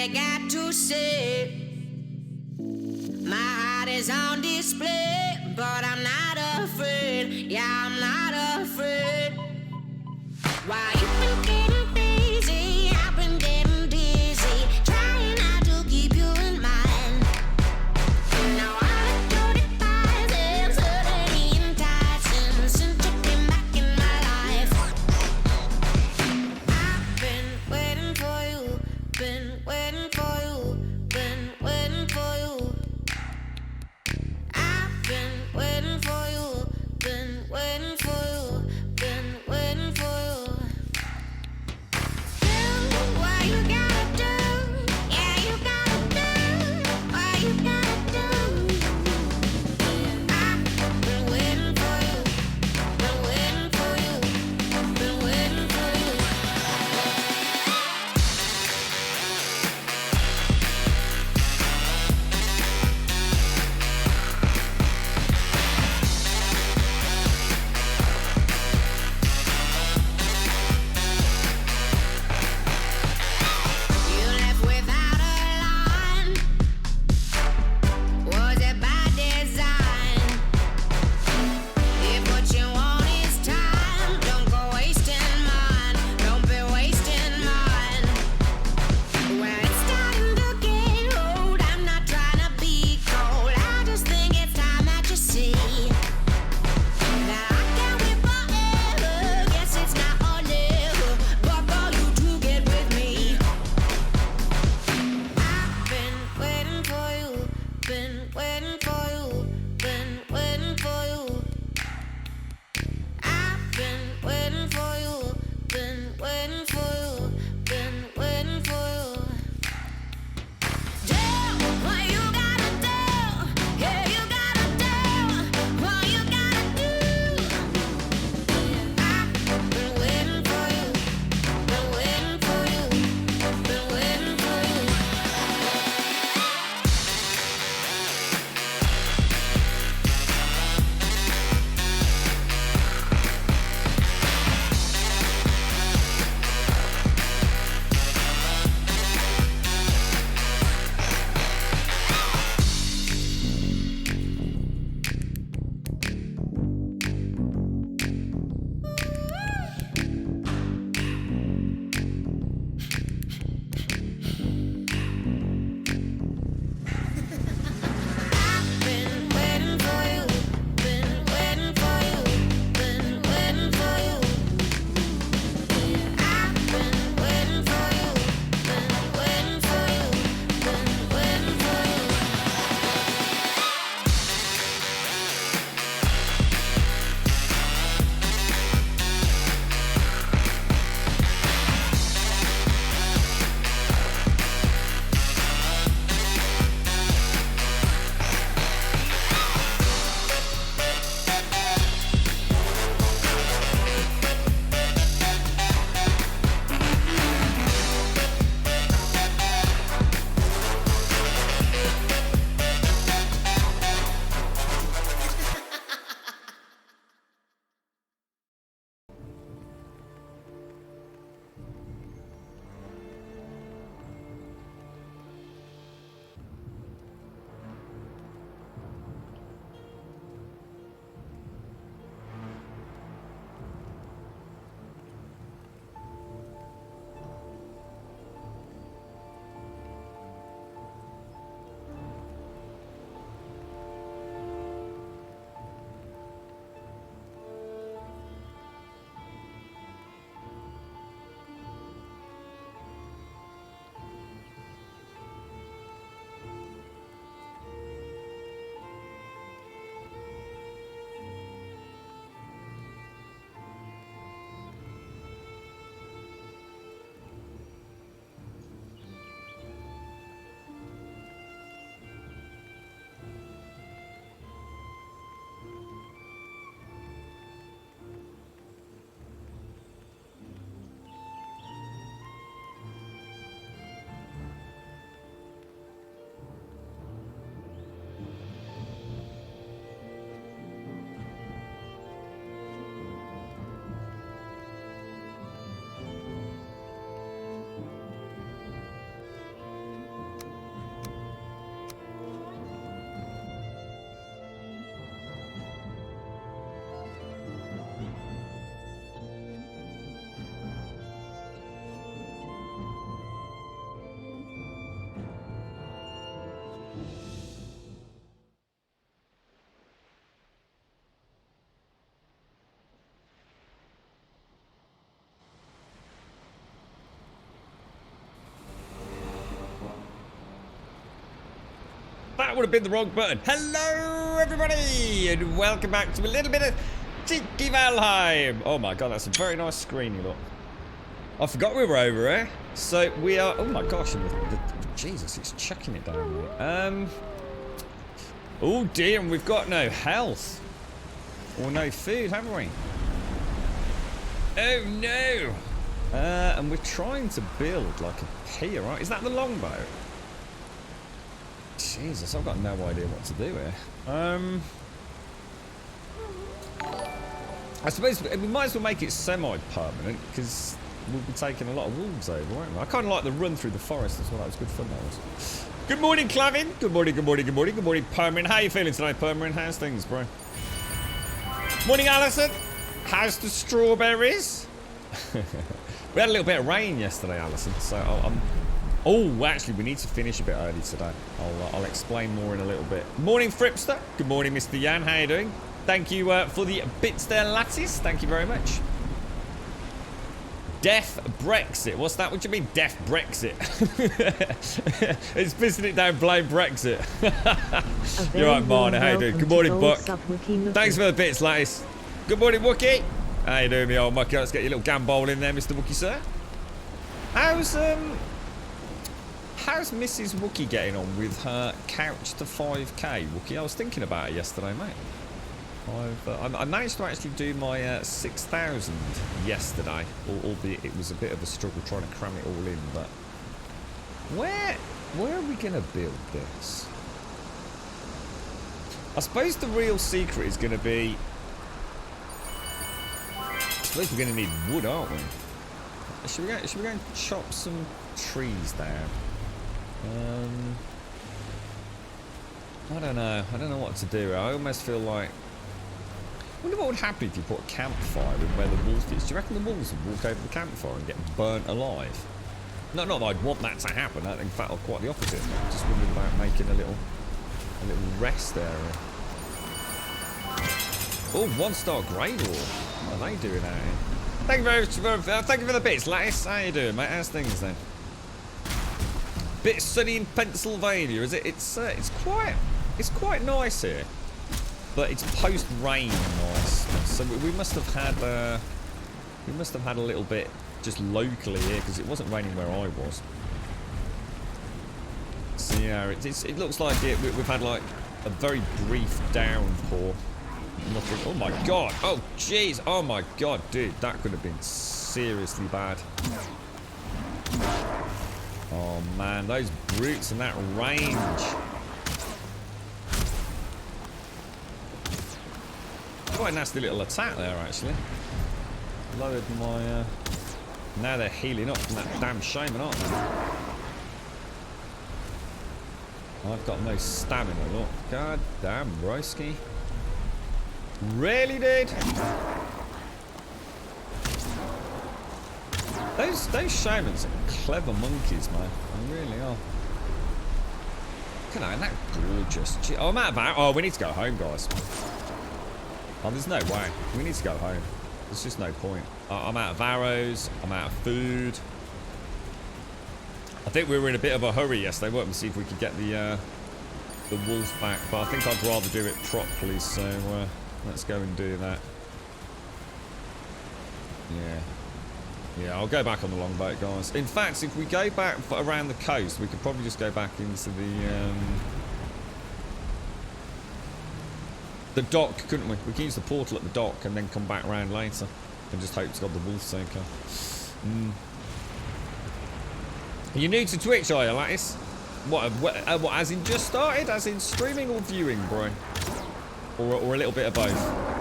you got to say. My heart is on display, but I'm not afraid. Yeah, I'm not afraid. Why you been getting crazy? I've been getting dizzy, trying not to keep you in mind. Now I know the devices, suddenly enticing since you came back in my life. I've been waiting for you, been waiting for you, been waiting for you. I've been waiting for you, been waiting for you, been That would have been the wrong button. Hello, everybody, and welcome back to a little bit of Cheeky Valheim. Oh my god, that's a very nice screen, look. I forgot we were over here. So we are. Oh my gosh, and Jesus, it's chucking it down there. Oh dear, and we've got no health or no food, haven't we? Oh no. And we're trying to build like a pier, right? Is that the longboat? Jesus, I've got no idea what to do here. I suppose we might as well make it semi-permanent because we'll be taking a lot of wolves over, won't we? I kind of like the run through the forest as well. That was good fun, that was. Good morning, Clavin. Good morning, good morning, good morning. Good morning, Permin. How you feeling today, Permin? How's things, bro? Morning, Alison. How's the strawberries? We had a little bit of rain yesterday, Alison, so I'm... Oh, actually, we need to finish a bit early today. I'll explain more in a little bit. Morning, Fripster. Good morning, Mr. Yan. How you doing? Thank you for the bits there, lattice. Thank you very much. Deaf Brexit. What's that? What do you mean, deaf Brexit? It's pissing it down, blame Brexit. You're right, Marna. How you doing? Good morning, Buck. Thanks for the bits, lattice. Good morning, Wookie. How you doing, me old mucky? Let's get your little gambol in there, Mr. Wookie, sir. How's Mrs. Wookie getting on with her couch to 5k, Wookie? I was thinking about it yesterday, mate. I managed to actually do my 6,000 yesterday, albeit it was a bit of a struggle trying to cram it all in, but where are we going to build this? I suppose the real secret is going to be... I suppose we're going to need wood, aren't we? Should we go and chop some trees down? I don't know. I don't know what to do. I almost feel like... I wonder what would happen if you put a campfire in where the wolf is. Do you reckon the wolves would walk over the campfire and get burnt alive? Not that I'd want that to happen. In fact, quite the opposite. I'm just wondering about making a little rest area. Oh, 1-star Grey War. What are they doing out here? Thank you very much thank you for the bits, Lattice. How you doing, mate? How's things then? Bit sunny in Pennsylvania, is it? It's quite nice here, but it's post-rain nice. So we must have had a little bit just locally here because it wasn't raining where I was. So yeah, it looks like we've had like a very brief downpour. Nothing. Oh my god. Oh jeez. Oh my god, dude, that could have been seriously bad. Oh man, those brutes in that range. Quite a nasty little attack there, actually. Lowered my... Now they're healing up from that damn shaman, aren't they? I've got no stamina, look. God damn, broski. Really, dude? Those shamans are clever monkeys, man. They really are. Look at that, gorgeous. Gee, oh, I'm out of arrows. Oh, we need to go home, guys. Oh, there's no way. We need to go home. There's just no point. I'm out of arrows. I'm out of food. I think we were in a bit of a hurry yesterday, weren't we? See if we could get the wolf back. But I think I'd rather do it properly, so let's go and do that. Yeah. Yeah, I'll go back on the longboat, guys. In fact, if we go back around the coast, we could probably just go back into the dock, couldn't we? We can use the portal at the dock and then come back around later. And just hope to God the wolf's okay. Are you new to Twitch, are you, Lattice? What, as in just started? As in streaming or viewing, bro? Or a little bit of both?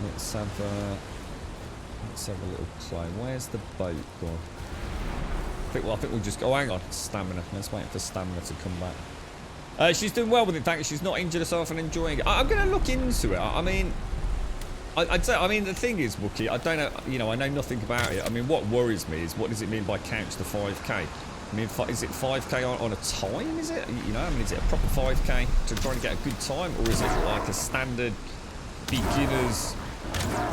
Let's have a little play. Where's the boat gone? I think we'll just go. Oh, hang on, stamina. Let's wait for stamina to come back. She's doing well with it. Thanks. She's not injured herself and enjoying it. I'm going to look into it. I mean, I'd say. I mean, the thing is, Wookie, I don't know. You know, I know nothing about it. I mean, what worries me is what does it mean by couch to 5k? I mean, is it 5k on a time? Is it? You know, I mean, is it a proper 5k to try and get a good time, or is it like a standard beginners?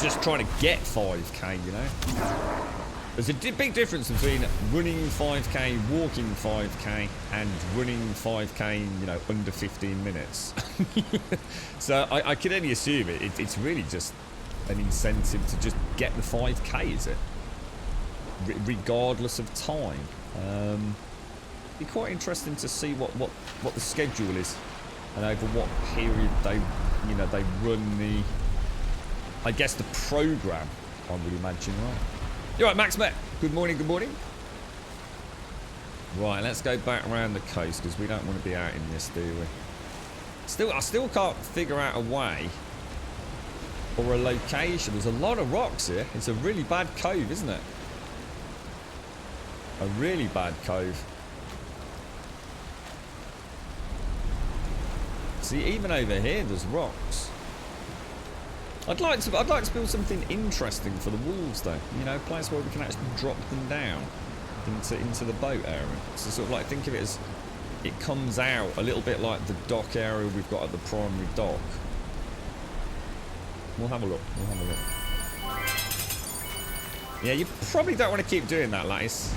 Just trying to get 5k, you know? There's a big difference between running 5k, walking 5k, and running 5k in, you know, under 15 minutes. So I can only assume it's really just an incentive to just get the 5k, is it? Regardless of time. Be quite interesting to see what the schedule is and over what period they run the, I guess, the program, I would imagine, right? You're right, Max Met. Good morning, good morning. Right, let's go back around the coast because we don't want to be out in this, do we? I still can't figure out a way or a location. There's a lot of rocks here. It's a really bad cove, isn't it? A really bad cove. See, even over here, there's rocks. I'd like to build something interesting for the wolves, though. You know, a place where we can actually drop them down into the boat area. So sort of like think of it as it comes out a little bit like the dock area we've got at the primary dock. We'll have a look. We'll have a look. Yeah, you probably don't want to keep doing that, Lattice.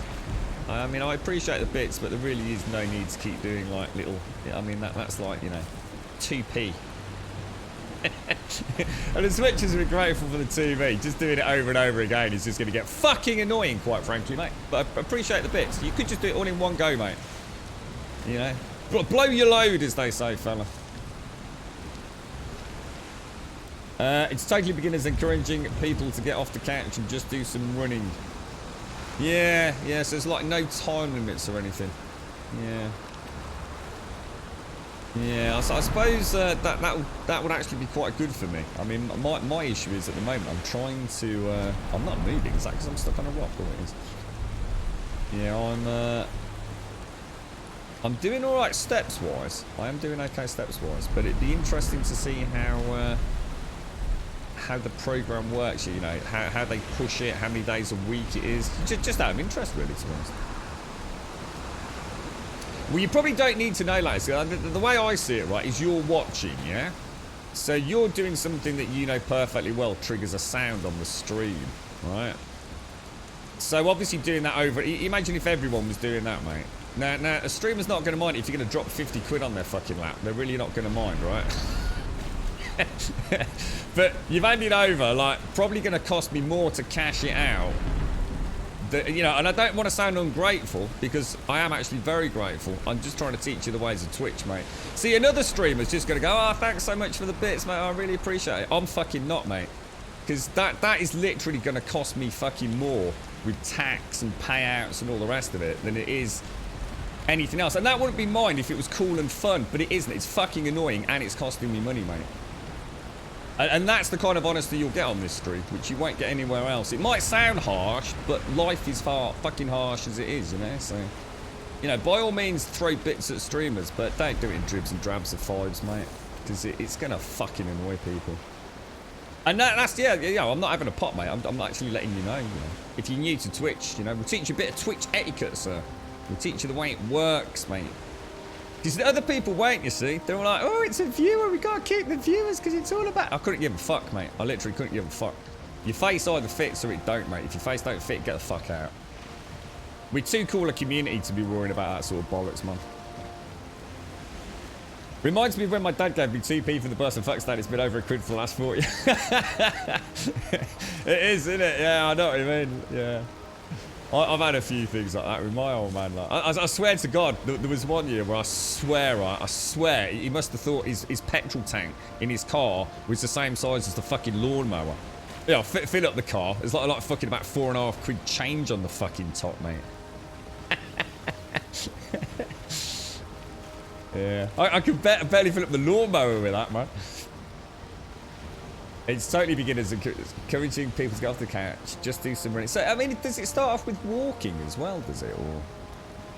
I mean, I appreciate the bits, but there really is no need to keep doing like little. I mean, that's like, you know, 2p. And as much as we're grateful for the TV, just doing it over and over again is just going to get fucking annoying, quite frankly, mate. But I appreciate the bits. You could just do it all in one go, mate. You know? Blow your load, as they say, fella. It's totally beginners encouraging people to get off the couch and just do some running. Yeah, so there's like no time limits or anything. Yeah, I suppose that would actually be quite good for me. I mean, my issue is at the moment I'm trying to. I'm not moving. Is that because I'm stuck on a rock or what it is? Yeah, I'm doing all right steps wise. I am doing okay steps wise, but it'd be interesting to see how the program works. You know, how they push it, how many days a week it is. Just out of interest, really, to be honest. Well, you probably don't need to know, like, the way I see it, right, is you're watching, yeah? So you're doing something that you know perfectly well triggers a sound on the stream, right? So obviously doing that over, imagine if everyone was doing that, mate. Now a streamer's not going to mind if you're going to drop 50 quid on their fucking lap. They're really not going to mind, right? But you've handed over, like, probably going to cost me more to cash it out. You know, and I don't want to sound ungrateful because I am actually very grateful. I'm just trying to teach you the ways of Twitch, mate. See, another streamer's just going to go, oh, thanks so much for the bits, mate. I really appreciate it. I'm fucking not, mate. Because that is literally going to cost me fucking more with tax and payouts and all the rest of it than it is anything else. And that wouldn't be mine if it was cool and fun, but it isn't. It's fucking annoying and it's costing me money, mate. And that's the kind of honesty you'll get on this stream, which you won't get anywhere else. It might sound harsh, but life is fucking harsh as it is, you know? So, you know, by all means, throw bits at streamers, but don't do it in dribs and drabs of fives, mate. Because it's going to fucking annoy people. And that's, yeah, I'm not having a pop, mate. I'm actually letting you know. If you're new to Twitch, you know, we'll teach you a bit of Twitch etiquette, sir. We'll teach you the way it works, mate. Because the other people won't, you see. They're all like, oh, it's a viewer. We got to keep the viewers because it's all about... I couldn't give a fuck, mate. I literally couldn't give a fuck. Your face either fits or it don't, mate. If your face don't fit, get the fuck out. We're too cool a community to be worrying about that sort of bollocks, man. Reminds me of when my dad gave me 2p for the bus and fuck that. It's been over £1 for the last 40. It is, isn't it? Yeah, I know what you mean. Yeah. I've had a few things like that with my old man. Like, I swear to God, there was one year where I swear, he must have thought his petrol tank in his car was the same size as the fucking lawnmower. Yeah, fill up the car. It's like fucking about £4.50 change on the fucking top, mate. Yeah, I could barely fill up the lawnmower with that, man. It's totally beginners encouraging people to get off the couch, just do some running. So, I mean, does it start off with walking as well, does it?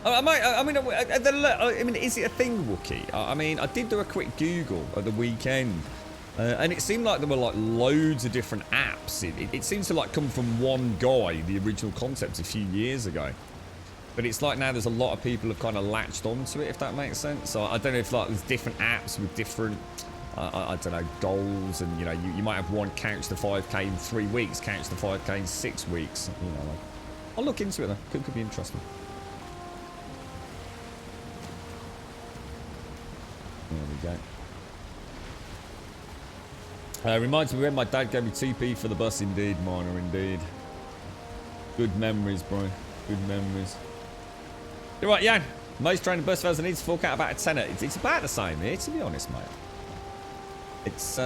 Or I mean, is it a thing, Wookie? I mean, I did do a quick Google at the weekend, and it seemed like there were like loads of different apps. It seems to like come from one guy, the original concept a few years ago. But it's like now there's a lot of people have kind of latched onto it, if that makes sense. So I don't know if like there's different apps with different... I don't know, goals, and you know, you might have one couch the 5k in 3 weeks, couch the 5k in 6 weeks, you know. Like. I'll look into it though. Could be interesting. There we go. Reminds me when my dad gave me TP for the bus. Indeed, minor, indeed. Good memories, bro. Good memories. You're right, Jan. Most training bus fares need to fork out about a tenner. It's about the same here, to be honest, mate. It's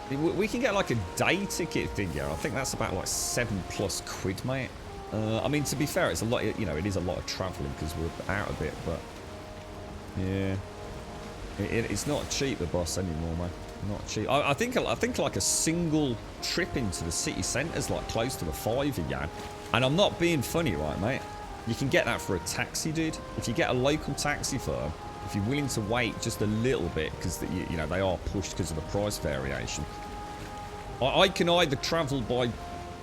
we can get like a day ticket thing here. I think that's about like £7+ quid, mate. I mean, to be fair, it's a lot. You know, it is a lot of travelling because we're out a bit, but yeah, it's not cheap, the bus anymore, man. Not cheap. I think like a single trip into the city centre is like close to a £5 again. And I'm not being funny, right, mate? You can get that for a taxi, dude. If you get a local taxi firm, if you're willing to wait just a little bit, because you know they are pushed because of the price variation. I can either travel by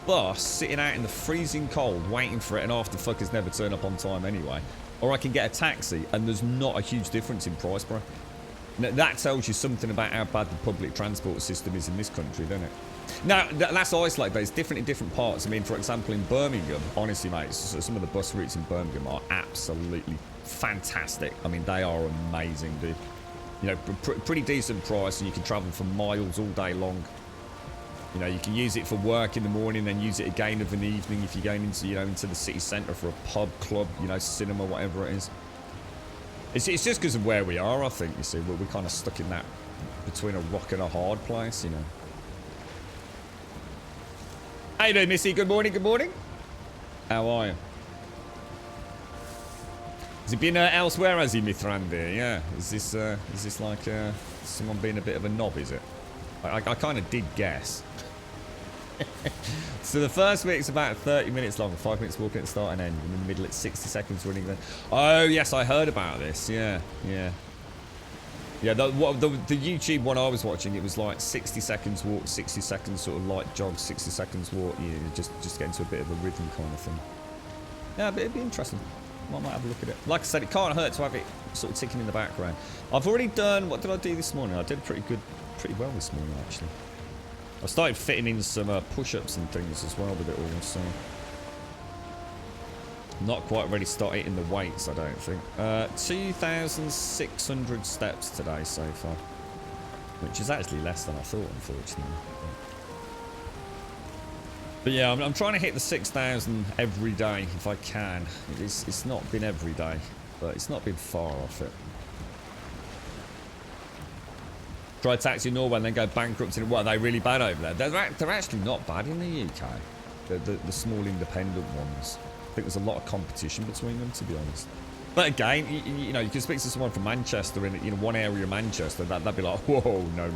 bus, sitting out in the freezing cold, waiting for it, and half the fuckers never turn up on time anyway, or I can get a taxi, and there's not a huge difference in price, bro. Now, that tells you something about how bad the public transport system is in this country, doesn't it? Now, that's isolated, but it's different in different parts. I mean, for example, in Birmingham, honestly, mate, some of the bus routes in Birmingham are absolutely fantastic. I mean, they are amazing, dude. You know, pretty decent price, and you can travel for miles all day long. You know, you can use it for work in the morning, then use it again of an evening if you're going into, you know, into the city centre for a pub, club, you know, cinema, whatever it is. It's just because of where we are, I think, you see. We're kind of stuck in that between a rock and a hard place, you know. How you doing, Missy? Good morning, good morning. How are you? Has he been elsewhere, has he, Mithrandi? Yeah. Is this like someone being a bit of a knob, is it? I kind of did guess. So the first week's about 30 minutes long, 5 minutes walking at the start and end, and in the middle it's 60 seconds running then. Oh, yes, I heard about this. Yeah, yeah. Yeah, the YouTube one I was watching, it was like 60 seconds walk, 60 seconds sort of light jog, 60 seconds walk. You know, just get into a bit of a rhythm kind of thing. Yeah, but it'd be interesting. I might have a look at it. Like I said, it can't hurt to have it sort of ticking in the background. I've already done, what did I do this morning? I did pretty well this morning, actually. I started fitting in some push-ups and things as well with it all, so... Not quite ready to start hitting the weights, I don't think. 2,600 steps today so far. Which is actually less than I thought, unfortunately. But yeah, I'm trying to hit the 6,000 every day if I can. It's not been every day, but it's not been far off it. Try taxi in Norway and then go bankrupt in... What, are they really bad over there? They're actually not bad in the UK. The small independent ones. I think there's a lot of competition between them, to be honest. But again, you know, you can speak to someone from Manchester in one area of Manchester, that'd be like, whoa, no.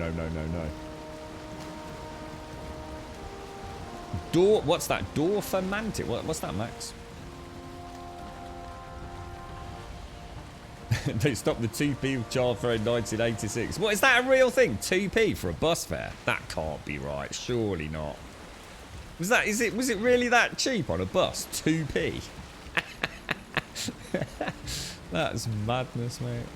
What's that? Dorfermantic? What's that, Max? They stopped the 2p charge fare in 1986. What, is that a real thing? 2p for a bus fare? That can't be right. Surely not. Was it really that cheap on a bus? 2p? That's madness, mate.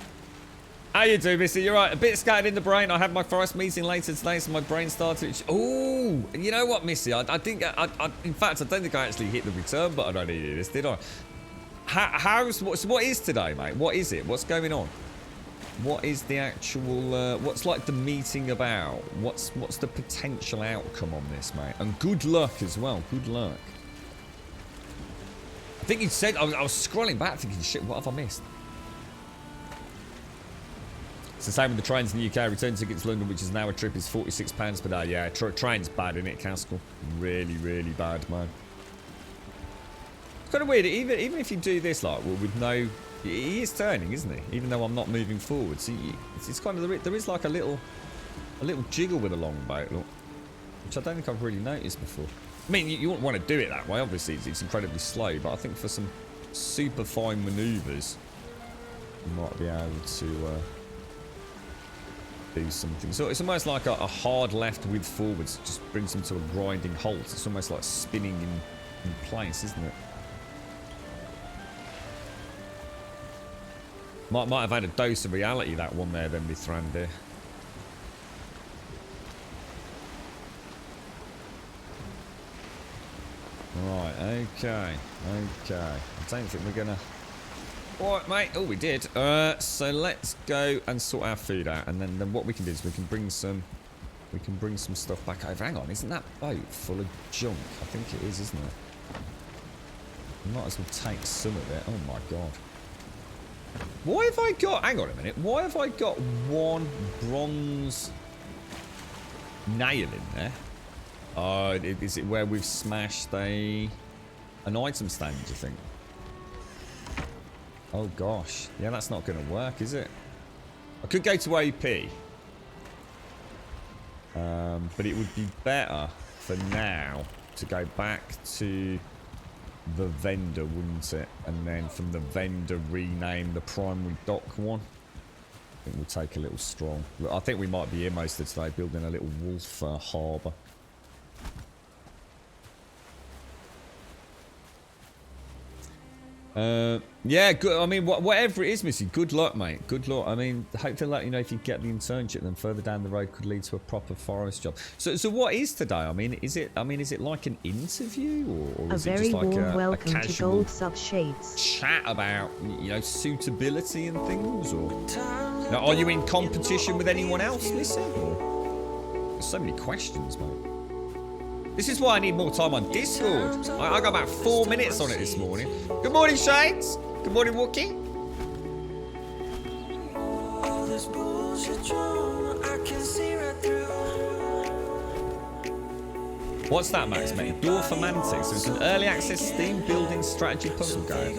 How you doing, Missy? You're right. A bit scattered in the brain. I have my first meeting later today, so my brain started... Oh, you know what, Missy? I think... in fact, I don't think I actually hit the return button on any of this, did I? What is today, mate? What is it? What's going on? What is the actual... what's like the meeting about? What's the potential outcome on this, mate? And good luck as well. Good luck. I think you said... I was scrolling back thinking, shit, what have I missed? It's the same with the trains in the UK. Return tickets to London, which is an hour trip, is £46 per day. Yeah, train's bad, isn't it, Caskell? Really, really bad, man. It's kind of weird. Even if you do this, like, with no... He is turning, isn't he? Even though I'm not moving forward. So it's kind of... There is like a little jiggle with a long boat, look, which I don't think I've really noticed before. I mean, you wouldn't want to do it that way. Obviously, it's incredibly slow. But I think for some super fine manoeuvres, you might be able to... do something. So it's almost like a hard left with forwards just brings them to a grinding halt. It's almost like spinning in place, isn't it? Might have had a dose of reality, that one there, then, with Thrandir. Right, okay. I don't think we're gonna... Alright, mate. Oh, we did. So let's go and sort our food out. And then what we can do is we can bring some stuff back over. Hang on, isn't that boat full of junk? I think it is, isn't it? We might as well take some of it. Oh my god. Why have I got... Hang on a minute. Why have I got one bronze nail in there? Is it where we've smashed an item stand, do you think? Oh gosh. Yeah, that's not going to work, is it? I could go to AP. But it would be better for now to go back to the vendor, wouldn't it? And then from the vendor rename the primary dock one. I think we'll take a little strong. Look, I think we might be here most of today building a little wolf harbour. Yeah, good. I mean, whatever it is, Missy, good luck, mate. Good luck. I mean, hope to let you know if you get the internship, then further down the road could lead to a proper forest job. So what is today? I mean, is it like an interview or is it just like a casual to Gold Shades chat about, you know, suitability and things? Or now, are you in competition with anyone else, Missy? There's so many questions, mate. This is why I need more time on Discord. I got about 4 minutes on it this morning. Good morning, Shades. Good morning, Wookie. What's that, Max, mate? Dorfomantic. So it's an early access Steam building strategy puzzle game.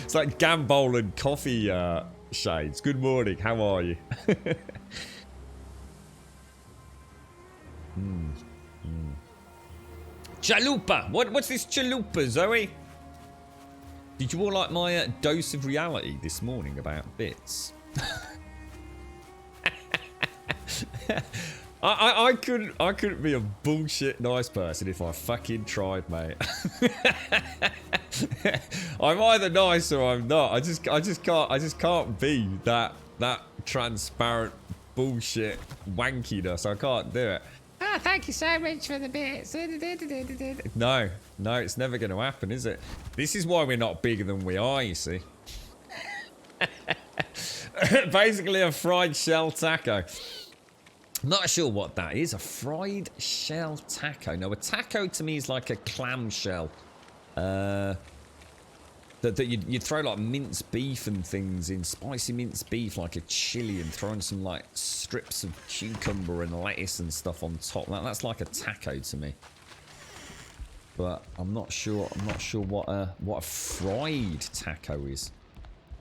It's like Gambol and coffee, Shades. Good morning. How are you? Chalupa! What's this chalupa, Zoe? Did you all like my dose of reality this morning about bits? I couldn't be a bullshit nice person if I fucking tried, mate. I'm either nice or I'm not. I just can't be that transparent bullshit wankiness. I can't do it. Ah, thank you so much for the bits. No, it's never going to happen, is it? This is why we're not bigger than we are, you see. Basically a fried shell taco. Not sure what that is. A fried shell taco. No, a taco to me is like a clam shell. That you'd throw like minced beef and things in, spicy minced beef, like a chili, and throw in some like strips of cucumber and lettuce and stuff on top. That's like a taco to me. But I'm not sure what a fried taco is.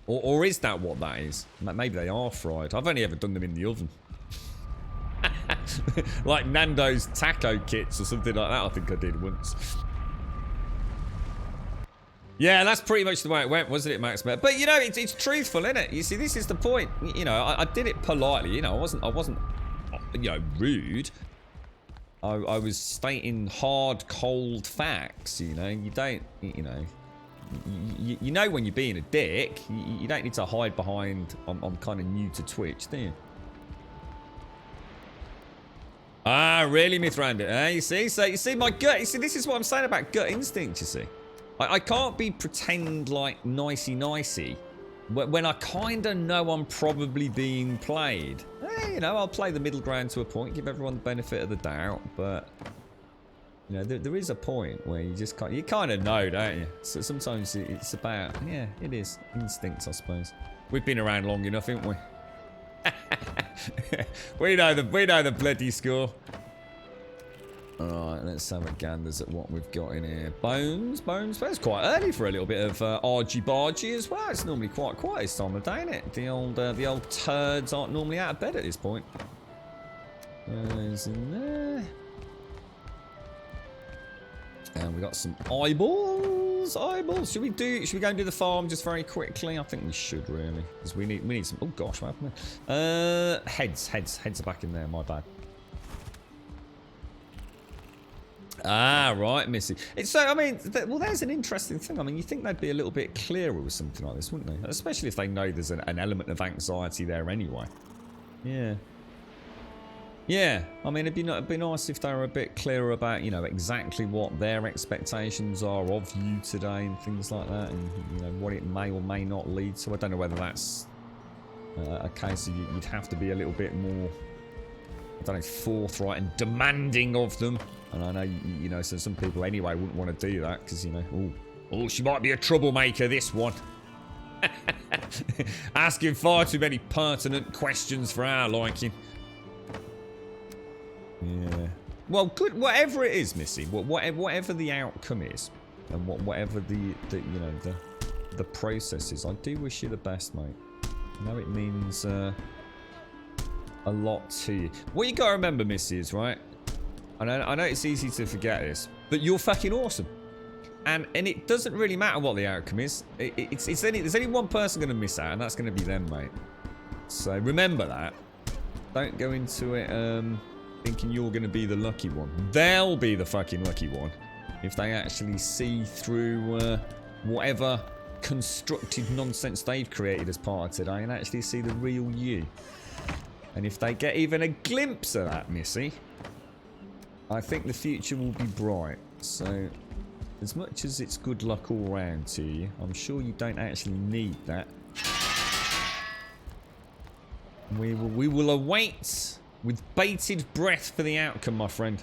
Or is that what that is? Maybe they are fried. I've only ever done them in the oven. Like Nando's taco kits or something like that, I think I did once. Yeah, that's pretty much the way it went, wasn't it, Max? But you know, it's truthful, isn't it? You see, this is the point. You know, I did it politely. You know, I wasn't, you know, rude. I was stating hard, cold facts. You know, you don't, you know, you know when you're being a dick. You don't need to hide behind. I'm kind of new to Twitch, do you? Ah, really, Mithranda? You see, so you see my gut. You see, this is what I'm saying about gut instinct. You see. I can't be pretend like nicey when I kind of know I'm probably being played. You know, I'll play the middle ground to a point, give everyone the benefit of the doubt, but you know, there is a point where you just can't. You kind of know, don't you? So sometimes it's about, yeah, it is instinct, I suppose. We've been around long enough, haven't we? we know the bloody score. Alright, let's have a ganders at what we've got in here. Bones. It's quite early for a little bit of argy-bargy as well. It's normally quite quiet this time of day, isn't it? The old turds aren't normally out of bed at this point. There's in there. And we got some eyeballs. Should we go and do the farm just very quickly? I think we should really, because we need some. Oh gosh, what happened there? Heads are back in there. My bad. Ah, right, Missy. It's so, I mean, well, there's an interesting thing. I mean, you think they'd be a little bit clearer with something like this, wouldn't they? Especially if they know there's an element of anxiety there anyway. Yeah. Yeah, I mean, it'd be nice if they were a bit clearer about, you know, exactly what their expectations are of you today and things like that, and, you know, what it may or may not lead to. I don't know whether that's a case of you'd have to be a little bit more, I don't know, forthright and demanding of them. And I know, you know, so some people anyway wouldn't want to do that because, you know, oh, she might be a troublemaker, this one. Asking far too many pertinent questions for our liking. Yeah. Well, good. Whatever it is, Missy. Whatever the outcome is, and whatever the you know the process is, I do wish you the best, mate. I know it means a lot to you. What you gotta remember, Missy, is right. I know it's easy to forget this, but you're fucking awesome. And it doesn't really matter what the outcome is. There's only one person gonna miss out, and that's gonna be them, mate. So remember that. Don't go into it thinking you're going to be the lucky one. They'll be the fucking lucky one if they actually see through whatever constructed nonsense they've created as part of today and actually see the real you. And if they get even a glimpse of that, Missy, I think the future will be bright. So, as much as it's good luck all round to you, I'm sure you don't actually need that. We will await with bated breath for the outcome, my friend.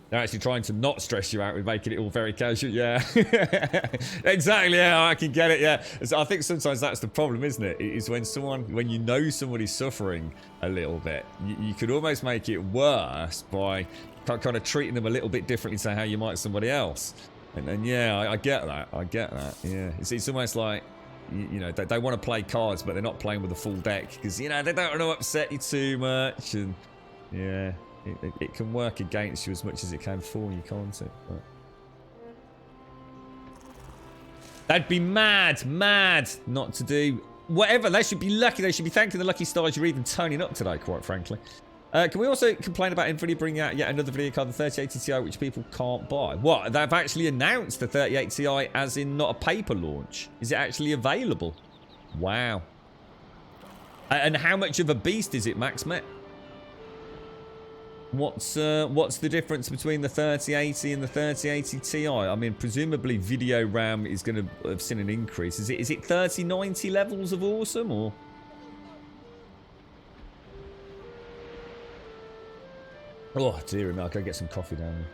They're actually trying to not stress you out with making it all very casual. Yeah. Exactly, yeah, I can get it, yeah. So I think sometimes that's the problem, isn't it? It is when you know somebody's suffering a little bit, you could almost make it worse by kind of treating them a little bit differently to how you might somebody else. And yeah, I get that. I get that, yeah. It's almost like, you know, they want to play cards, but they're not playing with a full deck because, you know, they don't want to upset you too much. And yeah, it can work against you as much as it can for you, can't it? But that'd be mad not to do whatever. They should be lucky. They should be thanking the lucky stars you're even turning up today, quite frankly. Can we also complain about Nvidia bringing out yet another video card, the 3080 Ti, which people can't buy? What? They've actually announced the 3080 Ti as in not a paper launch. Is it actually available? Wow. And how much of a beast is it, Max Met? What's the difference between the 3080 and the 3080 Ti? I mean, presumably video RAM is going to have seen an increase. Is it 3090 levels of awesome, or? Oh, dear me, I'll go get some coffee down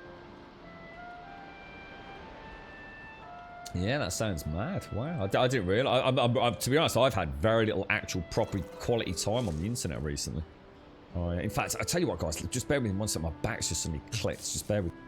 there. Yeah, that sounds mad. Wow, I didn't realise. To be honest, I've had very little actual proper quality time on the internet recently. In fact, I'll tell you what, guys, just bear with me one second. My back's just suddenly clicked. Just bear with me.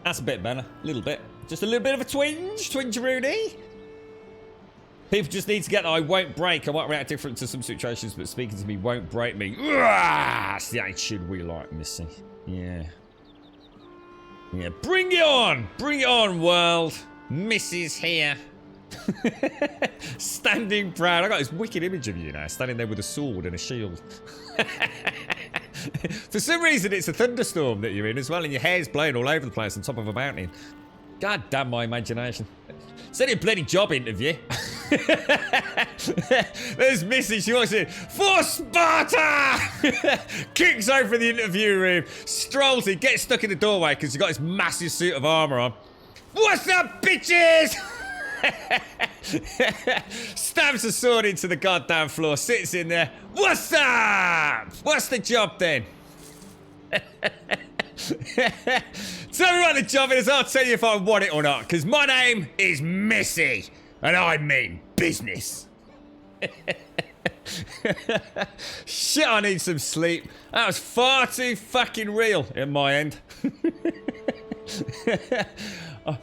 That's a bit better. A little bit. Just a little bit of a twinge, Rudy. People just need to get that I won't break. I might react different to some situations, but speaking to me won't break me. That's the attitude we like, Missy. Yeah. Yeah, bring it on! Bring it on, world. Missy's here. Standing proud. I got this wicked image of you now, standing there with a sword and a shield. For some reason, it's a thunderstorm that you're in as well, and your hair's blowing all over the place on top of a mountain. God damn my imagination. It's only a bloody job interview. There's Missy, she walks in. For Sparta! Kicks over the interview room, strolls in, gets stuck in the doorway because he's got this massive suit of armour on. What's up, bitches? Stabs a sword into the goddamn floor, sits in there. What's up? What's the job then? Tell me what the job is, I'll tell you if I want it or not, because my name is Missy, and I mean business. Shit, I need some sleep. That was far too fucking real in my end.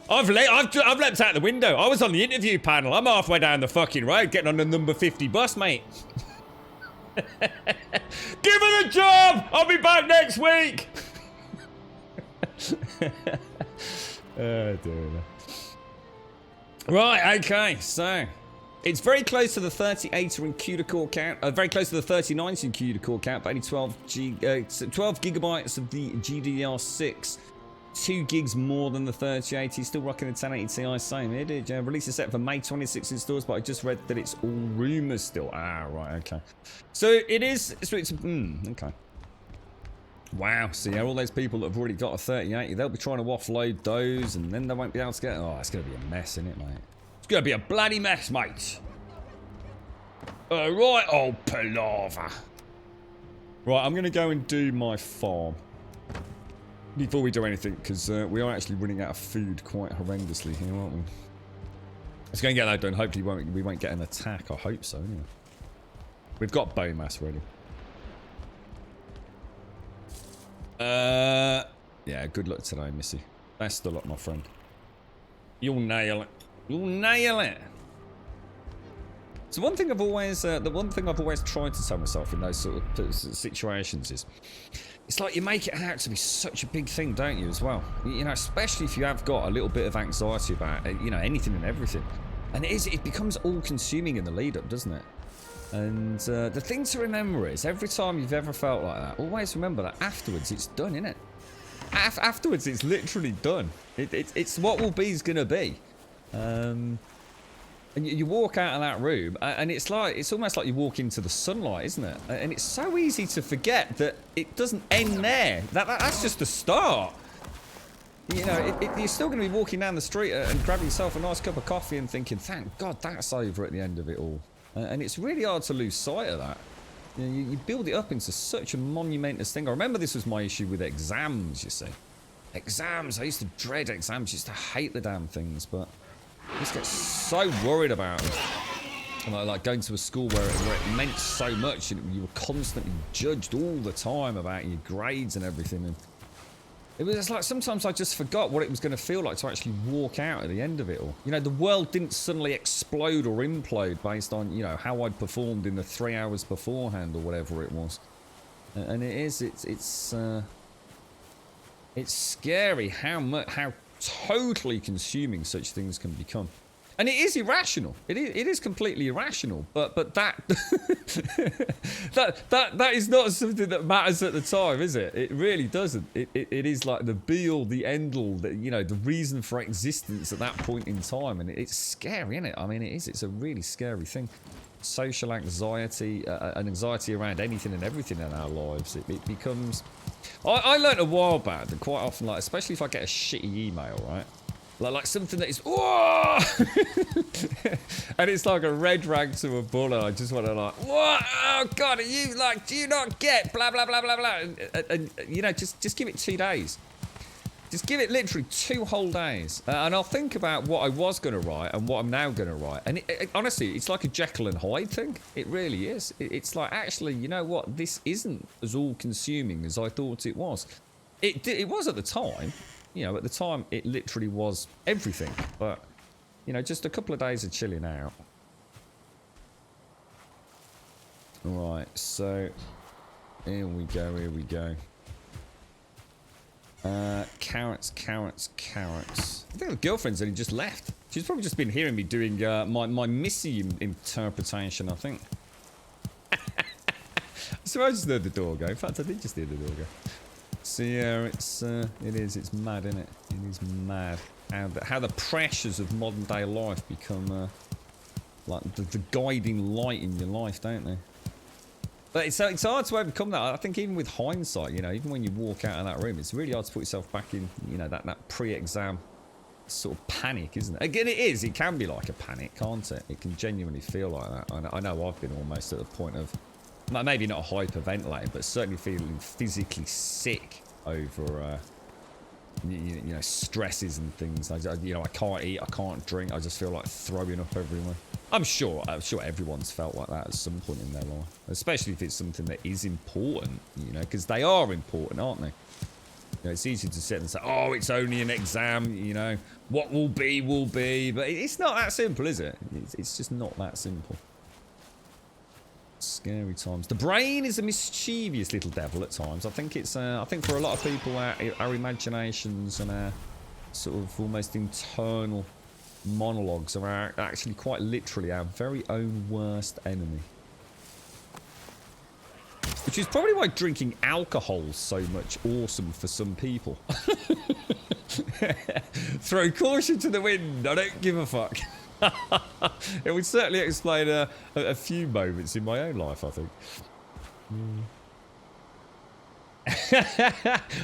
I've leapt out the window. I was on the interview panel. I'm halfway down the fucking road getting on the number 50 bus, mate. Give her the job! I'll be back next week! Oh, dear. Right, okay, so it's very close to the 38 in CUDA core count, very close to the 39 in CUDA core count, but only 12 gigabytes of the GDDR6. 2 gigs more than the 3080. Still rocking the 1080 Ti, same. It did. Release a set for May 26 in stores, but I just read that it's all rumors still. Ah, right, okay. So it is. Okay. Wow. So yeah, all those people that have already got a 3080, they'll be trying to offload those, and then they won't be able to get. Oh, it's gonna be a mess, isn't it, mate? It's gonna be a bloody mess, mate. Right, old palaver. Right, I'm gonna go and do my farm before we do anything, because we are actually running out of food quite horrendously here, aren't we? Let's go and get that done. Hopefully we won't get an attack. I hope so, anyway. We've got bone mass ready. Yeah, good luck today, Missy. Best of luck, my friend. You'll nail it. You'll nail it. So one thing I've always, tried to tell myself in those sort of situations is, it's like you make it out to be such a big thing, don't you, as well? You know, especially if you have got a little bit of anxiety about, you know, anything and everything. And it becomes all-consuming in the lead-up, doesn't it? And the thing to remember is, every time you've ever felt like that, always remember that afterwards it's done, innit? Afterwards it's literally done. It's what will be is going to be. And you walk out of that room, and it's almost like you walk into the sunlight, isn't it? And it's so easy to forget that it doesn't end there. That's just the start. You know, you're still going to be walking down the street and grabbing yourself a nice cup of coffee and thinking, thank God that's over at the end of it all. And it's really hard to lose sight of that. You know, you build it up into such a monumentous thing. I remember this was my issue with exams, you see. Exams, I used to dread exams, used to hate the damn things, but I just get so worried about them. And like going to a school where it meant so much, and you were constantly judged all the time about your grades and everything. And it was like sometimes I just forgot what it was going to feel like to actually walk out at the end of it all. You know, the world didn't suddenly explode or implode based on, you know, how I'd performed in the 3 hours beforehand or whatever it was. And it's scary how totally consuming such things can become. And it is irrational. It is completely irrational. But that that is not something that matters at the time, is it? It really doesn't. It is like the be all, the end all, you know, the reason for existence at that point in time. And it's scary, isn't it? I mean, it is. It's a really scary thing. Social anxiety, and anxiety around anything and everything in our lives. It becomes. I learned a while back that quite often, like, especially if I get a shitty email, right? Like something that is, whoa! And it's like a red rag to a bull, and I just want to like, what? Oh God, are you like, do you not get blah blah blah blah blah? And you know, just give it 2 days. Just give it literally 2 whole days, and I'll think about what I was going to write and what I'm now going to write. And honestly, it's like a Jekyll and Hyde thing. It really is. It's like, actually, you know what? This isn't as all-consuming as I thought it was. It was at the time. You know, at the time, it literally was everything. But, you know, just a couple of days of chilling out. Right, so here we go. Carrots. I think the girlfriend's only just left. She's probably just been hearing me doing my Missy interpretation, I think. So I just heard the door go. In fact, I did just hear the door go. So yeah, it's mad, isn't it? It is mad how the pressures of modern day life become like the guiding light in your life, don't they? But it's hard to overcome that. I think even with hindsight, you know, even when you walk out of that room, it's really hard to put yourself back in, you know, that pre-exam sort of panic, isn't it? Again, it is. It can be like a panic, can't it? It can genuinely feel like that. I know I've been almost at the point of, maybe not hyperventilating, but certainly feeling physically sick over, you know, stresses and things. I can't eat, I can't drink. I just feel like throwing up everywhere. I'm sure everyone's felt like that at some point in their life, especially if it's something that is important, you know, because they are important, aren't they? You know, it's easy to sit and say, oh, it's only an exam, you know, what will be, but it's not that simple, is it? It's just not that simple. Scary times. The brain is a mischievous little devil at times. I think it's, I think for a lot of people, our imaginations and our sort of almost internal monologues are actually quite literally our very own worst enemy. Which is probably why drinking alcohol's so much awesome for some people. Throw caution to the wind, I don't give a fuck. It would certainly explain a few moments in my own life, I think.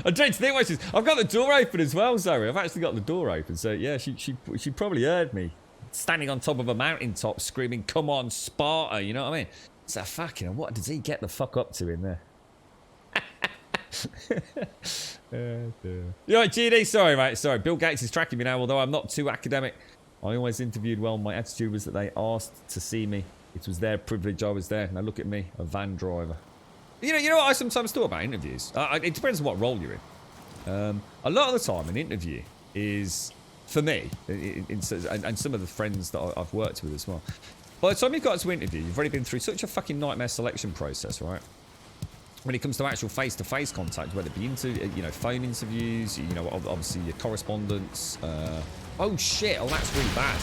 I'm trying to think what she's... I've got the door open as well, Zoe. I've actually got the door open, so yeah, she probably heard me standing on top of a mountaintop screaming, come on, Sparta, you know what I mean? So fucking, what does he get the fuck up to in there? You're right, GD, sorry mate, sorry. Bill Gates is tracking me now, although I'm not too academic. I always interviewed well. My attitude was that they asked to see me. It was their privilege I was there. Now look at me, a van driver. You know what I sometimes thought about interviews? It depends on what role you're in. A lot of the time, an interview is, for me, and some of the friends that I've worked with as well, by the time you've got to interview, you've already been through such a fucking nightmare selection process, right? When it comes to actual face-to-face contact, whether it be phone interviews, you know, obviously your correspondence. Oh shit! Oh, that's really bad.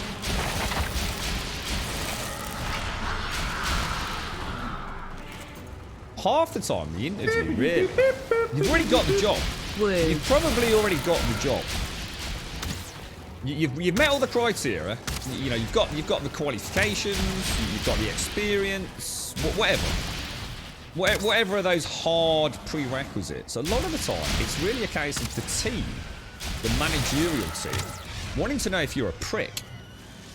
Half the time, the interview, really, you've already got the job. You've probably already got the job. You've met all the criteria. You know, you've got the qualifications, you've got the experience, whatever are those hard prerequisites. A lot of the time, it's really a case of the team, the managerial team, wanting to know if you're a prick.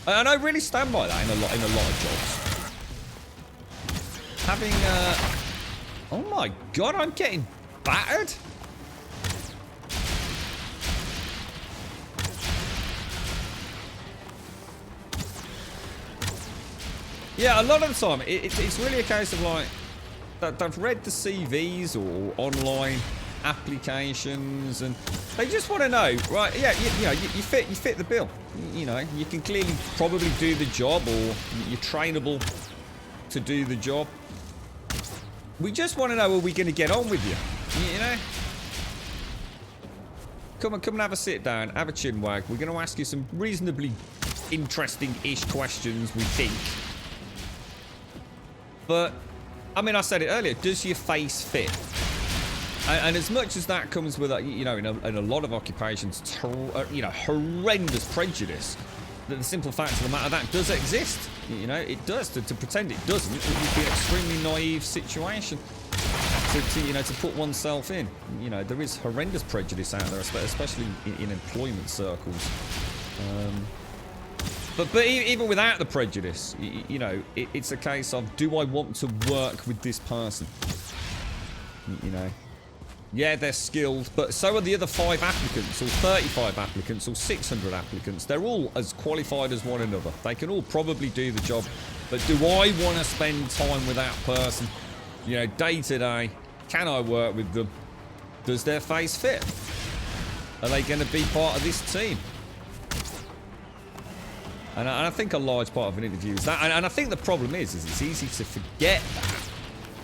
And I really stand by that in a lot of jobs. Having oh my god, I'm getting battered. Yeah, a lot of the time, it's really a case of like, they've read the CVs or online applications, and they just want to know, right? Yeah, you fit the bill. You know, you can clearly probably do the job, or you're trainable to do the job. We just want to know, are we going to get on with you? You know? Come and have a sit down, have a chin wag. We're going to ask you some reasonably interesting-ish questions, we think. But, I mean, I said it earlier, does your face fit? And as much as that comes with, you know, in a lot of occupations, you know, horrendous prejudice, the simple fact of the matter, that does exist. You know, it does. To pretend it doesn't, it would be an extremely naive situation to put oneself in. You know, there is horrendous prejudice out there, especially in employment circles. But even without the prejudice, you know, it's a case of, do I want to work with this person? You know, yeah, they're skilled, but so are the other 5 applicants, or 35 applicants, or 600 applicants. They're all as qualified as one another. They can all probably do the job, but do I want to spend time with that person? You know, day to day, can I work with them? Does their face fit? Are they going to be part of this team? And I think a large part of an interview is that. And I think the problem is it's easy to forget that.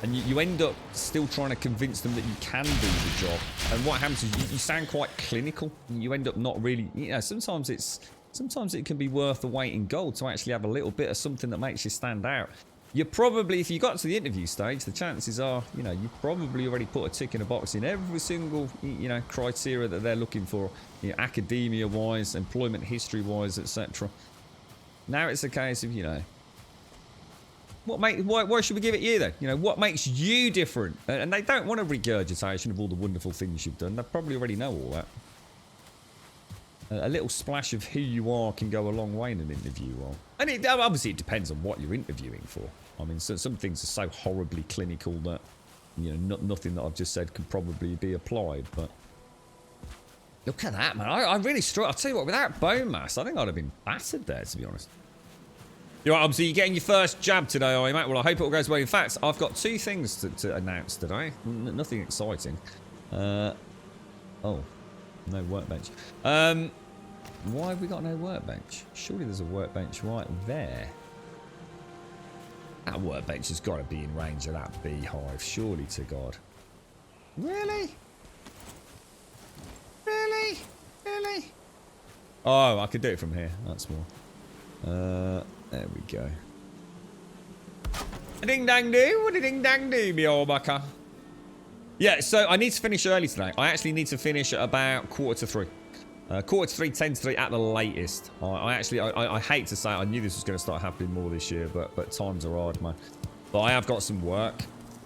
And you end up still trying to convince them that you can do the job. And what happens is you sound quite clinical. You end up not really, you know, sometimes it can be worth the weight in gold to actually have a little bit of something that makes you stand out. You probably, if you got to the interview stage, the chances are, you know, you probably already put a tick in a box in every single, you know, criteria that they're looking for, you know, academia-wise, employment history-wise, etc. Now it's a case of, you know, why should we give it you then? You know, what makes you different? And they don't want a regurgitation of all the wonderful things you've done. They probably already know all that. A little splash of who you are can go a long way in an interview. And obviously it depends on what you're interviewing for. I mean, some things are so horribly clinical that, you know, nothing that I've just said can probably be applied. But look at that, man. I really struggle. I'll tell you what, without bone mass, I think I'd have been battered there, to be honest. You're right, obviously, you're getting your first jab today, are you, mate? Well, I hope it all goes well. In fact, I've got 2 things to announce today. Nothing exciting. Oh, no workbench. Why have we got no workbench? Surely there's a workbench right there. That workbench has got to be in range of that beehive, surely to God. Really? Really? Really? Oh, I could do it from here. That's more. There we go. A ding dang do, what a ding dang do, me old bucker. Yeah, so I need to finish early today. I actually need to finish at about 2:45. 2:45, 10:03 at the latest. I hate to say it, I knew this was going to start happening more this year, but times are hard, man. But I have got some work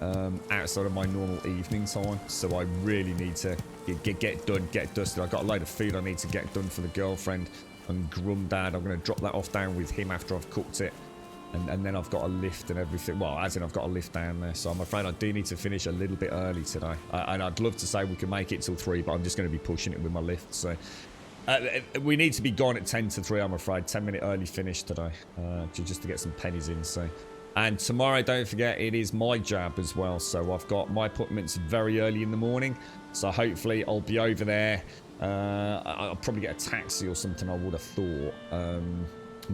outside of my normal evening time, so I really need to get done, get dusted. I've got a load of food I need to get done for the girlfriend and Grumdad. I'm going to drop that off down with him after I've cooked it. And then I've got a lift and everything. Well, as in I've got a lift down there. So I'm afraid I do need to finish a little bit early today. And I'd love to say we can make it till 3, but I'm just going to be pushing it with my lift. So we need to be gone at 10 to 3, I'm afraid. 10-minute early finish today. Just to get some pennies in. So. And tomorrow, don't forget, it is my jab as well. So I've got my appointments very early in the morning. So hopefully I'll be over there. I'll probably get a taxi or something, I would have thought. I'm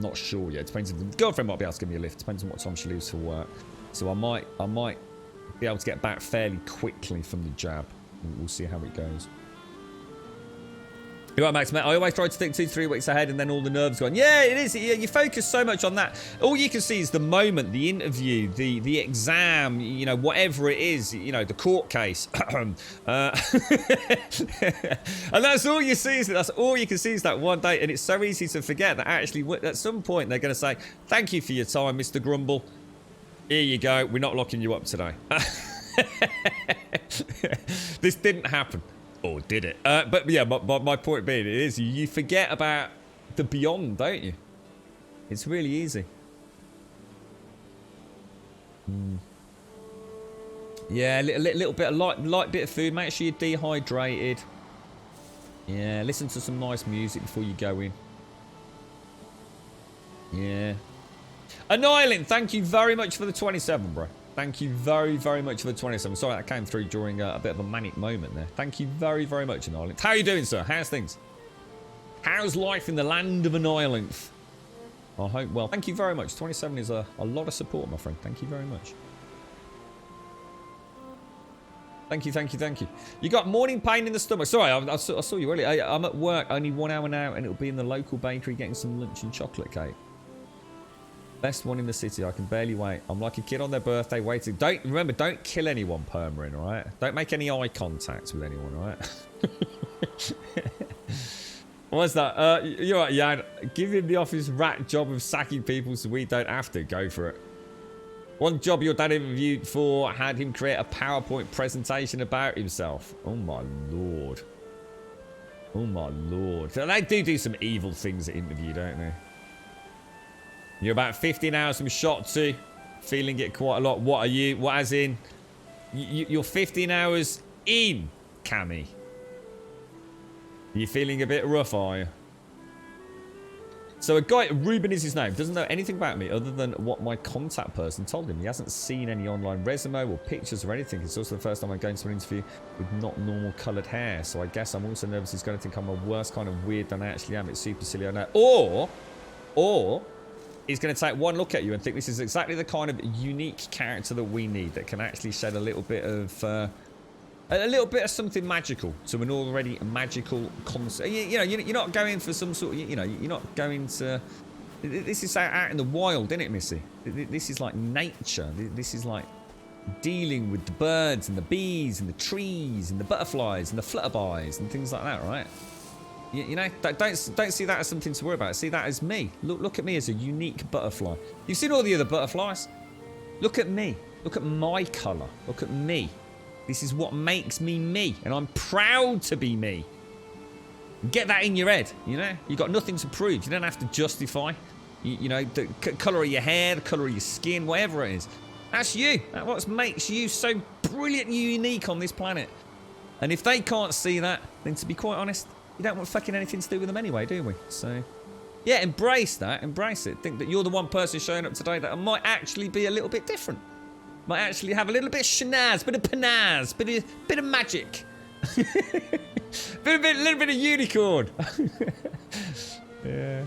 not sure yet. Depends if the girlfriend might be able to give me a lift. Depends on what time she leaves for work. So I might be able to get back fairly quickly from the jab. We'll see how it goes. You're right, Max, mate. I always try to think 2-3 weeks ahead and then all the nerves gone. Yeah, it is. You focus so much on that. All you can see is the moment, the interview, the exam, you know, whatever it is, you know, the court case. And that's all you see. That's all you can see is that one day. And it's so easy to forget that actually at some point they're going to say, thank you for your time, Mr. Grumble. Here you go. We're not locking you up today. This didn't happen. Or did it? But yeah, my point being, it is you forget about the beyond, don't you? It's really easy. Yeah, a little bit of light bit of food. Make sure you're dehydrated. Yeah, listen to some nice music before you go in. Yeah. Annihilin, thank you very much for the 27, bro. Thank you very, very much for the 27. Sorry, that came through during a bit of a manic moment there. Thank you very, very much, Annihilin. How are you doing, sir? How's things? How's life in the land of Annihilin? I hope well. Thank you very much. 27 is a lot of support, my friend. Thank you very much. Thank you, thank you, thank you. You got morning pain in the stomach. Sorry, I saw you earlier. I'm at work, only 1 hour now, and it'll be in the local bakery getting some lunch and chocolate cake. Best one in the city. I can barely wait. I'm like a kid on their birthday waiting. Remember, don't kill anyone, Permarin, all right? Don't make any eye contact with anyone, all right? What's that? You're right, Jan. Give him the office rat job of sacking people so we don't have to. Go for it. One job your dad interviewed for had him create a PowerPoint presentation about himself. Oh, my Lord. Oh, my Lord. They do some evil things at interview, don't they? You're about 15 hours from shot 2. Feeling it quite a lot. What are you? What as in? You're 15 hours in, Cammy. You feeling a bit rough, are you? So a guy, Ruben is his name, doesn't know anything about me other than what my contact person told him. He hasn't seen any online resume or pictures or anything. It's also the first time I'm going to an interview with not normal coloured hair. So I guess I'm also nervous he's going to think I'm a worse kind of weird than I actually am. It's super silly, I know. Or he's going to take one look at you and think this is exactly the kind of unique character that we need that can actually shed a little bit of something magical to an already magical concept. You know, you're not going for some sort of, you know, you're not going to. This is out in the wild, isn't it, Missy? This is like nature. This is like dealing with the birds and the bees and the trees and the butterflies and the flutterbys and things like that, right? You know, don't see that as something to worry about. See that as me. Look at me as a unique butterfly. You've seen all the other butterflies. Look at me. Look at my colour. Look at me. This is what makes me me, and I'm proud to be me. Get that in your head, you know? You've got nothing to prove. You don't have to justify, you know, the colour of your hair, the colour of your skin, whatever it is. That's you. That's what makes you so brilliantly unique on this planet. And if they can't see that, then to be quite honest, you don't want fucking anything to do with them anyway, do we? So, yeah, embrace that. Embrace it. Think that you're the one person showing up today that might actually be a little bit different. Might actually have a little bit of shenaz, bit of panaz, bit of magic. A little bit of unicorn. Yeah.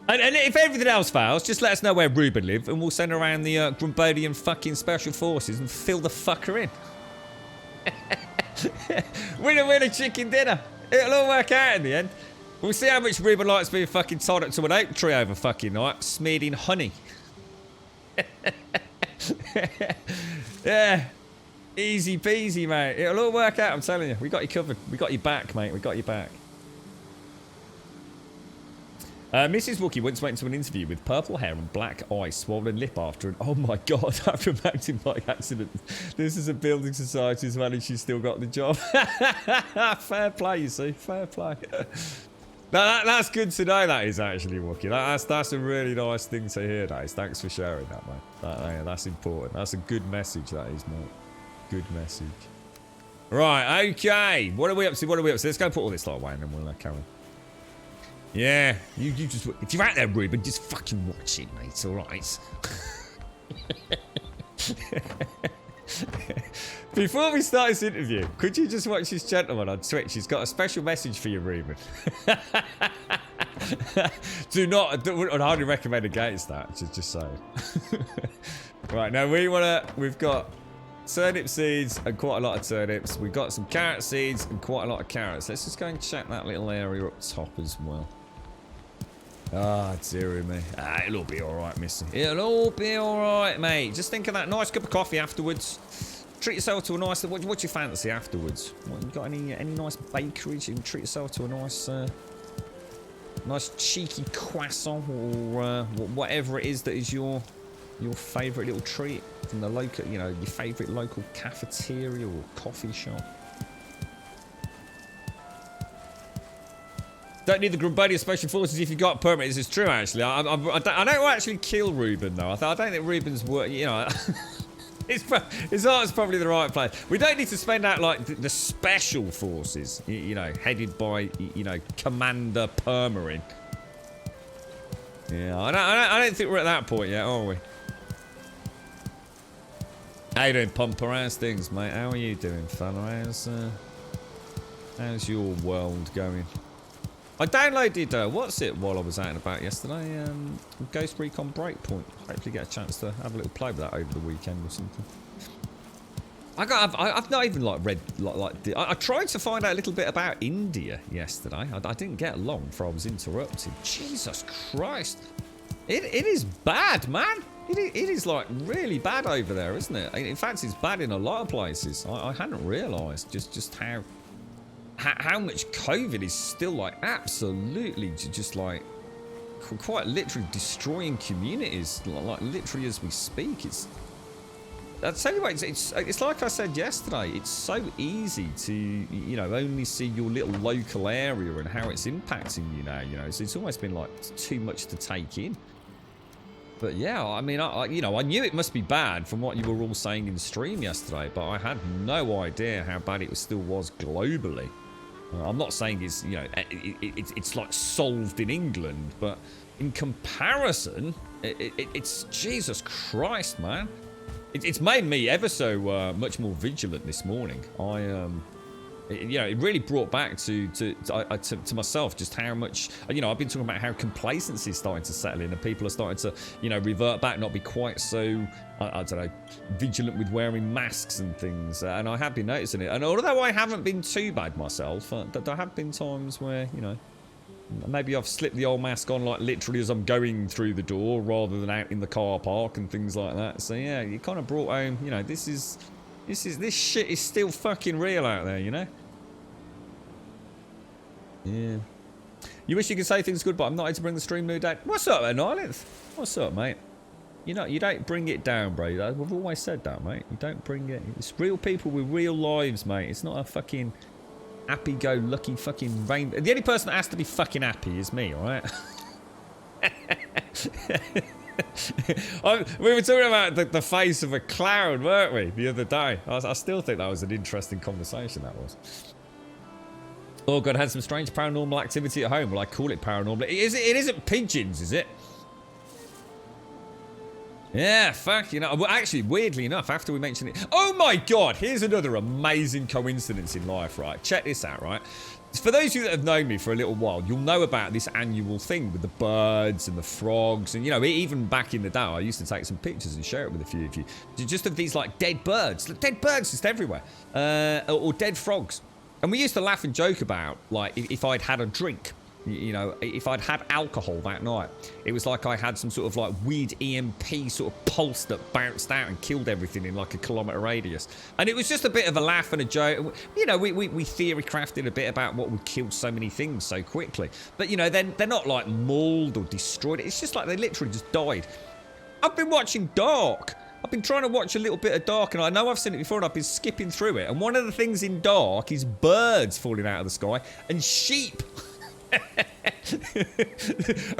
And if everything else fails, just let us know where Ruben lives and we'll send around the Grumbodian fucking special forces and fill the fucker in. Winner, chicken dinner. It'll all work out in the end. We'll see how much Ruben likes being fucking tied up to an oak tree over fucking night, smeared in honey. Yeah. Easy peasy, mate. It'll all work out, I'm telling you. We got you covered. We got you back, mate. We got you back. Mrs. Wookie once went to an interview with purple hair and black eyes, swollen lip after an, oh my god, after a mountain bike accident. This is a building society as well and she's still got the job. Fair play, you see. Fair play. That's good to know, that is actually, Wookie. That's a really nice thing to hear, that is. Thanks for sharing that, mate. That's important. That's a good message, that is, mate. Good message. Right, okay. What are we up to? Let's go put all this lot away and then we'll carry on. Yeah, you just... If you're out there, Ruben, just fucking watch it, mate, alright? Before we start this interview, could you just watch this gentleman on Twitch? He's got a special message for you, Ruben. I'd hardly recommend against that, just saying. Right, now we've got turnip seeds and quite a lot of turnips. We've got some carrot seeds and quite a lot of carrots. Let's just go and check that little area up top as well. Ah, dearie me. It'll all be alright, missy. It'll all be alright, mate. Just think of that nice cup of coffee afterwards. Treat yourself to a nice... What's your fancy afterwards? You got any nice bakeries? You can treat yourself to a nice... nice cheeky croissant or whatever it is that is your favourite little treat from the local, you know, your favourite local cafeteria or coffee shop. Don't need the Grumbodian Special Forces if you've got permits. This is true, actually. I don't actually kill Ruben, though. I don't think Ruben's work, you know... his heart's probably the right place. We don't need to spend out, like, the Special Forces, you know, headed by, you know, Commander Permarin. Yeah, I don't think we're at that point yet, are we? How you doing, Pumper? How's things, mate? How are you doing, fella? How's your world going? I downloaded, what's it, while I was out and about yesterday? Ghost Recon Breakpoint. Hopefully get a chance to have a little play with that over the weekend or something. I've not even, like, read, I tried to find out a little bit about India yesterday. I didn't get along before I was interrupted. Jesus Christ. It is bad, man. It is, like, really bad over there, isn't it? In fact, it's bad in a lot of places. I hadn't realised just how much COVID is still, like, absolutely just, like, quite literally destroying communities, like literally as we speak. I'll tell you what, it's like I said yesterday, it's so easy to, you know, only see your little local area and how it's impacting you now, you know. So it's almost been, like, too much to take in. But yeah, I mean, you know, I knew it must be bad from what you were all saying in stream yesterday, but I had no idea how bad it still was globally. I'm not saying it's, you know, it's like solved in England, but in comparison, it's Jesus Christ, man. It's made me ever so much more vigilant this morning. You know, it really brought back to myself just how much, you know, I've been talking about how complacency is starting to settle in and people are starting to, you know, revert back, not be quite so, I don't know, vigilant with wearing masks and things. And I have been noticing it. And although I haven't been too bad myself, there have been times where, you know, maybe I've slipped the old mask on, like, literally as I'm going through the door rather than out in the car park and things like that. So yeah, you kind of brought home, you know, this shit is still fucking real out there, you know? Yeah. You wish you could say things good, but I'm not here to bring the stream mood down. What's up, Anilith? What's up, mate? You know, you don't bring it down, bro. We've always said that, mate. You don't bring it. It's real people with real lives, mate. It's not a fucking... happy-go-lucky fucking rainbow. The only person that has to be fucking happy is me, alright? We were talking about the face of a cloud, weren't we, the other day? I still think that was an interesting conversation, that was. Oh god, I had some strange paranormal activity at home. Well, I call it paranormal. It isn't pigeons, is it? Yeah, fuck, you know. Well, actually, weirdly enough, after we mentioned it... Oh my god, here's another amazing coincidence in life, right? Check this out, right? For those of you that have known me for a little while, you'll know about this annual thing with the birds and the frogs. And, you know, even back in the day, I used to take some pictures and share it with a few of you. Just of these, like, dead birds. Dead birds just everywhere. Or dead frogs. And we used to laugh and joke about, like, if I'd had a drink. You know, if I'd had alcohol that night, it was like I had some sort of like weird EMP sort of pulse that bounced out and killed everything in like a kilometre radius. And it was just a bit of a laugh and a joke. You know, we theory crafted a bit about what would kill so many things so quickly. But, you know, they're not like mauled or destroyed. It's just like they literally just died. I've been watching Dark. I've been trying to watch a little bit of Dark, and I know I've seen it before, and I've been skipping through it. And one of the things in Dark is birds falling out of the sky and sheep. And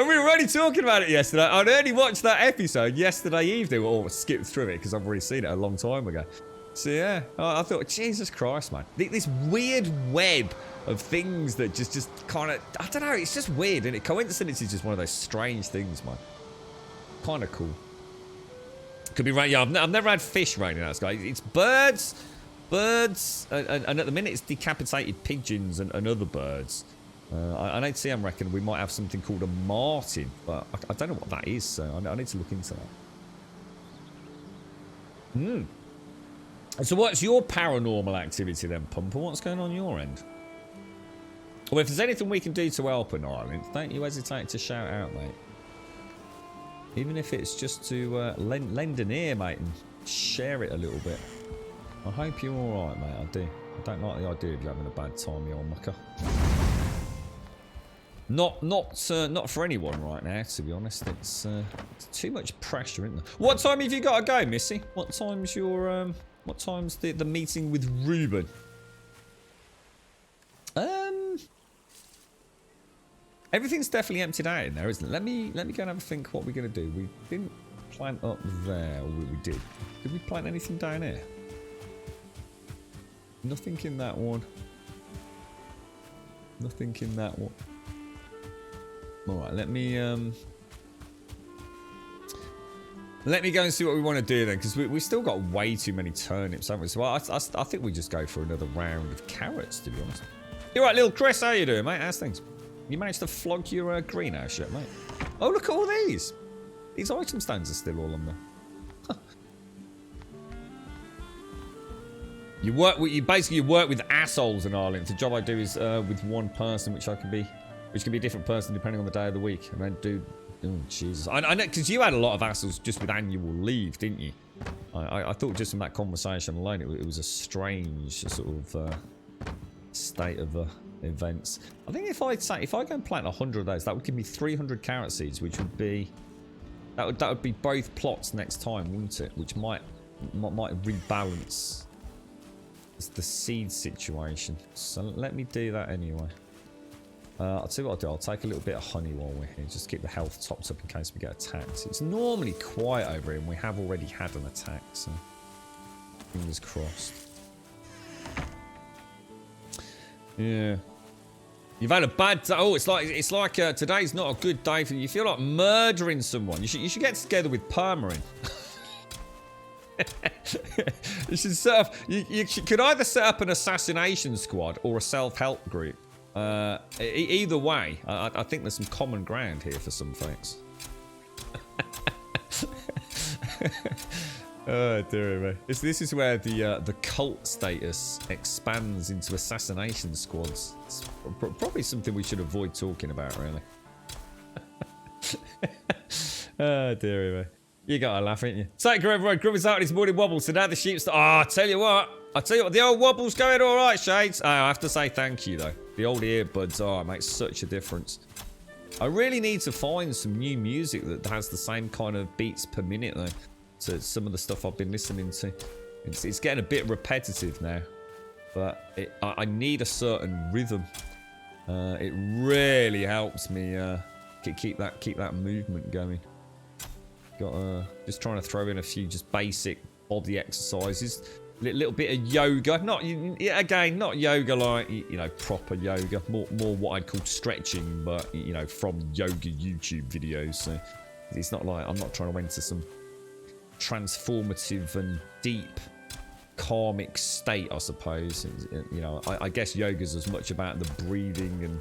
we were only talking about it yesterday. I'd only watched that episode yesterday evening, or skipped through it because I've already seen it a long time ago. So yeah, I thought, Jesus Christ, man, this weird web of things that just kind of, I don't know, it's just weird, and coincidence is just one of those strange things, man. Kind of cool. Could be right. Yeah, I've never had fish raining out of the sky. It's birds, and at the minute it's decapitated pigeons and other birds. I need to see, I reckon we might have something called a martin, but I don't know what that is, so I need to look into that. So what's your paranormal activity then, Pumper? What's going on your end? Well, if there's anything we can do to help an island, don't you hesitate to shout out, mate. Even if it's just to lend an ear, mate, and share it a little bit. I hope you're alright, mate, I do. I don't like the idea of you having a bad time, you old mucker. Not for anyone right now, to be honest. It's too much pressure, isn't there? What time have you got to go, Missy? What time's your what time's the meeting with Ruben? Everything's definitely emptied out in there, isn't it? Let me go and have a think what we're gonna do. We didn't plant up there, or we did. Did we plant anything down here? Nothing in that one. Nothing in that one. Alright, let me go and see what we want to do then, because we still got way too many turnips, haven't we? So I think we just go for another round of carrots, to be honest. You're right, little Chris, how you doing, mate? How's things? You managed to flog your greenhouse yet, mate? Oh, look at all these! These item stands are still all on there. Huh. You basically work with assholes in Ireland. The job I do is with one person, which can be a different person depending on the day of the week. And then do, oh Jesus, I know, because you had a lot of assholes just with annual leave, didn't you? I thought just in that conversation alone, it was a strange sort of state of events. I think if I go and plant 100 of those, that would give me 300 carrot seeds, which would be that would be both plots next time, wouldn't it? Which might rebalance the seed situation. So let me do that anyway. I'll tell you what I'll do. I'll take a little bit of honey while we're here, just keep the health topped up in case we get attacked. It's normally quiet over here, and we have already had an attack, so fingers crossed. Yeah. You've had a bad day. Oh, it's like today's not a good day for you. You feel like murdering someone. You should get together with Permarin. You should set up. You could either set up an assassination squad or a self-help group. Either way, I think there's some common ground here for some folks. Oh dear me. This is where the cult status expands into assassination squads. It's probably something we should avoid talking about, really. Oh dear me. You gotta laugh, ain't you? Take care, everyone. Grubby's out on his morning wobble, so now the sheep's... Oh, I tell you what, the old wobble's going all right, Shades. Oh, I have to say thank you, though. The old earbuds, it makes such a difference. I really need to find some new music that has the same kind of beats per minute, though, to some of the stuff I've been listening to. It's getting a bit repetitive now. but I need a certain rhythm. It really helps me keep that movement going. Just trying to throw in a few just basic body exercises. Little bit of yoga, not yoga like proper yoga, more what I'd call stretching, but from yoga YouTube videos. So it's not like I'm not trying to enter some transformative and deep karmic state, I suppose. I guess yoga's as much about the breathing and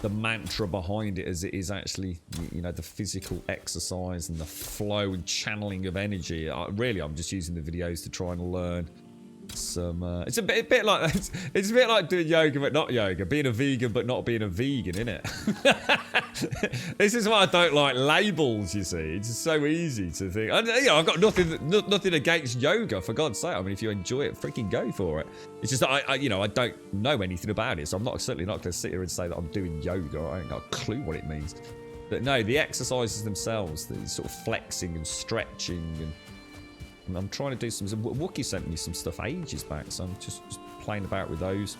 the mantra behind it as it is actually the physical exercise and the flow and channeling of energy. I'm just using the videos to try and learn some it's a bit like it's a bit like doing yoga but not yoga, being a vegan but not being a vegan, isn't it? This is why I don't like labels, you see. It's just so easy to think. I've got nothing against yoga, for God's sake. I mean, if you enjoy it, freaking go for it. It's just that I don't know anything about it, so I'm certainly not going to sit here and say that I'm doing yoga. I ain't got a clue what it means. But no, the exercises themselves, the sort of flexing and stretching, and I'm trying to do some. Wookie sent me some stuff ages back, so I'm just playing about with those.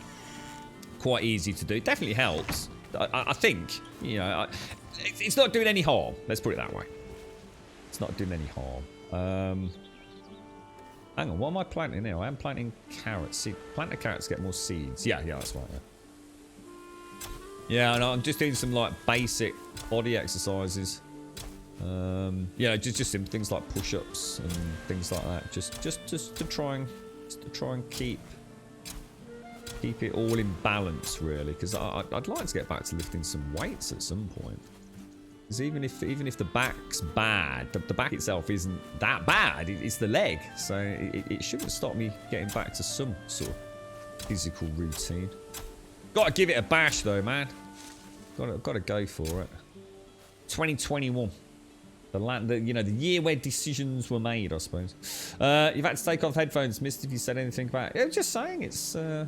Quite easy to do. Definitely helps. I think, it's not doing any harm. Let's put it that way. It's not doing any harm. Hang on, what am I planting now? I am planting carrots. Plant the carrots, get more seeds. Yeah, that's right. Yeah, and I'm just doing some like basic body exercises. Just some things like push-ups and things like that. Just to try and keep it all in balance, really, because I'd like to get back to lifting some weights at some point. Because even if the back's bad, the back itself isn't that bad. It's the leg, so it shouldn't stop me getting back to some sort of physical routine. Got to give it a bash though, man. Got to go for it. 2021. The year where decisions were made, I suppose. You've had to take off headphones. Missed if you said anything about it. Just saying, it's I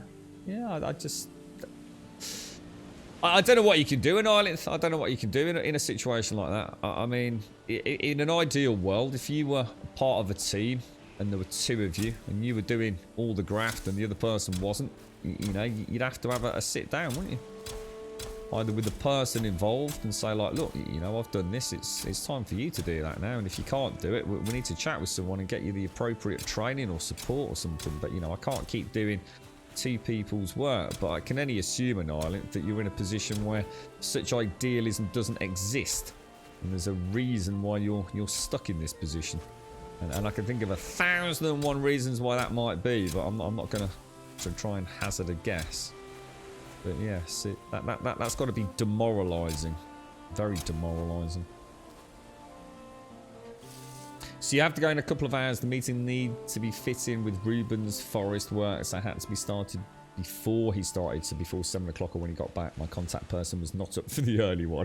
don't know what you can do in Ireland. I don't know what you can do in a situation like that. I mean, in an ideal world, if you were part of a team and there were two of you and you were doing all the graft and the other person wasn't, you'd have to have a sit down, wouldn't you? Either with the person involved and say like, look, I've done this. It's time for you to do that now. And if you can't do it, we need to chat with someone and get you the appropriate training or support or something. But I can't keep doing two people's work. But I can only assume in Ireland that you're in a position where such idealism doesn't exist, and there's a reason why you're stuck in this position. And I can think of 1,001 reasons why that might be, but I'm not going to try and hazard a guess. But yes, that's got to be demoralising. Very demoralising. So you have to go in a couple of hours. The meeting need to be fit in with Ruben's forest work, so it had to be started before he started, so before 7 o'clock or when he got back. My contact person was not up for the early one.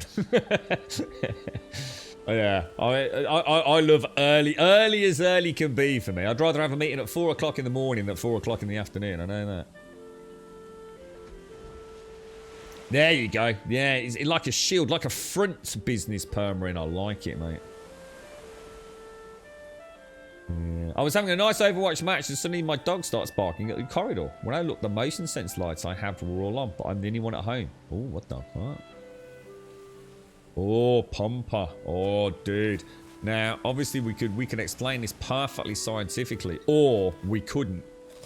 Yeah, I love early. Early as early can be for me. I'd rather have a meeting at 4 o'clock in the morning than 4 o'clock in the afternoon. I know that. There you go. Yeah, it's like a shield, like a front business perma in. I like it, mate. Yeah. I was having a nice Overwatch match and suddenly my dog starts barking at the corridor. When I look, the motion sense lights I have were all on, but I'm the only one at home. Oh, what the fuck? Oh, Pomper. Oh, dude. Now, obviously, we can explain this perfectly scientifically, or we couldn't.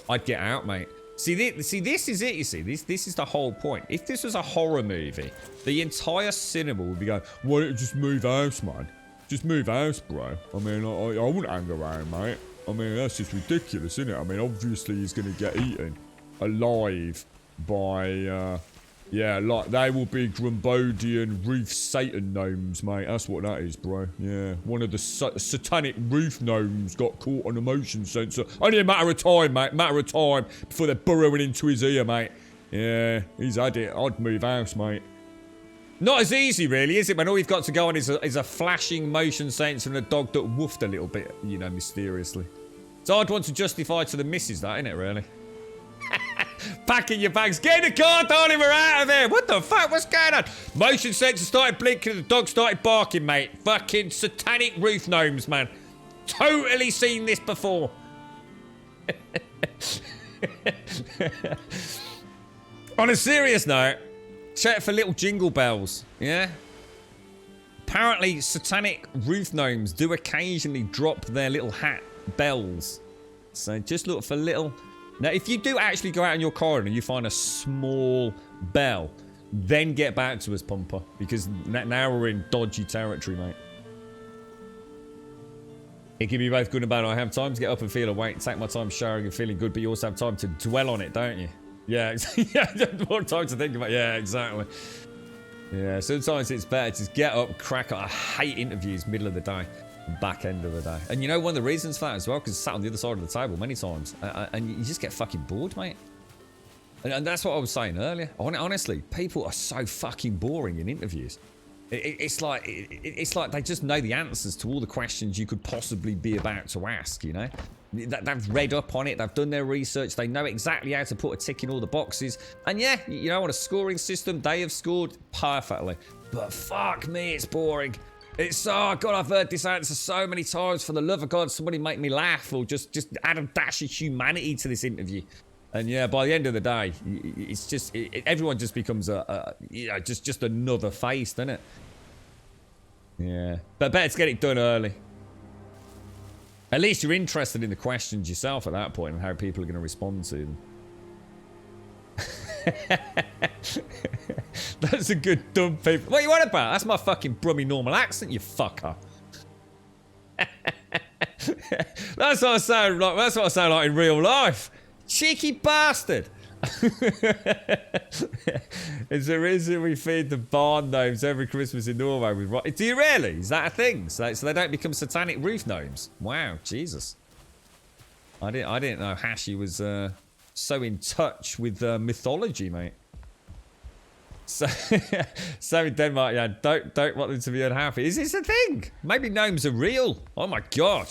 I'd get out, mate. See, this is it, you see. This is the whole point. If this was a horror movie, the entire cinema would be going, why don't you just move house, man? Just move house, bro. I mean, I wouldn't hang around, mate. I mean, that's just ridiculous, isn't it? I mean, obviously he's going to get eaten alive by, yeah, like, they will be Grumbodian roof Satan gnomes, mate. That's what that is, bro. Yeah, one of the satanic roof gnomes got caught on a motion sensor. Only a matter of time, mate. Matter of time before they're burrowing into his ear, mate. Yeah, he's had it. I'd move house, mate. Not as easy, really, is it? When all you've got to go on is a flashing motion sensor and a dog that woofed a little bit, mysteriously. So I'd want to justify to the missus that, innit, really? Packing your bags. Get in the car, darling, we're out of here. What the fuck? What's going on? Motion sensor started blinking and the dog started barking, mate. Fucking satanic roof gnomes, man. Totally seen this before. On a serious note, check for little jingle bells, yeah? Apparently, satanic roof gnomes do occasionally drop their little hat bells. So just look for little... Now, if you do actually go out in your corridor and you find a small bell, then get back to us, Pumper. Because now we're in dodgy territory, mate. It can be both good and bad. I have time to get up and feel awake, take my time showering and feeling good, but you also have time to dwell on it, don't you? Yeah, yeah, more time to think about it. Yeah, exactly. Yeah, sometimes it's better to just get up, crack on. I hate interviews middle of the day, back end of the day. And you know one of the reasons for that as well? Because it's sat on the other side of the table many times. And you just get fucking bored, mate. And that's what I was saying earlier. Honestly, people are so fucking boring in interviews. It's like they just know the answers to all the questions you could possibly be about to ask, you know? They've read up on it, they've done their research, they know exactly how to put a tick in all the boxes. And yeah, you know, on a scoring system, they have scored perfectly. But fuck me, it's boring. It's, oh God, I've heard this answer so many times. For the love of God, somebody make me laugh, or just add a dash of humanity to this interview. And yeah, by the end of the day, it's just, everyone just becomes you know, just another face, doesn't it? Yeah, but better to get it done early. At least you're interested in the questions yourself at that point and how people are going to respond to them. That's a good dumb people. What are you on about? That's my fucking Brummy normal accent, you fucker. That's what I sound like. That's what I sound like in real life. Cheeky bastard. It's the reason we feed the barn gnomes every Christmas in Norway. Do you really? Is that a thing? So they don't become satanic roof gnomes? Wow, Jesus. I didn't know Hashi was so in touch with mythology, mate. So in Denmark, yeah, don't want them to be unhappy. Is this a thing? Maybe gnomes are real. Oh my God.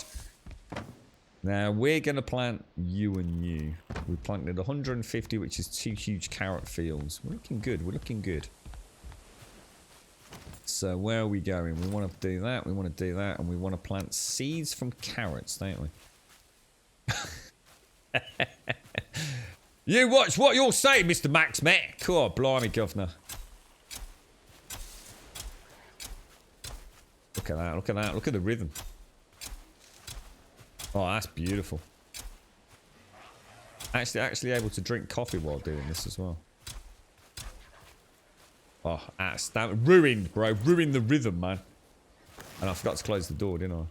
Now, we're going to plant you and you. We planted 150, which is 2 huge carrot fields. We're looking good. We're looking good. So, where are we going? We want to do that. We want to do that. And we want to plant seeds from carrots, don't we? You watch what you're saying, Mr. Max Mac. Oh, blimey, governor. Look at that. Look at that. Look at the rhythm. Oh, that's beautiful. Actually able to drink coffee while doing this as well. Oh, that's ruined, bro. Ruined the rhythm, man. And I forgot to close the door, didn't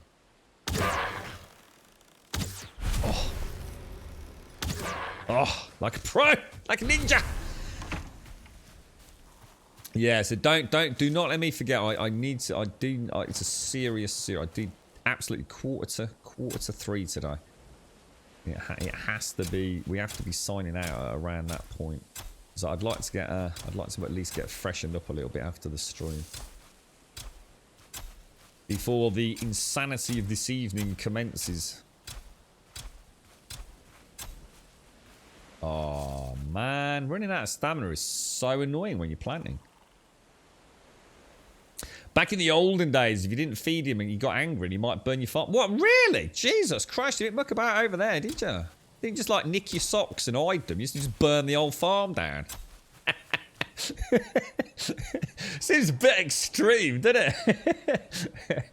I? Oh. Oh, like a pro. Like a ninja. Yeah, so do not let me forget. I need to, it's a serious, I do absolutely quarter to 3 today. It has to be. We have to be signing out around that point. So I'd like to get. I'd like to at least get freshened up a little bit after the stream, before the insanity of this evening commences. Oh man, running out of stamina is so annoying when you're planting. Back in the olden days, if you didn't feed him and you got angry, he might burn your farm. What, really? Jesus Christ, you didn't muck about over there, did you? You didn't just like nick your socks and hide them. You just burn the old farm down. Seems a bit extreme, doesn't it?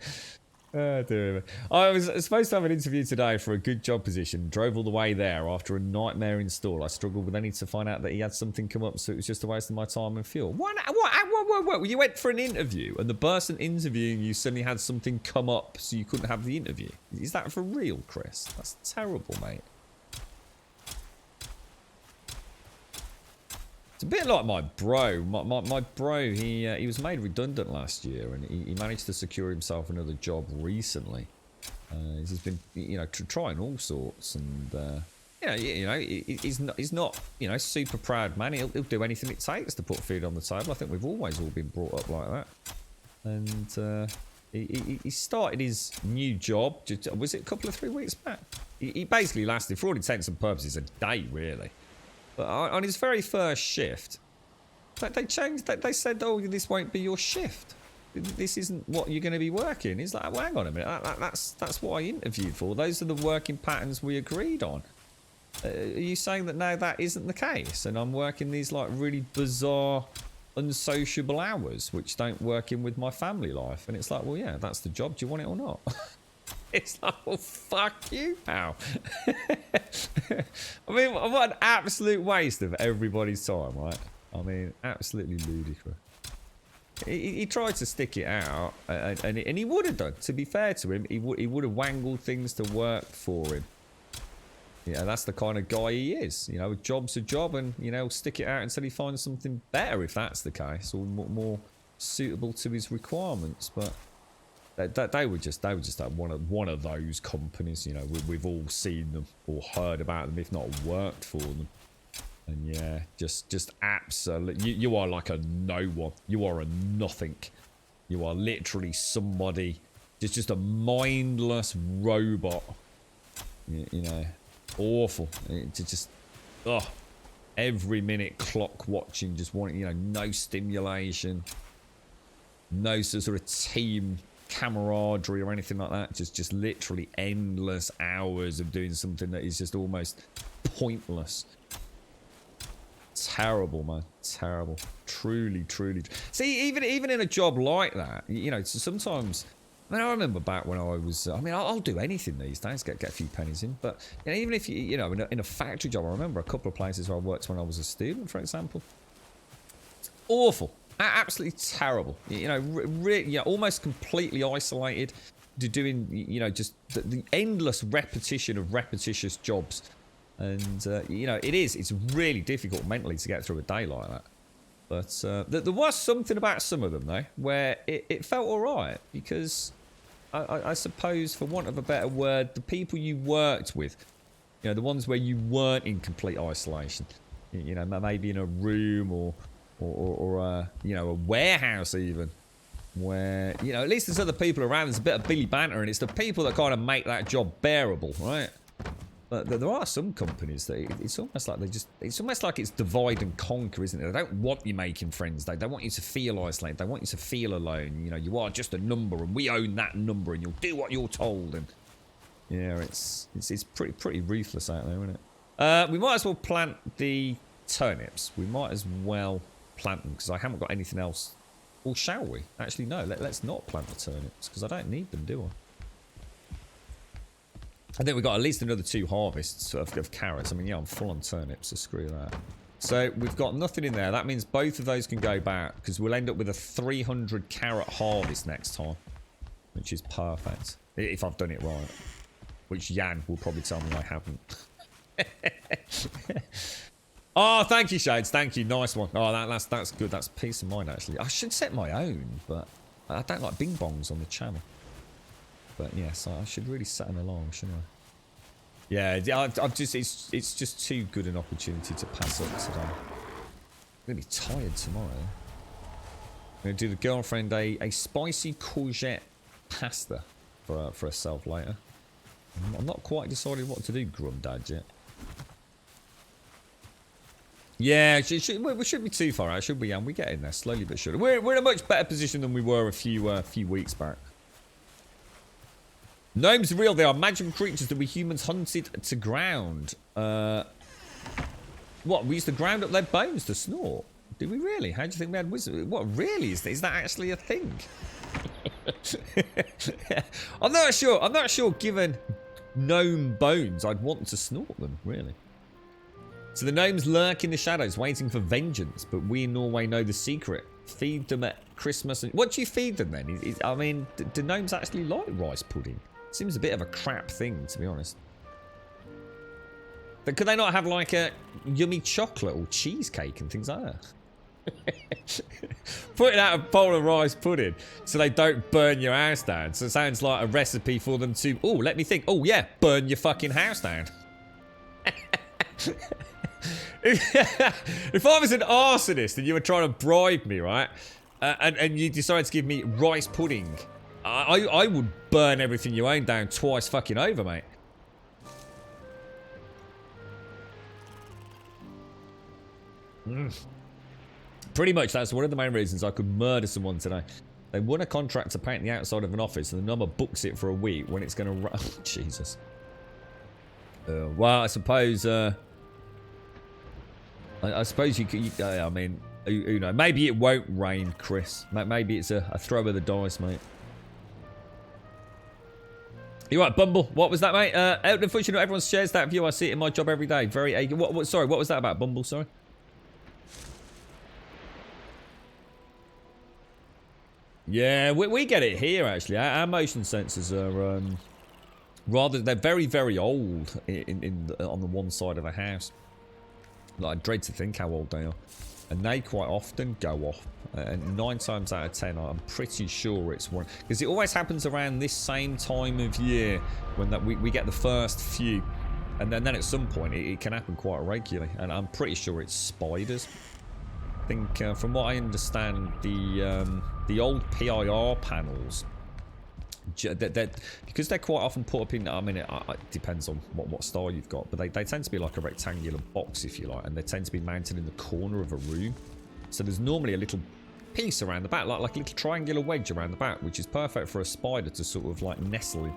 Oh, dear. I was supposed to have an interview today for a good job position. Drove all the way there after a nightmare install. I struggled with any to find out that he had something come up, so it was just a waste of my time and fuel. What? You went for an interview and the person interviewing you suddenly had something come up so you couldn't have the interview? Is that for real, Chris? That's terrible, mate. It's a bit like my bro. My bro, he was made redundant last year, and he managed to secure himself another job recently. He's been, you know, trying all sorts, and he's not, you know, super proud man. He'll do anything it takes to put food on the table. I think we've always all been brought up like that. And he started his new job. Was it a couple of 3 weeks back? He basically lasted, for all intents and purposes, a day really. But on his very first shift, they changed. They said, "Oh, this won't be your shift. This isn't what you're going to be working." He's like, "Well, hang on a minute. That's what I interviewed for. Those are the working patterns we agreed on." Are you saying that now that isn't the case, and I'm working these like really bizarre, unsociable hours, which don't work in with my family life? And it's like, well, yeah, that's the job. Do you want it or not? It's like, well, fuck you, pal. I mean, what an absolute waste of everybody's time, right? I mean, absolutely ludicrous. He tried to stick it out, and he would have done. To be fair to him, he would have wangled things to work for him. Yeah, that's the kind of guy he is. You know, a job's a job, and you know, stick it out until he finds something better, if that's the case, or more suitable to his requirements. But they were just like one of those companies. You know, we've all seen them or heard about them, if not worked for them. And yeah, just absolutely, you are like a no one. You are a nothing. You are literally somebody, just a mindless robot. You know, awful. Just, every minute clock watching, just wanting, you know, no stimulation, no sort of team camaraderie or anything like that. Just literally endless hours of doing something that is just almost pointless. Terrible, man. Terrible. Truly. See, even in a job like that, you know, sometimes, I mean, I remember back when I was, I mean, I'll do anything these days, get a few pennies in, but you know, even if you know, in a factory job, I remember a couple of places where I worked when I was a student, for example. It's awful. Absolutely terrible. You know, yeah, almost completely isolated, doing, you know, just the endless repetition of repetitious jobs. And, you know, it's really difficult mentally to get through a day like that. But there was something about some of them, though, where it felt all right. Because I suppose, for want of a better word, the people you worked with, you know, the ones where you weren't in complete isolation, you know, maybe in a room or you know, a warehouse even, where, you know, at least there's other people around, there's a bit of Billy banter, and it's the people that kind of make that job bearable, right? But there are some companies that it's almost like it's almost like it's divide and conquer, isn't it? They don't want you making friends. They want you to feel isolated. They want you to feel alone. You know, you are just a number, and we own that number, and you'll do what you're told. And yeah, it's pretty ruthless out there, isn't it? We might as well plant the turnips. We might as well plant them, because I haven't got anything else. Or shall we? Actually, no. Let's not plant the turnips, because I don't need them, do I? I think we've got at least another 2 harvests of carrots. I mean, yeah, I'm full on turnips, so screw that. So we've got nothing in there. That means both of those can go back, because we'll end up with a 300 carrot harvest next time, which is perfect. If I've done it right. Which Jan will probably tell me I haven't. Oh, thank you, Shades. Thank you. Nice one. Oh, that's good. That's peace of mind, actually. I should set my own, but I don't like bing bongs on the channel. But yes, I should really set an alarm, shouldn't I? Yeah, I've just it's just too good an opportunity to pass up today. I'm gonna be tired tomorrow. I'm gonna do the girlfriend a spicy courgette pasta for herself later. I'm not quite decided what to do, Grumdad, yet. Yeah, we shouldn't be too far out, should we, Jan? We get in there slowly but surely. We're in a much better position than we were a few weeks back. Gnomes are real. They are magical creatures that we humans hunted to ground. What? We used to ground up their bones to snort? Did we really? How do you think we had wisdom? What, really? Is that actually a thing? I'm not sure. I'm not sure, given gnome bones, I'd want to snort them, really. So the gnomes lurk in the shadows, waiting for vengeance, but we in Norway know the secret. Feed them at Christmas. And what do you feed them then? I mean, do gnomes actually like rice pudding? Seems a bit of a crap thing, to be honest. But could they not have like a yummy chocolate or cheesecake and things like that? Putting out a bowl of rice pudding so they don't burn your house down. So it sounds like a recipe for them to, oh, let me think. Oh, yeah, burn your fucking house down. If I was an arsonist and you were trying to bribe me, right? And you decided to give me rice pudding, I would burn everything you own down twice fucking over, mate. Pretty much, that's one of the main reasons I could murder someone today. They won a contract to paint the outside of an office, and the number books it for a week when it's going to run. Oh, Jesus. Well, I suppose. I suppose you could. I mean, you know, maybe it won't rain, Chris. Maybe it's a throw of the dice, mate. You right, Bumble? What was that, mate? Unfortunately, not everyone shares that view. I see it in my job every day. Very. Sorry, what was that about, Bumble? Sorry. Yeah, we get it here actually. Our motion sensors are they're very, very old on the one side of the house. Like, I dread to think how old they are, and they quite often go off. And 9 times out of 10, I'm pretty sure it's one, because it always happens around this same time of year when we get the first few, and then at some point it can happen quite regularly. And I'm pretty sure it's spiders. I think from what I understand, the old PIR panels, because they're quite often put up in, I mean, it depends on what style you've got, but they tend to be like a rectangular box, if you like, and they tend to be mounted in the corner of a room. So there's normally a little piece around the back, like a little triangular wedge around the back, which is perfect for a spider to sort of like nestle in.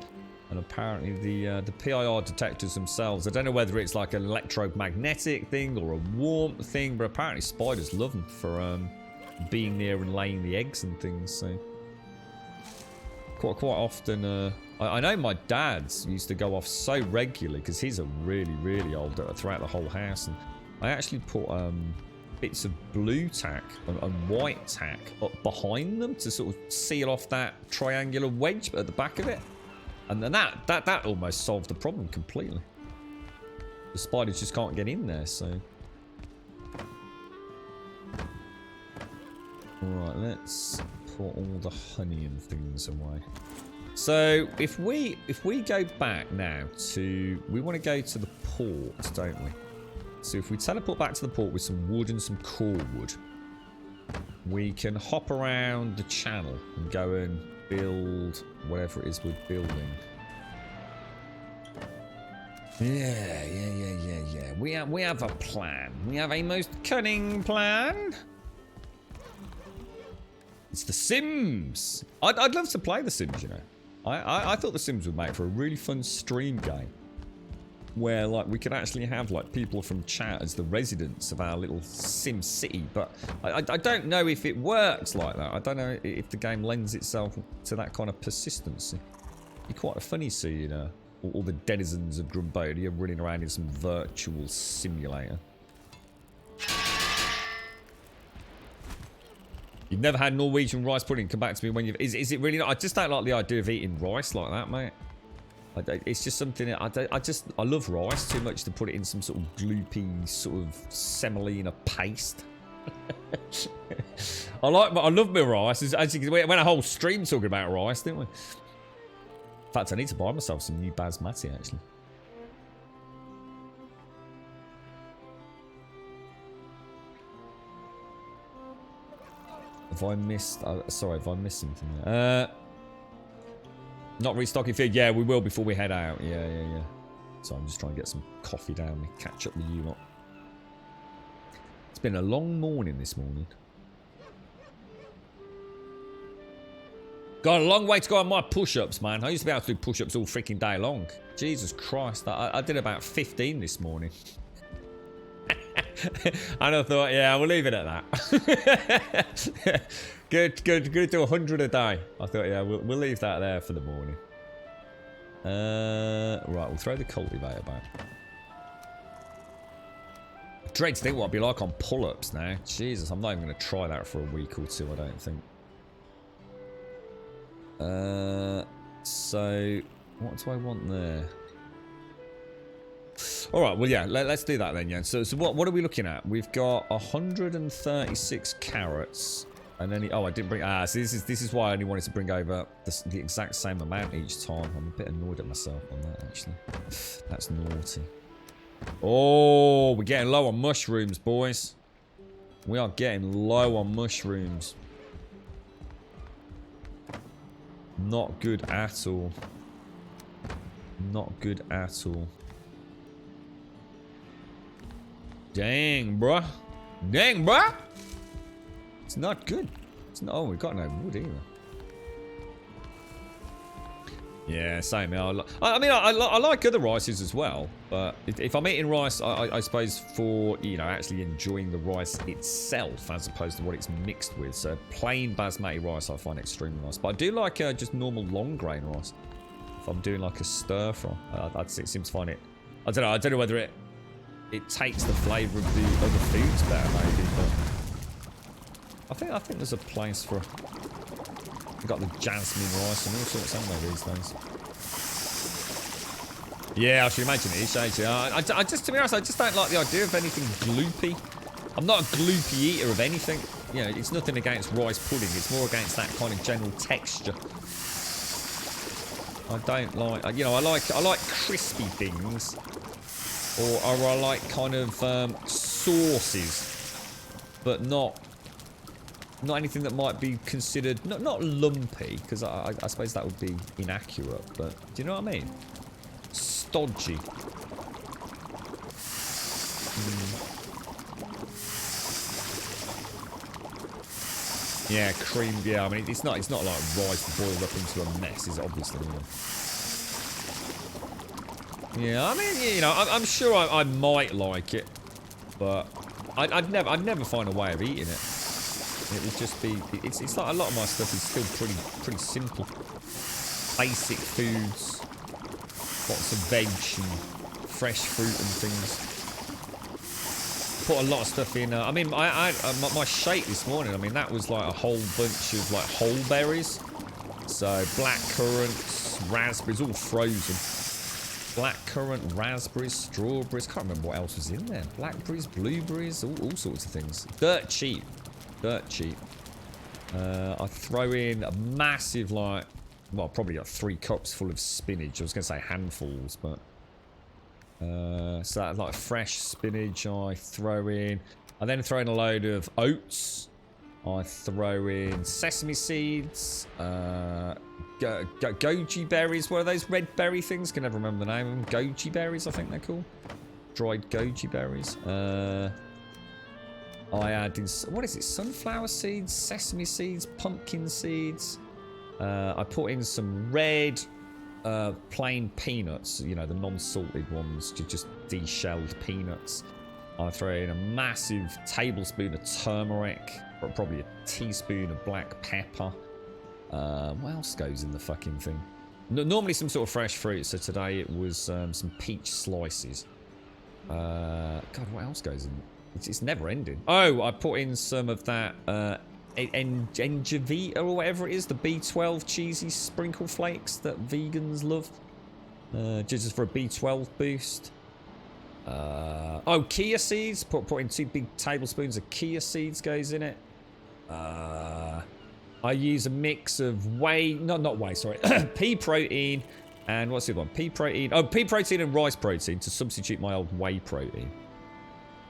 And apparently the PIR detectors themselves, I don't know whether it's like an electromagnetic thing or a warmth thing, but apparently spiders love them for being there and laying the eggs and things. So quite often, I know my dad's used to go off so regularly because he's a really old throughout the whole house, and I actually put bits of blue tack and white tack up behind them to sort of seal off that triangular wedge at the back of it. And then that almost solved the problem completely. The spiders just can't get in there, so. Alright, let's put all the honey and things away. So if we go back now to, we want to go to the port, don't we? So if we teleport back to the port with some wood and some core wood, we can hop around the channel and go and build whatever it is we're building. Yeah. We have a plan. We have a most cunning plan. It's The Sims. I'd love to play The Sims, you know. I thought The Sims would make for a really fun stream game, where like we could actually have like people from chat as the residents of our little Sim City, but I don't know if it works like that. I don't know if the game lends itself to that kind of persistency. It'd be quite funny seeing all the denizens of Grumbodia running around in some virtual simulator. You've never had Norwegian rice pudding? Come back to me when you've... Is it really not? I just don't like the idea of eating rice like that, mate. It's just something that I love rice too much to put it in some sort of gloopy sort of semolina paste. I love my rice. As you can, we went a whole stream talking about rice, didn't we? In fact, I need to buy myself some new basmati actually. Have I missed? Sorry, have I missed something there? Not restocking food. Yeah, we will before we head out. Yeah. So I'm just trying to get some coffee down and catch up with you lot. It's been a long morning this morning. Got a long way to go on my push-ups, man. I used to be able to do push-ups all freaking day long. Jesus Christ. I did about 15 this morning. And I thought, yeah, we'll leave it at that. Good. Gonna do 100 a day. I thought, yeah, we'll leave that there for the morning. Right, we'll throw the cultivator back. I dread to think what it'd be like on pull-ups now. Jesus, I'm not even going to try that for a week or two, I don't think. So, what do I want there? Alright, well, yeah, let's do that then, yeah. So what are we looking at? We've got 136 carrots. And then, I didn't bring... so this is why I only wanted to bring over the exact same amount each time. I'm a bit annoyed at myself on that, actually. That's naughty. Oh, we're getting low on mushrooms, boys. We are getting low on mushrooms. Not good at all. Not good at all. Dang, bruh. Dang, bruh. It's not good. It's not. Oh, we've got no wood either. Yeah, same. I mean, I like other rices as well, but if I'm eating rice, I suppose for, you know, actually enjoying the rice itself as opposed to what it's mixed with. So plain basmati rice I find extremely nice. But I do like just normal long grain rice. If I'm doing like a stir fry, it seems to find it. I don't know whether it takes the flavour of the other foods better, maybe. But I think there's a place for. We've got the jasmine rice and all sorts, haven't we, these days? Yeah, I should imagine it is, actually. I just, to be honest, I just don't like the idea of anything gloopy. I'm not a gloopy eater of anything. You know, it's nothing against rice pudding. It's more against that kind of general texture. I don't like, you know, I like crispy things, or I like kind of sauces, but not anything that might be considered not lumpy, because I suppose that would be inaccurate. But do you know what I mean? Stodgy. Yeah, cream. Yeah, I mean it's not like rice boiled up into a mess, is it? Obviously. Yeah, I mean, you know, I'm sure I might like it, but I'd never find a way of eating it. It would just be. It's like a lot of my stuff is still pretty simple, basic foods, lots of veg and fresh fruit and things. Put a lot of stuff in. I mean, my shake this morning. I mean, that was like a whole bunch of like whole berries. So black currants, raspberries, all frozen. Black currant, raspberries, strawberries. Can't remember what else was in there. Blackberries, blueberries, all sorts of things. Dirt cheap. Dirt cheap. I throw in a massive, like, well, probably got 3 cups full of spinach. I was going to say handfuls, but so that, like fresh spinach I throw in. I then throw in a load of oats. I throw in sesame seeds, goji berries. What are those red berry things? Can never remember the name of them. Goji berries, I think they're called. Dried goji berries. I add in, what is it? Sunflower seeds, sesame seeds, pumpkin seeds. I put in some red, plain peanuts. You know, the non-salted ones, just de-shelled peanuts. I throw in a massive tablespoon of turmeric, or probably a teaspoon of black pepper. What else goes in the fucking thing? Normally some sort of fresh fruit. So today it was some peach slices. God, what else goes in? It's never ending. Oh, I put in some of that Engevita or whatever it is, the B12 cheesy sprinkle flakes that vegans love. Just for a B12 boost. Oh, chia seeds. Put in 2 big tablespoons of chia seeds goes in it. I use a mix of not whey, sorry, pea protein and what's the other one? Pea protein. Oh, pea protein and rice protein to substitute my old whey protein.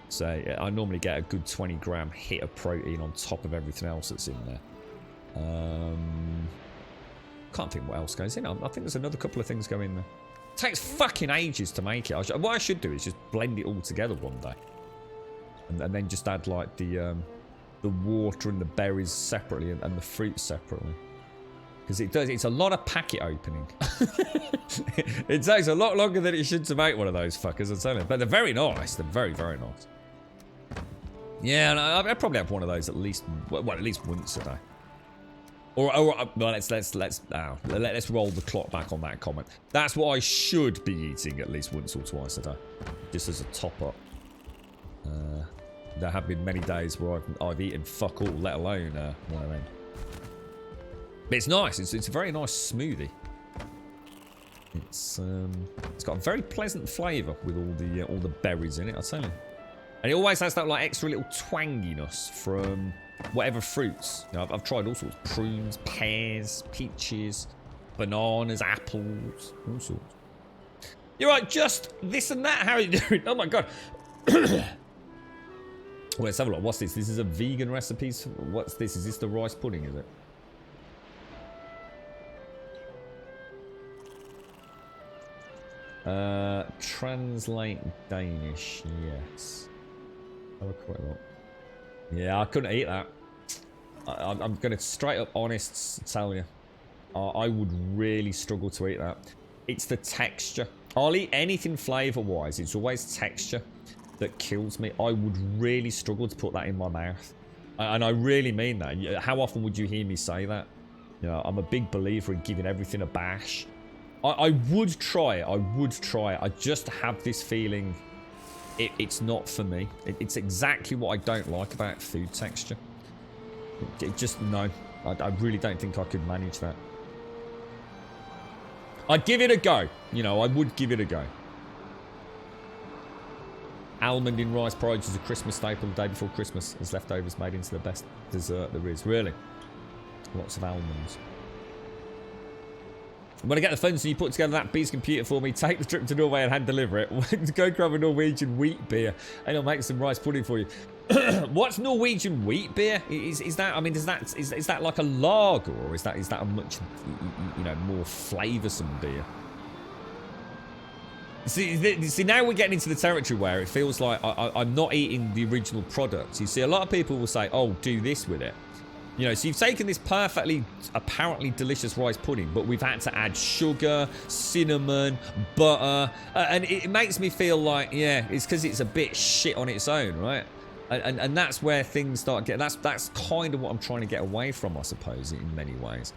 So I normally get a good 20-gram hit of protein on top of everything else that's in there. Can't think what else goes in. I think there's another couple of things go in there. It takes fucking ages to make it. What I should do is just blend it all together one day, and then just add like the water and the berries separately and the fruit separately. Because it's a lot of packet opening. It takes a lot longer than it should to make one of those fuckers, I'm telling you. But they're very nice. They're very, very nice. Yeah, and I probably have one of those at least once a day. Or well, let's roll the clock back on that comment. That's what I should be eating at least once or twice a day, just as a top up. There have been many days where I've eaten fuck all, let alone one of them. But it's nice. It's a very nice smoothie. It's got a very pleasant flavour with all the berries in it, I tell you. And it always has that like extra little twanginess from whatever fruits. You know, I've tried all sorts: prunes, pears, peaches, bananas, apples, all sorts. You're right, just this and that. How are you doing? Oh my god. Well, let's have a look. What's this? This is a vegan recipe. What's this? Is this the rice pudding? Is it? Translate Danish. Yes. Have a quick look. Yeah, I couldn't eat that. I'm gonna straight up honest tell you. I would really struggle to eat that. It's the texture. I'll eat anything flavour-wise. It's always texture that kills me. I would really struggle to put that in my mouth. And I really mean that. How often would you hear me say that? You know, I'm a big believer in giving everything a bash. I would try it. I would try it. I just have this feeling it's not for me. It's exactly what I don't like about food texture. No. I really don't think I could manage that. I'd give it a go. You know, I would give it a go. Almond in rice porridge is a Christmas staple the day before Christmas, as leftovers made into the best dessert there is. Really? Lots of almonds. When I get the funds and you put together that beast computer for me, take the trip to Norway and hand deliver it. Go grab a Norwegian wheat beer and I'll make some rice pudding for you. What's Norwegian wheat beer? Is that, I mean, is that like a lager, or is that a much, you know, more flavoursome beer? See, now we're getting into the territory where it feels like I'm not eating the original product. You see, a lot of people will say, oh, do this with it. You know, so you've taken this perfectly, apparently delicious rice pudding, but we've had to add sugar, cinnamon, butter, and it makes me feel like, yeah, it's because it's a bit shit on its own, right? And that's where things start getting, that's kind of what I'm trying to get away from, I suppose, in many ways.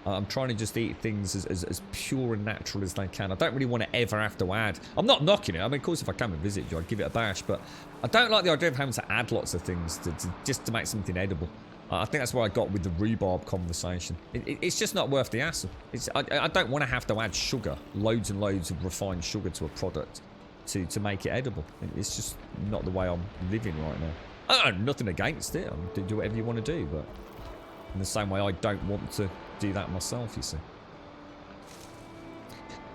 I'm trying to just eat things as pure and natural as they can. I don't really want to ever have to add. I'm not knocking it. I mean, of course, if I come and visit you, I'd give it a bash, but I don't like the idea of having to add lots of things just to make something edible. I think that's where I got with the rhubarb conversation. It's just not worth the hassle. I don't want to have to add sugar, loads and loads of refined sugar to a product to make it edible. It's just not the way I'm living right now. I don't know, nothing against it. Do whatever you want to do, but in the same way, I don't want to do that myself, you see.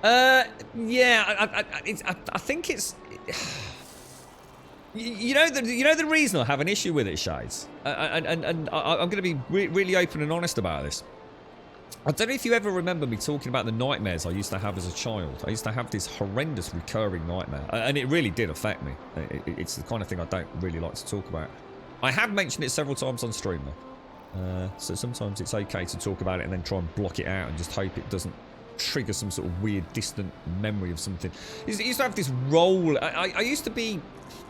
Yeah, I think it's... You know the reason I have an issue with it, Shades, and I'm going to be really open and honest about this. I don't know if you ever remember me talking about the nightmares I used to have as a child. I used to have this horrendous recurring nightmare, and it really did affect me. It's the kind of thing I don't really like to talk about. I have mentioned it several times on stream, though. So sometimes it's okay to talk about it and then try and block it out and just hope it doesn't trigger some sort of weird, distant memory of something. I used to have this role. I used to be...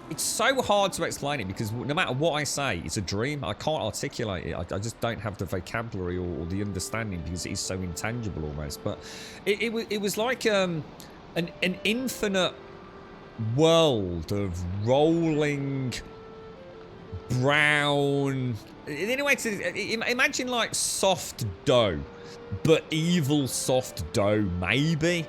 It's so hard to explain it because no matter what I say, it's a dream. I can't articulate it. I just don't have the vocabulary or the understanding because it is so intangible almost. But it was like an infinite world of rolling brown... Anyway, imagine like soft dough, but evil soft dough, maybe.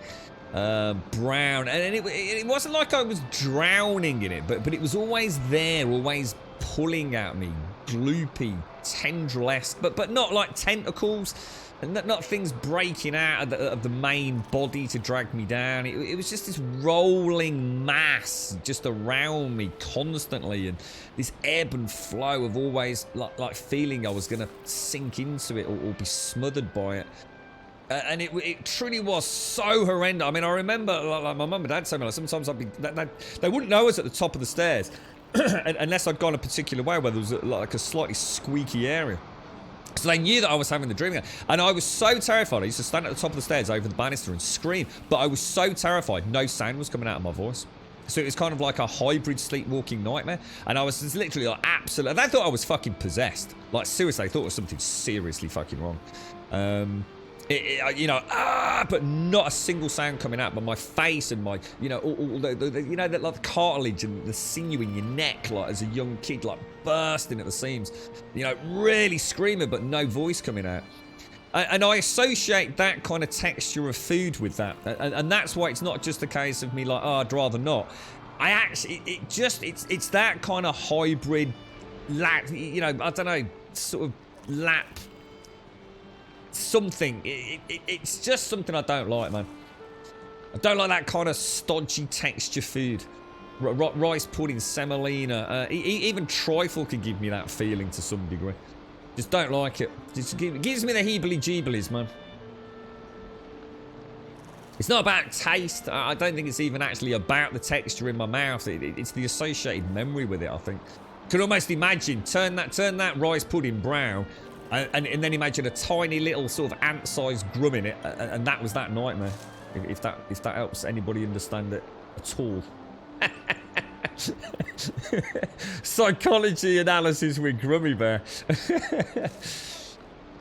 Brown, and it wasn't like I was drowning in it, but it was always there, always pulling at me, gloopy, tendril-esque, but not like tentacles, and not things breaking out of the main body to drag me down. It was just this rolling mass just around me constantly, and this ebb and flow of always like feeling I was going to sink into it or be smothered by it. And it truly was so horrendous. I mean, I remember like my mum and dad saying, like, sometimes I'd be... They wouldn't know us at the top of the stairs unless I'd gone a particular way where there was like a slightly squeaky area. So they knew that I was having the dream again. And I was so terrified. I used to stand at the top of the stairs over the banister and scream. But I was so terrified, no sound was coming out of my voice. So it was kind of like a hybrid sleepwalking nightmare. And I was just literally like absolutely... They thought I was fucking possessed. Like seriously, they thought it was something seriously fucking wrong. You know, but not a single sound coming out. But my face and my, you know, all the you know, like the cartilage and the sinew in your neck, like as a young kid, like bursting at the seams. You know, really screaming, but no voice coming out. And I associate that kind of texture of food with that, and that's why it's not just a case of me like, oh, I'd rather not. I actually, it's that kind of hybrid, lap, you know, I don't know, sort of lap. Something. It's just something I don't like, man. I don't like that kind of stodgy texture food. Rice pudding, semolina, even trifle can give me that feeling to some degree. Just don't like it. It gives me the heebly-jeeblies, man. It's not about taste. I don't think it's even actually about the texture in my mouth. It's the associated memory with it, I think. Could almost imagine, turn that rice pudding brown, And then imagine a tiny little sort of ant-sized grum in it, and that was that nightmare. If that helps anybody understand it at all. Psychology analysis with Grummy Bear.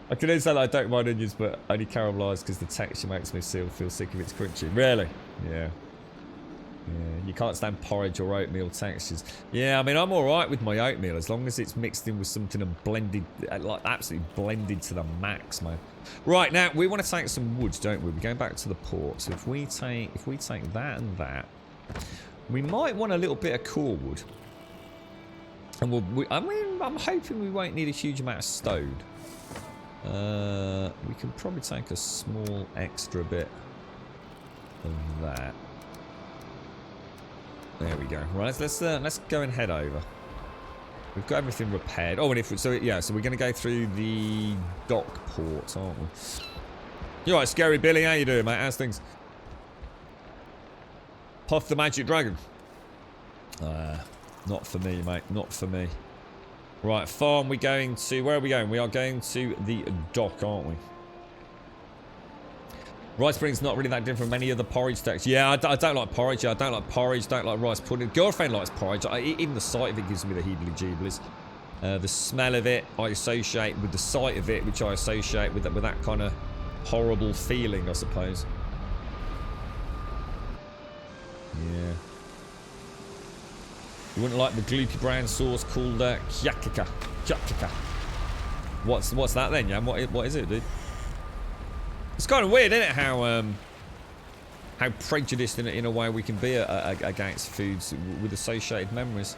I can only say that I don't mind onions, but only caramelised because the texture makes me feel sick if it's crunchy. Really? Yeah. Yeah, you can't stand porridge or oatmeal textures. Yeah, I mean, I'm alright with my oatmeal as long as it's mixed in with something and blended, like absolutely blended to the max, man. Right, now, we want to take some wood, don't we? We're going back to the port. So if we take that and that, we might want a little bit of core wood. And I mean, I'm hoping we won't need a huge amount of stone. We can probably take a small extra bit of that. There we go. Right, let's go and head over. We've got everything repaired. Oh, and so we're going to go through the dock port, aren't we? You alright, Scary Billy? How you doing, mate? How's things? Puff the Magic Dragon. Not for me, mate. Not for me. Right, farm. We're going to. Where are we going? We are going to the dock, aren't we? Rice pudding's not really that different from any other porridge texture. Yeah, I don't like porridge. I don't like porridge. Don't like rice pudding. Girlfriend likes porridge. Even the sight of it gives me the heebly-jeeblies. The smell of it, I associate with the sight of it, which I associate with that kind of horrible feeling, I suppose. Yeah. You wouldn't like the gloopy brown sauce called kyakaka. Kyakaka. What's that then, Jan? What is it, dude? It's kind of weird, isn't it? How prejudiced in a way we can be against foods with associated memories.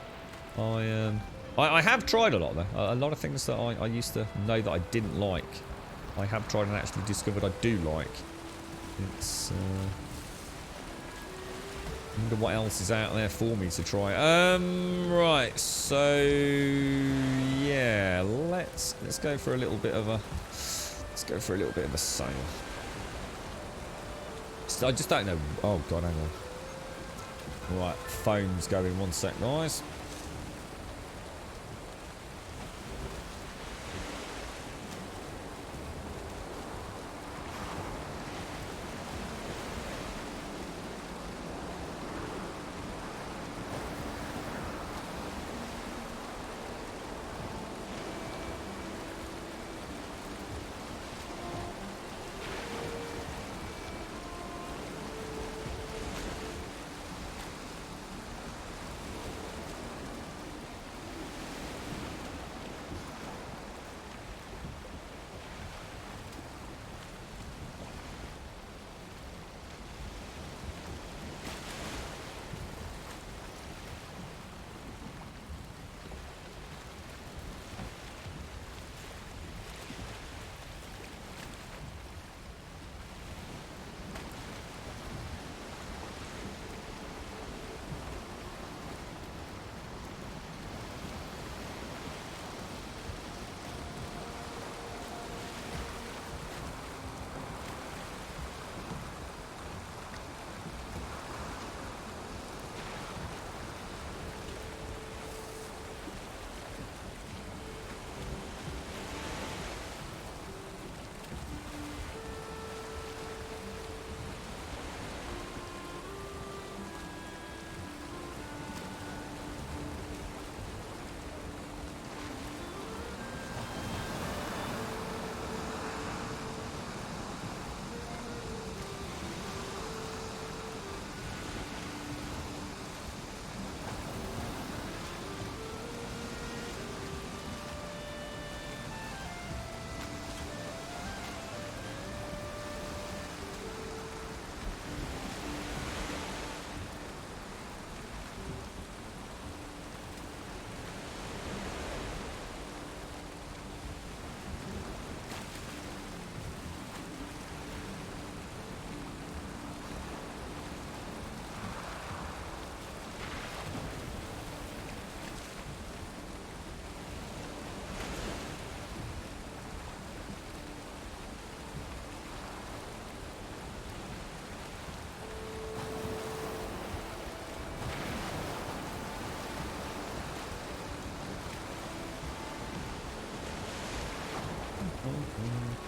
I have tried a lot though. A lot of things that I used to know that I didn't like, I have tried and actually discovered I do like. It's I wonder what else is out there for me to try. Right. So yeah, let's go for a little bit of a sail. I just don't know. Oh god, hang on. Right, phone's going 1 sec, guys.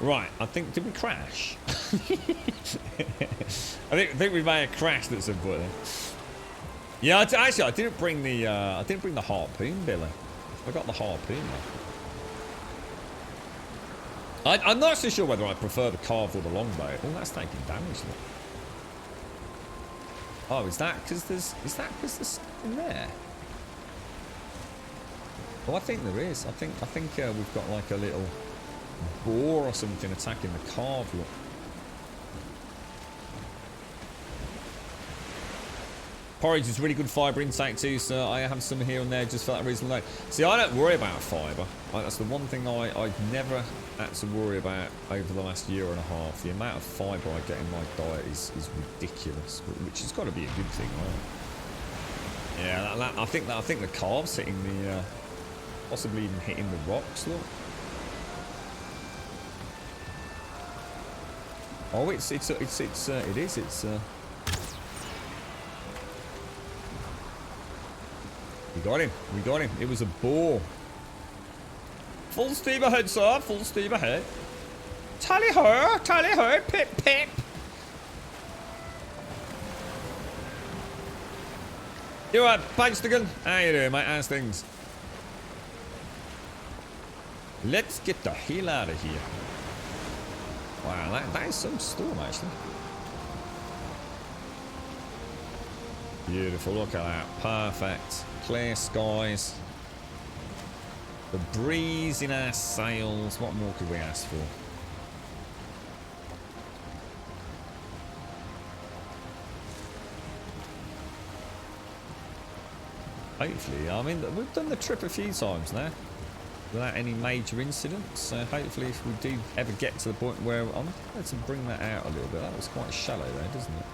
Right, I think, did we crash? I think we may have crashed at some point then. Yeah, actually, I didn't bring the harpoon, Billy. I got the harpoon though. I'm not so sure whether I prefer the carve or the longbow. Oh, that's taking damage. Look. Oh, is that because there's stuff in there? Oh, I think there is. I think we've got like a little boar or something attacking the carve. Look. Porridge is really good fibre intake too, so I have some here and there just for that reason alone. See, I don't worry about fibre. That's the one thing I've never had to worry about over the last year and a half. The amount of fibre I get in my diet is ridiculous, which has got to be a good thing, right? Yeah, I think the calves hitting the, possibly even hitting the rocks. Look. Oh, it is. We got him. It was a boar. Full steam ahead, sir. Full steam ahead. Tally ho, pip, pip. You alright, Bagstigan? How you doing, mate? How's things? Let's get the hell out of here. Wow, that is some storm, actually. Beautiful, look at that. Perfect. Clear skies. The breeze in our sails. What more could we ask for? Hopefully, I mean, we've done the trip a few times now without any major incidents. So hopefully if we do ever get to the point where I'm going to bring that out a little bit. That was quite shallow there, doesn't it?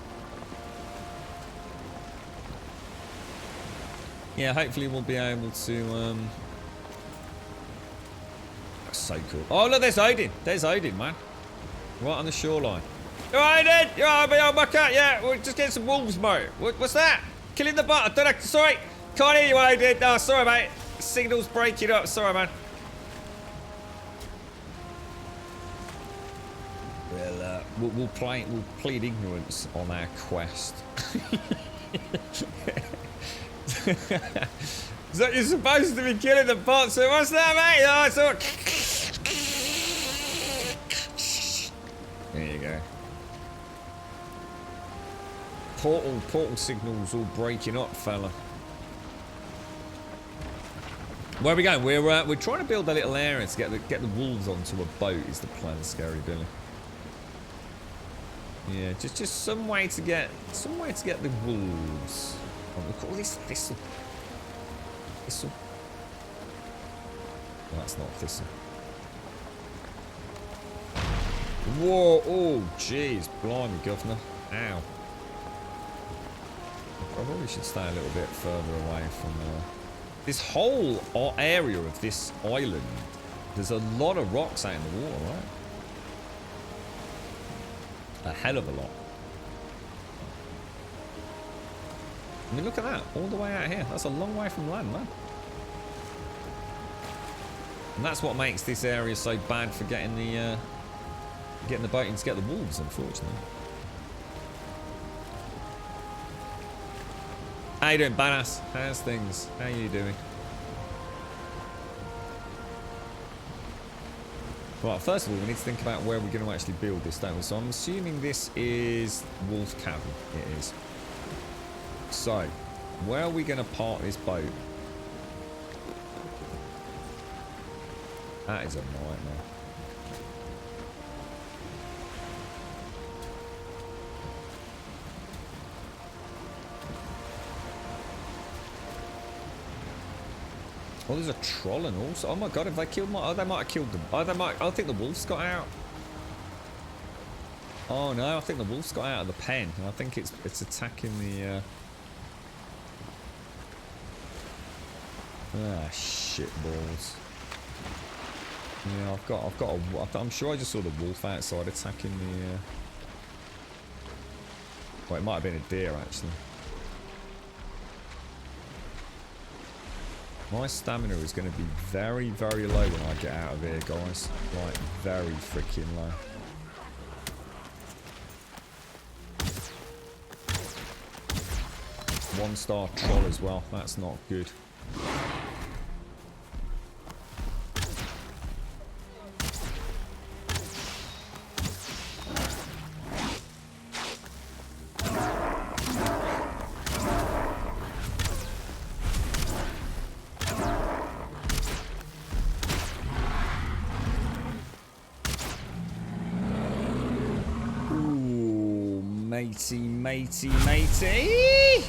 Yeah, hopefully we'll be able to, that's so cool. Oh, look, there's Odin. There's Odin, man. Right on the shoreline. You alright, Odin? You alright, mate? Oh, my cat, yeah. We're just getting some wolves, mate. What's that? Killing the butt. I don't know. Sorry. Can't hear you, Odin. No, sorry, mate. Signal's breaking up. Sorry, man. Well, we'll plead ignorance on our quest. So you're supposed to be killing the bots, so what's that, mate? Oh, it's all... There you go. Portal signals all breaking up, fella. Where are we going? We're trying to build a little area to get the wolves onto a boat. Is the plan, Scary Billy? Yeah, just some way to get the wolves. Oh, look at all this thistle. Thistle. No, that's not thistle. Whoa! Oh, jeez, blimey, governor! Ow! I probably should stay a little bit further away from this whole area of this island. There's a lot of rocks out in the water, right? A hell of a lot. I mean, look at that. All the way out here. That's a long way from land, man. And that's what makes this area so bad for getting the boat in to get the wolves, unfortunately. How you doing, badass? How's things? How you doing? Right, first of all, we need to think about where we're going to actually build this, don't we? So I'm assuming this is Wolf Cabin. It is. So, where are we going to park this boat? That is a nightmare. Oh, there's a troll and also. Oh my god, have they killed my... Oh, they might have killed them. Oh, they might... I think the wolves got out. Oh no, I think the wolves got out of the pen. And I think it's attacking the... Ah, shit balls. Yeah, I've got a... I'm sure I just saw the wolf outside attacking the... Well, it might have been a deer, actually. My stamina is going to be very, very low when I get out of here, guys. Like, very freaking low. One-star troll as well. That's not good. Ooh, matey, matey, matey!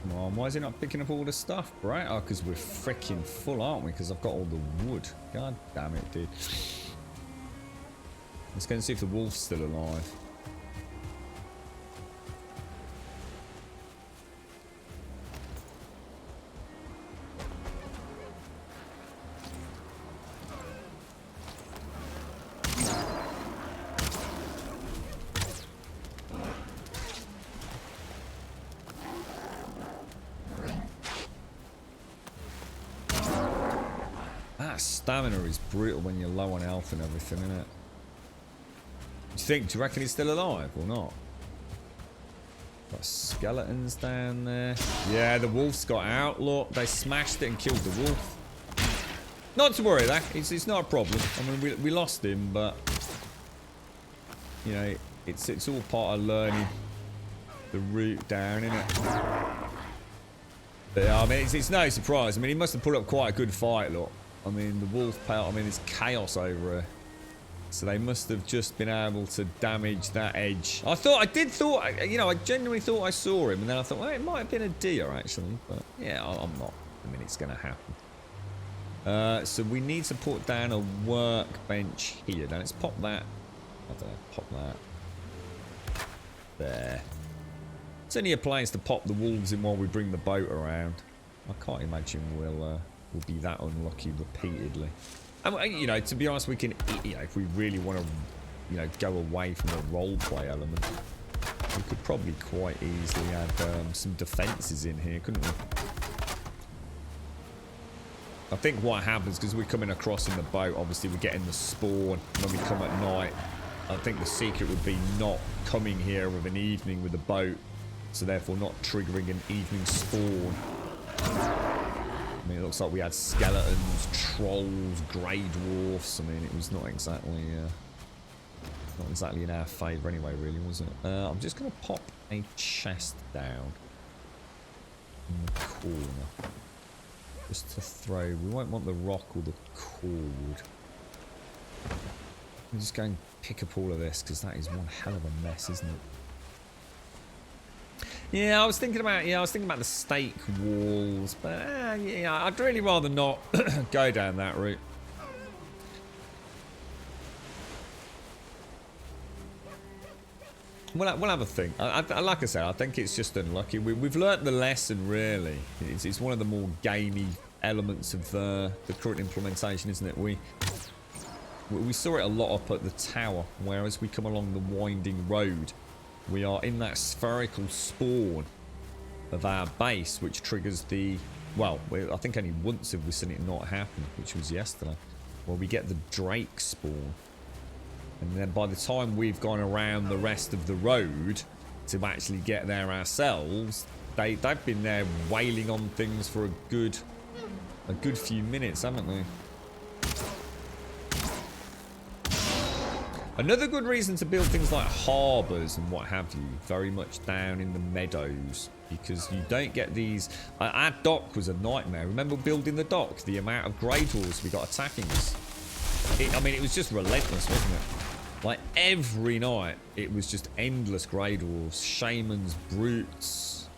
Come on, why is it not picking up all the stuff, right? Oh, because we're freaking full, aren't we? Because I've got all the wood. God damn it, dude. Let's go and see if the wolf's still alive. Stamina is brutal when you're low on health and everything, isn't it? Do you reckon he's still alive or not? Got skeletons down there. Yeah, the wolf's got out. Look, they smashed it and killed the wolf. Not to worry, though. It's not a problem. I mean, we lost him, but you know, it's all part of learning the route down, isn't it? But yeah, I mean, it's no surprise. I mean, he must have put up quite a good fight, look. I mean, the wolf pelt, I mean, it's chaos over here. So they must have just been able to damage that edge. You know, I genuinely thought I saw him. And then I thought, well, it might have been a deer, actually. But yeah, I'm not. I mean, it's going to happen. So we need to put down a workbench here. Now, let's pop that. I don't know, pop that. There. It's only a place to pop the wolves in while we bring the boat around. I can't imagine we'll be that unlucky repeatedly. And, you know, to be honest, we can, you know, if we really want to, you know, go away from the roleplay element, we could probably quite easily add some defences in here, couldn't we? I think what happens, because we're coming across in the boat, obviously we're getting the spawn when we come at night. I think the secret would be not coming here with an evening with the boat, so therefore not triggering an evening spawn. I mean, it looks like we had skeletons, trolls, grey dwarfs. I mean, it was not exactly in our favour anyway, really, was it? I'm just going to pop a chest down in the corner. Just to throw. We won't want the rock or the cord. I'm just going to pick up all of this, because that is one hell of a mess, isn't it? Yeah, I was thinking about the stake walls, but yeah, I'd really rather not go down that route. We'll have a think. Like I said, I think it's just unlucky. We've learnt the lesson, really. It's one of the more gamey elements of the current implementation, isn't it? We saw it a lot up at the tower, whereas we come along the winding road, we are in that spherical spawn of our base, which triggers the... Well, I think only once have we seen it not happen, which was yesterday, where we get the Drake spawn. And then by the time we've gone around the rest of the road to actually get there ourselves, they've been there wailing on things for a good few minutes, haven't they? Another good reason to build things like harbours and what have you, very much down in the meadows, because you don't get these... Our dock was a nightmare. Remember building the dock? The amount of grey dwarves we got attacking us. I mean, it was just relentless, wasn't it? Like, every night, it was just endless grey dwarves, shamans, brutes.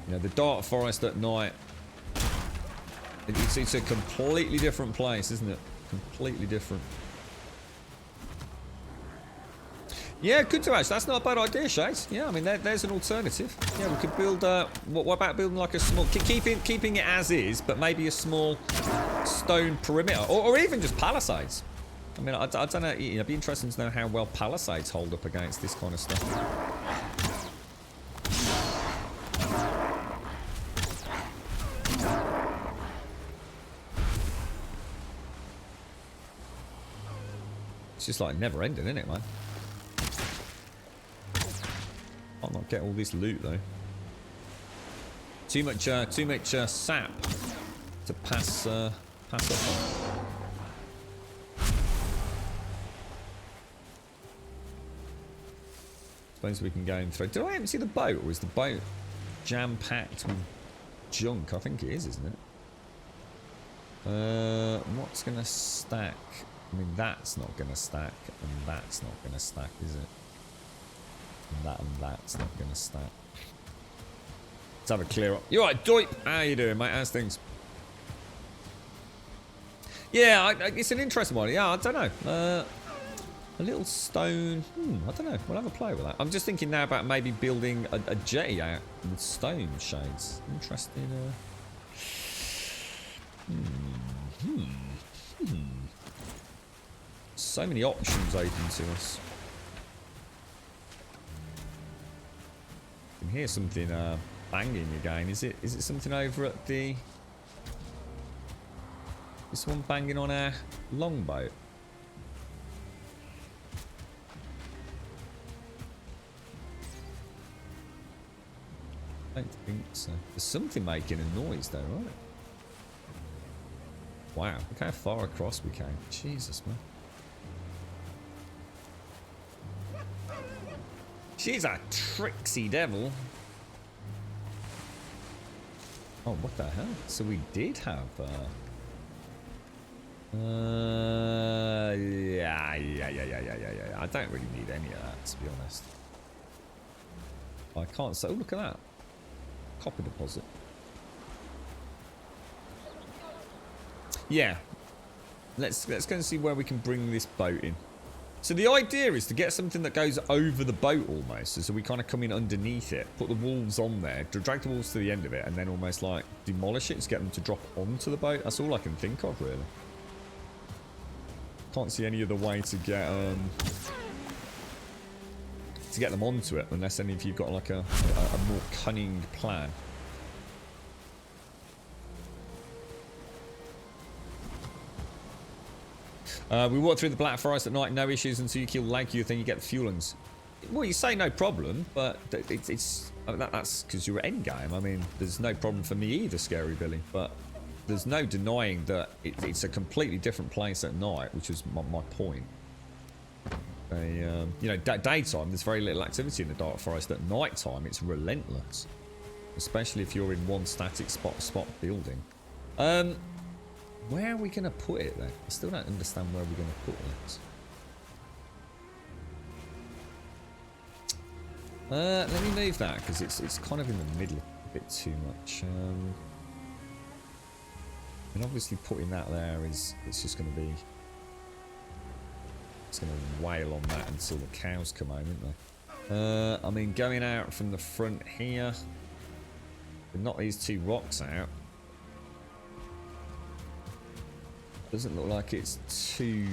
You know, the dark forest at night. It's a completely different place, isn't it? Completely different. Yeah, good to actually. That's not a bad idea, Shades. Yeah, I mean, there's an alternative. Yeah, we could build... what about building like a small... Keeping it as is, but maybe a small stone perimeter. Or even just palisades. I mean, I don't know. You know, it'd be interesting to know how well palisades hold up against this kind of stuff. It's just like never ending, isn't it, man? I'll not get all this loot though. Too much sap to pass up on. Suppose we can go in through. Did I even see the boat, or is the boat jam-packed with junk? I think it is, isn't it? What's gonna stack? I mean, that's not gonna stack, and that's not gonna stack, is it? And that's not gonna stack. Let's have a clear up. You alright, Doip? How you doing, mate? How's things? Yeah, it's an interesting one. Yeah, I don't know. A little stone. I don't know. We'll have a play with that. I'm just thinking now about maybe building a jetty out with stone shades. Interesting. So many options open to us. I can hear something banging again. Is it something over at the... Is someone banging on our longboat? I don't think so. There's something making a noise though, right? Wow, look how far across we came. Jesus, man. She's a tricksy devil. Oh, what the hell? So we did have... Yeah. I don't really need any of that, to be honest. I can't say... Oh, look at that. Copper deposit. Yeah. Let's go and see where we can bring this boat in. So the idea is to get something that goes over the boat almost. So we kind of come in underneath it, put the walls on there, drag the walls to the end of it, and then almost like demolish it to get them to drop onto the boat. That's all I can think of, really. Can't see any other way to get them onto it, unless any of you've got like a more cunning plan. We walk through the Black Forest at night, no issues until you kill Lakeyouth, then you get the fuelings. Well, you say no problem, but that's because you're endgame. I mean, there's no problem for me either, Scary Billy, but there's no denying that it's a completely different place at night, which is my point. You know, daytime, there's very little activity in the Dark Forest. At night time, it's relentless, especially if you're in one static spot building. Where are we going to put it then? I still don't understand where we're going to put it. Let me move that because it's kind of in the middle a bit too much. And obviously putting that there it's just going to be... It's going to wail on that until the cows come home, isn't they? I mean, going out from the front here, but not these two rocks out. Doesn't look like it's too...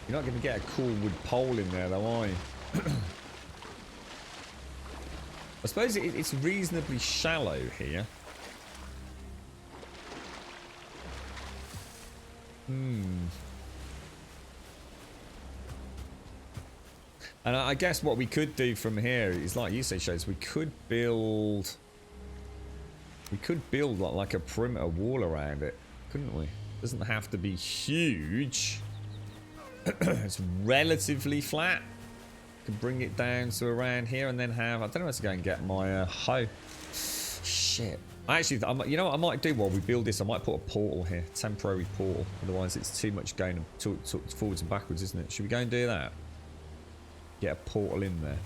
You're not going to get a cool wood pole in there though, are you? I suppose it's reasonably shallow here. And I guess what we could do from here is, like you say, Shades, we could build like a perimeter wall around it, couldn't we? Doesn't have to be huge. It's relatively flat. Can bring it down to around here and then have... I don't know where to go and get my hoe. Shit. Actually, you know what I might do while we build this? I might put a portal here. Temporary portal. Otherwise, it's too much going forwards and backwards, isn't it? Should we go and do that? Get a portal in there.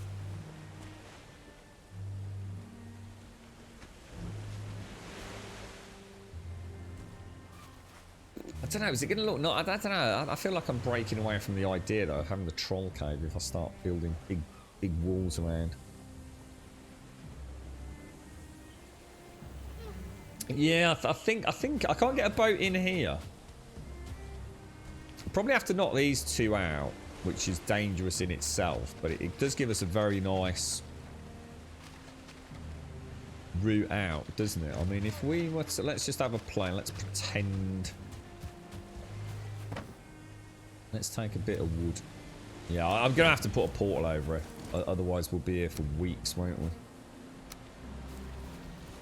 I don't know, is it going to look... I don't know. I feel like I'm breaking away from the idea, though, of having the troll cave if I start building big walls around. Yeah, I think I can't get a boat in here. Probably have to knock these two out, which is dangerous in itself, but it does give us a very nice route out, doesn't it? I mean, if we were to... Let's just have a play. Let's pretend... Let's take a bit of wood. Yeah, I'm going to have to put a portal over it. Otherwise, we'll be here for weeks, won't we?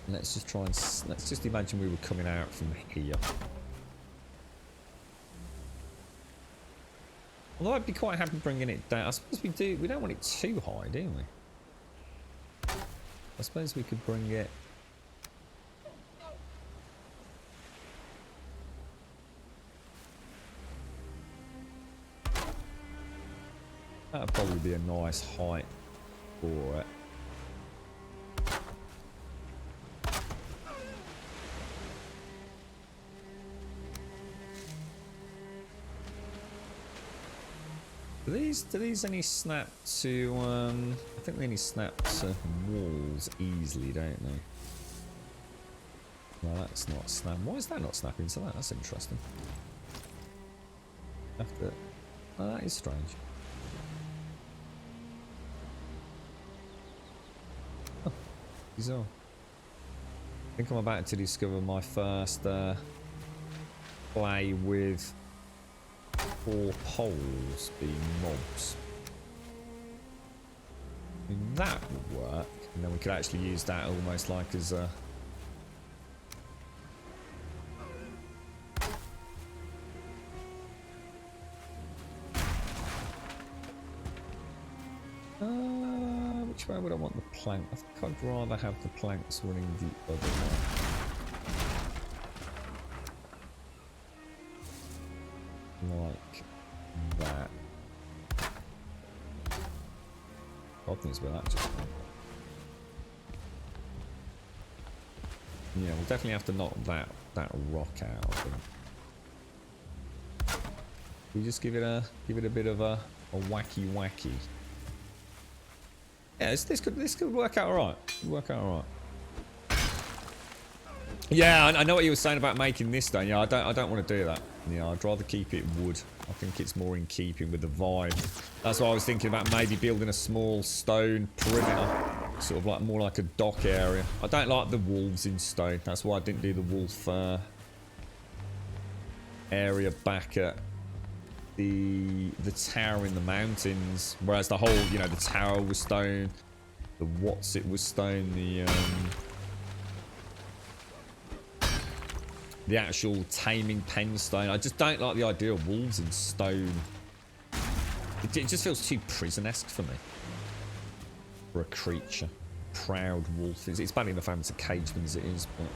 Let's just try and... Let's just imagine we were coming out from here. Although I'd be quite happy bringing it down. I suppose we do... We don't want it too high, do we? I suppose we could bring it... That'd probably be a nice height for it. Do these only snap to, I think they only snap to walls easily, don't they? No, that's not snap. Why is that not snapping to that? That's interesting. After, oh, that is strange. Oh, bizarre. I think I'm about to discover my first play with 4 poles being mobs. I mean, that would work, and then we could actually use that almost like as a... which way would I want the plank? I think I'd rather have the planks running the other way. Like that. God knows where that just went. Yeah, we'll definitely have to knock that rock out, I think. We just give it a bit of a wacky. Yeah, this could work out alright. Work out alright. Yeah, I know what you were saying about making this stone. Yeah, I don't want to do that. Yeah, I'd rather keep it wood. I think it's more in keeping with the vibe. That's why I was thinking about maybe building a small stone perimeter. Sort of like more like a dock area. I don't like the wolves in stone. That's why I didn't do the wolf area back at the tower in the mountains. Whereas the whole, you know, the tower was stone. The what's-it was stone. The actual taming pen stone. I just don't like the idea of wolves in stone. It just feels too prison-esque for me. For a creature. Proud wolf. It's bad enough having to cage them as it is, but...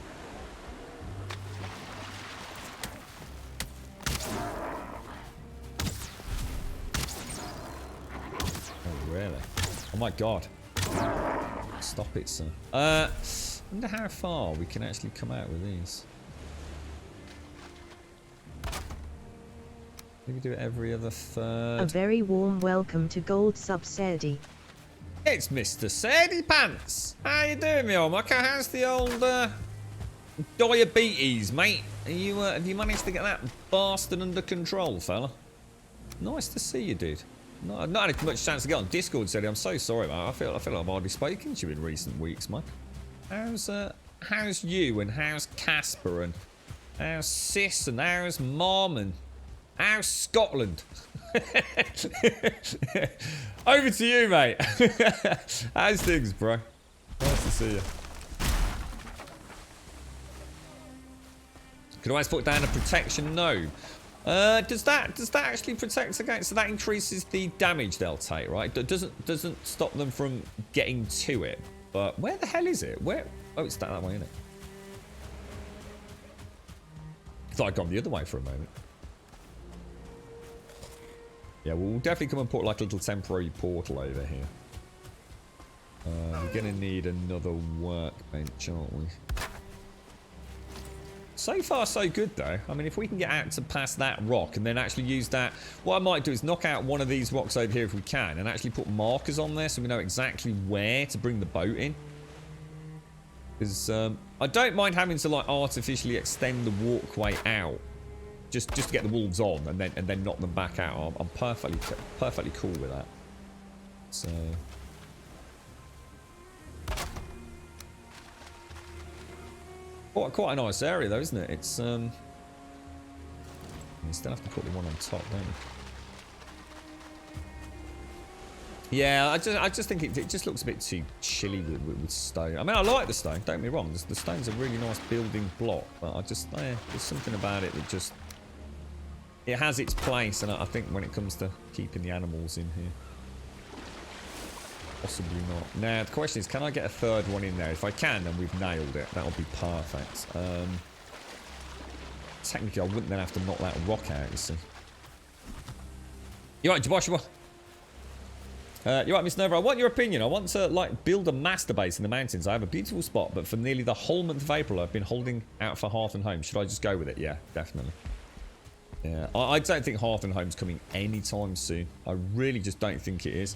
Oh, really? Oh my god. Stop it, sir. I wonder how far we can actually come out with these. Maybe do it every other third. A very warm welcome to Gold Sub Serdi. It's Mr. Serdi Pants. How you doing, me old mucker? How's the old diabetes, mate? Have you managed to get that bastard under control, fella? Nice to see you, dude. No, I've not had much chance to get on Discord, Serdi. I'm so sorry, man. I feel like I've hardly spoken to you in recent weeks, man. How's you and how's Casper and how's Sis and how's Mom and how's Scotland? Over to you, mate. How's things, bro? Nice to see you. Can always put down a protection node. Does that actually protect against? So that increases the damage they'll take, right? It doesn't stop them from getting to it. But where the hell is it? Where? Oh, it's that way, isn't it? I thought I'd gone the other way for a moment. Yeah, we'll definitely come and put like a little temporary portal over here. We're going to need another workbench, aren't we? So far, so good, though. I mean, if we can get out to past that rock and then actually use that... What I might do is knock out one of these rocks over here if we can and actually put markers on there so we know exactly where to bring the boat in. Because I don't mind having to like artificially extend the walkway out. Just to get the wolves on and then knock them back out. I'm perfectly cool with that. So quite a nice area though, isn't it? It's you still have to put the one on top, don't you? Yeah, I just think it just looks a bit too chilly with stone. I mean, I like the stone, don't get me wrong. The stone's a really nice building block, but there's something about it that just... It has its place, and I think when it comes to keeping the animals in here. Possibly not. Now, the question is, can I get a third one in there? If I can, then we've nailed it. That'll be perfect. Technically, I wouldn't then have to knock that rock out, you see. You right, Joshua? You right, Miss Nova? I want your opinion. I want to, like, build a master base in the mountains. I have a beautiful spot, but for nearly the whole month of April, I've been holding out for Hearth and Home. Should I just go with it? Yeah, definitely. Yeah, I don't think Hearth and Home's coming anytime soon. I really just don't think it is.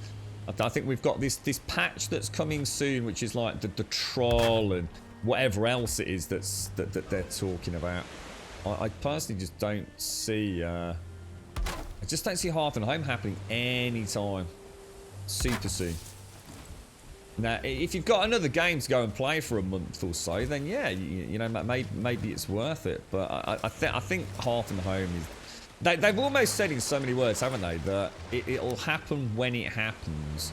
I think we've got this patch that's coming soon, which is like the troll and whatever else it is that they're talking about. I personally just don't see... I just don't see Hearth and Home happening anytime super soon. Now, if you've got another game to go and play for a month or so, then yeah, you know, maybe it's worth it. But I think Hearth and Home is... They've almost said in so many words, haven't they, that it'll happen when it happens.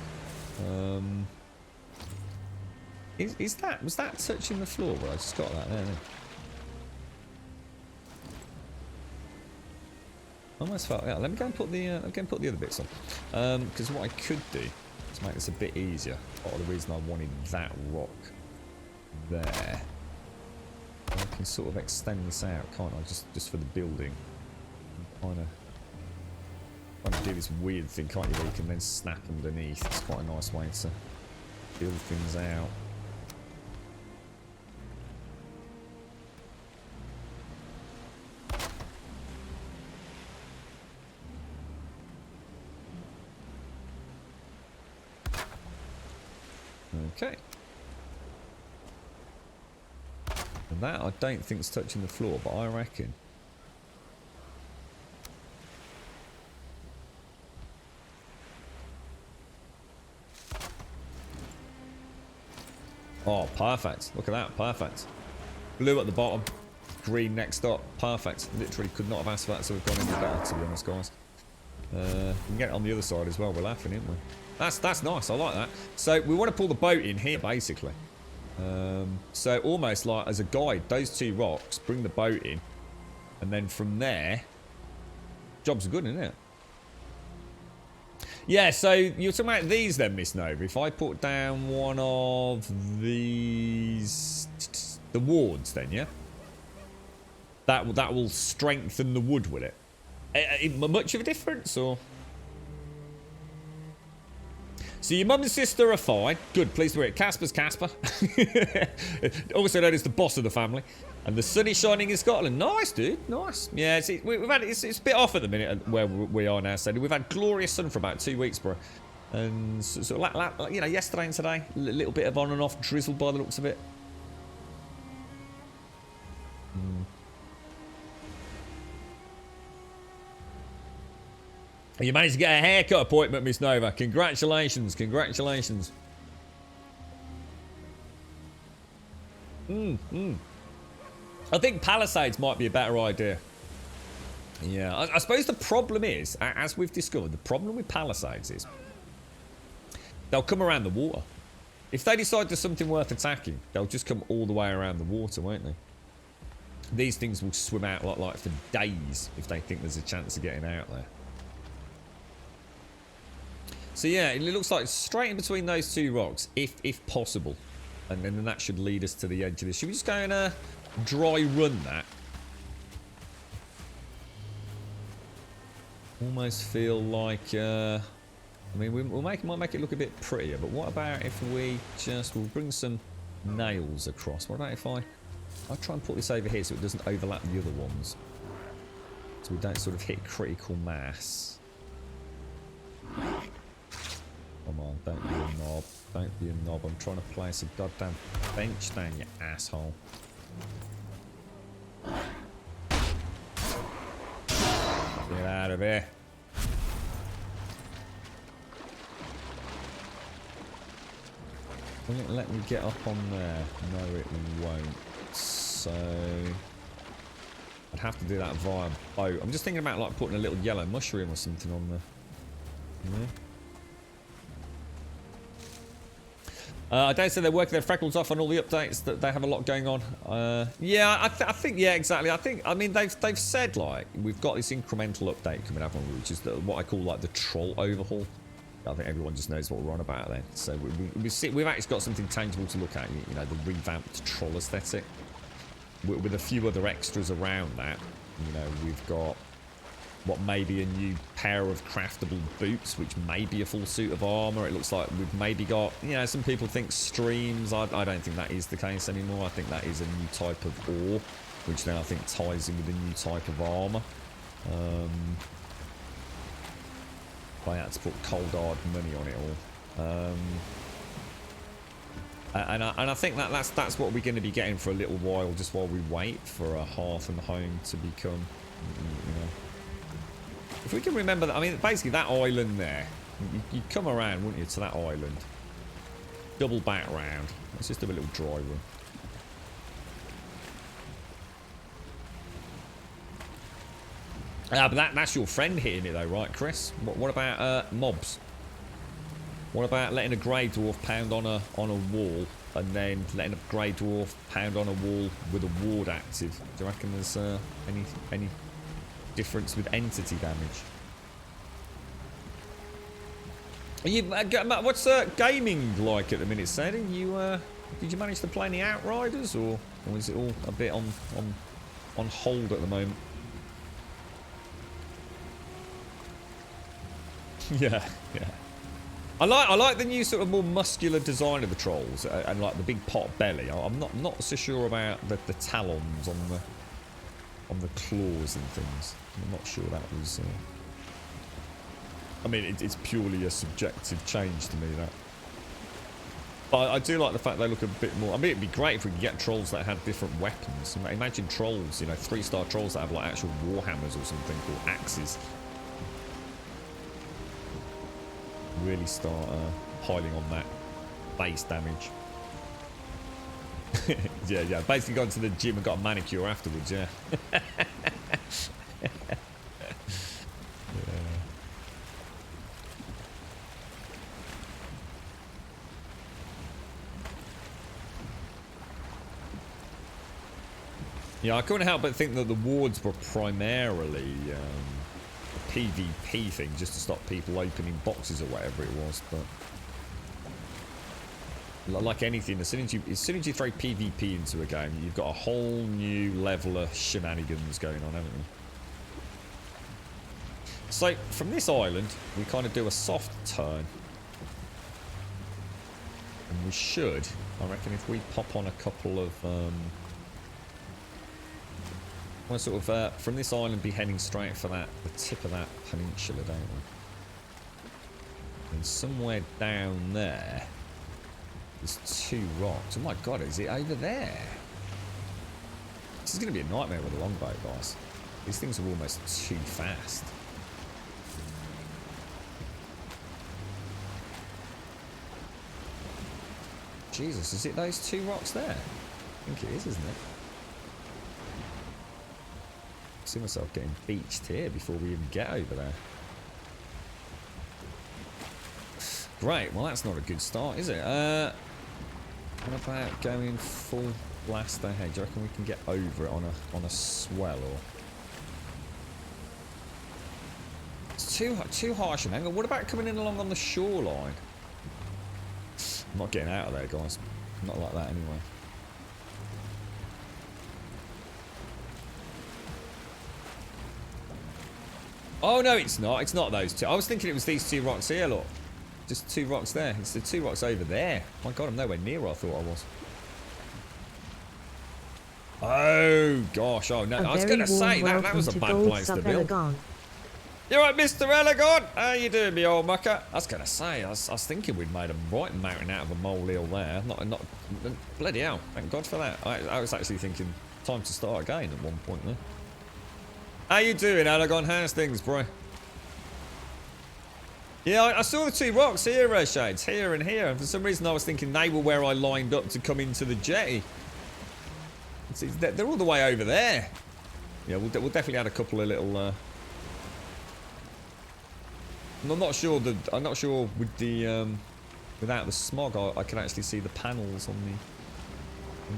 Was that touching the floor? Well, I just got that there. Almost felt. Yeah, let me go and put the other bits on. Because what I could do to make this a bit easier. Part of the reason I wanted that rock there. I can sort of extend this out, can't I? Just for the building. Kind of do this weird thing, can't you? Where you can then snap underneath. It's quite a nice way to build things out. Okay. And that I don't think is touching the floor, but I reckon. Oh, perfect. Look at that. Perfect. Blue at the bottom. Green next up. Perfect. Literally could not have asked for that, so we've gone any better, to be honest, guys. We can get it on the other side as well. We're laughing, aren't we? That's nice. I like that. So we want to pull the boat in here, basically. So almost like as a guide, those two rocks, bring the boat in. And then from there, jobs are good, isn't it? Yeah, so you're talking about these then, Miss Nova. If I put down one of these... The wards then, yeah? That will strengthen the wood, will it? Much of a difference, or...? So your mum and sister are fine. Good, pleased to hear it. Casper's Casper. Also known as the boss of the family. And the sun is shining in Scotland. Nice, dude. Nice. Yeah, it's a bit off at the minute where we are now, Sadie. We've had glorious sun for about 2 weeks, bro. And so you know, yesterday and today, a little bit of on and off drizzle by the looks of it. You managed to get a haircut appointment, Miss Nova. Congratulations, congratulations. I think Palisades might be a better idea. Yeah, I suppose the problem is, as we've discovered, the problem with Palisades is they'll come around the water. If they decide there's something worth attacking, they'll just come all the way around the water, won't they? These things will swim out like for days if they think there's a chance of getting out there. So yeah, it looks like straight in between those two rocks, if possible. And then that should lead us to the edge of this. Should we just go and dry run that? Almost feel like... I mean, might make it look a bit prettier, but what about if we'll bring some nails across. What about if I'll try and put this over here so it doesn't overlap the other ones. So we don't sort of hit critical mass. Come on, don't be a knob. Don't be a knob. I'm trying to place a goddamn bench down, you asshole. Get out of here. Will it let me get up on there? No, it won't. So... I'd have to do that via boat. I'm just thinking about like putting a little yellow mushroom or something on there. Yeah. I dare say they're working their freckles off on all the updates. That they have a lot going on. Yeah, I think yeah, exactly. I mean they've said like we've got this incremental update coming up on, which is what I call like the troll overhaul. I think everyone just knows what we're on about then. So we've actually got something tangible to look at. You know, the revamped troll aesthetic with a few other extras around that. You know, we've got what may be a new pair of craftable boots, which may be a full suit of armor. It looks like we've maybe got, you know, some people think streams. I don't think that is the case anymore. I think that is a new type of ore, which now I think ties in with a new type of armor. I had to put cold hard money on it all. And I think that's what we're going to be getting for a little while, just while we wait for a hearth and home to become, you know. If we can remember that, I mean, basically that island there, you'd come around, wouldn't you, to that island. Double back round. Let's just do a little dry run. But that's your friend hitting it though, right, Chris? What about mobs? What about letting a grey dwarf pound on a wall, and then letting a grey dwarf pound on a wall with a ward active? Do you reckon there's any difference with entity damage? Are you what's gaming like at the minute, Sadie? Did you manage to play any Outriders, or is it all a bit on hold at the moment? Yeah. I like the new sort of more muscular design of the trolls and like the big pot belly. I'm not so sure about the talons on the claws and things. I'm not sure that was. I mean, it's purely a subjective change to me, that. But I do like the fact they look a bit more. I mean, it'd be great if we could get trolls that had different weapons. Imagine trolls, you know, 3-star trolls that have like actual warhammers or something, or axes. Really start piling on that base damage. yeah. Basically gone to the gym and got a manicure afterwards, yeah. Yeah, I couldn't help but think that the wards were primarily a PvP thing, just to stop people opening boxes or whatever it was. But like anything, as soon as you throw PvP into a game, you've got a whole new level of shenanigans going on, haven't you? So from this island, we kind of do a soft turn, and we should, I reckon, if we pop on a couple of. We'll sort of, from this island, be heading straight for the tip of that peninsula, don't we? And somewhere down there, there's 2 rocks. Oh my god, is it over there? This is going to be a nightmare with a longbow, guys. These things are almost too fast. Jesus, is it those 2 rocks there? I think it is, isn't it? I see myself getting beached here before we even get over there. Great, well that's not a good start, is it? What about going full blast ahead? Do you reckon we can get over it on a swell, or? It's too harsh an angle. What about coming in along on the shoreline? I'm not getting out of there, guys. Not like that anyway. Oh no, it's not. It's not those 2. I was thinking it was these 2 rocks here, look. Just 2 rocks there. It's the 2 rocks over there. My god, I'm nowhere near where I thought I was. Oh gosh, oh no. I was going to say that was a bad place to build. You're right, Mr. Elegon. How you doing, me old mucker? I was going to say, I was thinking we'd made a right mountain out of a molehill there. Not bloody hell. Thank God for that. I was actually thinking time to start again at one point there. How you doing, Elegon? How's things, bro? Yeah, I saw the 2 rocks here, Shades. Here and here. And for some reason, I was thinking they were where I lined up to come into the jetty. See, they're all the way over there. Yeah, we'll definitely add a couple of little... I'm not sure with the without the smog, I can actually see the panels on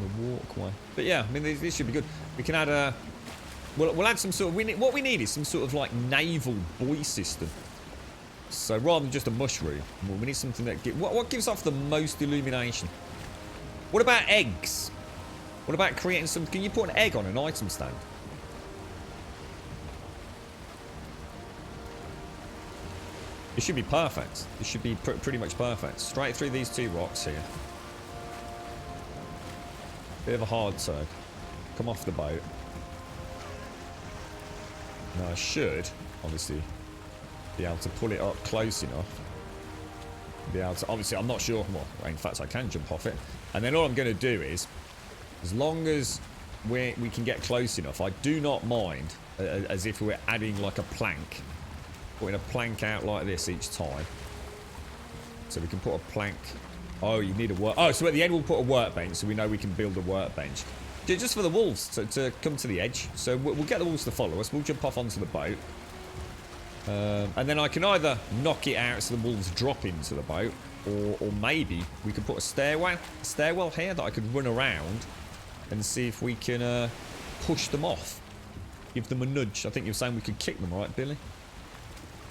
the walkway. But yeah, I mean, this should be good. We can add a... We'll add some sort of... What we need is some sort of, like, naval buoy system. So rather than just a mushroom, we need something that... What gives off the most illumination? What about eggs? What about creating some... Can you put an egg on an item stand? It should be perfect. It should be pretty much perfect. Straight through these two rocks here. Bit of a hard turn. Come off the boat. Now I should, obviously, be able to pull it up close enough. Be able to... Obviously, I'm not sure... Well, in fact, I can jump off it. And then all I'm going to do is, as long as we can get close enough, I do not mind, as if we're adding like a plank. Putting a plank out like this each time. So we can put a plank... Oh, you need a work... Oh, so at the end we'll put a workbench, so we know we can build a workbench. Just for the wolves to come to the edge. So we'll get the wolves to follow us. We'll jump off onto the boat. And then I can either knock it out so the wolves drop into the boat, or maybe we could put a stairwell here that I could run around and see if we can push them off. Give them a nudge. I think you're saying we could kick them, right, Billy?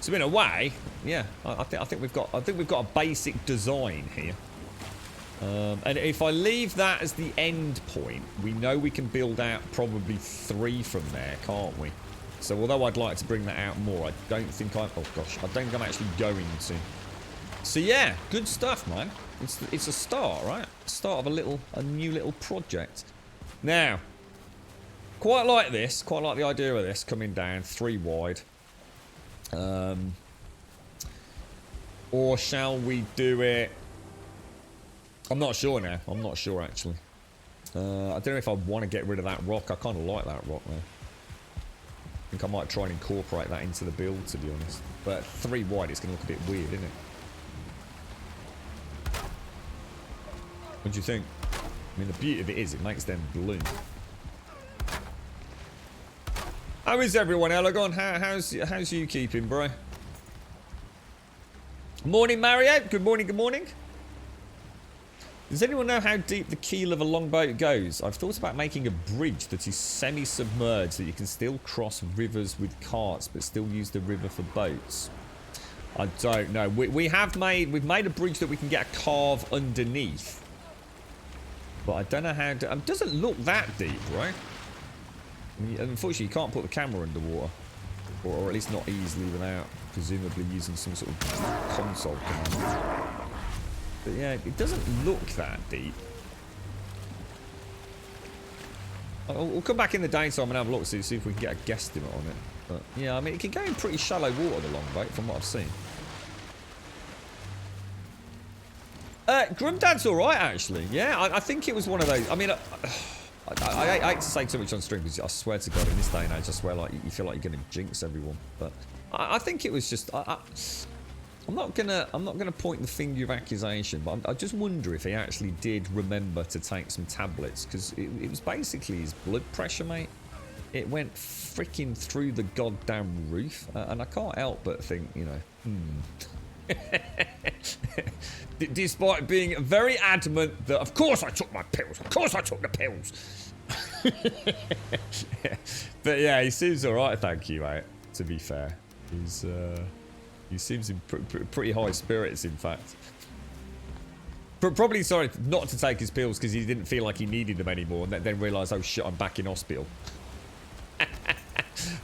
So in a way, yeah, I think we've got a basic design here. And if I leave that as the end point, we know we can build out probably 3 from there, can't we? So although I'd like to bring that out more, I don't think I'm... Oh gosh, I don't think I'm actually going to. So yeah, good stuff, man. It's a start, right? Start of a new little project. Now, quite like this. Quite like the idea of this coming down 3 wide. Or shall we do it... I'm not sure now. I'm not sure, actually. I don't know if I want to get rid of that rock. I kind of like that rock now. I think I might try and incorporate that into the build, to be honest. But 3 wide, it's going to look a bit weird, isn't it? What do you think? I mean, the beauty of it is it makes them bloom. How is everyone, Elegon? How's you keeping, bro? Morning, Mario. Good morning, good morning. Does anyone know how deep the keel of a longboat goes? I've thought about making a bridge that is semi-submerged so you can still cross rivers with carts but still use the river for boats. I don't know. We've made a bridge that we can get a carve underneath. But I don't know how to... It doesn't look that deep, right? I mean, unfortunately, you can't put the camera underwater. Or at least not easily without presumably using some sort of console command. But yeah, it doesn't look that deep. We'll come back in the daytime and have a look, see if we can get a guesstimate on it. But yeah, I mean, it can go in pretty shallow water, the longboat, from what I've seen. Grumdad's alright, actually. Yeah, I think it was one of those. I mean, I hate to say too much on stream because I swear to God, in this day and age, I swear like you feel like you're going to jinx everyone. But I think it was just. I'm not gonna point the finger of accusation, but I just wonder if he actually did remember to take some tablets because it was basically his blood pressure, mate. It went freaking through the goddamn roof, and I can't help but think, you know, Despite being very adamant that, of course I took my pills, of course I took the pills. But yeah, he seems alright, thank you, mate, to be fair. He seems in pretty high spirits, in fact. Probably sorry not to take his pills because he didn't feel like he needed them anymore and then realised, oh shit, I'm back in hospital.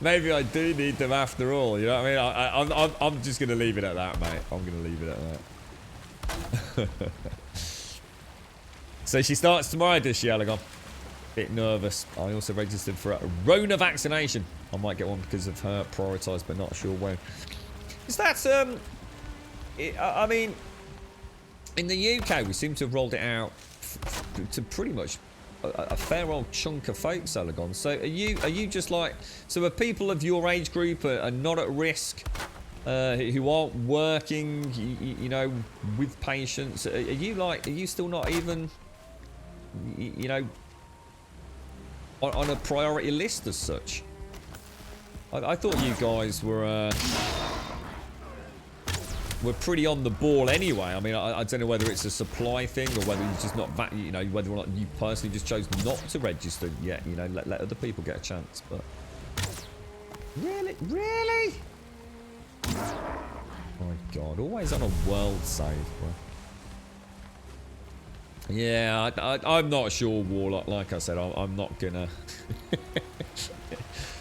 Maybe I do need them after all, you know what I mean? I'm just going to leave it at that, mate. I'm going to leave it at that. So she starts tomorrow, does she, Alagon? Bit nervous. I also registered for a Rona vaccination. I might get one because of her prioritised, but not sure when. Is that, I mean, in the UK, we seem to have rolled it out to pretty much a fair old chunk of folks, Alagon. So are you just like, so are people of your age group are not at risk, who aren't working, you know, with patients? Are you still not even, you know, on a priority list as such? I thought you guys were we're pretty on the ball anyway. I mean, I don't know whether it's a supply thing or whether you're just not, you know, whether or not you personally just chose not to register yet. You know, let other people get a chance. But really? My God, always on a world save, bro. Yeah, I'm not sure, Warlock. Like I said, I'm not gonna.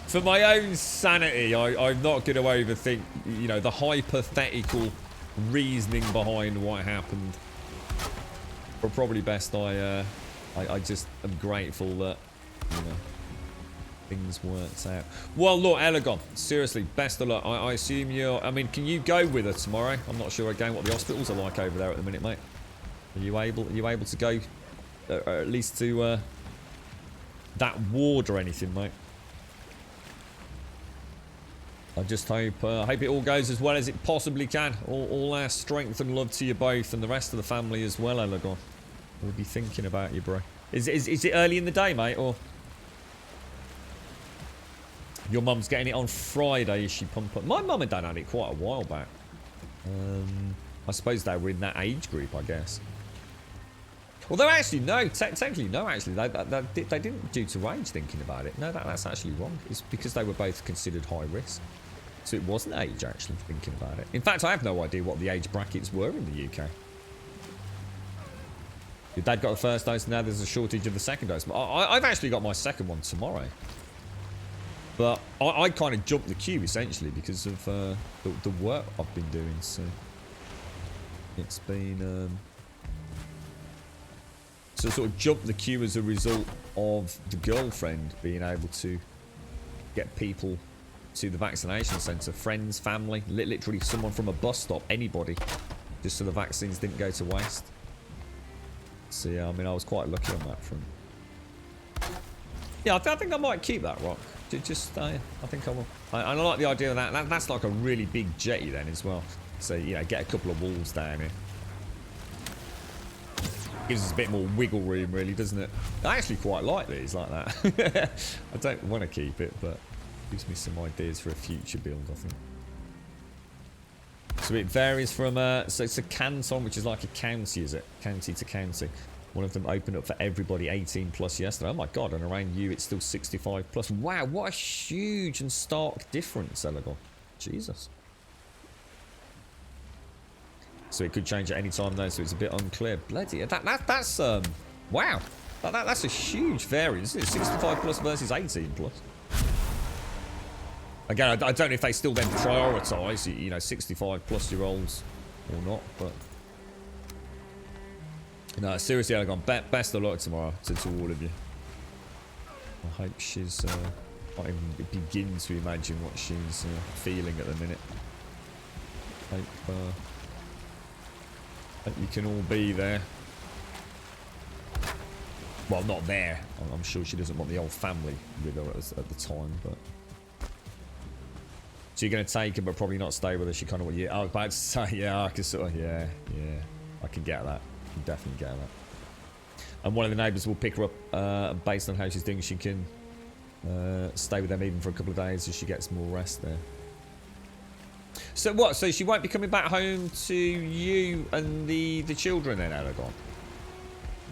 For my own sanity, I'm not going to overthink, you know, the hypothetical reasoning behind what happened. But probably best I just am grateful that, you know, things worked out. Well, look, Elegon, seriously, best of luck. I assume I mean, can you go with her tomorrow? I'm not sure again what the hospitals are like over there at the minute, mate. Are you able to go, at least to that ward or anything, mate? I just hope it all goes as well as it possibly can. All our strength and love to you both, and the rest of the family as well, Elegon. We'll be thinking about you, bro. Is it early in the day, mate, or your mum's getting it on Friday? Is she pumping? My mum and dad had it quite a while back. I suppose they were in that age group, I guess. Although actually, no, technically no. Actually, they didn't due to age. Thinking about it, no, that's actually wrong. It's because they were both considered high risk. So it wasn't age, actually, thinking about it. In fact, I have no idea what the age brackets were in the UK. Your dad got the first dose, now there's a shortage of the second dose. I've actually got my second one tomorrow. But I kind of jumped the queue, essentially, because of the work I've been doing. So it's been... So sort of jumped the queue as a result of the girlfriend being able to get people to the vaccination centre. Friends, family, literally someone from a bus stop, anybody. Just so the vaccines didn't go to waste. So yeah, I mean, I was quite lucky on that front. Yeah, I think I might keep that rock. I think I will. And I like the idea of that. That's like a really big jetty then as well. So, you know, get a couple of walls down here. Gives us a bit more wiggle room, really, doesn't it? I actually quite like these like that. I don't want to keep it, but gives me some ideas for a future build, I think. So it varies from so it's a canton, which is like a county, is it? County to county. One of them opened up for everybody 18 plus yesterday. Oh my God! And around you, it's still 65 plus. Wow, what a huge and stark difference, Elegon. Jesus. So it could change at any time though, so it's a bit unclear. Bloody, that's wow, that's a huge variance. Isn't it? 65 plus versus 18 plus. Again, I don't know if they still then prioritise, you know, 65 plus year olds or not, but no, seriously, Elegon, best of luck tomorrow to all of you. I hope she's can't even begin to imagine what she's feeling at the minute. Hope you can all be there. Well, not there. I'm sure she doesn't want the whole family with her at the time, but... So you're going to take her, but probably not stay with her. She kind of... Yeah, I was about to say, yeah, I can sort of... Yeah. I can get that. I can definitely get that. And one of the neighbours will pick her up, based on how she's doing. She can stay with them even for a couple of days as she gets more rest there. So what? So she won't be coming back home to you and the children then, Elegon?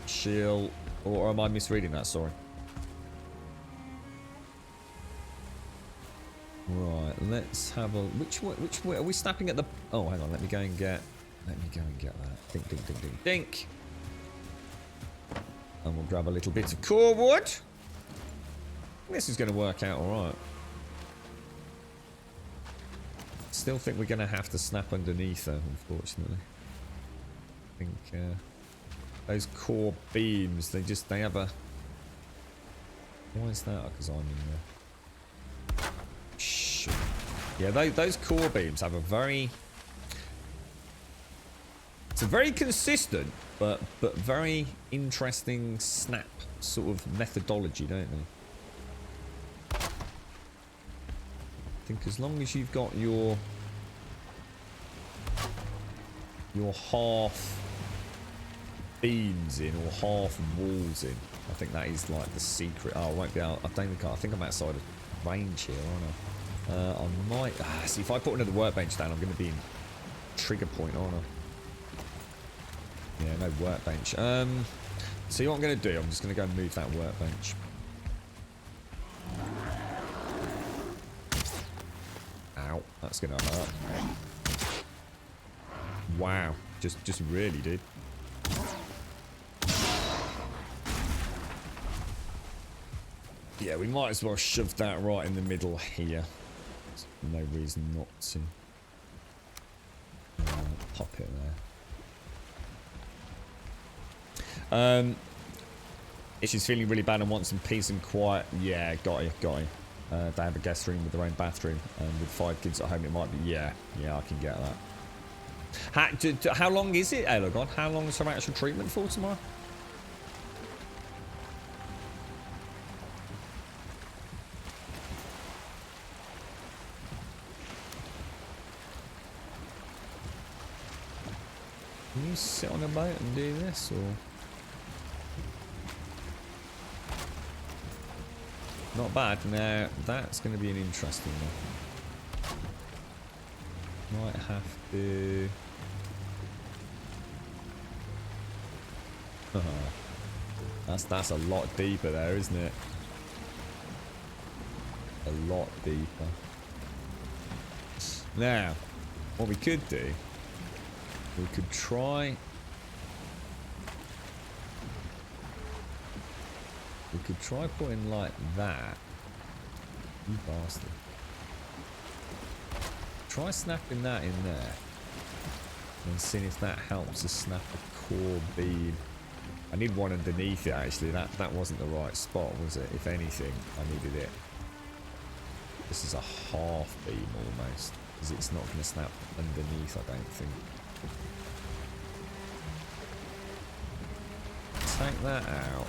She'll... Or am I misreading that? Sorry. Right, let's have a... Which way? Are we snapping at the... Oh, hang on. Let me go and get that. Dink, dink, dink, dink, dink. And we'll grab a little bit of core wood. This is going to work out alright. Still think we're going to have to snap underneath her, unfortunately. I think those core beams, they have a... Why is that? Because I'm in there. Shit. Yeah, those core beams have a very... It's a very consistent, but very interesting snap sort of methodology, don't they? I think as long as you've got your half beams in or half walls in, I think that is like the secret. Oh, I won't be able. I think I'm outside of range here, aren't I? I might see if I put another workbench down. I'm going to be in trigger point, aren't I? Yeah, no workbench. So what I'm going to do, I'm just going to go and move that workbench. Ow, that's going to hurt. Wow, just really, dude. Yeah, we might as well shove that right in the middle here. There's no reason not to. Pop it there. If she's feeling really bad and wants some peace and quiet, yeah, got you. They have a guest room with their own bathroom, and with 5 kids at home, it might be, yeah, I can get that. How long is it, Elagon? How long is her actual treatment for tomorrow? Can you sit on a boat and do this, or? Not bad. Now, that's going to be an interesting one. Might have to... That's a lot deeper there, isn't it? A lot deeper. Now, what we could do, we could try... We could try putting like that. You bastard. Try snapping that in there. And seeing if that helps to snap a core beam. I need one underneath it actually. That wasn't the right spot, was it? If anything, I needed it. This is a half beam almost. Because it's not going to snap underneath, I don't think. Take that out.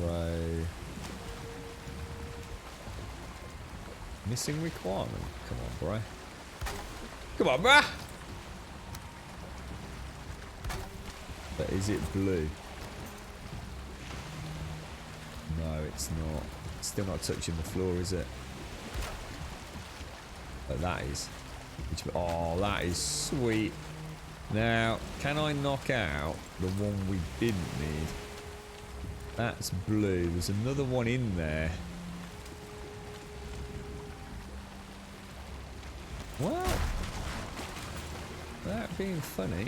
Right. Missing requirement. Come on, bro. Come on, bruh. But is it blue? No, it's not. It's still not touching the floor, is it? But that is. Oh, that is sweet. Now, can I knock out the one we didn't need? That's blue. There's another one in there. Well, that being funny.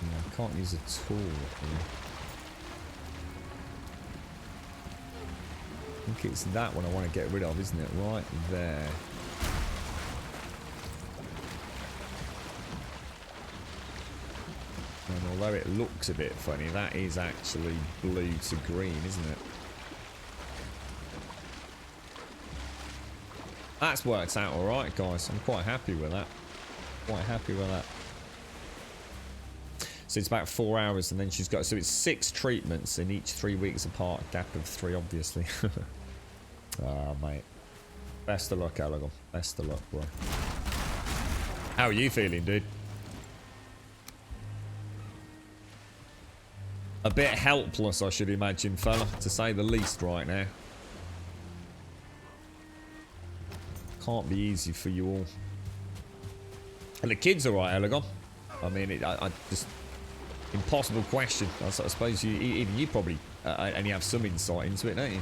Yeah, I can't use a tool here. I think it's that one I want to get rid of, isn't it? Right there. And although it looks a bit funny, that is actually blue to green, isn't it? That's worked out alright, guys. I'm quite happy with that. Quite happy with that. So it's about 4 hours and then she's got... So it's 6 treatments in each 3 weeks apart. Gap of 3, obviously. Oh, mate. Best of luck, Alagon. Best of luck, bro. How are you feeling, dude? A bit helpless, I should imagine, fella, to say the least right now. Can't be easy for you all. And the kids are right, Alagon. I mean, I just... Impossible question. I suppose even you probably only have some insight into it, don't you?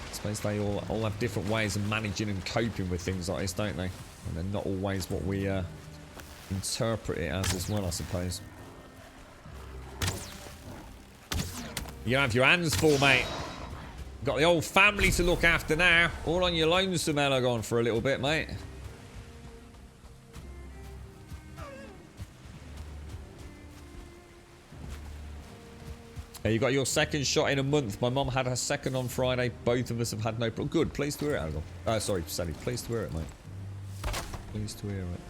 I suppose they all have different ways of managing and coping with things like this, don't they? And they're not always what we interpret it as well, I suppose. You have your hands full, mate. Got the whole family to look after now. All on your lonesome, Elagon, for a little bit, mate. You got your second shot in a month. My mum had her second on Friday. Both of us have had no problem. Good. Pleased to hear it, Elagon. Sorry, Sally. Pleased to hear it, mate. Pleased to hear it.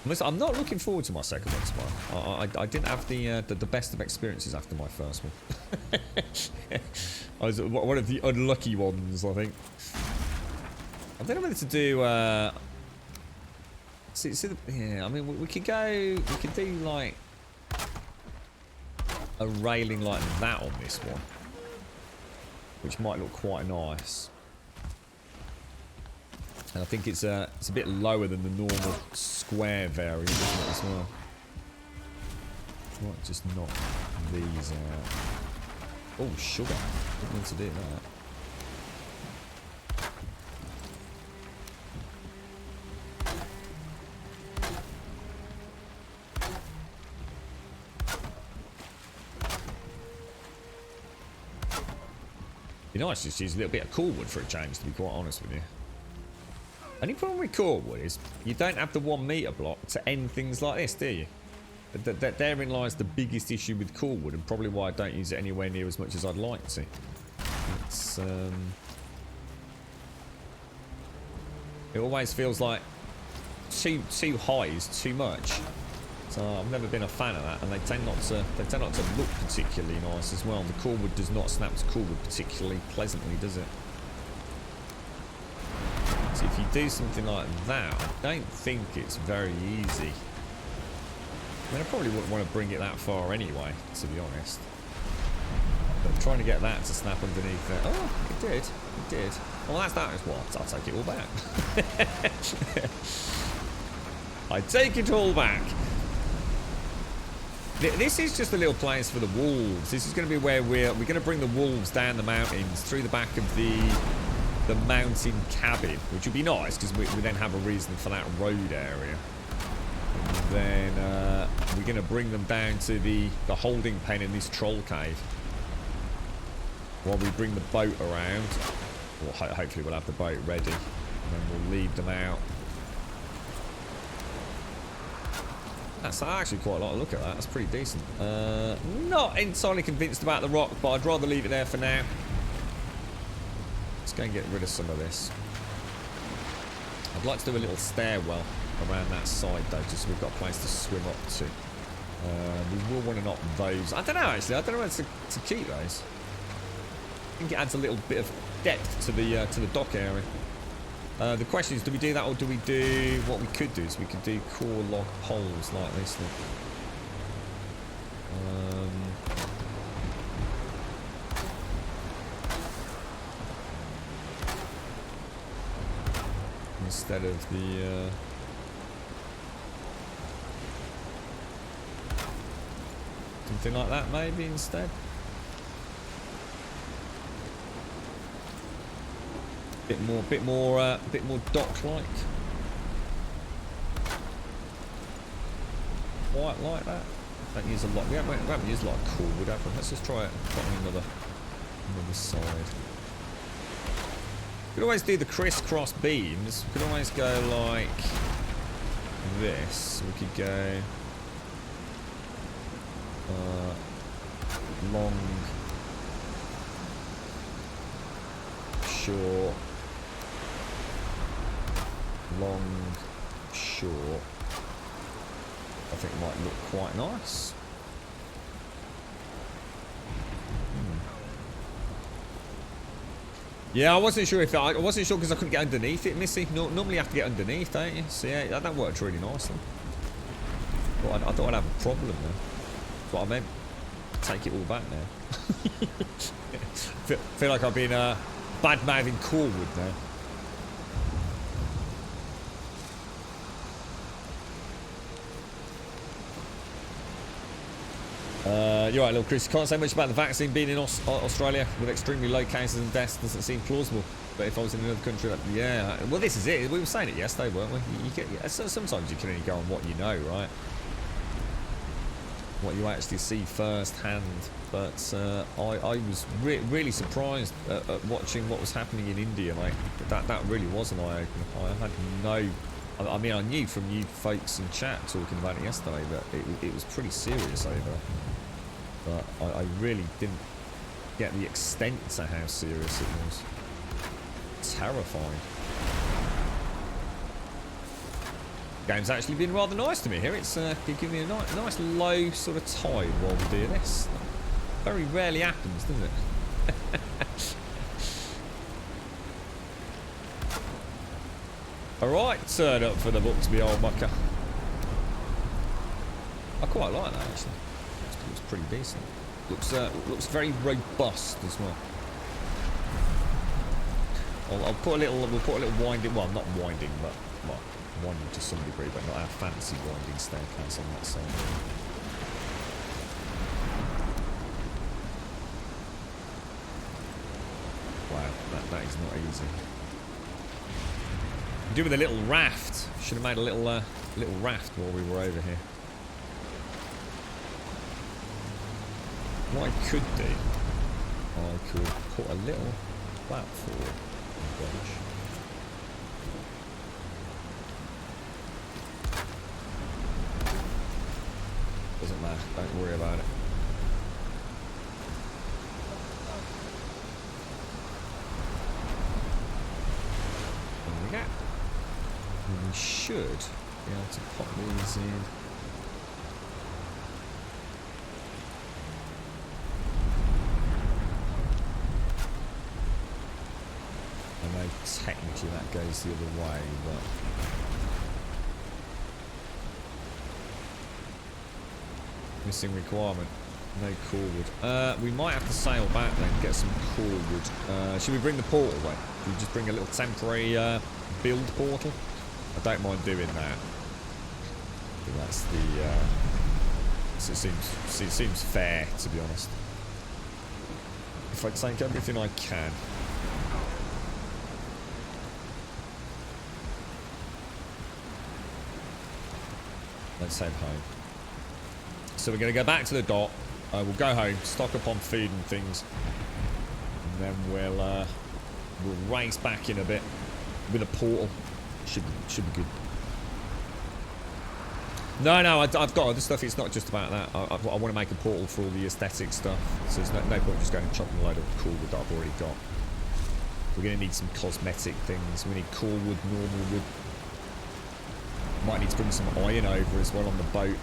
Listen, I'm not looking forward to my second one tomorrow. I didn't have the best of experiences after my first one. I was one of the unlucky ones, I think. I don't know whether to do Yeah, I mean, we could go, we could do like a railing like that on this one, which might look quite nice. And I think it's a bit lower than the normal square variant, isn't it, as well? Might just knock these out. Oh, sugar. Didn't mean to do that. Be nice to just use a little bit of cool wood for a change, to be quite honest with you. Only problem with cool wood is you don't have the 1 meter block to end things like this, do you? Therein lies the biggest issue with cool wood, and probably why I don't use it anywhere near as much as I'd like to. It's it always feels like too high is too much. So I've never been a fan of that, and they tend not to look particularly nice as well. The cool wood does not snap to cool wood particularly pleasantly, does it? So if you do something like that, I don't think it's very easy. I mean, I probably wouldn't want to bring it that far anyway, to be honest. But trying to get that to snap underneath it. Oh, it did. It did. Well, that's that as well. I'll take it all back. I take it all back. This is just a little place for the wolves. This is going to be where we're going to bring the wolves down the mountains through the back of the mountain cabin, which would be nice because we then have a reason for that road area. And then we're going to bring them down to the holding pen in this troll cave while we bring the boat around. Well, hopefully we'll have the boat ready, and then we'll lead them out. That's actually quite a lot. Look at that. That's pretty decent. Not entirely convinced about the rock, but I'd rather leave it there for now. Let's go and get rid of some of this. I'd like to do a little stairwell around that side, though, just so we've got a place to swim up to. We will want to knock those. I don't know, actually. I don't know whether to keep those. I think it adds a little bit of depth to the dock area. The question is, do we do that, or do we do what we could do? Is we could do core log poles like this. Instead of the something like that, maybe instead. Bit more dock-like. Quite like that. Don't use a lot. We haven't used a lot of cool wood, have we? Let's just try it. Put on another side. We could always do the crisscross beams. We could always go like this. We could go long, short, long, short. I think it might look quite nice. Yeah, I wasn't sure because I couldn't get underneath it, Missy. Normally you have to get underneath, don't you? So yeah, that worked really nicely. But I thought I'd have a problem there. That's what I meant. Take it all back now. feel like I've been bad-mouthing Corwood now. You're right, little Chris. Can't say much about the vaccine being in Australia with extremely low cases and deaths. Doesn't seem plausible. But if I was in another country, yeah. Well, this is it. We were saying it yesterday, weren't we? Sometimes you can only go on what you know, right? What you actually see firsthand. But I was really surprised at watching what was happening in India, mate. That really was an eye-opener. I had no... I mean, I knew from you folks in chat talking about it yesterday that it was pretty serious over there. But I really didn't get the extent to how serious it was. Terrifying. Game's actually been rather nice to me here. It's giving me a nice low sort of tide while we do this. Very rarely happens, doesn't it? Alright, turn up for the book to be old mucker. I quite like that actually. Looks pretty decent. Looks very robust as well. I'll put a little. We'll put a little winding. Well, not winding, but well, winding to some degree, but not our fancy winding staircase on that side. Wow, that is not easy. Do with a little raft. Should have made a little raft while we were over here. What I could do, I could put a little platform on the bench. Doesn't matter. Don't worry about it. There we go. And we should be able to pop these in. I know technically that goes the other way, but missing requirement. No core wood. We might have to sail back then and get some core wood. Should we bring the portal then? Should we just bring a little temporary build portal? I don't mind doing that. But that's the. It seems fair, to be honest. If I take everything I can. Let's head home. So we're going to go back to the dock. We'll go home, stock up on food and things, and then we'll race back in a bit with a portal. Should be good. No, I've got other stuff. It's not just about that. I want to make a portal for all the aesthetic stuff. So there's no point just going and chopping a load of cool wood that I've already got. We're going to need some cosmetic things. We need core wood, normal wood. Might need to bring some iron over as well on the boat.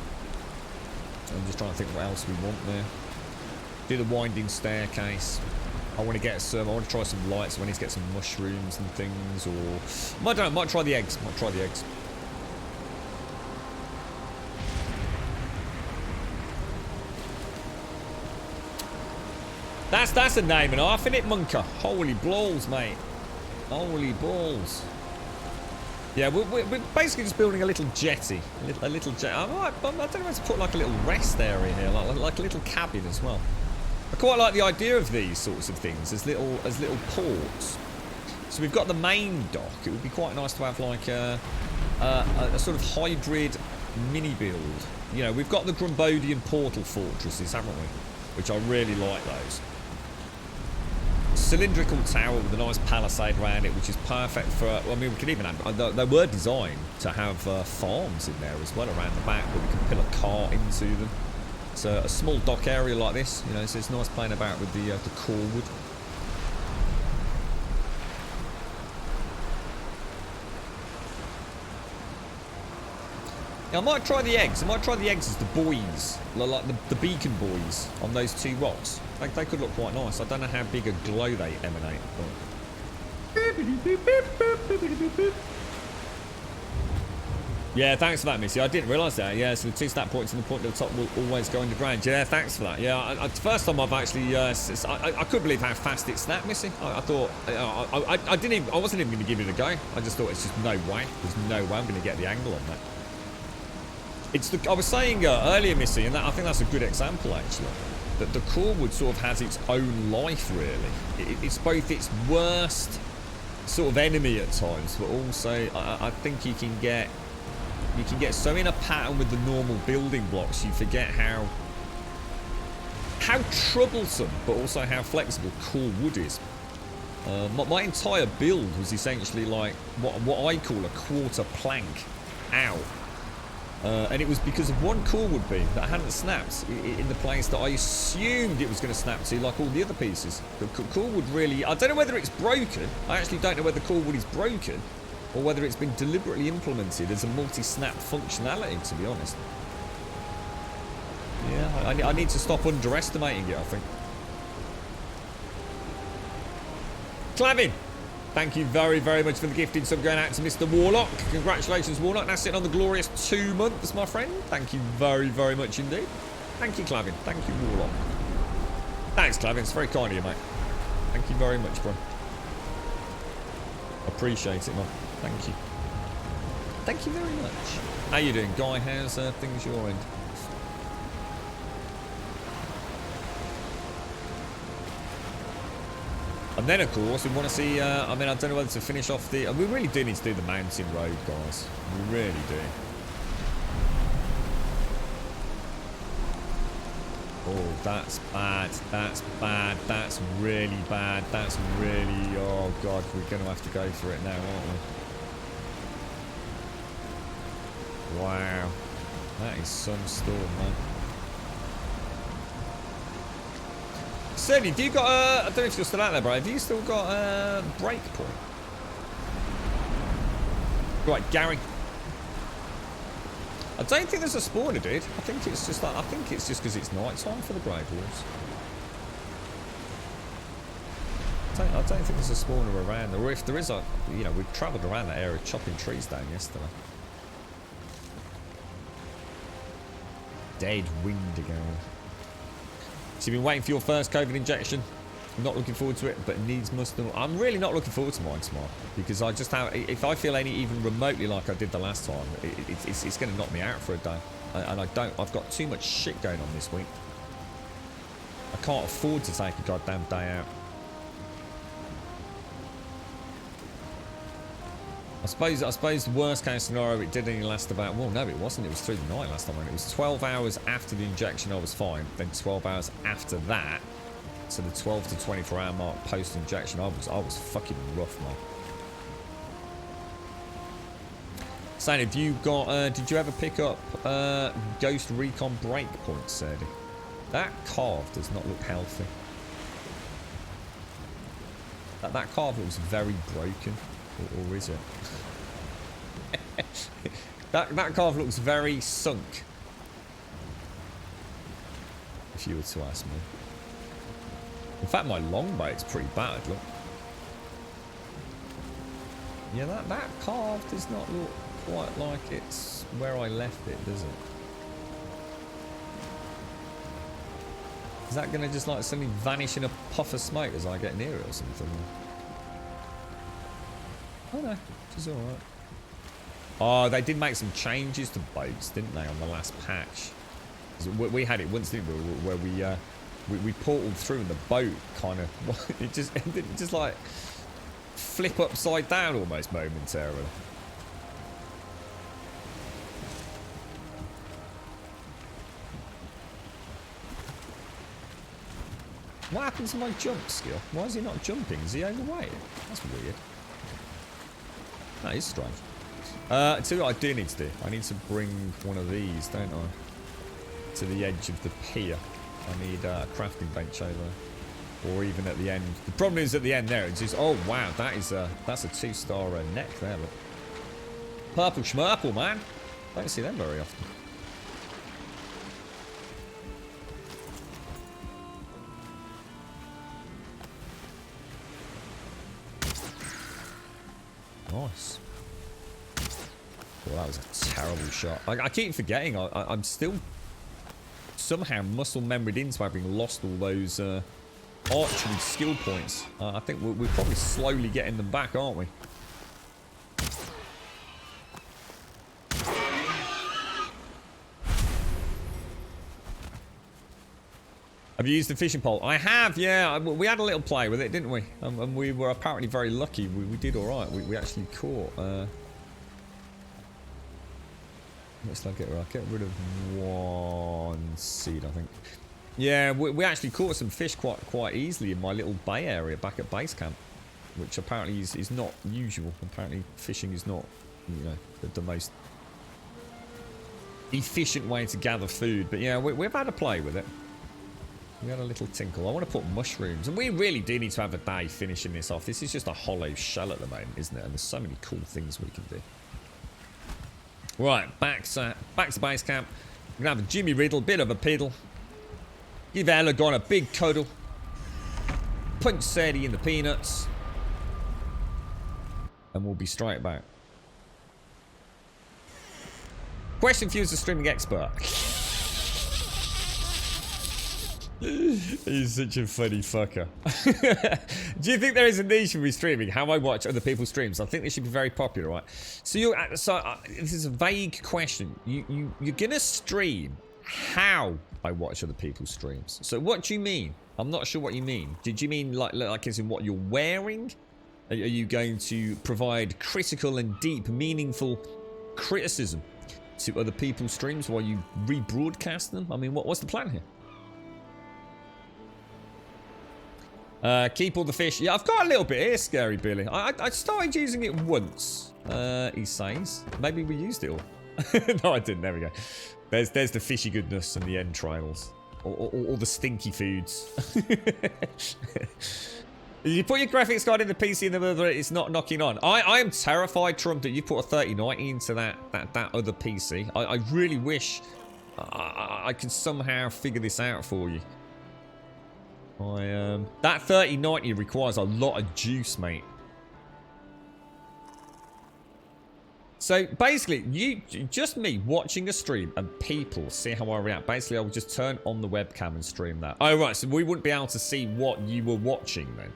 I'm just trying to think what else we want there. Do the winding staircase. I want to get some. I want to try some lights. I need to get some mushrooms and things. Or might try the eggs. Might try the eggs. That's a name and a half, isn't it, Munker? Holy balls, mate. Holy balls. Yeah, we're basically just building a little jetty. A little jet. I don't know how to put like a little rest area here, like a little cabin as well. I quite like the idea of these sorts of things as little ports. So we've got the main dock. It would be quite nice to have like a sort of hybrid mini build. You know, we've got the Grumbodian portal fortresses, haven't we? Which I really like those. Cylindrical tower with a nice palisade around it, which is perfect for. I mean, we could even have. They were designed to have farms in there as well around the back, where we can put a car into them. It's a small dock area like this, you know. So it's nice playing about with the core wood. Yeah, I might try the eggs. I might try the eggs as the buoys, like the beacon buoys on those two rocks. They could look quite nice. I don't know how big a glow they emanate. But... Yeah, thanks for that, Missy. I didn't realise that. Yeah, so the two snap points and the point at the top will always go underground. Yeah, thanks for that. Yeah, first time I've actually, I couldn't believe how fast it snapped, Missy. I thought, I wasn't even going to give it a go. I just thought it's just no way. There's no way I'm going to get the angle on that. I was saying earlier, Missy, and I think that's a good example actually. That the core wood sort of has its own life, really. It's both its worst sort of enemy at times, but also I think you can get so in a pattern with the normal building blocks, you forget how troublesome, but also how flexible core wood is. My entire build was essentially like what I call a quarter plank out. And it was because of one core wood beam that hadn't snapped in the place that I assumed it was going to snap to, like all the other pieces. The core wood really... I don't know whether it's broken. I actually don't know whether core wood is broken or whether it's been deliberately implemented as a multi-snap functionality, to be honest. Yeah, I need to stop underestimating it, I think. Clavin! Thank you very, very much for the gifting sub going out to Mr. Warlock. Congratulations, Warlock. That's sitting on the glorious 2 months, my friend. Thank you very, very much indeed. Thank you, Clavin. Thank you, Warlock. Thanks, Clavin. It's very kind of you, mate. Thank you very much, bro. Appreciate it, man. Thank you. Thank you very much. How you doing, Guy? How's things your end? And then, of course, we want to see, I mean, I don't know whether to finish off the... we really do need to do the mountain road, guys. We really do. Oh, that's bad. That's bad. That's really bad. That's really... Oh, God, we're going to have to go for it now, aren't we? Wow. That is some storm, man. Certainly, have you got I don't know if you're still out there, bro. Have you still got a break point? Right, Gary. I don't think there's a spawner, dude. I think it's just like, I think it's just because it's night time for the Grey Dwarves. I don't think there's a spawner around, or if there is, you know, we've travelled around that area chopping trees down yesterday. Dead Windigo. So you've been waiting for your first COVID injection. Not looking forward to it, but needs must. I'm really not looking forward to mine tomorrow because I just have. If I feel any even remotely like I did the last time, it's going to knock me out for a day, and I don't. I've got too much shit going on this week. I can't afford to take a goddamn day out. I suppose the worst case scenario, it did only last about, well, no, it wasn't. It was through the night last time. And it was 12 hours after the injection, I was fine. Then 12 hours after that, so the 12 to 24 hour mark post-injection, I was fucking rough, man. Saying, have you got, did you ever pick up Ghost Recon Breakpoint, Sadie? That carve does not look healthy. That carve looks very broken. Or is it? that carve looks very sunk. If you were to ask me. In fact, my longbow is pretty bad, look. Yeah, that carve does not look quite like it's where I left it, does it? Is that going to just like suddenly vanish in a puff of smoke as I get near it or something? Oh no, it's alright. Oh, they did make some changes to boats, didn't they, on the last patch? We had it once, didn't we, where we portaled through and the boat kind of, it just like flip upside down almost momentarily. What happened to my jump skill? Why is he not jumping? Is he overweight? That's weird. That is strange. See what I do need to do. I need to bring one of these, don't I? To the edge of the pier. I need a crafting bench over. Or even at the end. The problem is at the end there, it's just, oh wow, that's a 2-star neck there, look. Purple schmurple, man. Don't see them very often. Nice. Well, that was a terrible shot. I keep forgetting. I'm still somehow muscle memoried into having lost all those archery skill points. I think we're probably slowly getting them back, aren't we? Have you used the fishing pole? I have, yeah. We had a little play with it, didn't we? And we were apparently very lucky. We did all right. We actually caught. Let's get rid of one seed, I think. Yeah, we actually caught some fish quite easily in my little bay area back at base camp, which apparently is not usual. Apparently, fishing is not, you know, the most efficient way to gather food. But yeah, we've had a play with it. We had a little tinkle. I want to put mushrooms. And we really do need to have a day finishing this off. This is just a hollow shell at the moment, isn't it? And there's so many cool things we can do. Right, back to base camp. We're going to have a Jimmy Riddle, bit of a piddle. Give Elegon a big cuddle. Punch Sadie in the peanuts. And we'll be straight back. Question for you as a streaming expert. He's such a funny fucker. Do you think there is a niche for me streaming? How I watch other people's streams? I think this should be very popular, right? So this is a vague question. You're gonna stream how I watch other people's streams. So what do you mean? I'm not sure what you mean. Did you mean like as in what you're wearing? Are you going to provide critical and deep, meaningful criticism to other people's streams while you rebroadcast them? I mean, what's the plan here? Keep all the fish. Yeah, I've got a little bit here, Scary Billy. I started using it once, he says. Maybe we used it all. No, I didn't. There we go. There's the fishy goodness and the entrails. All the stinky foods. You put your graphics card in the PC and the other, it's not knocking on. I am terrified, Trump, that you put a 3090 into that other PC. I really wish I could somehow figure this out for you. That 3090 requires a lot of juice, mate. So basically, just me watching a stream and people see how I react. Basically, I would just turn on the webcam and stream that. Oh, right. So we wouldn't be able to see what you were watching then.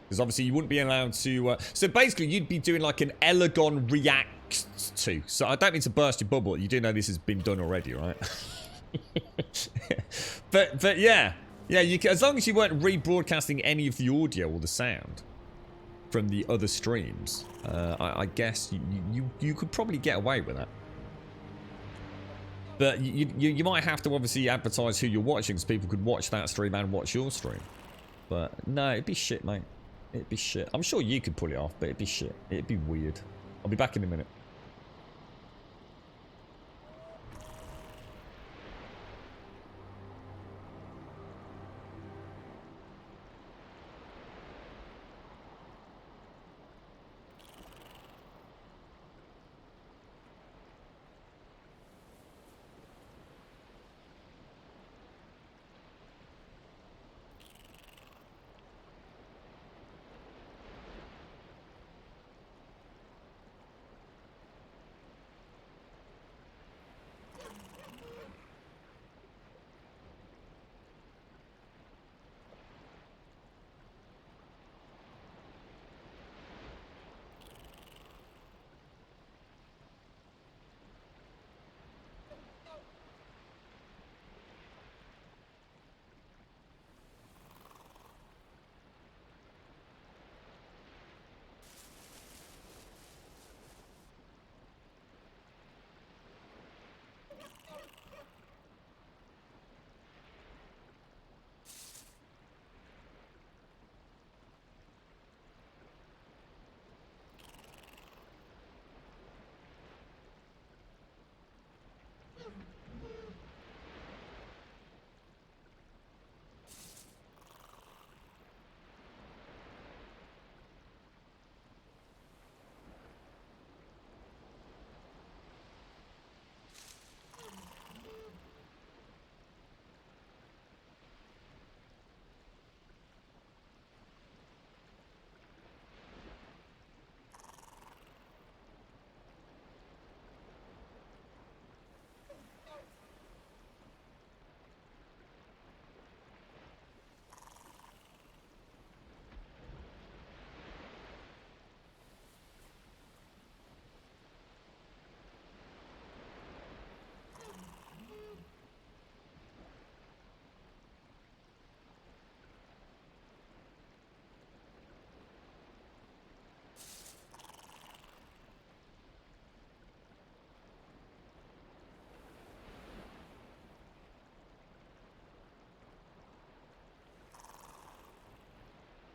Because obviously you wouldn't be allowed to... so basically, you'd be doing like an Elegon react to. So I don't mean to burst your bubble. You do know this has been done already, right? but yeah. Yeah, as long as you weren't rebroadcasting any of the audio or the sound from the other streams, I guess you could probably get away with that. But you might have to obviously advertise who you're watching so people could watch that stream and watch your stream. But no, it'd be shit, mate. It'd be shit. I'm sure you could pull it off, but it'd be shit. It'd be weird. I'll be back in a minute.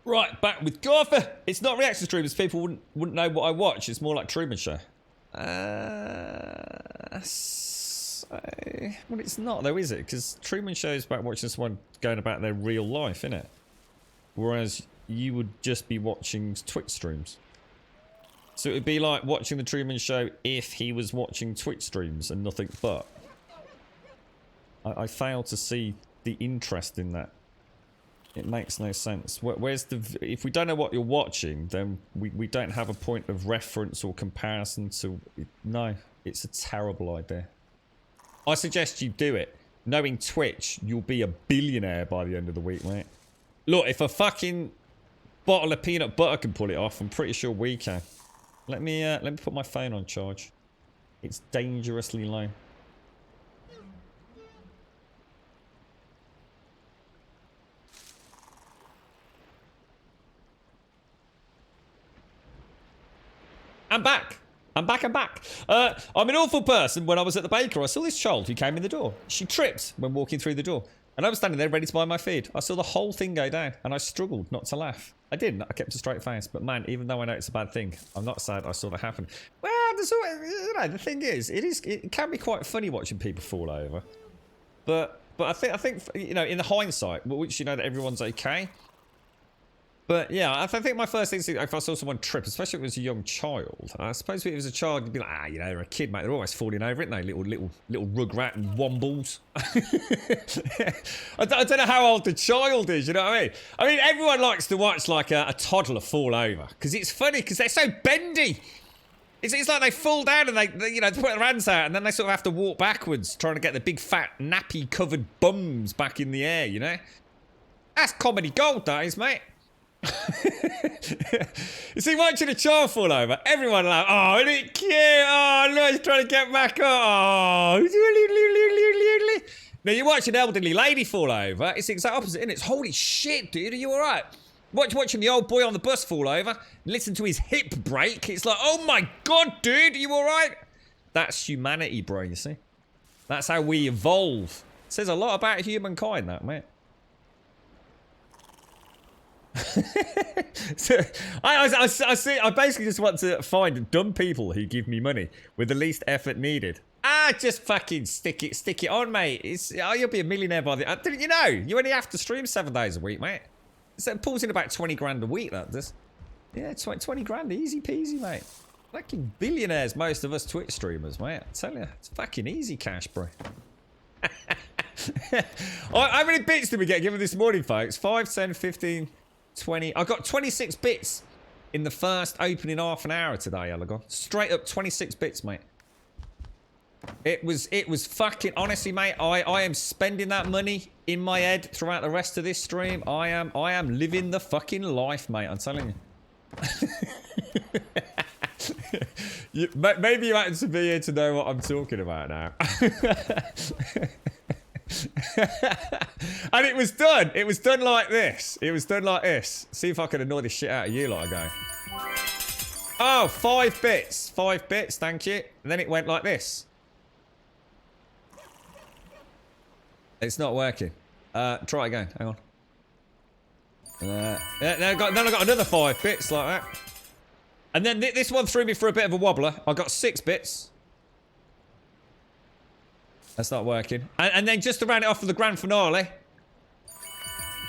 Right, back with Gartha. It's not reaction streams. People wouldn't know what I watch. It's more like Truman Show. Well, it's not though, is it? Because Truman Show is about watching someone going about their real life, innit? Whereas you would just be watching Twitch streams. So it would be like watching the Truman Show if he was watching Twitch streams and nothing but. I fail to see the interest in that. It makes no sense. Where's the... If we don't know what you're watching, then we don't have a point of reference or comparison to... No, it's a terrible idea. I suggest you do it. Knowing Twitch, you'll be a billionaire by the end of the week, mate. Look, if a fucking bottle of peanut butter can pull it off, I'm pretty sure we can. Let me put my phone on charge. It's dangerously low. I'm back. I'm back. I'm an awful person. When I was at the baker, I saw this child who came in the door. She tripped when walking through the door. And I was standing there ready to buy my feed. I saw the whole thing go down and I struggled not to laugh. I didn't. I kept a straight face. But man, even though I know it's a bad thing, I'm not sad I saw that happen. Well, there's always, you know, the thing is, it can be quite funny watching people fall over. But I think you know, in the hindsight, which you know that everyone's okay. But yeah, I think my first instinct, if I saw someone trip, especially if it was a young child, I suppose if it was a child, you'd be like, you know, they're a kid, mate. They're always falling over, aren't they? Little rugrat and wombles. I don't know how old the child is, you know what I mean? I mean, everyone likes to watch like a toddler fall over because it's funny because they're so bendy. It's like they fall down and they you know, they put their hands out and then they sort of have to walk backwards trying to get the big fat nappy covered bums back in the air, you know? That's comedy gold, that is, mate. You see, watching a child fall over, everyone like, oh, isn't it cute? Oh, no, he's trying to get back up. Oh. Now, you watch an elderly lady fall over, it's the exact opposite, isn't it? It's, holy shit, dude, are you all right? Watching the old boy on the bus fall over, listen to his hip break, it's like, oh my God, dude, are you all right? That's humanity, bro, you see? That's how we evolve. It says a lot about humankind, that, mate. So, I basically just want to find dumb people who give me money with the least effort needed. Just fucking stick it on, mate. You'll be a millionaire by the... Didn't you know? You only have to stream 7 days a week, mate. So it pulls in about 20 grand a week, that does. Yeah, 20 grand, easy peasy, mate. Fucking billionaires, most of us Twitch streamers, mate. I tell you, it's fucking easy cash, bro. How many bits did we get given this morning, folks? 5, 10, 15... 20. I got 26 bits in the first opening half an hour today, Elegon. Straight up 26 bits, mate. It was fucking, honestly, mate, I am spending that money in my head throughout the rest of this stream. I am living the fucking life, mate, I'm telling you. Maybe you happen to be here to know what I'm talking about now. And it was done. It was done like this. It was done like this. See if I can annoy the shit out of you like I go. Oh, 5 bits. 5 bits, thank you. And then it went like this. It's not working. Try again. Hang on. Then I got another 5 bits like that. And then this one threw me for a bit of a wobbler. I got 6 bits. That's not working. And then just to round it off for the grand finale,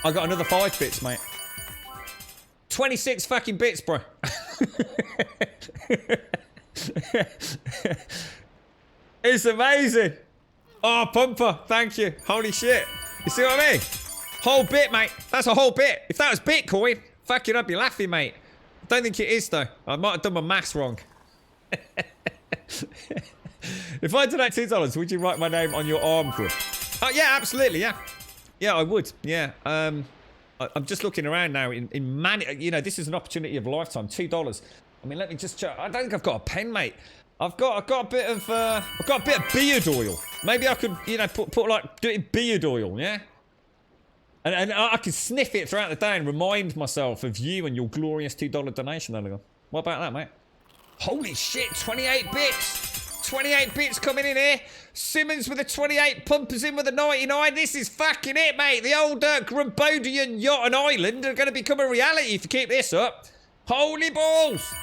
I got another 5 bits, mate. 26 fucking bits, bro. It's amazing. Oh, pumper. Thank you. Holy shit. You see what I mean? Whole bit, mate. That's a whole bit. If that was Bitcoin, fucking I'd be laughing, mate. I don't think it is, though. I might have done my maths wrong. If I donate $2, would you write my name on your arm club? Oh, yeah, absolutely, yeah. Yeah, I would, yeah. I'm just looking around now in man... You know, this is an opportunity of a lifetime. $2. I mean, let me just check. I don't think I've got a pen, mate. I've got a bit of beard oil. Maybe I could, you know, put like, do it in beard oil, yeah? And I could sniff it throughout the day and remind myself of you and your glorious $2 donation. What about that, mate? Holy shit, 28 bits. 28 bits coming in here. Simmons with a 28, Pumpers in with a 99. This is fucking it, mate. The old Grambodian yacht and island are going to become a reality if you keep this up. Holy balls.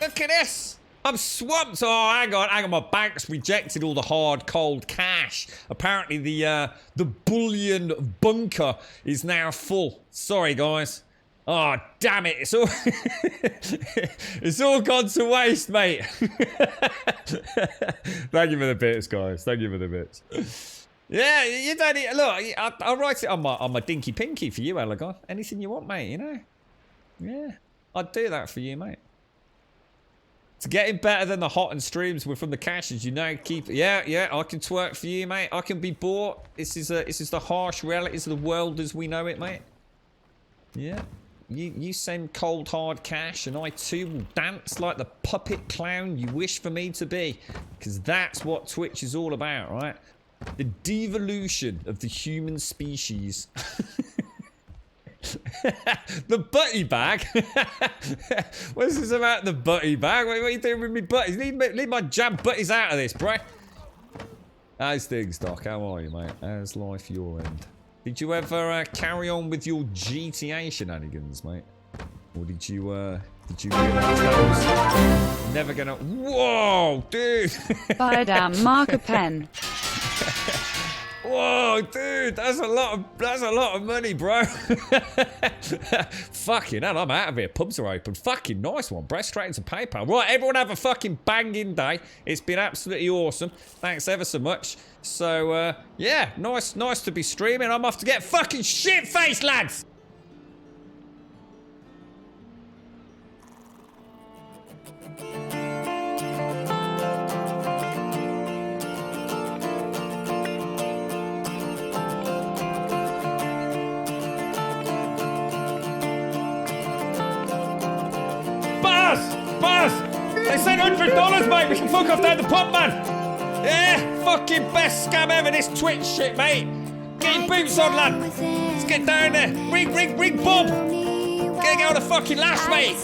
Look at this. I'm swamped. Oh, hang on. My bank's rejected all the hard, cold cash. Apparently the bullion bunker is now full. Sorry, guys. Oh, damn it. It's all gone to waste, mate. Thank you for the bits, guys. Thank you for the bits. Yeah, you don't need, look, I'll write it on my dinky pinky for you, Elegon. Anything you want, mate, you know? Yeah, I'd do that for you, mate. It's getting better than the hot and streams from the caches, you know. Yeah, I can twerk for you, mate. I can be bought. This is the harsh realities of the world as we know it, mate. Yeah. You send cold hard cash and I too will dance like the puppet clown you wish for me to be. Because that's what Twitch is all about, right? The devolution of the human species. The butty bag? What's this about the butty bag? What are you doing with me butties? Leave my jam butties out of this, bro. How's things, Doc? How are you, mate? How's life your end? Did you ever carry on with your GTA shenanigans, mate? Or did you realise that was never gonna... Whoa, dude! Buy a damn marker pen. Whoa, dude, that's a lot of money, bro. Fucking hell, I'm out of here. Pubs are open. Fucking nice one, bro. Straight into PayPal. Right, everyone have a fucking banging day. It's been absolutely awesome. Thanks ever so much. So, yeah, nice to be streaming. I'm off to get fucking shit-faced, lads. Buzz! They said $100, mate. We can fuck off down the pub, man. Yeah, fucking best scam ever, this Twitch shit, mate. Get your boots on, lad. Let's get down there. Ring Bob. Get on the fucking lash, mate.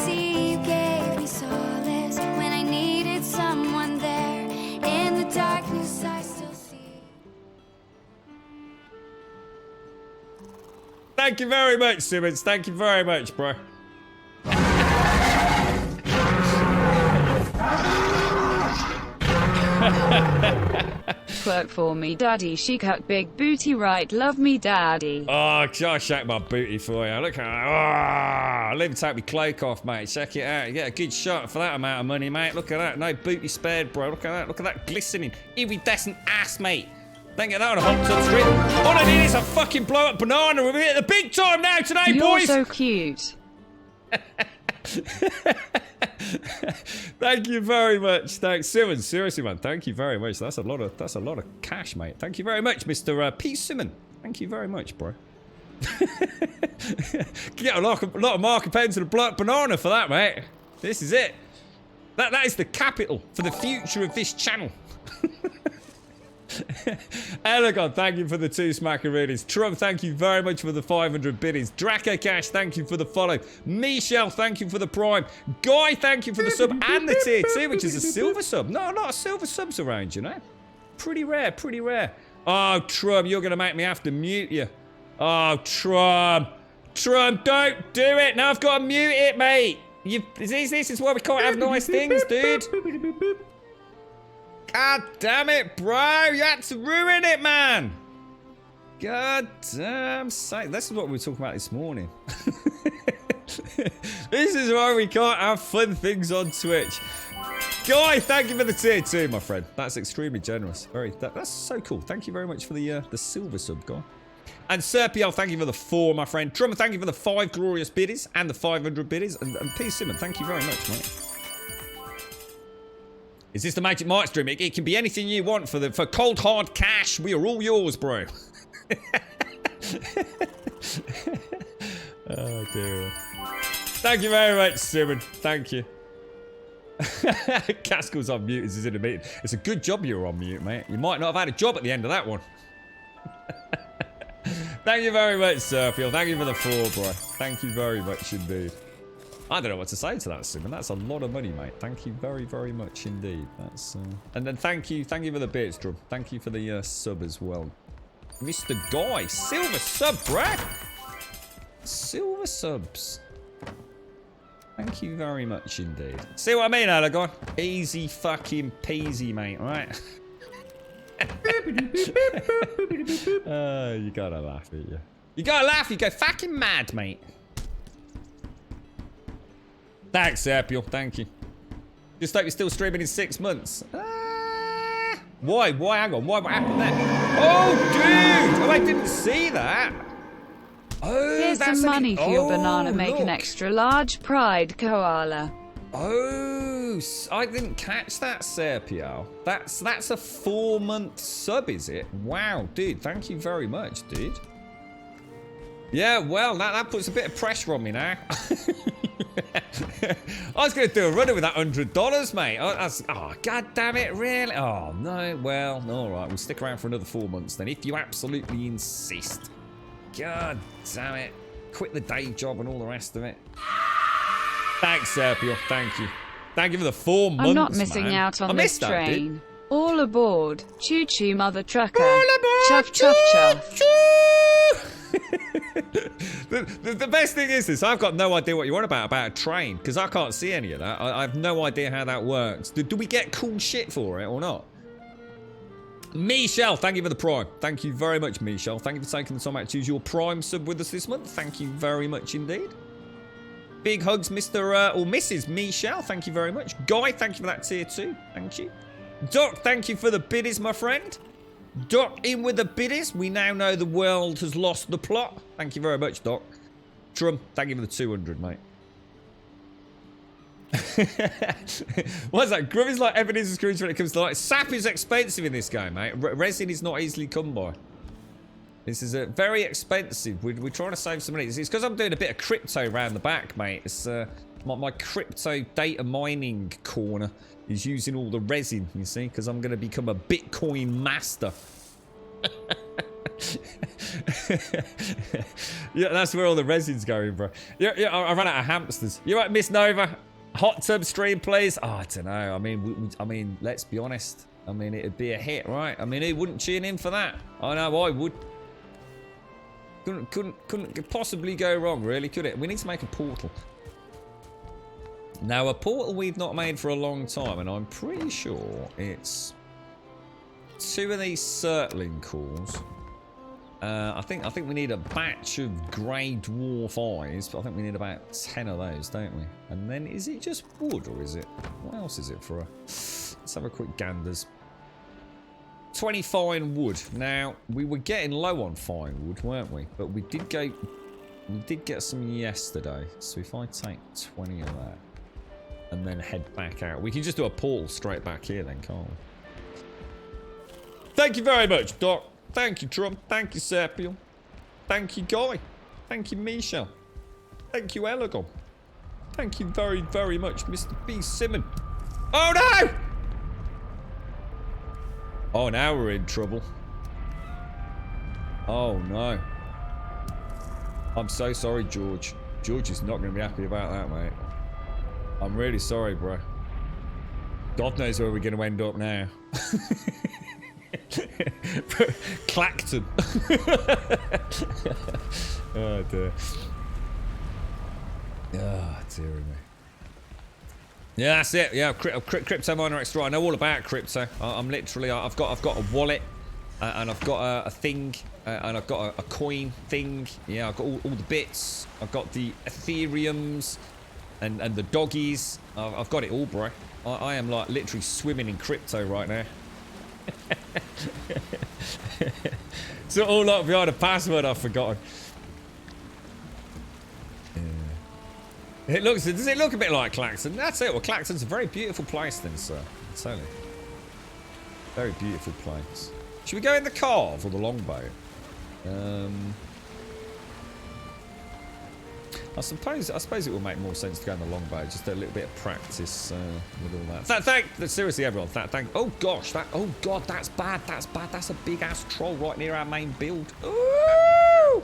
Thank you very much, Simmons. Thank you very much, bro. Twerk for me, daddy. She cut big booty right. Love me, daddy. Oh, I'll shake my booty for you. Look at that. I'll even take my cloak off, mate. Check it out. You get a good shot for that amount of money, mate. Look at that. No booty spared, bro. Look at that. Look at that glistening, iridescent ass, mate. Don't get that on a hot tub strip. All I need is a fucking blow up banana. We're at the big time now today, You're boys. so cute. Thank you very much. Thanks, Simmons. Seriously, man. Thank you very much. That's a lot of cash, mate. Thank you very much, Mr. P. Simmons. Thank you very much, bro. Get a lot of marker pens and a blow up banana for that, mate. This is it. That is the capital for the future of this channel. Elegon, thank you for the 2 smackaroonies. Trump, thank you very much for the 500 biddies. Draco Cash, thank you for the follow. Michelle, thank you for the prime. Guy, thank you for the sub and the tier 2, which is a silver sub. No, a lot of silver subs around, you know. Pretty rare, pretty rare. Oh, Trump, you're going to make me have to mute you. Oh, Trump. Trump, don't do it. Now I've got to mute it, mate. This is why we can't have nice things, dude. God damn it, bro. You had to ruin it, man. God damn sake. This is what we were talking about this morning. This is why we can't have fun things on Twitch. Guy, thank you for the tier 2, my friend. That's extremely generous. That's so cool. Thank you very much for the silver sub, Guy. And Serpio, thank you for the 4, my friend. Drummer, thank you for the 5 glorious biddies and the 500 biddies. And P. Simon, thank you very much, mate. Is this the Magic Mike stream? It can be anything you want for cold hard cash. We are all yours, bro. Oh dear. Thank you very much, Simon. Thank you. Caskell's on mute as he's in a meeting. It's a good job you're on mute, mate. You might not have had a job at the end of that one. Thank you very much, Serpil. Thank you for the 4, bro. Thank you very much indeed. I don't know what to say to that, Simon. That's a lot of money, mate. Thank you very, very much indeed. That's and then thank you for the bits, Drum. Thank you for the sub as well, Mr. Guy. Silver sub, bruh. Silver subs. Thank you very much indeed. See what I mean, Alagon? Easy fucking peasy, mate. Right? You gotta laugh at you. You gotta laugh. You go fucking mad, mate. Thanks, Serpil. Thank you. Just hope you're still streaming in 6 months. Why? Hang on. What happened there? Oh, dude! Oh, I didn't see that. Oh, Here's that's some money for your banana. Make an look. extra large pride koala. Oh, I didn't catch that, Serpio. That's a 4-month sub, is it? Wow, dude. Thank you very much, dude. Yeah, well, that puts a bit of pressure on me now. I was going to do a runner with that $100, mate. Oh, god damn it, really? Oh, no. Well, all right. We'll stick around for another 4 months then, if you absolutely insist. God damn it. Quit the day job and all the rest of it. Thanks, Serpio. Thank you. Thank you for the 4 months, I'm not missing man. out I on this missed that, train. dude. All aboard. Choo choo, mother trucker. All aboard, Chuff, chuff, chuff. The best thing is this, I've got no idea what you're on about a train, because I can't see any of that. I have no idea how that works. Do we get cool shit for it or not? Michelle, thank you for the Prime. Thank you very much, Michelle. Thank you for taking the time out to choose your Prime sub with us this month. Thank you very much indeed. Big hugs, Mr. or Mrs. Michelle. Thank you very much. Guy, thank you for that tier 2. Thank you. Doc, thank you for the biddies, my friend. Doc, in with the biddies. We now know the world has lost the plot. Thank you very much, Doc. Trum, thank you for the 200, mate. What's that? Grubby's like Ebenezer Scrooge when it comes to like sap is expensive in this game, mate. Resin is not easily come by. This is very expensive. We're trying to save some money. It's because I'm doing a bit of crypto around the back, mate. It's my crypto data mining corner is using all the resin, you see, because I'm going to become a Bitcoin master. Yeah, that's where all the resin's going, bro. Yeah, I ran out of hamsters. You right, Miss Nova? Hot tub stream, please. Oh, I don't know. I mean, let's be honest. I mean, it'd be a hit, right? I mean, who wouldn't tune in for that? I know I would. Couldn't possibly go wrong, really, could it? We need to make a portal. Now, a portal we've not made for a long time, and I'm pretty sure it's 2 of these circling cores. I think we need a batch of grey dwarf eyes, but I think we need about 10 of those, don't we? And then, is it just wood, or is it... What else is it for a... Let's have a quick ganders. 20 fine wood. Now, we were getting low on fine wood, weren't we? But we did get some yesterday. So if I take 20 of that and then head back out, we can just do a portal straight back here then, can't we? Thank you very much, Doc. Thank you, Trump. Thank you, Serpio. Thank you, Guy. Thank you, Michelle. Thank you, Elegon. Thank you very, very much, Mr. B. Simon. Oh, no! Oh, now we're in trouble. Oh, no. I'm so sorry, George. George is not going to be happy about that, mate. I'm really sorry, bro. God knows where we're going to end up now. Clacton. Oh, dear. Oh, dear me. Yeah, that's it. Yeah, crypto miner extra. I know all about crypto. I'm literally. I've got a wallet, and I've got a thing, and I've got a coin thing. Yeah, I've got all the bits. I've got the Ethereums, and the doggies. I've got it all, bro. I am like literally swimming in crypto right now. So all up behind a password I've forgotten. Does it look a bit like Claxton? That's it. Well, Claxton's a very beautiful place then, sir. I'm telling you. Very beautiful place. Should we go in the Carve or the Longbow? I suppose it will make more sense to go in the Longbow. Just a little bit of practice with all that. Seriously, everyone. Oh gosh, oh god, that's bad. That's bad. That's a big ass troll right near our main build. Ooh!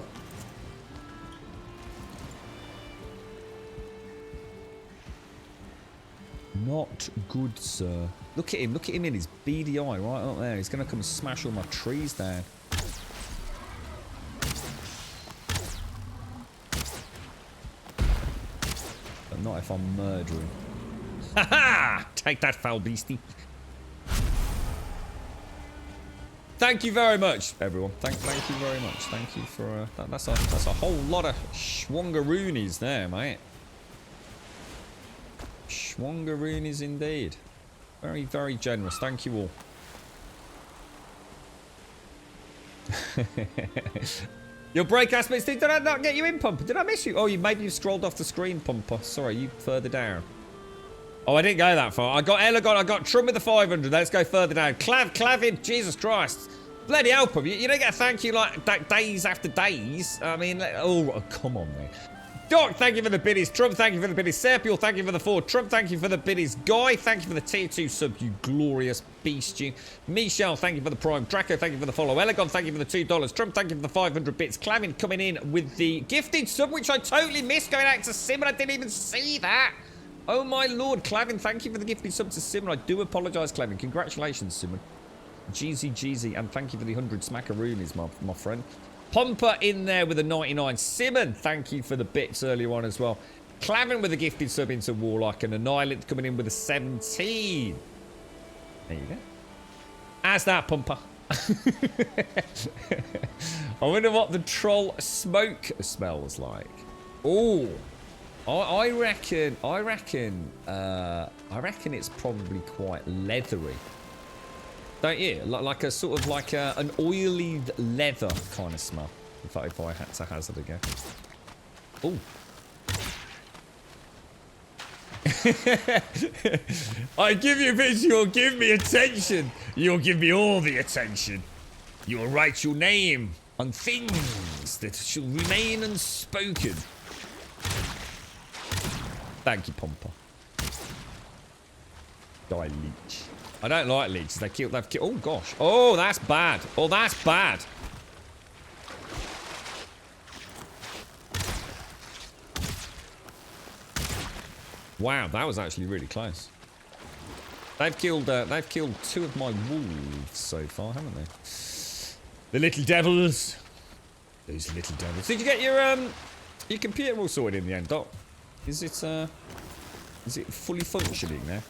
Not good, sir. Look at him. Look at him in his beady eye right up there. He's going to come and smash all my trees down. But not if I'm murdering. Ha ha! Take that, foul beastie. Thank you very much, everyone. Thank you very much. Thank you for that's a whole lot of schwangaroonies there, mate. Schwangaroonies indeed. Very, very generous. Thank you all. Your break aspects, did I not get you in, Pumper? Did I miss you? Oh, maybe you scrolled off the screen, Pumper. Sorry, you further down. Oh, I didn't go that far. I got Elegon, I got Trump with the 500. Let's go further down. Clavin, Jesus Christ. Bloody hell, Pumper. You don't get a thank you like days after days. I mean, oh, come on, man. Doc, thank you for the biddies. Trump, thank you for the biddies. Serpiel, thank you for the 4. Trump, thank you for the biddies. Guy, thank you for the tier 2 sub, you glorious beast, you. Michelle, thank you for the prime. Draco, thank you for the follow. Elegon, thank you for the $2. Trump, thank you for the 500 bits. Clavin coming in with the gifted sub, which I totally missed going out to Simon. I didn't even see that. Oh, my lord. Clavin, thank you for the gifted sub to Simon. I do apologise, Clavin. Congratulations, Simon. Jeezy, and thank you for the 100 smackaroonies, my friend. Pomper in there with a 99. Simon, thank you for the bits earlier on as well. Clavin with a gifted sub into Warlock, and Annihilate coming in with a 17. There you go. As that, Pumper. I wonder what the troll smoke smells like. Oh, I reckon it's probably quite leathery. Don't you? Like a sort of like an oily leather kind of smell. In fact, if I had to hazard a guess. Oh. I give you bits, you'll give me attention. You'll give me all the attention. You'll write your name on things that shall remain unspoken. Thank you, Pomper. Die leech. I don't like leeches. They've killed. Oh gosh. Oh, that's bad. Oh, that's bad. Wow, that was actually really close. They've killed 2 of my wolves so far, haven't they? The little devils. Those little devils. Did you get your computer all sorted in the end, Doc? Is it fully functioning now?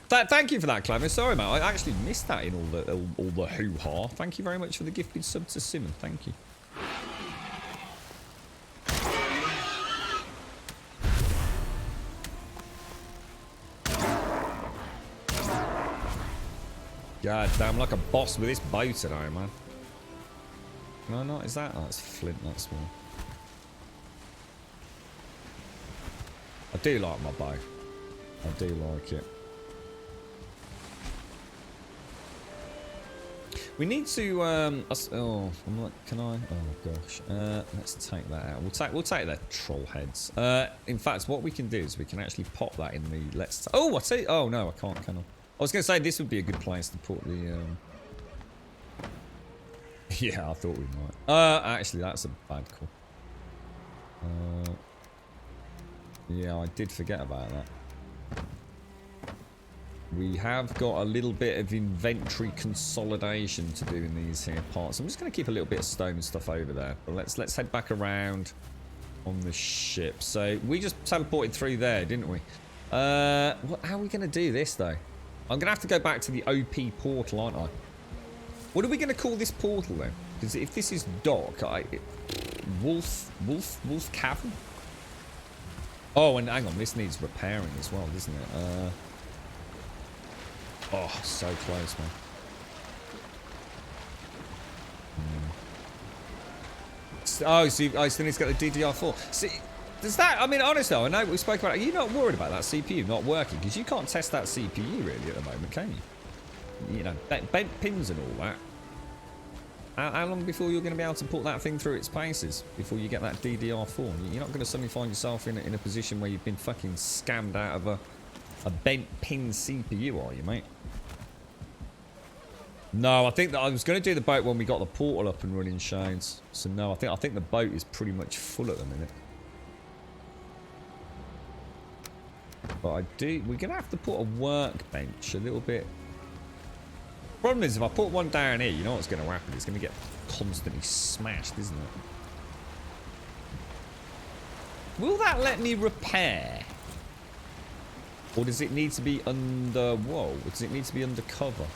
Thank you for that, Clever. Sorry, mate. I actually missed that in all the hoo-ha. Thank you very much for the gifted sub to Simon. Thank you. God damn, I'm like a boss with this bow today, man. No, not is that? Oh, it's flint, that's small. I do like my bow. I do like it. We need to, oh, I'm like, can I? Oh gosh, let's take that out. We'll take the troll heads. In fact, what we can do is we can actually pop that in the, oh, I say, oh no, I can't, can I? I was going to say this would be a good place to put the, yeah, I thought we might. Actually, that's a bad call. Yeah, I did forget about that. We have got a little bit of inventory consolidation to do in these here parts. I'm just going to keep a little bit of stone and stuff over there. But let's head back around on the ship. So we just teleported through there, didn't we? How are we going to do this though? I'm going to have to go back to the OP portal, aren't I? What are we going to call this portal then? Because if this is dock, Wolf Cavern. Oh, and hang on, this needs repairing as well, doesn't it? Oh, so close, man. Oh, so I still need to get the DDR4. See, does that, I mean, honestly, I know we spoke about it. Are you not worried about that CPU not working? Because you can't test that CPU really at the moment, can you? You know, bent pins and all that. How long before you're going to be able to put that thing through its paces? Before you get that DDR4? You're not going to suddenly find yourself in a position where you've been fucking scammed out of a bent pin CPU, are you, mate? No, I think that I was going to do the boat when we got the portal up and running, Shades. So no, I think the boat is pretty much full at the minute. But we're going to have to put a workbench a little bit. Problem is, if I put one down here, you know what's going to happen? It's going to get constantly smashed, isn't it? Will that let me repair? Or does it need to be under... Whoa, does it need to be undercover?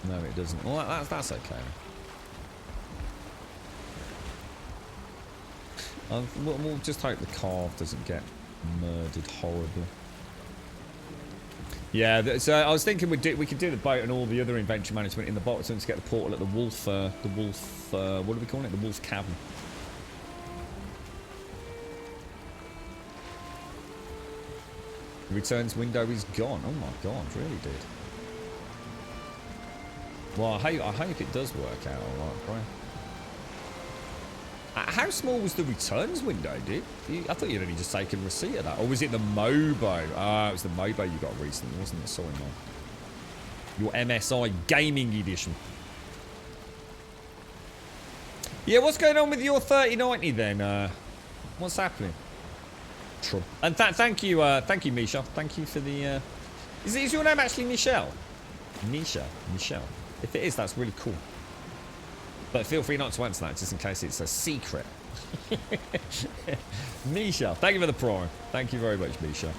No, it doesn't. Well, that's okay. We'll just hope the carve doesn't get murdered horribly. Yeah, so I was thinking we could do the boat and all the other inventory management in the bottom to get the portal at the wolf, what do we call it? The wolf cavern. The returns window is gone. Oh my god, really did. Well, I hope it does work out alright, bro. How small was the returns window, dude? I thought you'd only just taken receipt of that. Or was it the Mobo? Ah, it was the Mobo you got recently, wasn't it? Sorry, man. Your MSI Gaming Edition. Yeah, what's going on with your 3090 then? What's happening? True. And thank you, Misha. Thank you for the... Is your name actually Michelle? Michelle. If it is, that's really cool. But feel free not to answer that, just in case it's a secret. Misha, thank you for the prime. Thank you very much, Misha.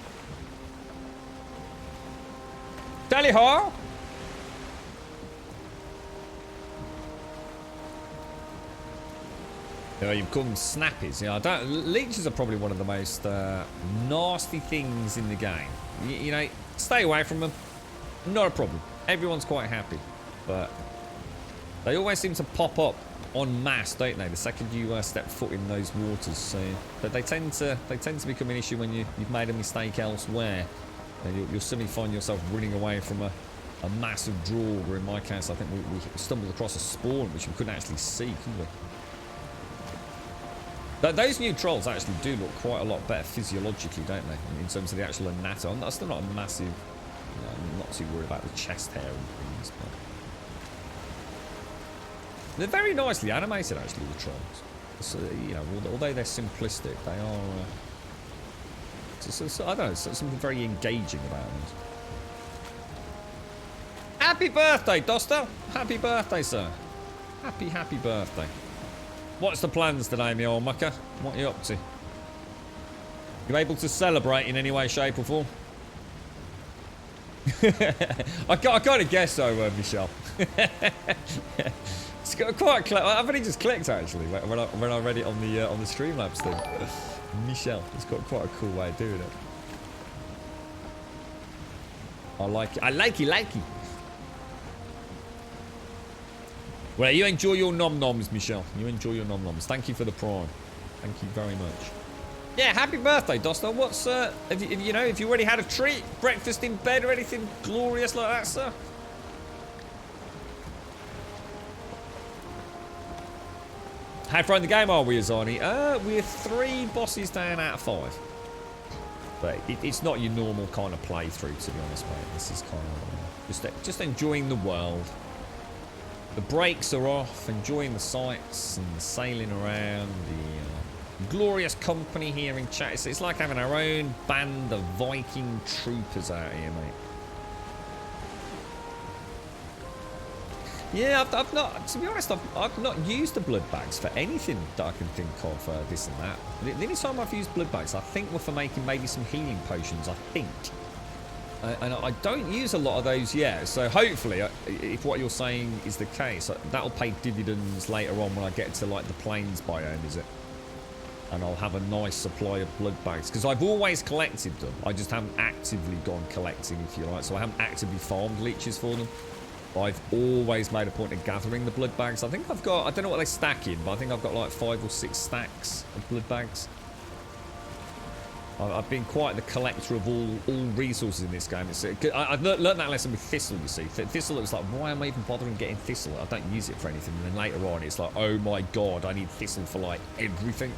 Tally ho! You've called them snappies. You know, leeches are probably one of the most nasty things in the game. You know, stay away from them. Not a problem. Everyone's quite happy, but they always seem to pop up en masse, don't they? The second you step foot in those waters, so but they tend to become an issue when you've made a mistake elsewhere. And you'll suddenly find yourself running away from a massive draw. Or in my case, I think we stumbled across a spawn which we couldn't actually see, could we? But those new trolls actually do look quite a lot better physiologically, don't they? In terms of the actual anatomy. I'm still not a massive. I'm not too worried about the chest hair and things, but they're very nicely animated, actually, the trolls. So, you know, although they're simplistic, they are. I don't know, something very engaging about them. Happy birthday, Dosto! Happy birthday, sir. Happy birthday. What's the plans today, me old mucker? What are you up to? You able to celebrate in any way, shape, or form? I kind of guess so, Michelle. It's got quite. I've only just clicked actually when I read it on the Streamlabs thing. Michelle, it's got quite a cool way of doing it. I like it. I like it. Well, you enjoy your nom-noms, Michelle. You enjoy your nom-noms. Thank you for the prime. Thank you very much. Yeah, happy birthday, Dosto. What's, have you already had a treat? Breakfast in bed or anything glorious like that, sir? How far in the game are we, Azani? We're 3 bosses down out of 5. But it's not your normal kind of playthrough, to be honest, mate. This is kind of just enjoying the world. The brakes are off, enjoying the sights and sailing around the glorious company here in chat. It's like having our own band of Viking troopers out here, mate. Yeah, I've not, to be honest, I've not used the blood bags for anything that I can think of, this and that. The only time I've used blood bags, I think, were for making maybe some healing potions, I think. And I don't use a lot of those yet, so hopefully, if what you're saying is the case, that'll pay dividends later on when I get to, like, the plains biome, is it? And I'll have a nice supply of blood bags, because I've always collected them. I just haven't actively gone collecting, if you like, so I haven't actively farmed leeches for them. I've always made a point of gathering the blood bags. I think I've got, I don't know what they stack in, but I think I've got like 5 or 6 stacks of blood bags. I've been quite the collector of all resources in this game. I've learned that lesson with Thistle, you see. Thistle, it was like, why am I even bothering getting Thistle? I don't use it for anything. And then later on, it's like, oh my god, I need Thistle for like everything.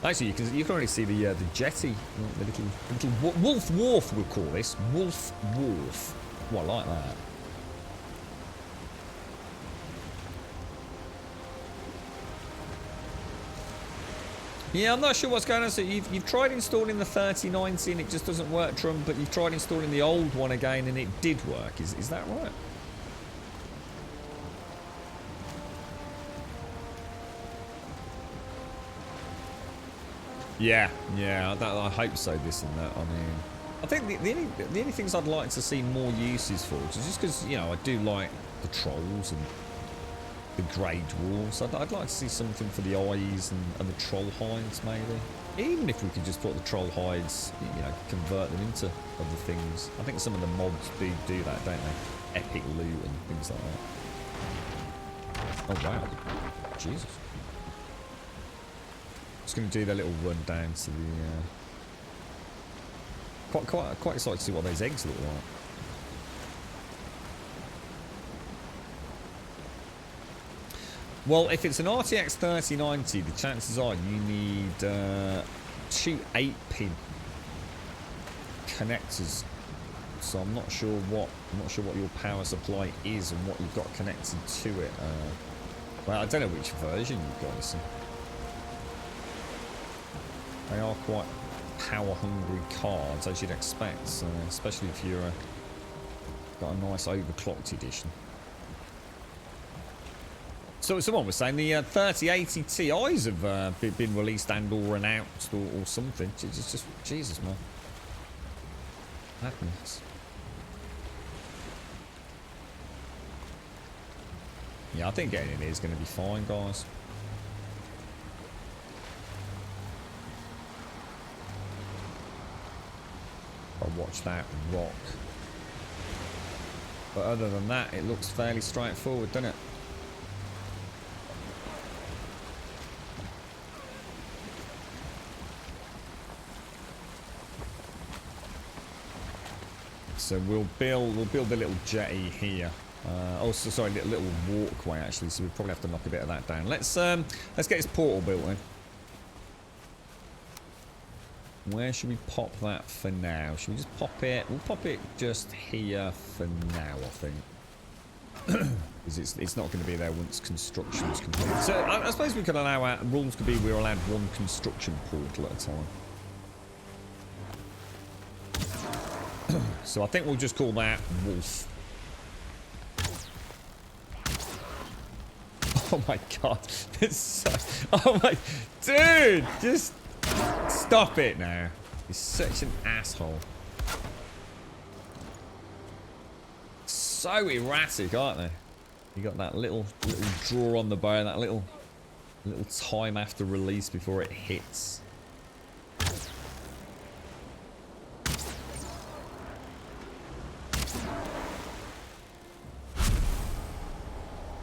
Actually, you can already see the jetty, the little Wolf Wharf, we'll call this. Wolf Wharf. Oh, I like that. Yeah, I'm not sure what's going on. So you've tried installing the 3090 and it just doesn't work, Trump, but you've tried installing the old one again and it did work. Is that right? Yeah, I hope so, this and that. I mean, I think the only things I'd like to see more uses for, just because, you know, I do like the trolls and the grey dwarves. I'd like to see something for the eyes and the troll hides, maybe. Even if we could just put the troll hides, you know, convert them into other things. I think some of the mods do that, don't they? Epic loot and things like that. Oh wow. Jesus. Just going to do their little run down to the... Quite excited to see what those eggs look like. Well, if it's an RTX 3090, the chances are you need 2 8-pin connectors. So I'm not sure what your power supply is and what you've got connected to it. Well, I don't know which version you've got. You see. They are quite power-hungry cards, as you'd expect, so especially if you're got a nice overclocked edition. So someone was saying the 3080 Ti's have been released and or announced or something. It's just Jesus, man. Happens. Yeah, I think getting in here is going to be fine, guys. I'll watch that rock. But other than that, it looks fairly straightforward, doesn't it? So we'll build a little jetty here. Also, sorry, a little walkway actually. So we'll probably have to knock a bit of that down. Let's get this portal built then. Where should we pop that for now? Should we just pop it? We'll pop it just here for now, I think. Because it's not going to be there once construction's complete. So I suppose we could allow our rules could be we're allowed one construction portal at a time. So I think we'll just call that Wolf. Oh my god. It's so, oh my dude, just stop it now. He's such an asshole. So erratic, aren't they? You got that little draw on the bow, that little time after release before it hits.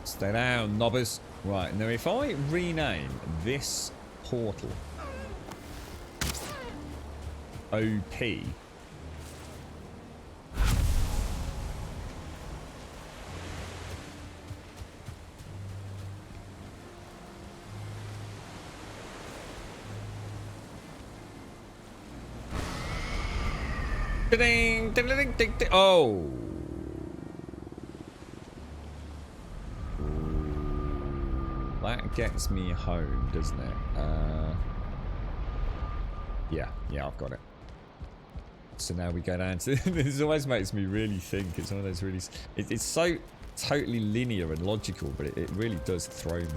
Stay down, knobbers. Right, now if I rename this portal OP, ding, ding, ding, ding, ding. Oh. That gets me home, doesn't it? Yeah, I've got it. So now we go down to... This always makes me really think. It's one of those really... It's so totally linear and logical, but it really does throw me.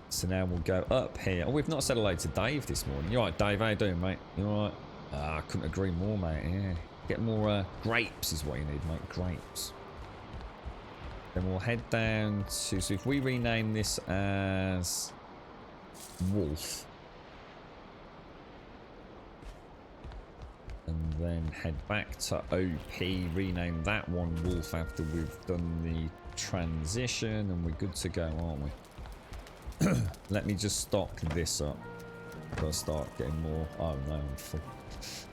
So now we'll go up here. Oh, we've not said hello to Dave this morning. You alright, Dave? How you doing, mate? You alright? I couldn't agree more, mate. Yeah. Get more grapes is what you need, mate. Grapes. Then we'll head down to... So if we rename this as Wolf. And then head back to OP. Rename that one Wolf after we've done the transition. And we're good to go, aren't we? Let me just stock this up. I'll start getting more... Oh no, I'm full.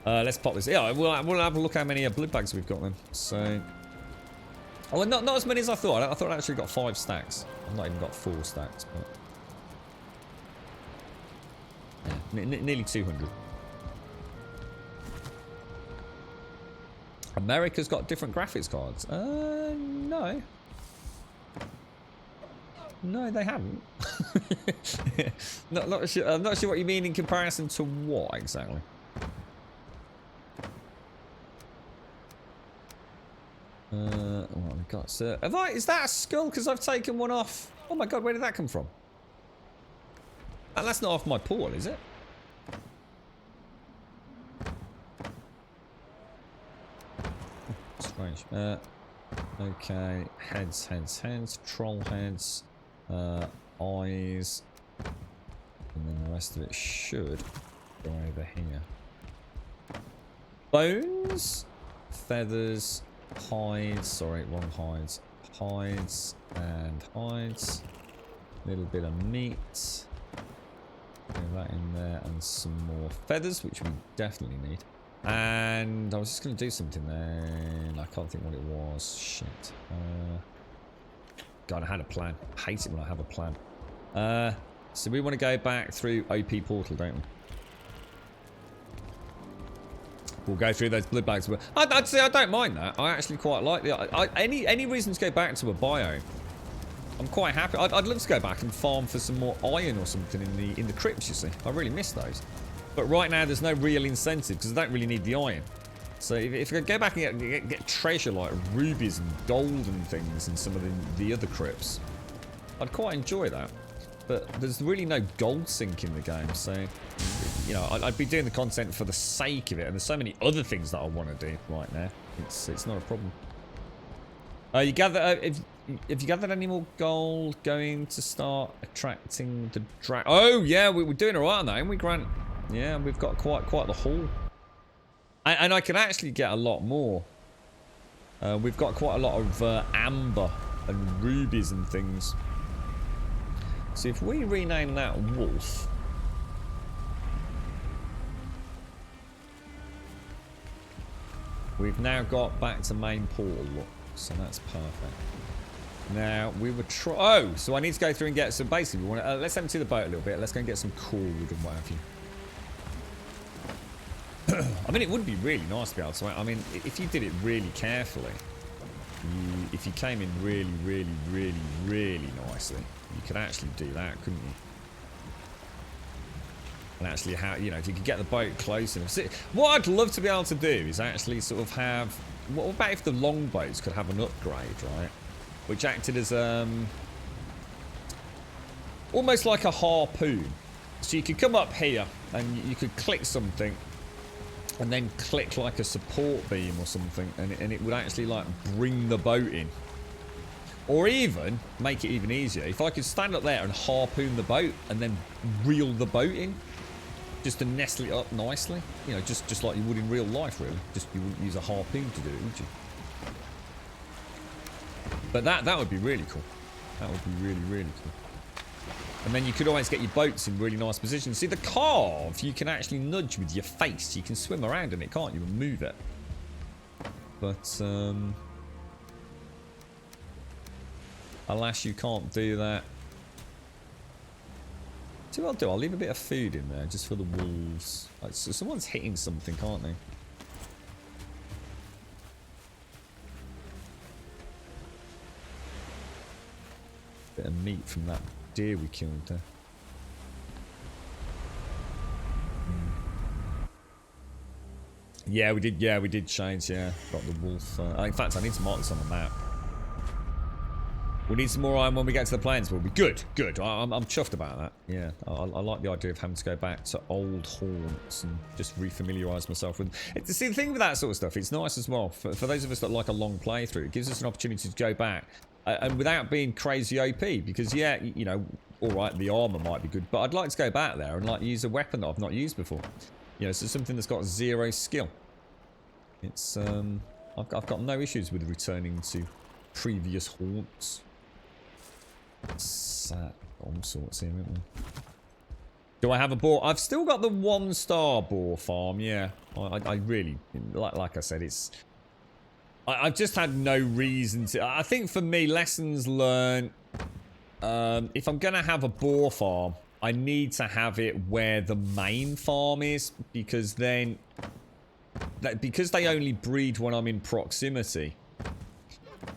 Let's pop this. Yeah, we'll have a look how many blood bags we've got then. So... Oh, not as many as I thought. I thought I actually got 5 stacks. I've not even got 4 stacks, but... Yeah, nearly 200. America's got different graphics cards. No. No, they haven't. not sure. I'm not sure what you mean in comparison to what exactly. What have we got, sir? Is that a skull? Because I've taken one off. Oh my god, where did that come from? That's not off my portal, is it? Strange. Okay, heads, troll heads, eyes, and then the rest of it should go over here. Bones, feathers, hides. Sorry, wrong hides. Hides and hides. A little bit of meat. Throw that in there and some more feathers, which we definitely need. And I was just going to do something then. I can't think what it was. Shit. God, I had a plan. I hate it when I have a plan. So we want to go back through OP portal, don't we? We'll go through those blood bags. I'd say I don't mind that. I actually quite like the... any reason to go back to a biome, I'm quite happy. I'd love to go back and farm for some more iron or something in the crypts, you see. I really miss those. But right now, there's no real incentive because I don't really need the iron. So if I go back and get treasure like rubies and gold and things in some of the other crypts, I'd quite enjoy that. But there's really no gold sink in the game, so you know I'd be doing the content for the sake of it, and there's so many other things that I want to do right now. It's not a problem. You gather if you gathered any more gold, going to start attracting the dragon. Oh yeah, we're doing alright on that, aren't we, Grant? Yeah, we've got quite the haul, and I can actually get a lot more. We've got quite a lot of amber and rubies and things. So if we rename that Wolf, we've now got back to main portal, look, so that's perfect. Now we would try. Oh, so I need to go through and get. So basically, we want to let's empty the boat a little bit. Let's go and get some core wood and what have you. I mean, it would be really nice to be able to. I mean, if you did it really carefully, if you came in really nicely, you could actually do that, couldn't you? And actually, how if you could get the boat close enough. See, what I'd love to be able to do is actually sort of have. What about if the longboats could have an upgrade, right? Which acted as almost like a harpoon. So you could come up here and you could click something, and then click like a support beam or something, and it would actually like bring the boat in. Or even make it even easier, if I could stand up there and harpoon the boat and then reel the boat in, just to nestle it up nicely, you know, just like you would in real life, really. Just you wouldn't use a harpoon to do it, would you? But that would be really cool. That would be really cool. And then you could always get your boats in really nice positions. See, the carve, you can actually nudge with your face. You can swim around in it, can't you, and move it. But, alas, you can't do that. See what I'll do? I'll leave a bit of food in there, just for the wolves. Like, so someone's hitting something, can't they? Bit of meat from that deer we killed there. Yeah, we did change, yeah. Got the wolf. In fact, I need to mark this on the map. We need some more iron when we get to the plains. We'll be good. I'm chuffed about that. Yeah, I like the idea of having to go back to old haunts and just refamiliarise myself with. See, the thing with that sort of stuff, it's nice as well for those of us that like a long playthrough. It gives us an opportunity to go back and without being crazy OP. Because yeah, you know, all right, the armour might be good, but I'd like to go back there and like use a weapon that I've not used before. You know, so something that's got 0 skill. It's I've got no issues with returning to previous haunts. Sat bomb sorts here, isn't there? Do I have a boar? I've still got the 1-star boar farm, yeah. I really, like I said, it's... I've just had no reason to... I think for me, lessons learned... if I'm going to have a boar farm, I need to have it where the main farm is, because then... because they only breed when I'm in proximity...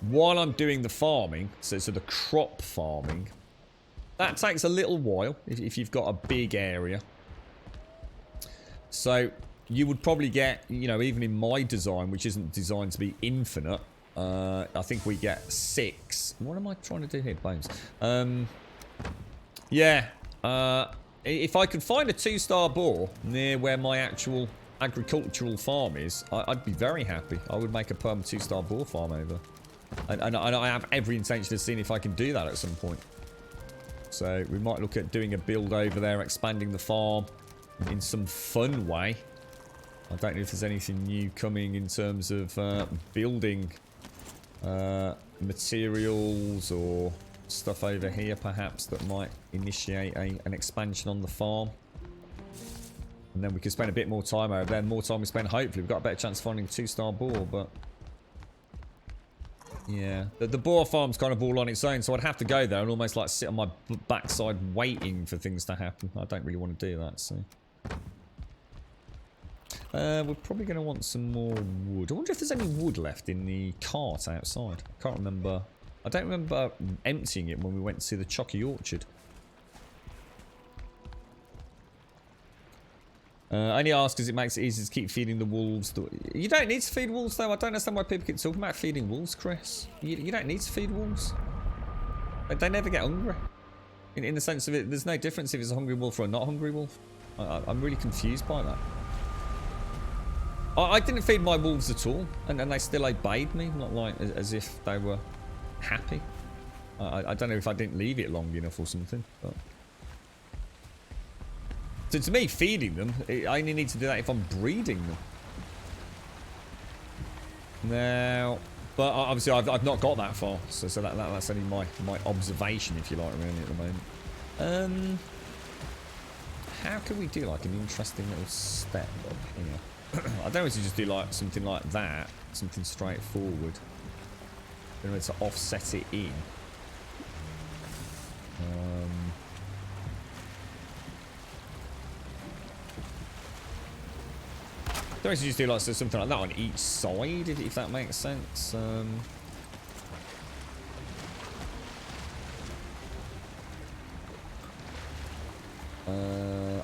While I'm doing the farming, so the crop farming, that takes a little while if you've got a big area. So you would probably get, you know, even in my design, which isn't designed to be infinite, I think we get 6. What am I trying to do here, Bones? Yeah, if I could find a 2-star boar near where my actual agricultural farm is, I'd be very happy. I would make a perm 2-star boar farm over. And I have every intention of seeing if I can do that at some point. So we might look at doing a build over there, expanding the farm in some fun way. I don't know if there's anything new coming in terms of building materials or stuff over here perhaps that might initiate an expansion on the farm. And then we could spend a bit more time over there. More time we spend, hopefully we've got a better chance of finding a 2-star boar, but yeah, the boar farm's kind of all on its own, so I'd have to go there and almost like sit on my backside waiting for things to happen. I don't really want to do that, so we're probably going to want some more wood. I wonder if there's any wood left in the cart outside. I can't remember. I don't remember emptying it when we went to see the Chocky Orchard. I only ask because it makes it easy to keep feeding the wolves. You don't need to feed wolves, though. I don't understand why people keep talking about feeding wolves, Chris. You don't need to feed wolves. They never get hungry. In the sense of it, there's no difference if it's a hungry wolf or a not hungry wolf. I'm really confused by that. I didn't feed my wolves at all, and they still obeyed me, not like as if they were happy. I don't know if I didn't leave it long enough or something, but so to me, feeding them, I only need to do that if I'm breeding them. Now, but obviously I've not got that far, so that's only my observation, if you like, really, at the moment. How can we do like an interesting little step up here? I don't want to just do like something like that, something straightforward. I don't know to offset it in. I don't want to just do like something like that on each side, if that makes sense.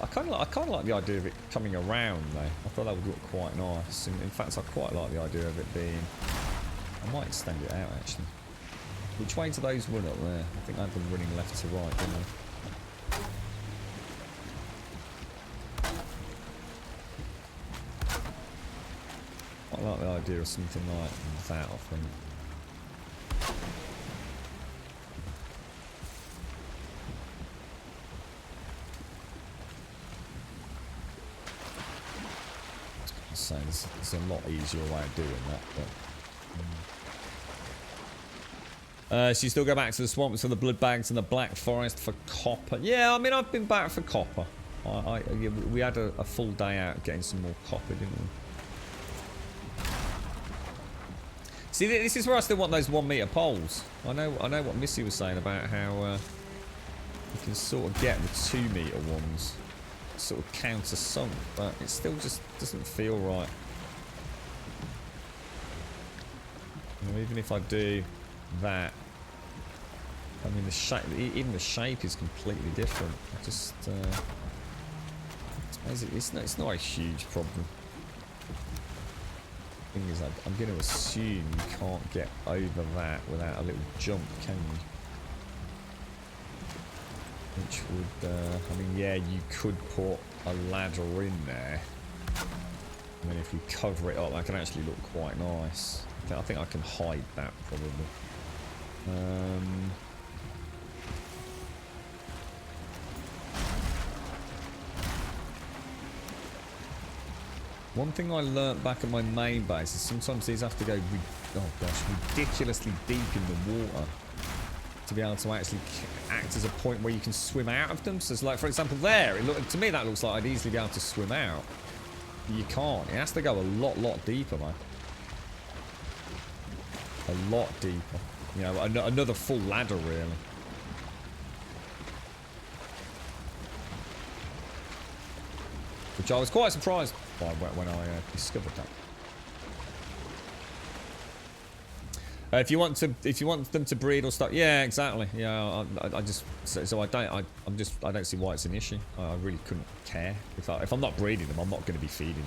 I kind of like the idea of it coming around though. I thought that would look quite nice. In fact, I quite like the idea of it being. I might extend it out actually. Which way do those run up there? I think I had them running left to right, didn't I? I like the idea of something like that, I think. So there's a lot easier way of doing that, but so you still go back to the swamps for the blood bags and the black forest for copper. Yeah, I mean I've been back for copper. Yeah, we had a full day out getting some more copper, didn't we? See, this is where I still want those 1 meter poles. I know what Missy was saying about how you can sort of get the 2 meter ones sort of countersunk, but it still just doesn't feel right. You know, even if I do that, I mean the shape, even the shape is completely different. I just it's not a huge problem. Thing is, I'm going to assume you can't get over that without a little jump, can you? Which would, I mean, yeah, you could put a ladder in there. And then if we cover it up, that can actually look quite nice. I think I can hide that, probably. One thing I learnt back at my main base is sometimes these have to go, ridiculously deep in the water to be able to actually act as a point where you can swim out of them. So it's like, for example, there, to me that looks like I'd easily be able to swim out. You can't. It has to go a lot deeper, man. A lot deeper. You know, another full ladder, really. Which I was quite surprised by when I discovered that. If you want them to breed or stuff, yeah, exactly. Yeah, I just so I don't see why it's an issue. I really couldn't care if I'm not breeding them, I'm not going to be feeding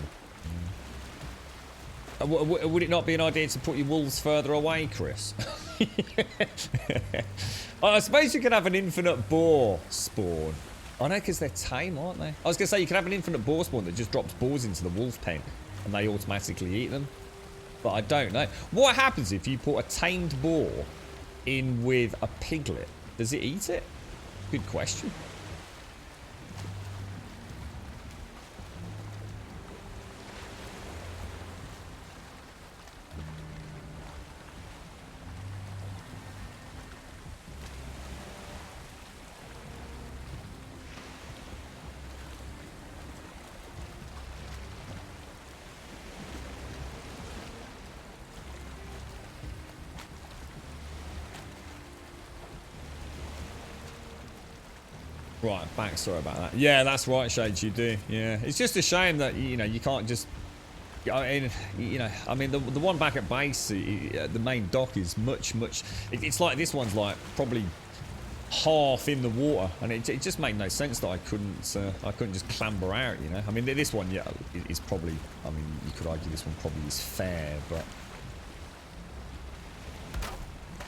them. Would it not be an idea to put your wolves further away, Chris? I suppose you could have an infinite boar spawn. I know, because they're tame, aren't they? I was going to say, you can have an infinite boar spawn that just drops boars into the wolf pen and they automatically eat them. But I don't know. What happens if you put a tamed boar in with a piglet? Does it eat it? Good question. Right, backstory about that. Yeah, that's right, Shades, you do. Yeah, it's just a shame that, you know, you can't just... I mean, you know, I mean, the one back at base, the main dock is much... It's like this one's like probably half in the water, and it just made no sense that I couldn't just clamber out, you know. I mean, this one, yeah, is probably... I mean, you could argue this one probably is fair, but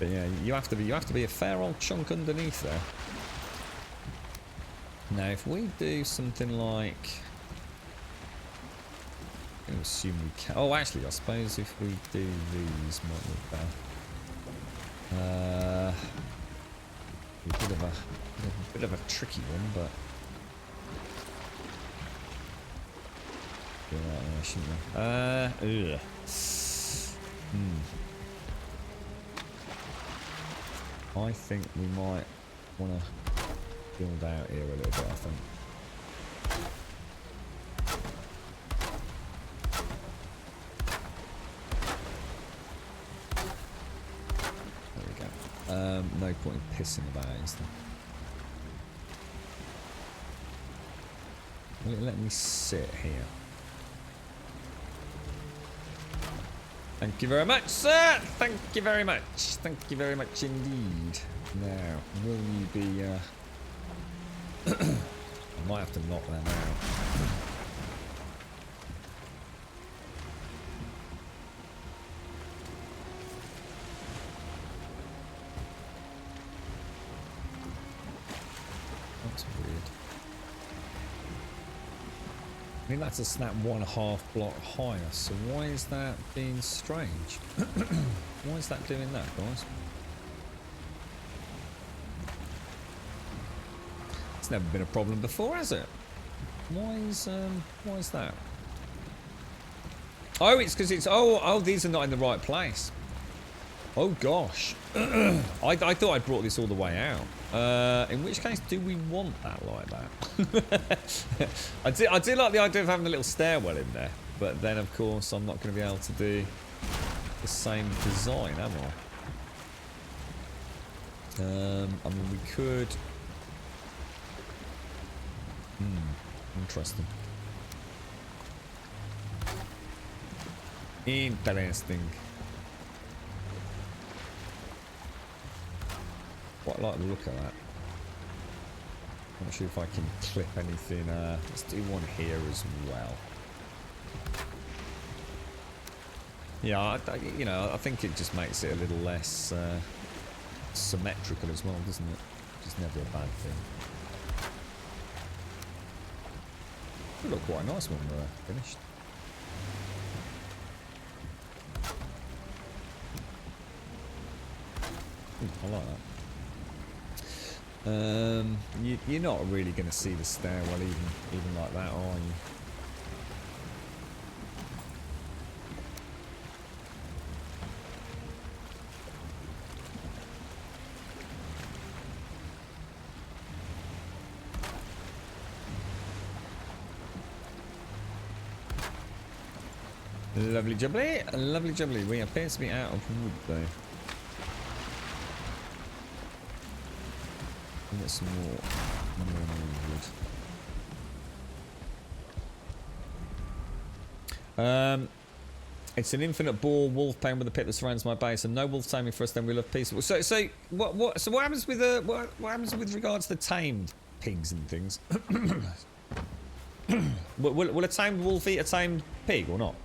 yeah, you have to be a fair old chunk underneath there. Now, if we do something like... I'm going to assume we can... Oh, actually, I suppose if we do these, might look better. A bit of a tricky one, but... Do that there, shouldn't we? I think we might want to build out here a little bit, I think. There we go. No point in pissing about it, is there? Will it let me sit here? Thank you very much, sir! Thank you very much. Thank you very much indeed. Now, will you be... I might have to knock them out. That's weird. I mean, that's a snap 1.5 block higher, so why is that being strange? Why is that doing that, guys? It's never been a problem before, has it? Why is that? Oh, it's because it's... Oh, these are not in the right place. Oh, gosh. I thought I'd brought this all the way out. In which case, do we want that like that? I do like the idea of having a little stairwell in there. But then, of course, I'm not going to be able to do the same design, am I? I mean, we could... Interesting. Interesting. Quite like the look of that. Not sure if I can clip anything. Let's do one here as well. Yeah, you know, I think it just makes it a little less symmetrical as well, doesn't it? Which is never a bad thing. It looked quite nice when we're finished. Ooh, I like that. You're not really going to see the stairwell even like that, are you? Lovely jubbly, lovely jubbly. We appear to be out of wood though. We'll get some more wood. It's an infinite ball wolf pen with a pit that surrounds my base, and no wolf taming for us. Then we love peaceable. So what happens with what happens with regards to tamed pigs and things? will a tamed wolf eat a tamed pig or not?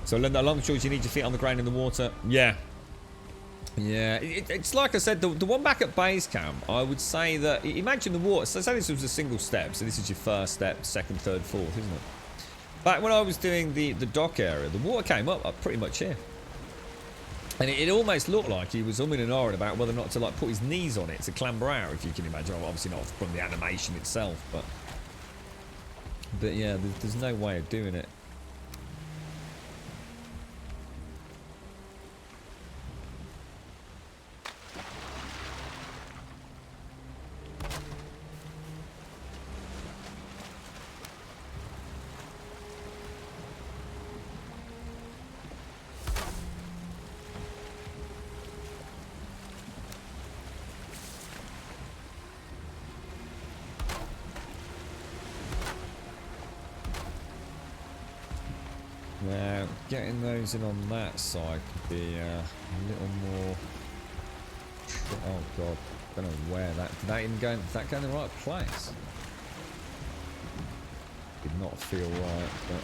So along the shores, you need your feet on the ground in the water. Yeah. Yeah, it's like I said, the one back at base camp, I would say that, imagine the water, so say this was a single step, so this is your first step, second, third, fourth, isn't it? Back when I was doing the dock area, the water came up pretty much here. And it almost looked like he was umming and ahhing about whether or not to like put his knees on it to clamber out, if you can imagine. Well, obviously not from the animation itself, but yeah, there's no way of doing it. Now, getting those in on that side could be a little more... Oh god, don't know where that... Did that even go... Did that go in the right place? Did not feel right, but...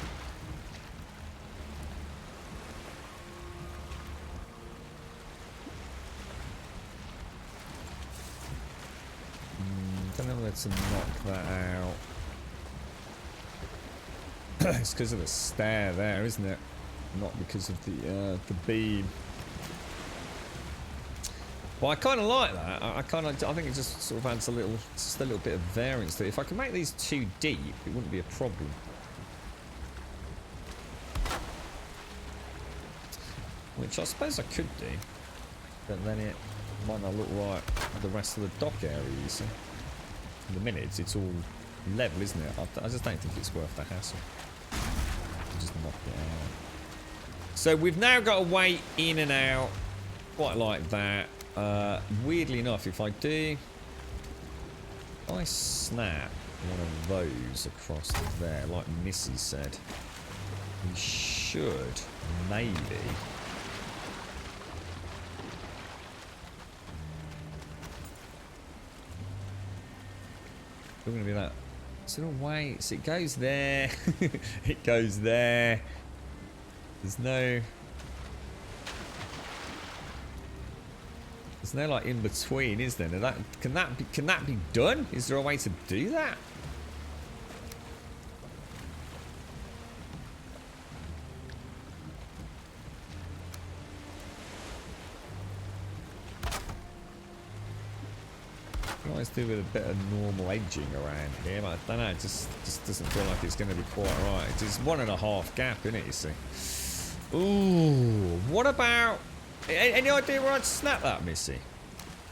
Don't know where to knock that out. It's because of the stair there, isn't it? Not because of the beam. Well, I kind of like that. I think it just sort of adds a little bit of variance to it. If I can make these too deep, it wouldn't be a problem. Which I suppose I could do, but then it might not look right with the rest of the dock area, you see. In the minute, it's all level, isn't it? I just don't think it's worth the hassle. Just knock it out. So we've now got a way in and out, quite like that. Weirdly enough, if I snap one of those across there, like Missy said, we should maybe. We're going to be that. So no way. So it goes there. It goes there. There's no like in between, is there? Now can that be done? Is there a way to do that? Let's do with a bit of normal edging around here, but I don't know, it just doesn't feel like it's going to be quite right. It's 1.5 gap, isn't it, you see? Ooh, what about... Any idea where I'd snap that, Missy?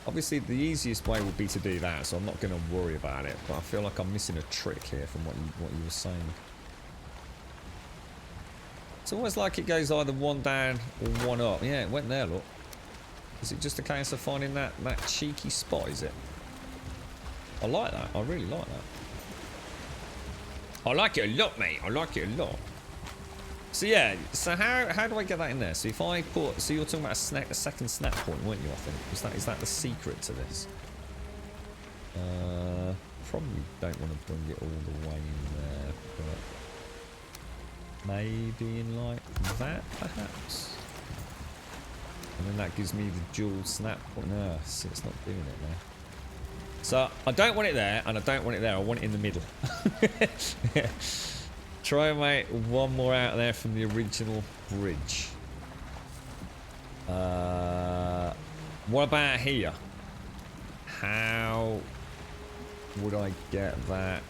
Obviously, the easiest way would be to do that, so I'm not going to worry about it, but I feel like I'm missing a trick here from what you were saying. It's almost like it goes either one down or one up. Yeah, it went there, look. Is it just a case of finding that cheeky spot, is it? I like that. I really like that. I like it a lot, mate. I like it a lot. So yeah. So how do I get that in there? So if I put... So you're talking about a second snap point, weren't you, I think? Is that the secret to this? Probably don't want to bring it all the way in there, but... Maybe in like that, perhaps? And then that gives me the dual snap point. No, see, it's not doing it there. So, I don't want it there, and I don't want it there. I want it in the middle. Yeah. Try and make one more out there from the original bridge. What about here? How would I get that?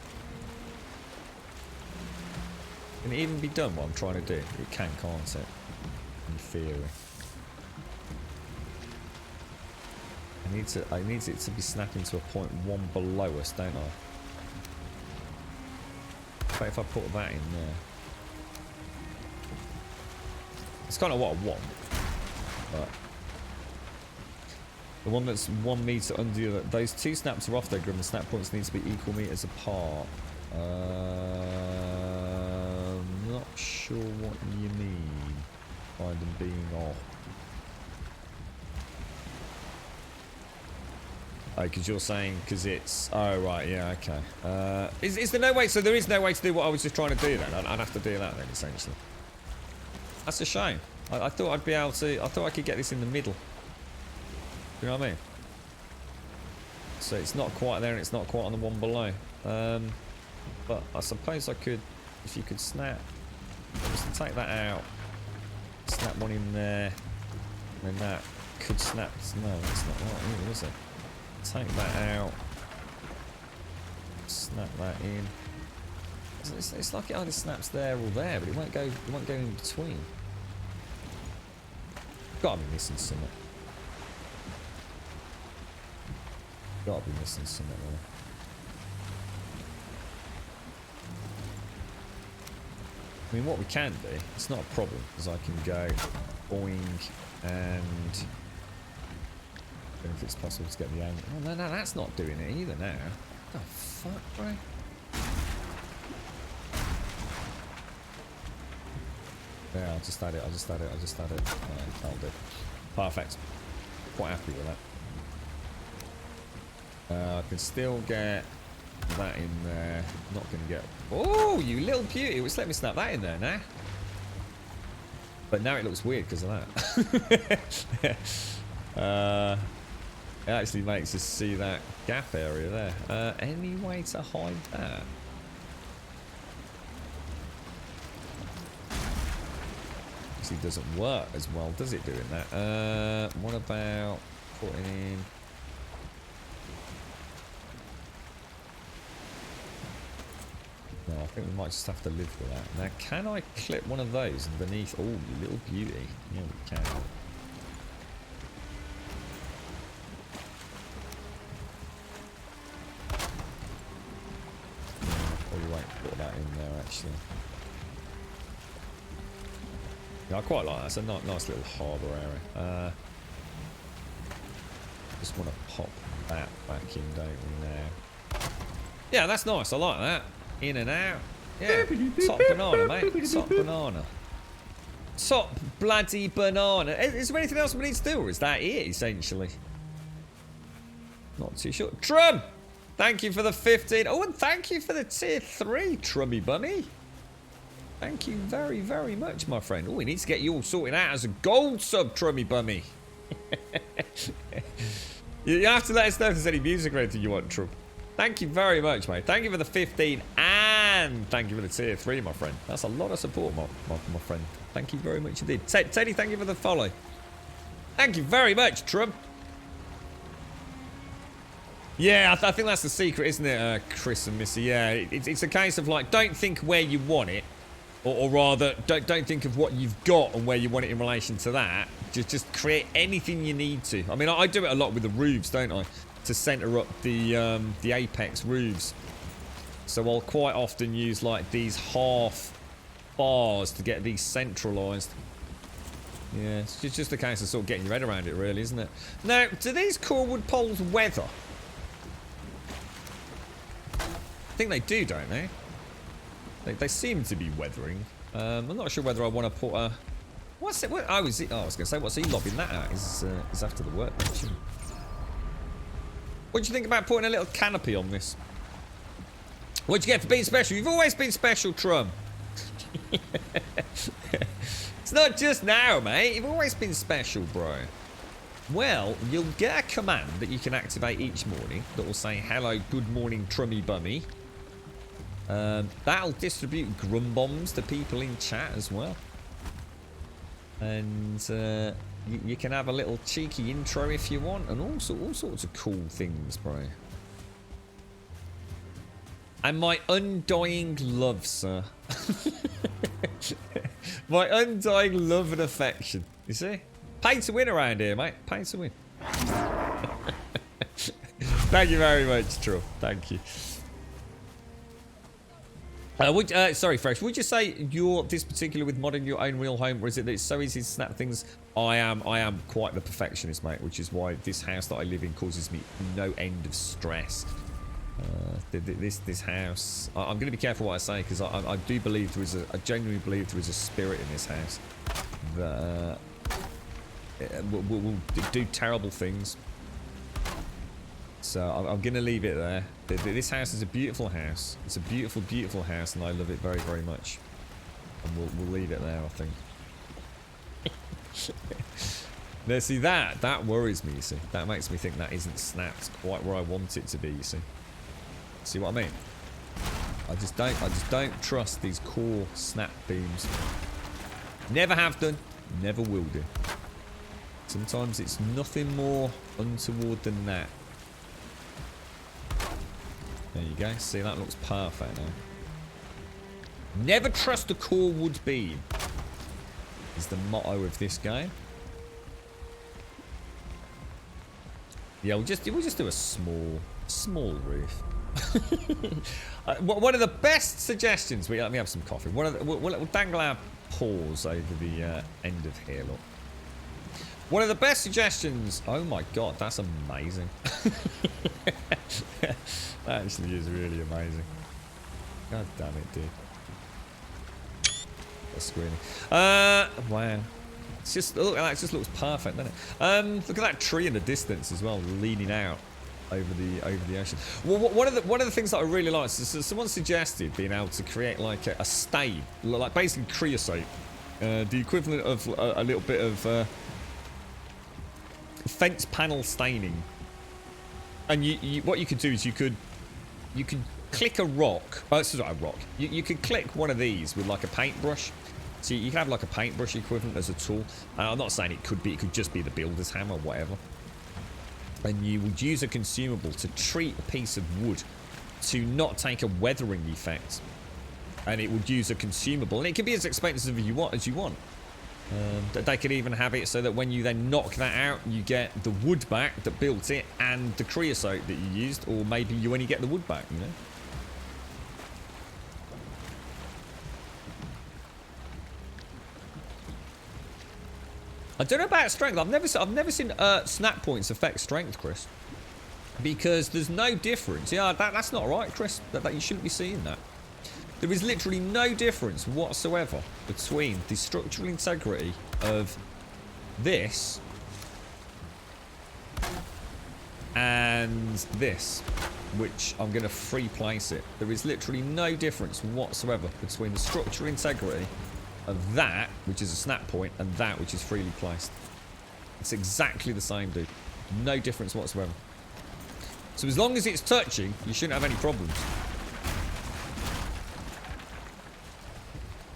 Can it even be done what I'm trying to do? It can, can't it? In theory. I need it to be snapping to a point one below us, don't I? But if I put that in there, it's kind of what I want. But the one that's 1 meter under the other, those two snaps are off there, Grim. The snap points need to be equal meters apart. Not sure what you mean by them being off. Oh, because you're saying, because it's... Oh, right, yeah, okay. Is there no way... So there is no way to do what I was just trying to do then? I'd have to do that then, essentially. That's a shame. I thought I'd be able to... I thought I could get this in the middle. You know what I mean? So it's not quite there and it's not quite on the one below. But I suppose I could... If you could snap... Just take that out. Snap one in there. And that could snap. No, that's not right either, is it? Take that out. Snap that in. It's like it either snaps there or there, but it won't go in between. Gotta be missing something. Gotta be missing something there. I mean, what we can do, it's not a problem, because I can go boing and... I don't know if it's possible to get the angle. Oh, no, that's not doing it either now. What the fuck, bro? Yeah, I'll just add it. That'll do. Perfect. Quite happy with that. I can still get that in there. Not going to get... Oh, you little beauty. Just let me snap that in there now. But now it looks weird because of that. It actually makes us see that gap area there. Any way to hide that? Actually doesn't work as well, does it, doing that? What about putting in... No, I think we might just have to live with that. Now, can I clip one of those underneath? Oh, you little beauty. Yeah, we can. Probably won't put that in there, actually. Yeah, I quite like that. It's a nice little harbour area. Just want to pop that back in, don't we, now? Yeah, that's nice. I like that. In and out. Yeah. Top banana, mate. Top banana. Top bloody banana. Is there anything else we need to do, or is that it, essentially? Not too sure. Trum! Thank you for the 15. Oh, and thank you for the tier 3, Trummy Bunny. Thank you very, very much, my friend. Oh, we need to get you all sorted out as a gold sub, Trummy Bummy. You have to let us know if there's any music or anything you want, Trump. Thank you very much, mate. Thank you for the 15 and thank you for the tier 3, my friend. That's a lot of support, my friend. Thank you very much indeed. Teddy, thank you for the follow. Thank you very much, Trump. Yeah, I think that's the secret, isn't it, Chris and Missy? Yeah, it's a case of, like, don't think where you want it. Or rather, don't think of what you've got and where you want it in relation to that. Just create anything you need to. I mean, I do it a lot with the roofs, don't I? To centre up the apex roofs. So I'll quite often use like these half bars to get these centralised. Yeah, it's just a case of sort of getting your head around it, really, isn't it? Now, do these Corewood poles weather? I think they do, don't they? They seem to be weathering. I'm not sure whether I want to put a... What's it? What, oh, is it? Oh, I was going to say, what's he lobbing that at? Is after the workbench. What do you think about putting a little canopy on this? What'd you get for being special? You've always been special, Trum. It's not just now, mate. You've always been special, bro. Well, you'll get a command that you can activate each morning that will say, hello, good morning, Trummy Bummy. That'll distribute grum bombs to people in chat as well. And you can have a little cheeky intro if you want, and all sorts of cool things, bro. And my undying love, sir. My undying love and affection. You see? Pay to win around here, mate. Pay to win. Thank you very much, True. Thank you. Sorry, Fresh. Would you say you're this particular with modding your own real home, or is it that it's so easy to snap things? I am quite the perfectionist, mate, which is why this house that I live in causes me no end of stress. This house, I'm going to be careful what I say, because I do believe there is I genuinely believe there is a spirit in this house that will do terrible things. So I'm going to leave it there. This house is a beautiful house. It's a beautiful, beautiful house, and I love it very, very much. And we'll leave it there, I think. Now, see, that worries me, you see. That makes me think that isn't snapped quite where I want it to be, you see. See what I mean? I just don't trust these core snap beams. Never have done, never will do. Sometimes it's nothing more untoward than that. There you go. See, that looks perfect now. Never trust a core wood beam is the motto of this game. Yeah, we'll just do a small roof. One of the best suggestions. Let me have some coffee. We'll dangle our paws over the end of here. Look. One of the best suggestions. Oh my god, that's amazing. That actually is really amazing. God damn it, dude. That's screaming. Wow. It's just look at that. It just looks perfect, doesn't it? Look at that tree in the distance as well, leaning out over the ocean. Well, one of the things that I really like is someone suggested being able to create like a stain, like basically creosote, the equivalent of a little bit of fence panel staining. And what you could do is you could click a rock. Oh, it's not a rock. You could click one of these with like a paintbrush. So you can have like a paintbrush equivalent as a tool. I'm not saying it could just be the builder's hammer or whatever. And you would use a consumable to treat a piece of wood to not take a weathering effect. And it would use a consumable. And it can be as expensive as you want. They could even have it so that when you then knock that out, you get the wood back that built it and the creosote that you used. Or maybe you only get the wood back, you know? I don't know about strength. I've never seen snap points affect strength, Chris, because there's no difference. Yeah, that's not right, Chris. That you shouldn't be seeing that. There is literally no difference whatsoever between the structural integrity of this and this, which I'm going to free place it. There is literally no difference whatsoever between the structural integrity of that, which is a snap point, and that, which is freely placed. It's exactly the same, dude. No difference whatsoever. So as long as it's touching, you shouldn't have any problems.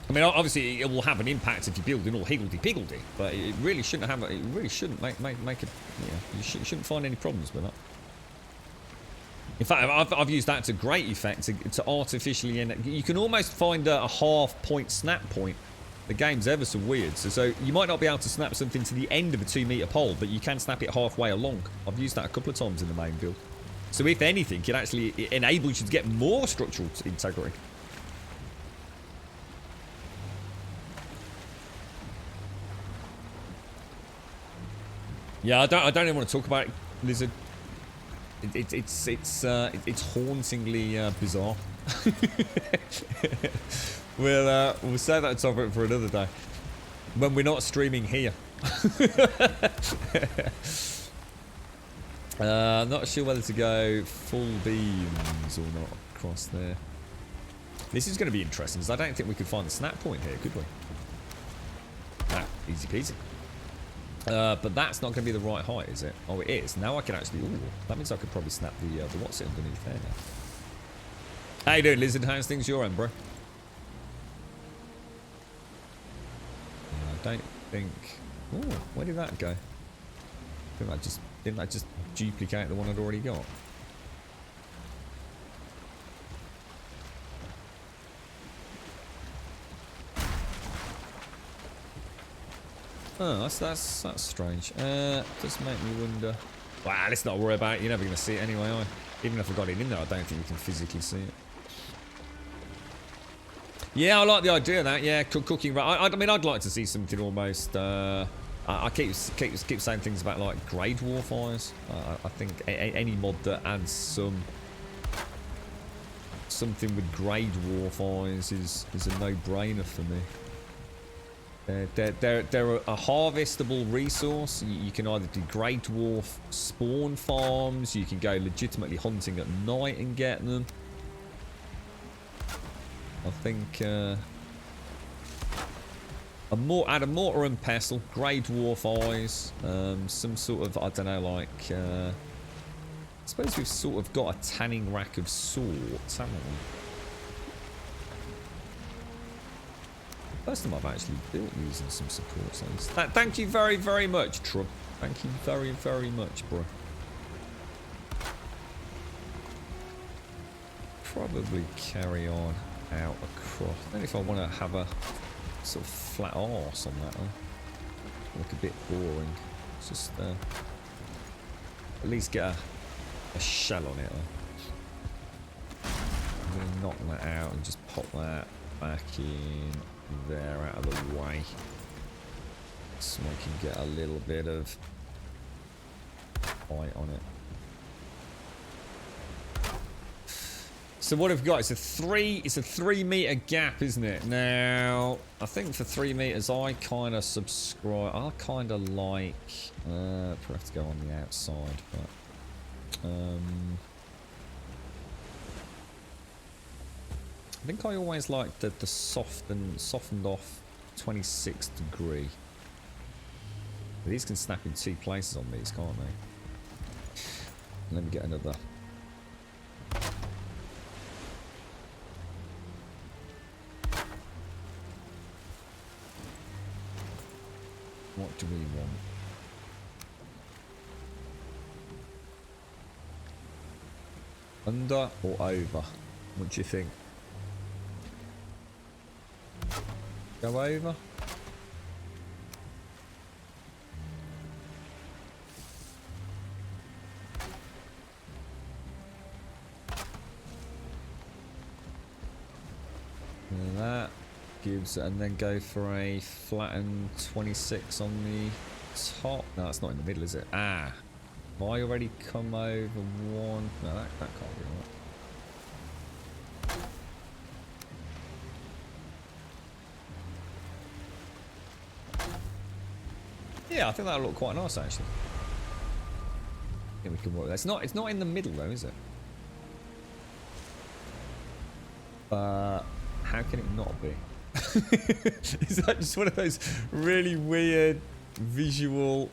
I mean, obviously, it will have an impact if you're building all higgledy-piggledy, but it really shouldn't have. It really shouldn't make it. Yeah, you shouldn't find any problems with that. In fact, I've used that to great effect to artificially. You can almost find a half-point snap point. The game's ever so weird. So you might not be able to snap something to the end of a 2-meter pole, but you can snap it halfway along. I've used that a couple of times in the main build. So if anything, it enables you to get more structural integrity. Yeah, I don't even want to talk about it, Lizard. It's hauntingly bizarre. We'll save that topic for another day when we're not streaming here. I'm not sure whether to go full beams or not across there. This is going to be interesting because I don't think we could find the snap point here, could we? Ah, easy peasy. But that's not going to be the right height, is it? Oh, it is. Now I can actually... Ooh, that means I could probably snap the what's it underneath there now. How you doing, Lizard? How's things your end, bro? I don't think... Oh, where did that go? Didn't that just duplicate the one I'd already got? Oh, that's strange. Does make me wonder. Wow, let's not worry about it. You're never going to see it anyway, are you? Even if I got it in there, I don't think you can physically see it. Yeah, I like the idea of that. Yeah, cooking. I mean, I'd like to see something almost. I keep saying things about like grade war fires. I think any mod that adds something with grade war fires is a no-brainer for me. They're a harvestable resource. You can either do grey dwarf spawn farms, you can go legitimately hunting at night and get them. I think add a mortar and pestle, grey dwarf eyes, some sort of, I don't know, like I suppose we've sort of got a tanning rack of sorts, haven't we? First time I've actually built using some supports. Thank you very, very much, Trub. Thank you very, very much, bro. Probably carry on out across. I don't know if I want to have a sort of flat arse on that one. Look a bit boring. It's just at least get a shell on it. I'm going to knock that out and just pop that back in there out of the way. So I can get a little bit of height on it. So what I've got, it's a 3 meter gap, isn't it? Now, I think for 3 meters, I kind of subscribe. I kind of like. Probably have to go on the outside, but I think I always like the softened off 26 degree. These can snap in 2 places on these, can't they? Let me get another. What do we want? Under or over? What do you think? Go over? And that gives, and then go for a flattened 26 on the top. No, it's not in the middle, is it? Ah, have I already come over one? No, that can't be right. Yeah, I think that'll look quite nice actually. I think we can work that. It's not in the middle though, is it? How can it not be? Is that just one of those really weird visual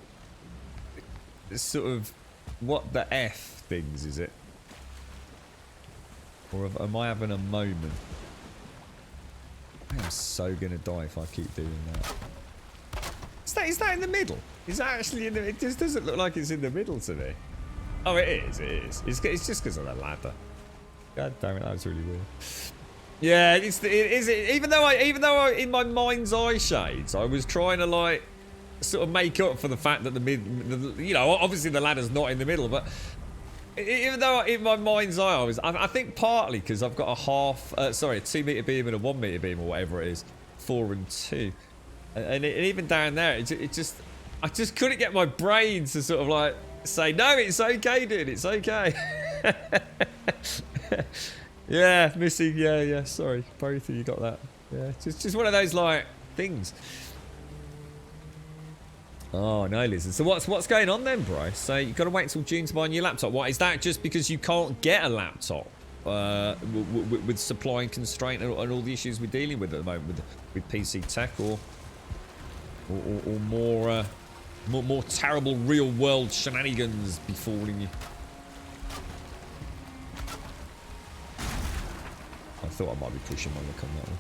sort of what the F things, is it? Or am I having a moment? I am so gonna die if I keep doing that. Is that in the middle? Is that actually in the... It just doesn't look like it's in the middle to me. Oh, it is, it is. It's just because of the ladder. God damn it, that was really weird. Yeah, it is. Even though in my mind's eye shades, I was trying to like sort of make up for the fact that you know, obviously the ladder's not in the middle, but even though in my mind's eye I think partly because I've got a 2 meter beam and a 1 meter beam or whatever it is, 4 and 2, and even down there, I just couldn't get my brain to sort of like say no, it's okay, dude, it's okay. Yeah, missing. Yeah. Sorry, both of you got that. Yeah, just one of those like things. Oh no, listen. So what's going on then, bro? So you got to wait until June to buy a new laptop. What is that? Just because you can't get a laptop with supply and constraint and all the issues we're dealing with at the moment with PC tech, or more terrible real world shenanigans befalling you? I thought I might be pushing my luck on that one.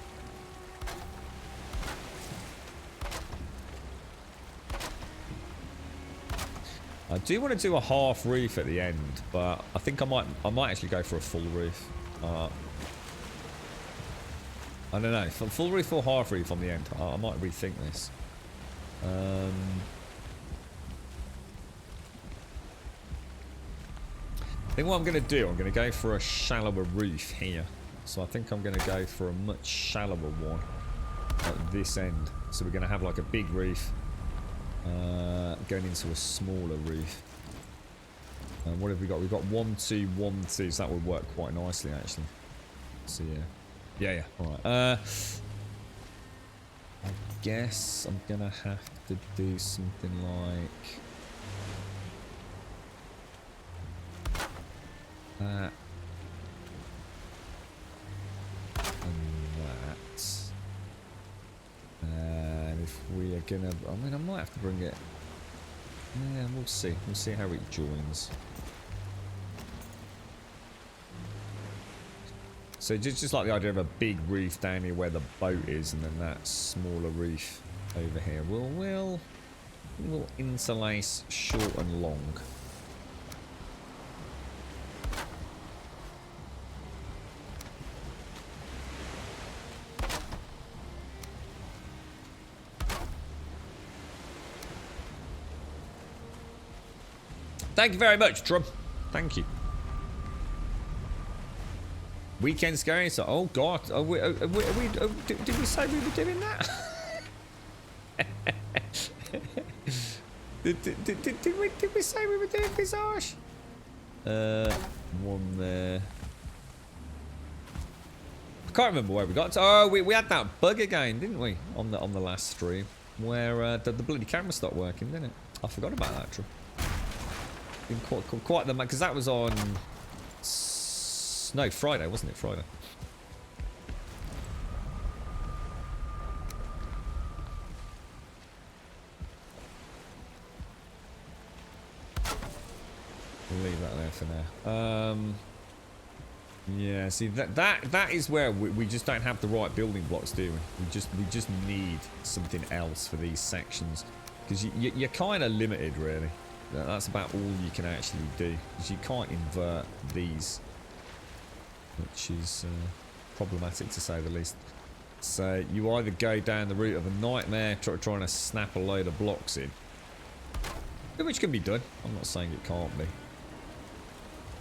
I do want to do a half roof at the end, but I think I might actually go for a full roof. I don't know, full roof or half roof on the end. I might rethink this. I think what I'm going to do, I'm going to go for a shallower roof here. So I think I'm going to go for a much shallower one at this end. So we're going to have like a big roof going into a smaller roof. And what have we got? We've got 1, 2, 1, 2. So that would work quite nicely actually. So yeah. All right. I guess I'm going to have to do something like that. And if we are gonna, I mean, I might have to bring it. Yeah, we'll see. We'll see how it joins. So just like the idea of a big roof down here where the boat is, and then that smaller roof over here. We'll We'll interlace short and long. Thank you very much, Trump. Thank you. Weekend scary. So, oh God, did we say we were doing that? did we say we were doing Visage? One there. I can't remember where we got to. Oh, we had that bug again, didn't we? On the last stream, where the bloody camera stopped working, didn't it? I forgot about that. True. Been quite the because that was on no Friday, wasn't it? Friday. We'll leave that there for now. Yeah, see that is where we just don't have the right building blocks, do we? We just need something else for these sections because you're kind of limited, really. That's about all you can actually do because you can't invert these, which is problematic to say the least. So you either go down the route of a nightmare trying to snap a load of blocks in, which can be done. I'm not saying it can't be.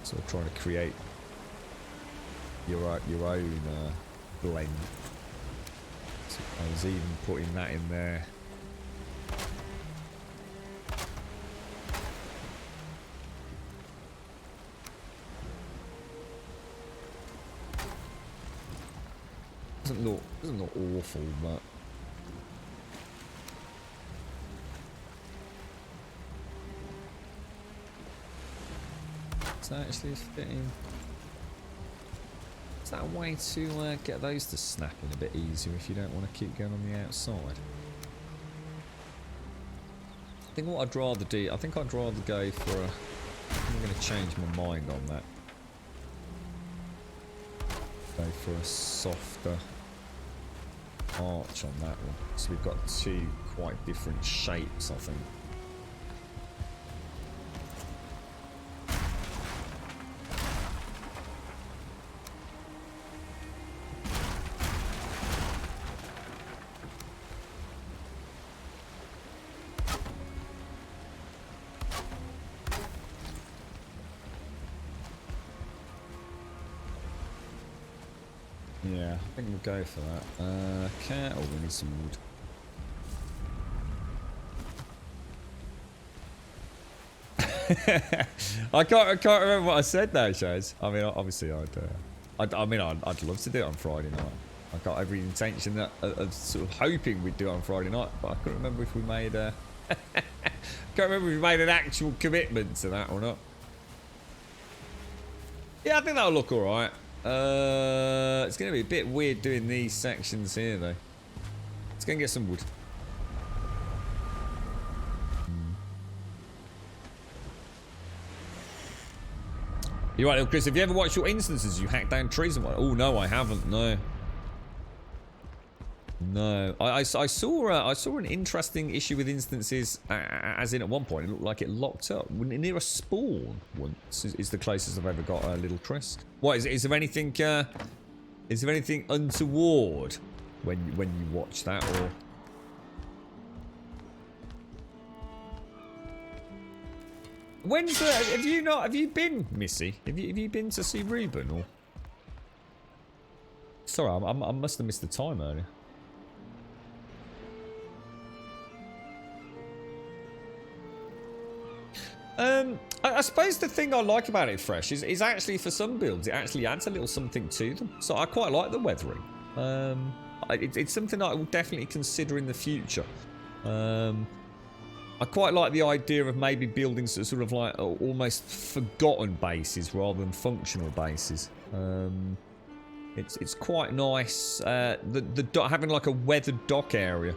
So we're trying to create your own blend. So I was even putting that in there. Doesn't look awful, but it's actually fitting. Is that a way to get those to snap in a bit easier if you don't want to keep going on the outside? I think what I'd rather do, I think I'd rather go for a. I'm going to change my mind on that. Go for a softer arch on that one. So we've got two quite different shapes, I think. Yeah, I think we'll go for that. Cat, we need some wood. I can't remember what I said now, Shaz. I mean, obviously, I'd love to do it on Friday night. I got every intention of sort of hoping we'd do it on Friday night, but I couldn't remember if we made a. Can't remember if we made an actual commitment to that or not. Yeah, I think that'll look all right. It's going to be a bit weird doing these sections here, though. Let's go and get some wood. You're right, little Chris. Have you ever watched your instances? You hack down trees and what? Oh no, I haven't. No. No, I saw an interesting issue with instances, as in at one point it looked like it locked up near a spawn once. Is the closest I've ever got, little Chris. What is there anything? Is there anything untoward when you watch that, or? When's have you been, Missy? Have you been to see Reuben or? Sorry, I must have missed the time earlier. I suppose the thing I like about it fresh is actually for some builds it actually adds a little something to them. So I quite like the weathering. It's something that I will definitely consider in the future. I quite like the idea of maybe building sort of like almost forgotten bases rather than functional bases. It's quite nice. Having like a weathered dock area.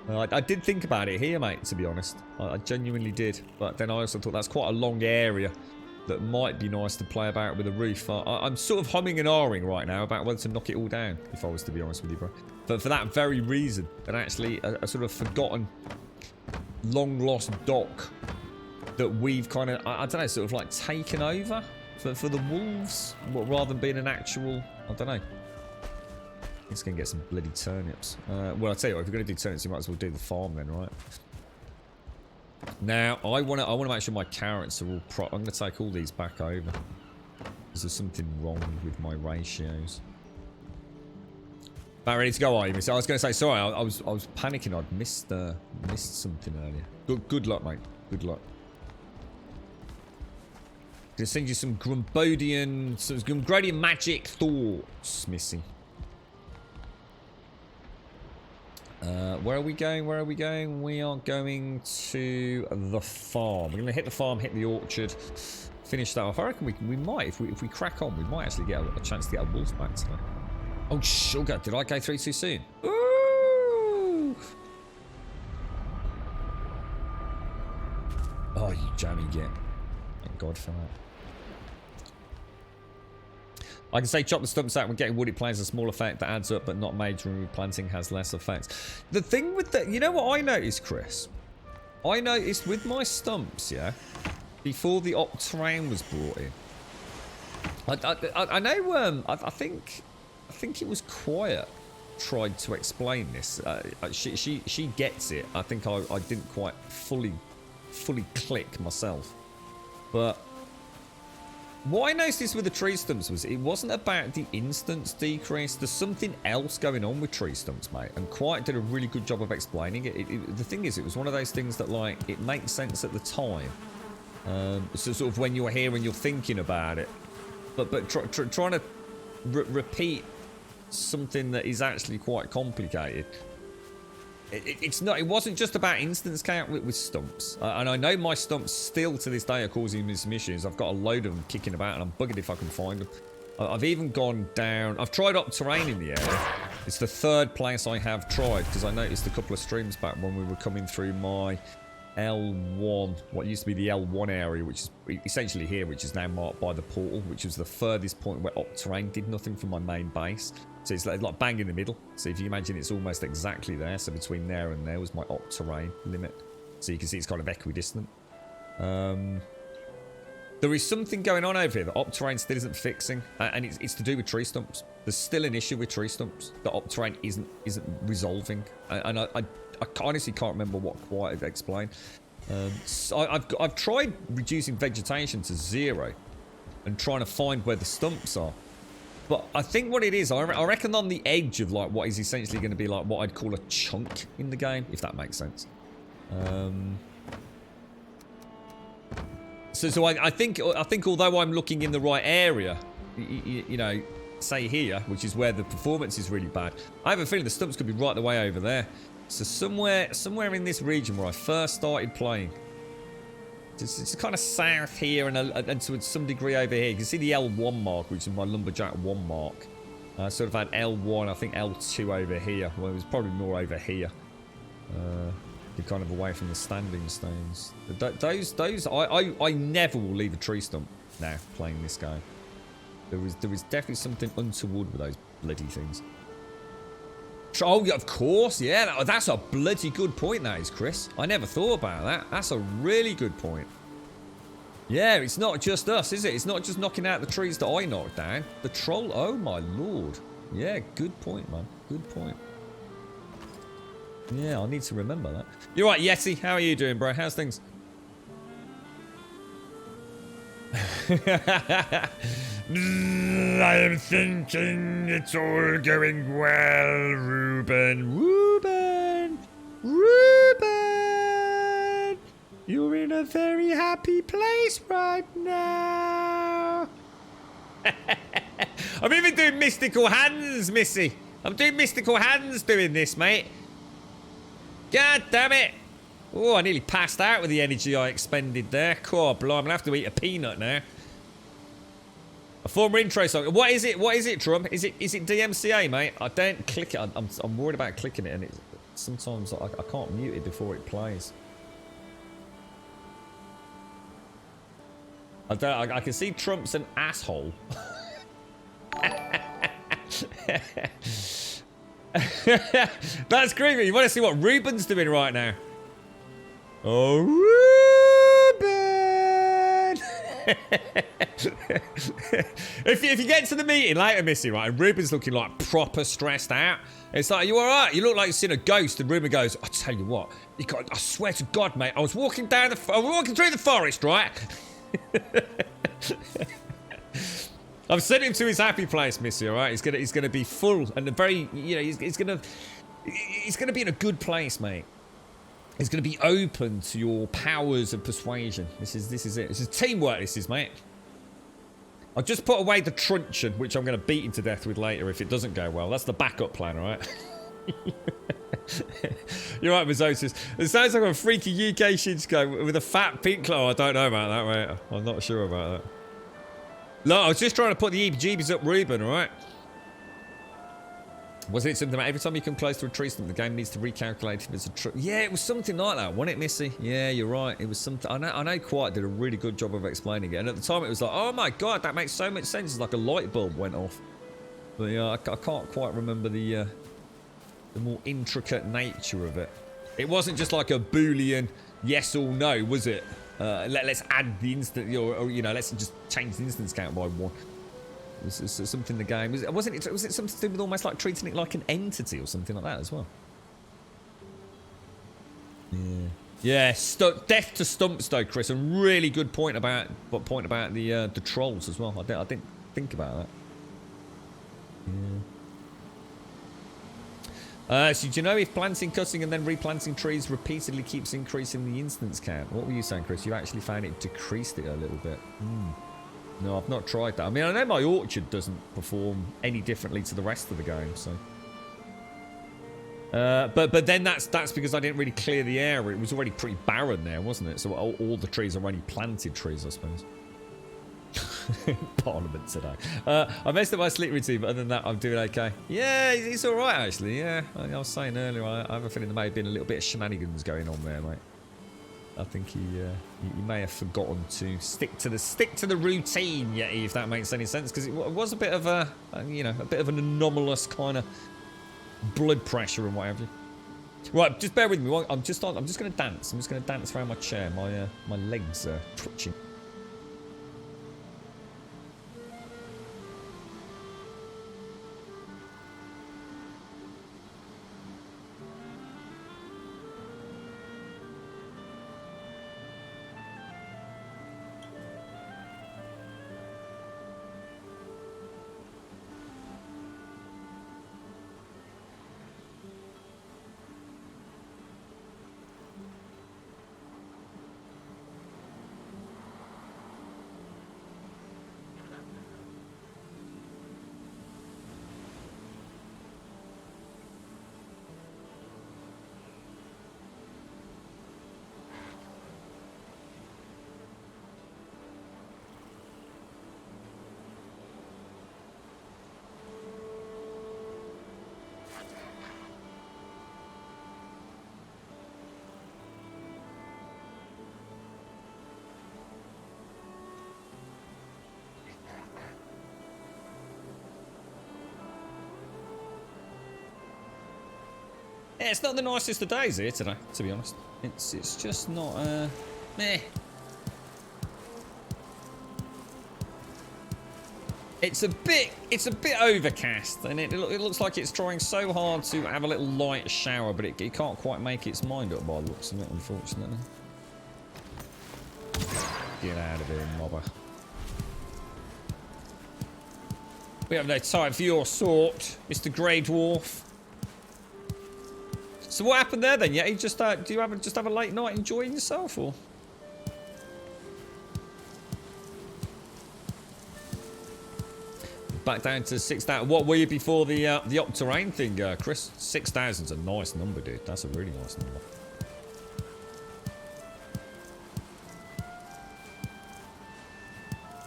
I did think about it here, mate, to be honest. I genuinely did. But then I also thought that's quite a long area that might be nice to play about with a roof. I'm sort of humming and ahhing right now about whether to knock it all down, if I was to be honest with you, bro. But for that very reason, that actually a sort of forgotten long lost dock that we've kind of, I don't know, sort of like taken over for the wolves, rather than being an actual, I don't know. It's going to get some bloody turnips. Well, I'll tell you what, if you're going to do turnips, you might as well do the farm then, right? Now, I want to make sure my carrots are all I'm going to take all these back over. Is there something wrong with my ratios? About ready to go, are you, miss? I was going to say, sorry, I was panicking. I'd missed something earlier. Good luck, mate. Good luck. Gonna send you some Grumbrodian magic thoughts, Missy. Where are we going? Where are we going? We are going to the farm. We're going to hit the farm, hit the orchard, finish that off. I reckon we might, if we crack on, we might actually get a chance to get our wolves back today. Oh, sugar. Did I go through too soon? Ooh! Oh, you jammy git. Thank God for that. I can say chop the stumps out when getting wood. It plays a small effect that adds up, but not major. Replanting has less effects. The thing with that, you know what I noticed, Chris? I noticed with my stumps, yeah, before the op terrain was brought in. I know. I think it was Quiet tried to explain this. She gets it. I think I didn't quite fully click myself, but. What I noticed with the tree stumps was it wasn't about the instance decrease. There's something else going on with tree stumps, mate. And Quiet did a really good job of explaining it. The thing is, it was one of those things that, like, it makes sense at the time. So sort of when you're here and you're thinking about it. But trying to repeat something that is actually quite complicated. It's not. It wasn't just about instance count with stumps, and I know my stumps still to this day are causing me some issues. I've got a load of them kicking about, and I'm buggered if I can find them. I've even gone down. I've tried up terrain in the area. It's the third place I have tried because I noticed a couple of streams back when we were coming through my L1, what used to be the L1 area, which is essentially here, which is now marked by the portal, which was the furthest point where up terrain did nothing from my main base. So it's like bang in the middle. So if you imagine it's almost exactly there. So between there and there was my op terrain limit. So you can see it's kind of equidistant. There is something going on over here that op terrain still isn't fixing, and it's to do with tree stumps. There's still an issue with tree stumps that op terrain isn't resolving, and I honestly can't remember what Quiet explained. So I've tried reducing vegetation to 0 and trying to find where the stumps are. But I think what it is, I reckon on the edge of like what is essentially going to be like what I'd call a chunk in the game, if that makes sense. So I think although I'm looking in the right area, you know, say here, which is where the performance is really bad, I have a feeling the stumps could be right the way over there. So somewhere in this region where I first started playing. It's kind of south here and to some degree over here. You can see the L1 mark, which is my Lumberjack 1 mark. I sort of had L1, I think L2 over here. Well, it was probably more over here. You're kind of away from the standing stones. I never will leave a tree stump now playing this game. There is definitely something untoward with those bloody things. Oh, of course, yeah. That's a bloody good point, that is, Chris. I never thought about that. That's a really good point. Yeah, it's not just us, is it? It's not just knocking out the trees that I knocked down. The troll, oh my lord. Yeah, good point, man. Good point. Yeah, I need to remember that. You're right, Yeti. How are you doing, bro? How's things? I am thinking it's all going well, Ruben. You're in a very happy place right now. I'm even doing mystical hands, Missy. I'm doing mystical hands doing this, mate. God damn it. Oh, I nearly passed out with the energy I expended there. God, blimey, I'm going to have to eat a peanut now. A former intro song. What is it? What is it, Trump? Is it DMCA, mate? I don't click it. I'm worried about clicking it, and sometimes I can't mute it before it plays. I can see Trump's an asshole. That's creepy. You want to see what Ruben's doing right now? Oh, Ruben! if you get to the meeting later, Missy, right, and Ruben's looking like proper stressed out, it's like, you all right? You look like you've seen a ghost. And Ruben goes, I tell you what, I swear to God, mate, I was walking through the forest, right? I've sent him to his happy place, Missy, all right? He's gonna be full and very, you know, he's gonna be in a good place, mate. He's gonna be open to your powers of persuasion. This is it. This is teamwork, this is, mate. I've just put away the truncheon, which I'm gonna beat him to death with later if it doesn't go well. That's the backup plan, all right? You're right, Mizosis. It sounds like a freaky UK Shinsuko with a fat pink claw. I don't know about that, mate. I'm not sure about that. Look, I was just trying to put the EBGBs up Ruben, alright? Wasn't it something about every time you come close to a tree stump, the game needs to recalculate if it's a tree? Yeah, it was something like that, wasn't it, Missy? Yeah, you're right. It was something. I know Quiet did a really good job of explaining it. And at the time, it was like, oh my God, that makes so much sense. It's like a light bulb went off. But yeah, I can't quite remember the more intricate nature of it. It wasn't just like a Boolean yes or no, was it? Let's add the instant, or you know, let's just change the instance count by 1. It was something in the game. Was it something to do with almost like treating it like an entity or something like that as well? Yeah. Yeah, death to stumps though, Chris. A really good point about the trolls as well. I didn't think about that. Yeah. So do you know if planting, cutting, and then replanting trees repeatedly keeps increasing the instance count? What were you saying, Chris? You actually found it decreased it a little bit. No, I've not tried that. I mean, I know my orchard doesn't perform any differently to the rest of the game, so. But then that's because I didn't really clear the area. It was already pretty barren there, wasn't it? So all the trees are only planted trees, I suppose. Parliament today. I messed up my sleep routine, but other than that, I'm doing okay. Yeah, he's all right actually. Yeah, I was saying earlier, I have a feeling there may have been a little bit of shenanigans going on there, mate. I think he may have forgotten to stick to the routine, yeah, if that makes any sense, because it was a bit of a bit of an anomalous kind of blood pressure and what have you. Right, just bear with me. I'm just going to dance. I'm just going to dance around my chair. My legs are twitching. Yeah, it's not the nicest of days here today, to be honest. It's just not, meh. It's a bit overcast, and it looks like it's trying so hard to have a little light shower, but it can't quite make its mind up by the looks of it, unfortunately. Get out of here, mobber. We have no time for your sort, Mr. Grey Dwarf. So what happened there then? Yeah, you just do you just have a late night enjoying yourself, or? Back down to 6,000. What were you before the up terrain thing, Chris? 6,000's a nice number, dude. That's a really nice number.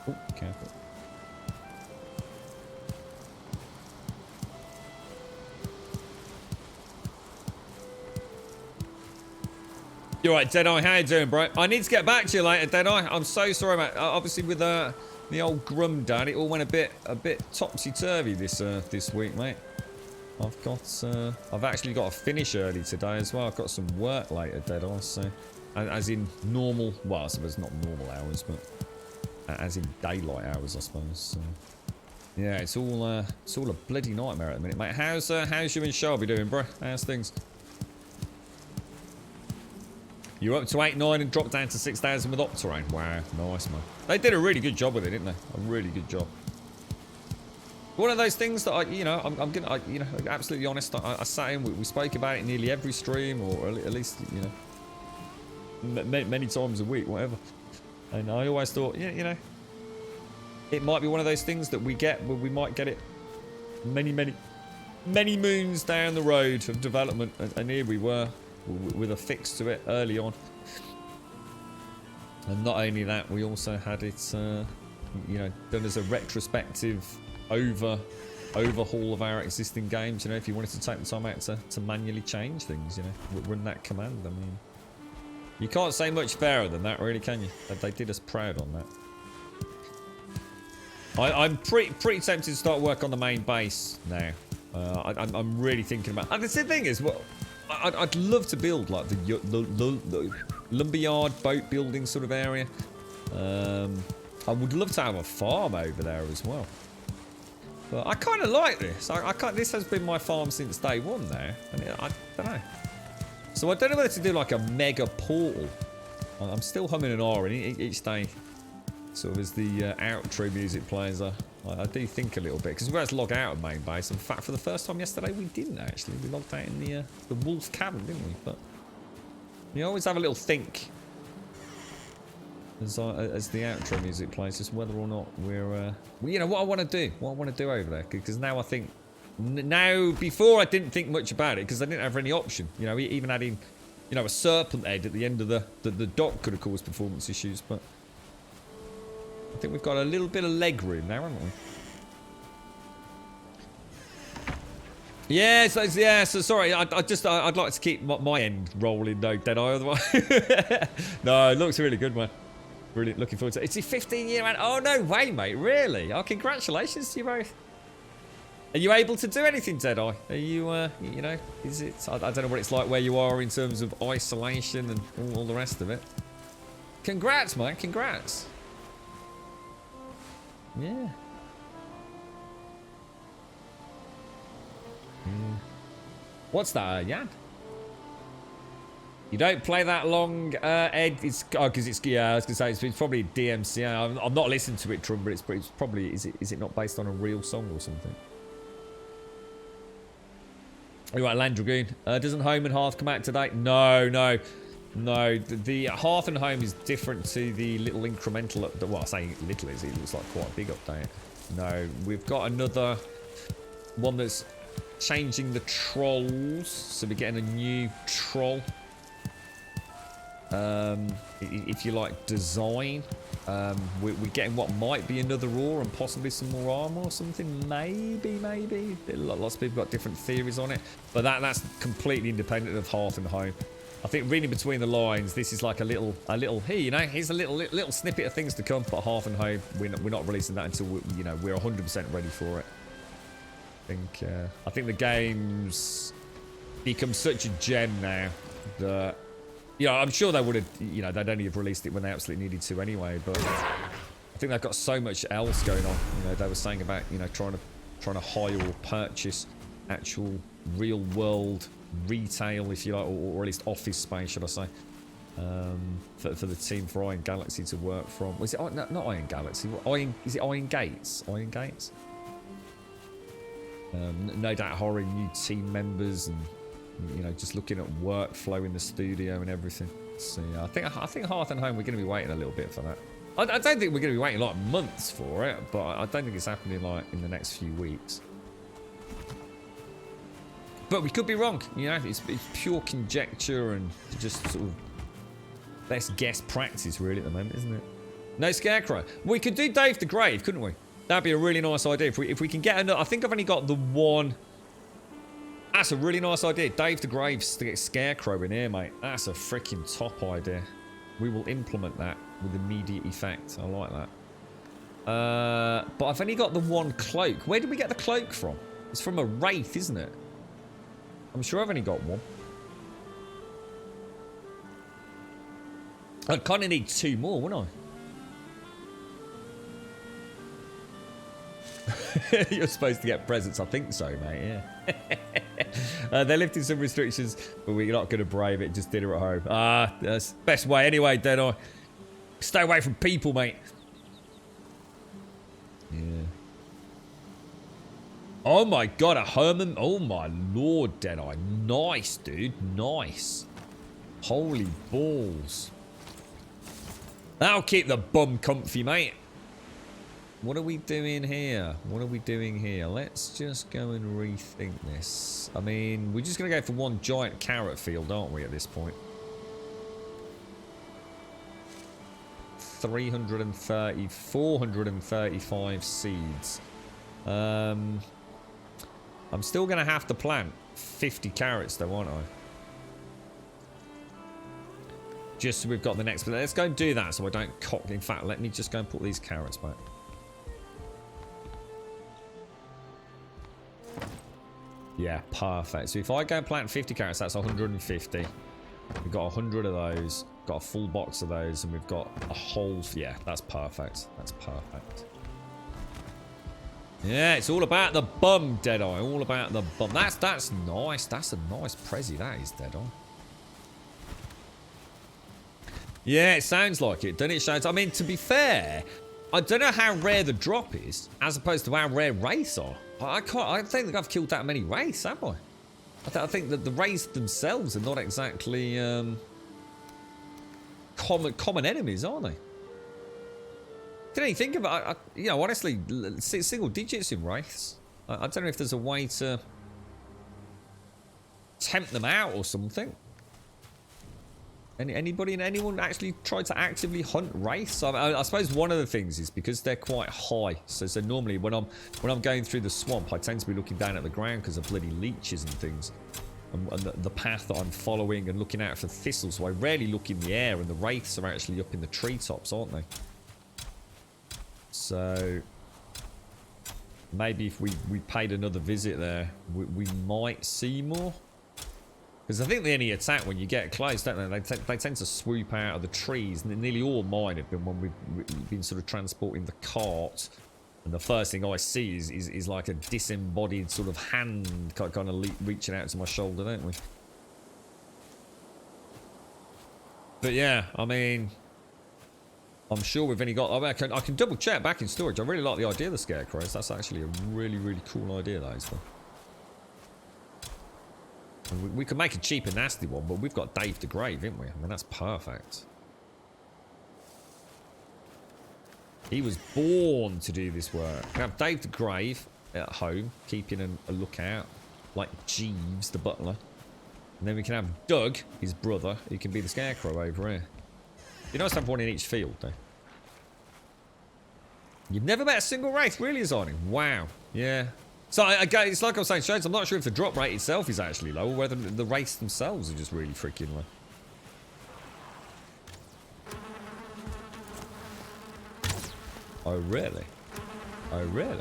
Oh, careful. You're right, Deadeye. How you doing, bro? I need to get back to you later, Deadeye. I'm so sorry, mate. Obviously, with the old Grum Dad, it all went a bit topsy turvy this week, mate. I've actually got to finish early today as well. I've got some work later, Deadeye. So as in normal, well, I suppose not normal hours, but as in daylight hours, I suppose. So, yeah, it's all a bloody nightmare at the minute, mate. How's you and Shelby doing, bro? How's things? You're up to 8-9 and dropped down to 6,000 with Opterrain. Wow, nice, man. They did a really good job with it, didn't they? A really good job. One of those things that I'm gonna, absolutely honest. I sat in, we spoke about it nearly every stream, or at least, many times a week, whatever. And I always thought, yeah, it might be one of those things that we get, where we might get it many moons down the road of development, and here we were with a fix to it early on. And not only that, we also had it, done as a retrospective overhaul of our existing games. If you wanted to take the time out to manually change things, run that command. I mean, you can't say much fairer than that, really, can you? They did us proud on that. I'm pretty tempted to start work on the main base now. I'm really thinking about. And the thing is, well, I'd love to build like the lumberyard boat building sort of area. I would love to have a farm over there as well. But I kind of like this. This has been my farm since day one there, and I don't know. So I don't know whether to do like a mega portal. I'm still humming and ahhing each day, sort of as the outro music plays. I do think a little bit, because we had to log out of main base. In fact, for the first time yesterday, we didn't actually. We logged out in the wolf cabin, didn't we? But you always have a little think as the outro music plays, just whether or not we're what I want to do over there, because now I think. Now, before I didn't think much about it because I didn't have any option. Even adding, a serpent head at the end of the dock could have caused performance issues. But I think we've got a little bit of leg room now, haven't we? Yeah, so sorry. I'd like to keep my end rolling though, Deadeye. Otherwise, no, it looks really good, man. Really looking forward to it. It's your 15-year man. Oh no way, mate! Really? Oh, congratulations to you both. Are you able to do anything, Deadeye? Are you, is it... I don't know what it's like where you are in terms of isolation and all the rest of it. Congrats, man. Congrats. Yeah. What's that, Jan? You don't play that long, Ed. It's because it's I was gonna say it's probably DMC. I'm not listening to it, Trum, but it's probably is it not based on a real song or something? You're right, Land Dragoon. Doesn't Home and Hearth come out today? No. The Hearth and Home is different to the little incremental. Well, I say little is. It looks like quite a big update. No, we've got another one that's changing the trolls. So we're getting a new troll. If you like design, we're getting what might be another ore and possibly some more armor or something. Maybe. Lots of people got different theories on it, but that's completely independent of Hearth and Home. I think reading between the lines, this is like a little here, here's a little snippet of things to come. But Hearth and Home, we're not releasing that until we're 100% ready for it. I think the game's become such a gem now that. I'm sure they would have, they'd only have released it when they absolutely needed to anyway, but I think they've got so much else going on. They were saying about, trying to hire or purchase actual real world retail, if you like, or at least office space, should I say, for the team for Iron Galaxy to work from. Was it not Iron Galaxy? Is it Iron Gates? Iron Gates? No doubt hiring new team members and just looking at workflow in the studio and everything. So yeah, I think Hearth and Home, we're going to be waiting a little bit for that. I don't think we're going to be waiting like months for it, but I don't think it's happening like in the next few weeks. But we could be wrong. It's pure conjecture and just sort of best guess practice really at the moment, isn't it? No Scarecrow. We could do Dave the Grave, couldn't we? That'd be a really nice idea if we can get another. I think I've only got the one. That's a really nice idea. Dave the Graves to get Scarecrow in here, mate. That's a freaking top idea. We will implement that with immediate effect. I like that. But I've only got the one cloak. Where did we get the cloak from? It's from a Wraith, isn't it? I'm sure I've only got one. I'd kind of need 2 more, wouldn't I? You're supposed to get presents. I think so, mate, yeah. They're lifting some restrictions, but we're not going to brave it. Just dinner at home. That's the best way anyway, Deadeye. Stay away from people, mate. Yeah. Oh my god, a Herman. Oh my lord, Deadeye. Nice, dude. Nice. Holy balls. That'll keep the bum comfy, mate. What are we doing here? What are we doing here? Let's just go and rethink this. I mean, we're just going to go for one giant carrot field, aren't we, at this point? 330, 435 seeds. I'm still going to have to plant 50 carrots, though, aren't I? Just so we've got the next... But let's go and do that so I don't cock... In fact, let me just go and put these carrots back. Yeah, perfect. So if I go and plant 50 carrots, that's 150. We've got 100 of those. Got a full box of those. And we've got a whole... Yeah, that's perfect. That's perfect. Yeah, it's all about the bum, Deadeye. All about the bum. That's nice. That's a nice prezi, that is, Deadeye. Yeah, it sounds like it, doesn't it, Shades? I mean, to be fair, I don't know how rare the drop is, as opposed to how rare wraiths are. I don't think I've killed that many wraiths, have I? I think that the wraiths themselves are not exactly common enemies, are they? Didn't you think about it? You know, honestly, single digits in wraiths. I don't know if there's a way to tempt them out or something. Anyone actually tried to actively hunt wraiths? I suppose one of the things is because they're quite high. So normally when I'm going through the swamp, I tend to be looking down at the ground because of bloody leeches and things, and the path that I'm following and looking out for thistles. So I rarely look in the air, and the wraiths are actually up in the treetops, aren't they? So maybe if we paid another visit there, we might see more. Because I think they only attack when you get close, don't they? They tend to swoop out of the trees. And nearly all mine have been when we've been sort of transporting the cart. And the first thing I see is like a disembodied sort of hand kind of reaching out to my shoulder, don't we? But yeah, I mean, I'm sure we've only got... I can double check back in storage. I really like the idea of the scarecrows. That's actually a really, really cool idea, that is. We could make a cheap and nasty one, but we've got Dave the Grave, haven't we? I mean, that's perfect. He was born to do this work. We have Dave the Grave at home, keeping a lookout, like Jeeves the butler. And then we can have Doug, his brother, who can be the scarecrow over here. You nice to have one in each field, though. You've never met a single wraith, really, Zani? Wow. Yeah. So, again, it's like I was saying, Shades, I'm not sure if the drop rate itself is actually low, or whether the wraiths themselves are just really freaking low. Oh, really? Oh, really?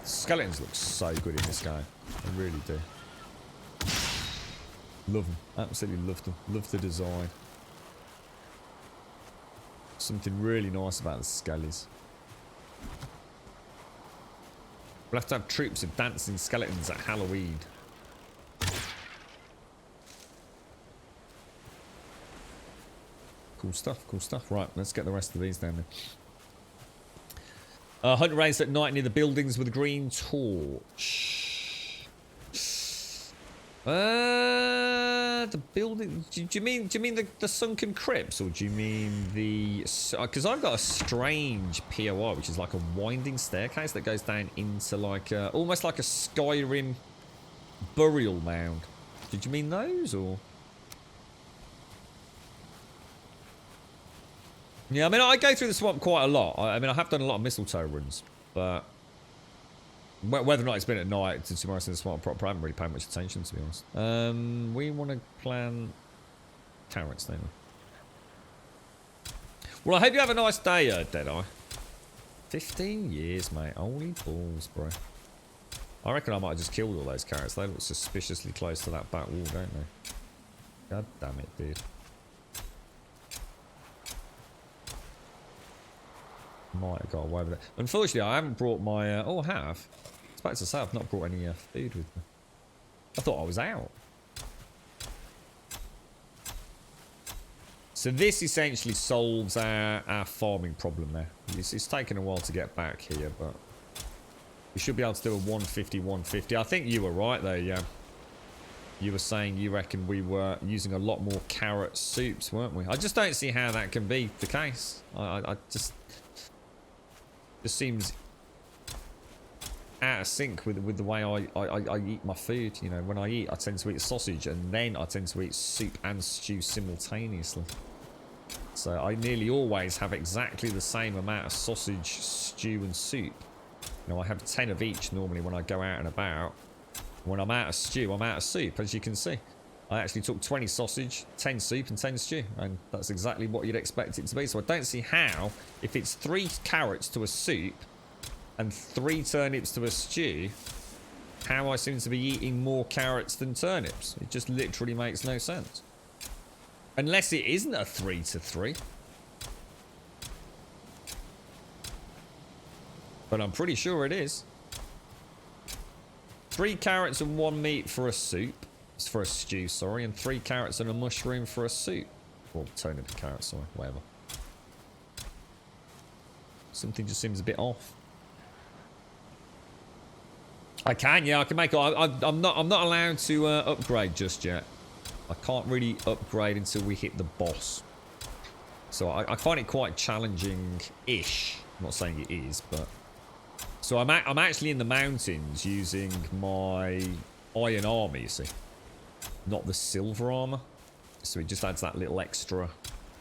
Skeletons look so good in this game. I really do. Love them. Absolutely love them. Love the design. Something really nice about the skellies. We'll have to have troops of dancing skeletons at Halloween. Cool stuff, cool stuff. Right, let's get the rest of these down then. Hunt race at night near the buildings with a green torch. The building. Do you mean the sunken crypts, or do you mean the? Because I've got a strange POI, which is like a winding staircase that goes down into like almost like a Skyrim burial mound. Did you mean those, or? Yeah, I mean, I go through the swamp quite a lot. I mean, I have done a lot of mistletoe runs, but whether or not it's been at night since I was in the swamp proper, I haven't really paid much attention, to be honest. We want to plan carrots, don't we? Well, I hope you have a nice day, Deadeye. 15 years, mate. Holy balls, bro. I reckon I might have just killed all those carrots. They look suspiciously close to that back wall, don't they? God damn it, dude. Might have got away with it. Unfortunately, I haven't brought my... oh, I have. I was about to say I've not brought any food with me. I thought I was out. So this essentially solves our farming problem there. It's taken a while to get back here, but we should be able to do a 150, 150. I think you were right there, yeah. You were saying you reckon we were using a lot more carrot soups, weren't we? I just don't see how that can be the case. I just seems out of sync with the way I eat my food. You know, when I eat, I tend to eat sausage, and then I tend to eat soup and stew simultaneously. So I nearly always have exactly the same amount of sausage, stew, and soup. You know, I have 10 of each normally when I go out and about. When I'm out of stew, I'm out of soup, as you can see. I actually took 20 sausage, 10 soup, and 10 stew, and that's exactly what you'd expect it to be. So I don't see how, if it's 3 carrots to a soup and 3 turnips to a stew, how I seem to be eating more carrots than turnips. It just literally makes no sense. Unless it isn't a 3 to 3. But I'm pretty sure it is. 3 carrots and 1 meat for a soup. For a stew, sorry. And 3 carrots and a mushroom for a soup. Or turnip and carrots, sorry. Whatever. Something just seems a bit off. I can, yeah. I can make it. I'm not allowed to upgrade just yet. I can't really upgrade until we hit the boss. So I find it quite challenging-ish. I'm not saying it is, but... So I'm actually in the mountains using my iron armor, you see. Not the silver armor. So it just adds that little extra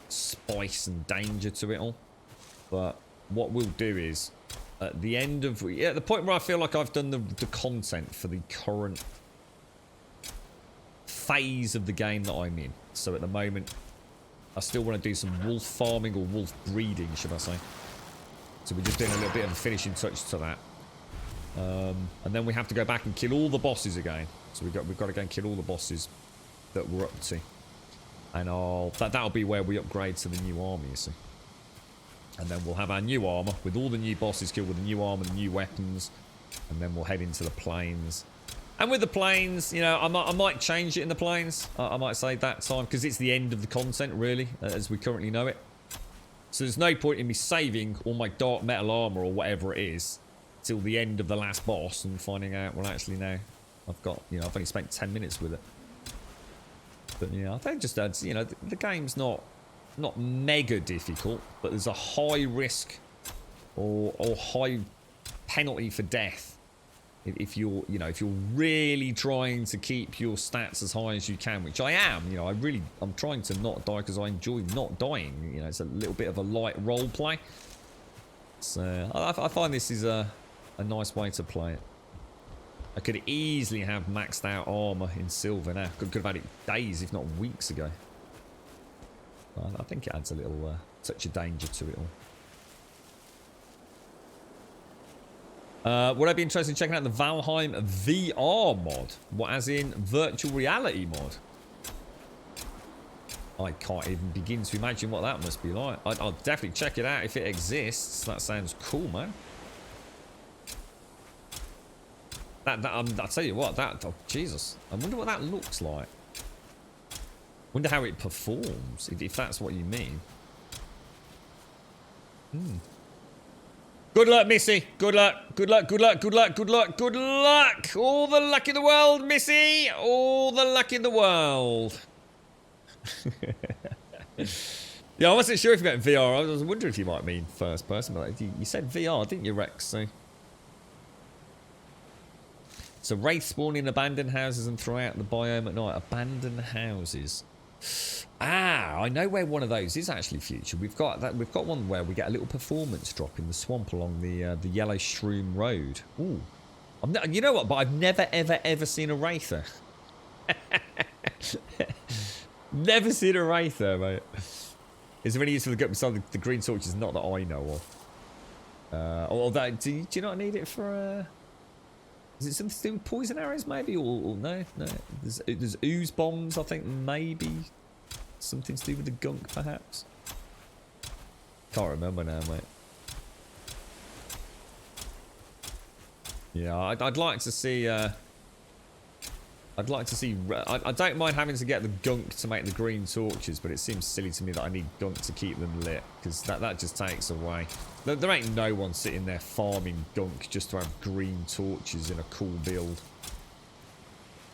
spice and danger to it all. But what we'll do is, at the end of... Yeah, at the point where I feel like I've done the content for the current phase of the game that I'm in. So at the moment, I still want to do some wolf farming or wolf breeding, should I say. So we're just doing a little bit of a finishing touch to that. And then we have to go back and kill all the bosses again. So we've got to go and kill all the bosses that we're up to. And that'll be where we upgrade to the new army, you see. And then we'll have our new armor with all the new bosses killed with the new armor and new weapons. And then we'll head into the plains. And with the plains, you know, I might change it in the plains. I might say that time, because it's the end of the content, really, as we currently know it. So there's no point in me saving all my dark metal armor or whatever it is till the end of the last boss and finding out, well, actually, now I've got, you know, I've only spent 10 minutes with it. But, yeah, I think just adds, you know, the game's not mega difficult, but there's a high risk or high penalty for death. If you're, you know, if you're really trying to keep your stats as high as you can, which I am, you know, I'm trying to not die because I enjoy not dying. You know, it's a little bit of a light role play. So I find this is a nice way to play it. I could easily have maxed out armor in silver now. Could have had it days, if not weeks ago. I think it adds a little touch of danger to it all. Would I be interested in checking out the Valheim VR mod? What, as in virtual reality mod? I can't even begin to imagine what that must be like. I'll definitely check it out if it exists. That sounds cool, man. I'll tell you what, oh, Jesus. I wonder what that looks like. Wonder how it performs, if that's what you mean. Good luck, Missy. Good luck. Good luck. Good luck. Good luck. Good luck. Good luck. All the luck in the world, Missy. All the luck in the world. Yeah, I wasn't sure if you meant VR. I was wondering if you might mean first person, but you said VR, didn't you, Rex? So wraith spawn in abandoned houses and throughout the biome at night. Abandoned houses. Ah, I know where one of those is actually, Future. We've got that. We've got one where we get a little performance drop in the swamp along the Yellow Shroom Road. Ooh, you know what? But I've never, ever seen a wraither. Never seen a wraither, mate. Is there any use for the gut beside the green torches? Not that I know of. Although, do you not need it for Is it something to do with poison arrows, maybe? Or no? No. There's ooze bombs, I think, maybe. Something to do with the gunk, perhaps. Can't remember now, mate. Yeah, I'd like to see... I'd like to see... I don't mind having to get the gunk to make the green torches, but it seems silly to me that I need gunk to keep them lit, because that just takes away. There ain't no one sitting there farming gunk just to have green torches in a cool build.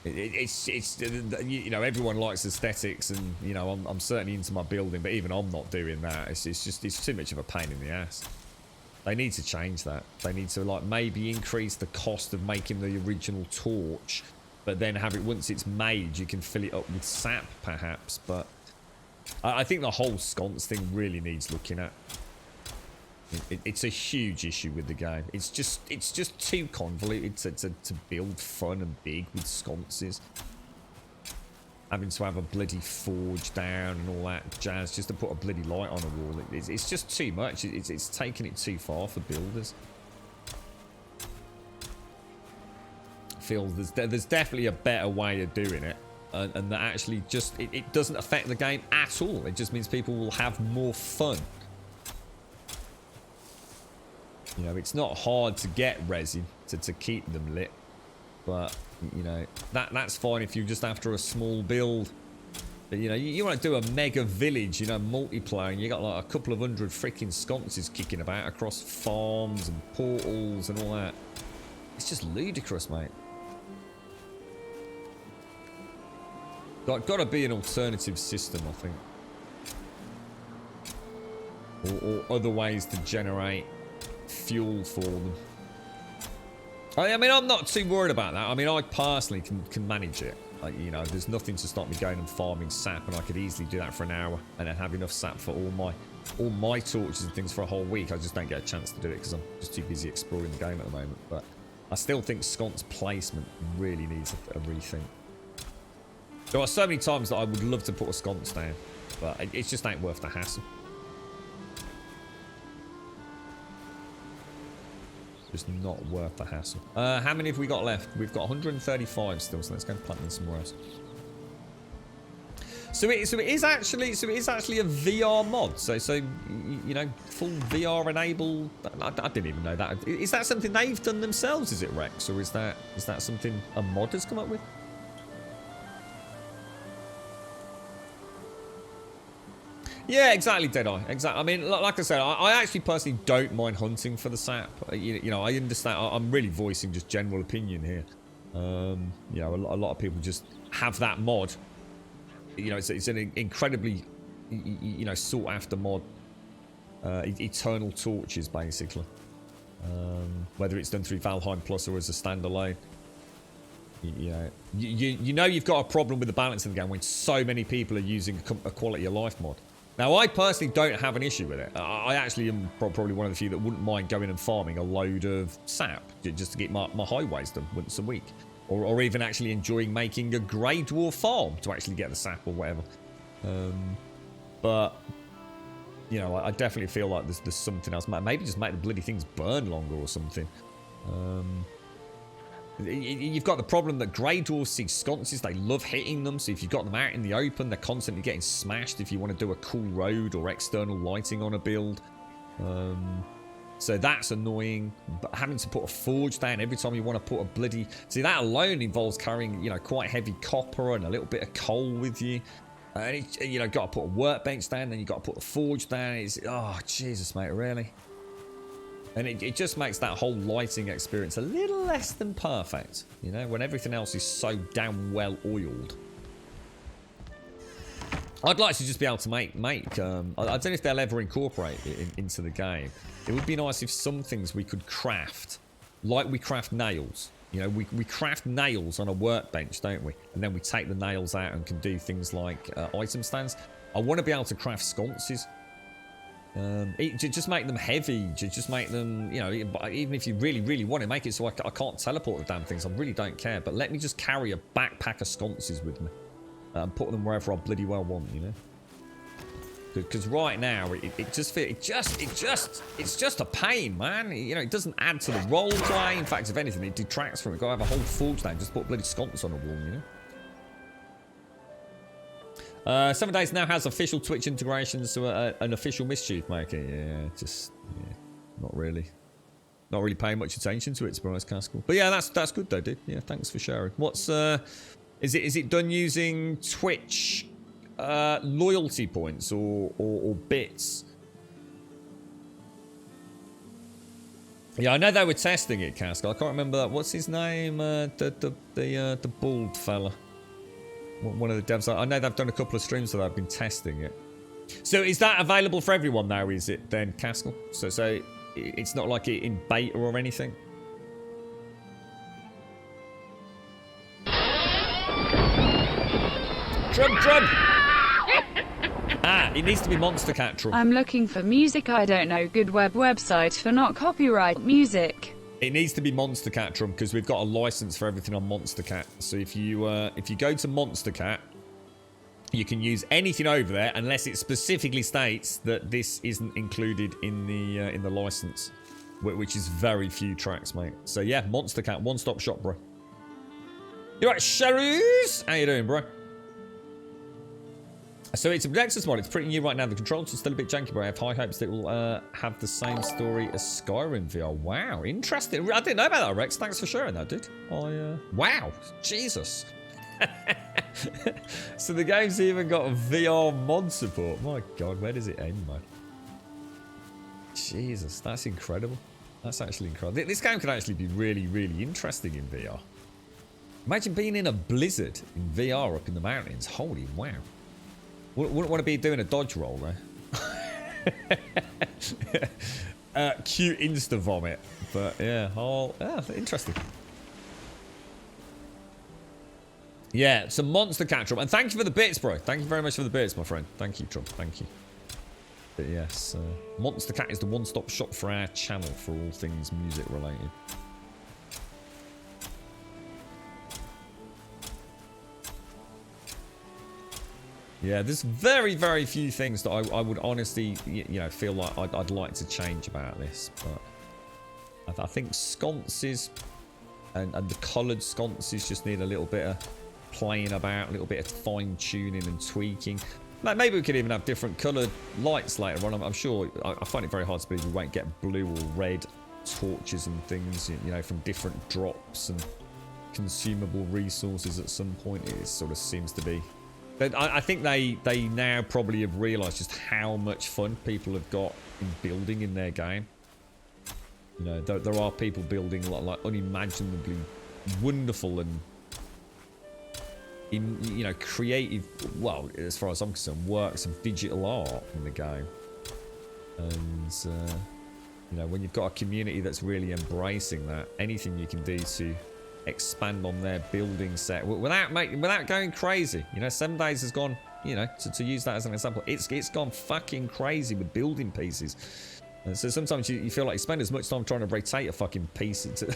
It's you know, everyone likes aesthetics, and you know, I'm certainly into my building, but even I'm not doing that. It's too much of a pain in the ass. They need to change that. They need to like maybe increase the cost of making the original torch, but then have it, once it's made, you can fill it up with sap perhaps. But I think the whole sconce thing really needs looking at. It's a huge issue with the game. It's just too convoluted to build fun and big with sconces. Having to have a bloody forge down and all that jazz just to put a bloody light on a wall. It's just too much. It's taking it too far for builders. I feel there's definitely a better way of doing it. And that actually just... It doesn't affect the game at all. It just means people will have more fun. You know, it's not hard to get resin to keep them lit, but you know that's fine if you're just after a small build. But you know, you want to do a mega village, you know, multiplayer, and you got like a couple of hundred freaking sconces kicking about across farms and portals and all that. It's just ludicrous, mate. Got to be an alternative system, I think, or other ways to generate fuel for them. I mean, I'm not too worried about that. I mean, I personally can manage it. You know, there's nothing to stop me going and farming sap, and I could easily do that for an hour and then have enough sap for all my torches and things for a whole week. I just don't get a chance to do it because I'm just too busy exploring the game at the moment. But I still think sconce placement really needs a rethink. There are so many times that I would love to put a sconce down, but it just ain't worth the hassle. Just not worth the hassle. How many have we got left? We've got 135 still, so let's go and plant them somewhere else. So it is actually a VR mod. So you know, full VR enabled. I didn't even know that. Is that something they've done themselves? Is it, Rex, or is that something a mod has come up with? Yeah, exactly, Deadeye. Exactly. I mean, like I said, I actually personally don't mind hunting for the sap. You know, I understand. I'm really voicing just general opinion here. You know, a lot of people just have that mod. You know, it's an incredibly, you know, sought after mod. Eternal Torches, basically. Whether it's done through Valheim Plus or as a standalone. You know you've got a problem with the balance in the game when so many people are using a quality of life mod. Now, I personally don't have an issue with it. I actually am probably one of the few that wouldn't mind going and farming a load of sap just to get my highways done once a week. Or even actually enjoying making a grey dwarf farm to actually get the sap or whatever. But, you know, I definitely feel like there's something else. Maybe just make the bloody things burn longer or something. You've got the problem that grey dwarfs see sconces, they love hitting them, so if you've got them out in the open, they're constantly getting smashed if you want to do a cool road or external lighting on a build. So that's annoying, but having to put a forge down every time you want to put a bloody... See, that alone involves carrying, you know, quite heavy copper and a little bit of coal with you. And, you know, got to put a workbench down, then you got to put the forge down. It's, oh, Jesus, mate, really? And it just makes that whole lighting experience a little less than perfect, you know, when everything else is so damn well oiled. I'd like to just be able to make I don't know if they'll ever incorporate it into the game. It would be nice if some things we could craft, like we craft nails. You know, we craft nails on a workbench, don't we? And then we take the nails out and can do things like item stands. I want to be able to craft sconces. Just make them heavy, just make them, you know, even if you really, really want to make it so I can't teleport the damn things, I really don't care, but let me just carry a backpack of sconces with me and put them wherever I bloody well want, you know. Because right now it just feels it's just a pain, man. You know, it doesn't add to the role play. In fact, if anything, it detracts from it. Go have a whole forge now, just put bloody sconce on a wall, you know. 7 Days now has official Twitch integrations to an official mischief maker. Yeah, not really paying much attention to it, to be honest, Castle. But yeah, that's good though, dude. Yeah, thanks for sharing. What's is it done using Twitch loyalty points or bits? Yeah, I know they were testing it, Castle. I can't remember that. What's his name? The bald fella. One of the devs. I know they've done a couple of streams where they've been testing it. So is that available for everyone now? Is it then, Castle? So it's not like it in beta or anything. Drum! Ah, it needs to be Monster Cat drum. I'm looking for music. I don't know. Good website for not copyright music. It needs to be Monster Cat drum because we've got a license for everything on Monster Cat. So if you go to Monster Cat, you can use anything over there unless it specifically states that this isn't included in the license, which is very few tracks, mate. So yeah, Monster Cat, one-stop shop, bro. You right, Sharus? How you doing, bro? So it's a Nexus mod. It's pretty new right now. The controls are still a bit janky, but I have high hopes that it will have the same story as Skyrim VR. Wow, interesting. I didn't know about that, Rex. Thanks for sharing that, dude. Wow, Jesus. So the game's even got a VR mod support. My God, where does it end, man? Jesus, that's incredible. That's actually incredible. This game could actually be really, really interesting in VR. Imagine being in a blizzard in VR up in the mountains. Holy wow. Wouldn't want to be doing a dodge roll there. Cute insta vomit. But yeah, interesting. Yeah, some Monster Cat drum. And thank you for the bits, bro. Thank you very much for the bits, my friend. Thank you, Trump. Thank you. But yes, Monster Cat is the one-stop shop for our channel for all things music related. Yeah, there's very, very few things that I would honestly, feel like I'd like to change about this. But I think sconces and the coloured sconces just need a little bit of playing about, a little bit of fine-tuning and tweaking. Like maybe we could even have different coloured lights later on. I'm sure, I find it very hard to believe we won't get blue or red torches and things, from different drops and consumable resources at some point. It sort of seems to be. But I think they now probably have realised just how much fun people have got in building in their game. There are people building like unimaginably wonderful and creative, well, as far as I'm concerned, works of digital art in the game. And when you've got a community that's really embracing that, anything you can do to expand on their building set without going crazy. 7 Days has gone, to use that as an example, it's gone fucking crazy with building pieces. And so sometimes you feel like you spend as much time trying to rotate a fucking piece into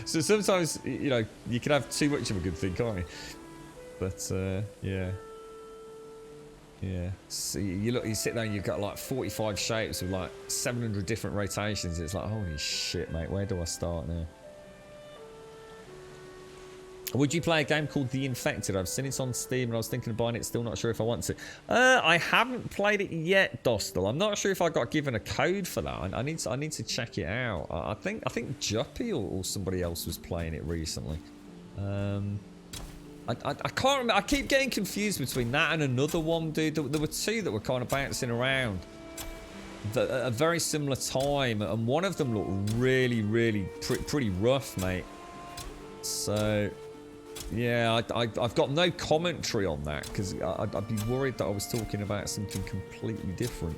so sometimes you can have too much of a good thing, can't you? But yeah, so you sit there and you've got like 45 shapes with like 700 different rotations. It's like, holy shit, mate, where do I start now? Would you play a game called The Infected? I've seen it's on Steam and I was thinking of buying it, still not sure if I want to. I haven't played it yet, Dostal. I'm not sure if I got given a code for that. I need to check it out. I think Juppy or somebody else was playing it recently. I can't remember. I keep getting confused between that and another one, dude. There were two that were kind of bouncing around at a very similar time, and one of them looked really, really pretty rough, mate. So yeah, I've got no commentary on that because I'd be worried that I was talking about something completely different.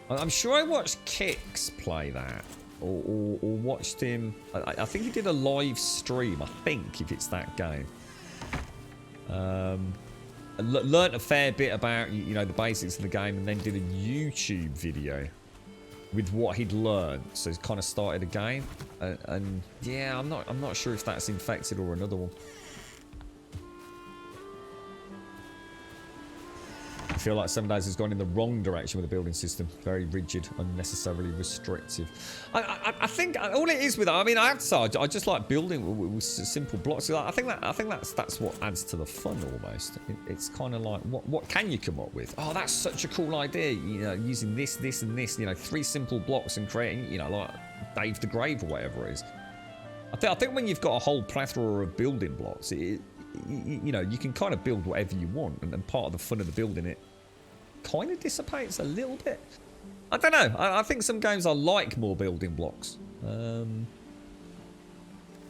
I'm sure I watched Kix play that, or watched him. I think he did a live stream. I think if it's that game. Learned a fair bit about the basics of the game, and then did a YouTube video with what he'd learned, so he's kind of started a game, and yeah, I'm not sure if that's Infected or another one. feel like 7 Days has gone in the wrong direction with the building system. Very rigid, unnecessarily restrictive. I think all it is with it, I mean, I have to say, I just like building with simple blocks. I think that's what adds to the fun almost. It's kind of like, what can you come up with? Oh, that's such a cool idea. You know, using this, and this. You know, 3 simple blocks and creating, you know, like Dave the Grave or whatever it is. I think when you've got a whole plethora of building blocks, you know, you can kind of build whatever you want, and part of the fun of the building it kind of dissipates a little bit. I don't know. I think some games I like more building blocks.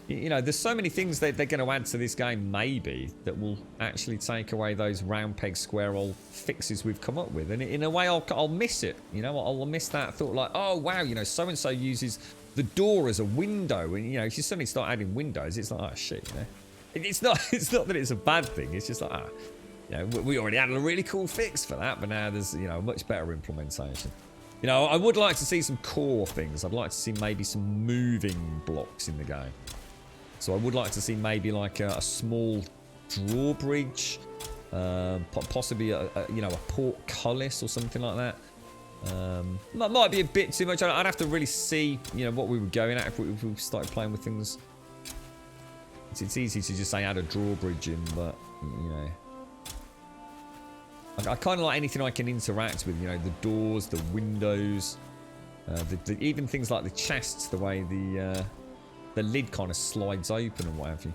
You know, there's so many things that they're going to add to this game, maybe, that will actually take away those round peg square hole fixes we've come up with. And in a way, I'll miss it. You know, I'll miss that thought like, oh, wow, you know, so-and-so uses the door as a window. And, you know, if you suddenly start adding windows, it's like, oh, shit, you know. It's not that it's a bad thing. It's just like, you know, we already had a really cool fix for that, but now there's, you know, a much better implementation. You know, I would like to see some core things. I'd like to see maybe some moving blocks in the game. So I would like to see maybe like a small drawbridge, possibly you know, a portcullis or something like that. Might be a bit too much. I'd have to really see, you know, what we were going at if we started playing with things. It's easy to just say add a drawbridge in, but, you know, I kind of like anything I can interact with, you know, the doors, the windows, even things like the chests, the way the lid kind of slides open and what have you.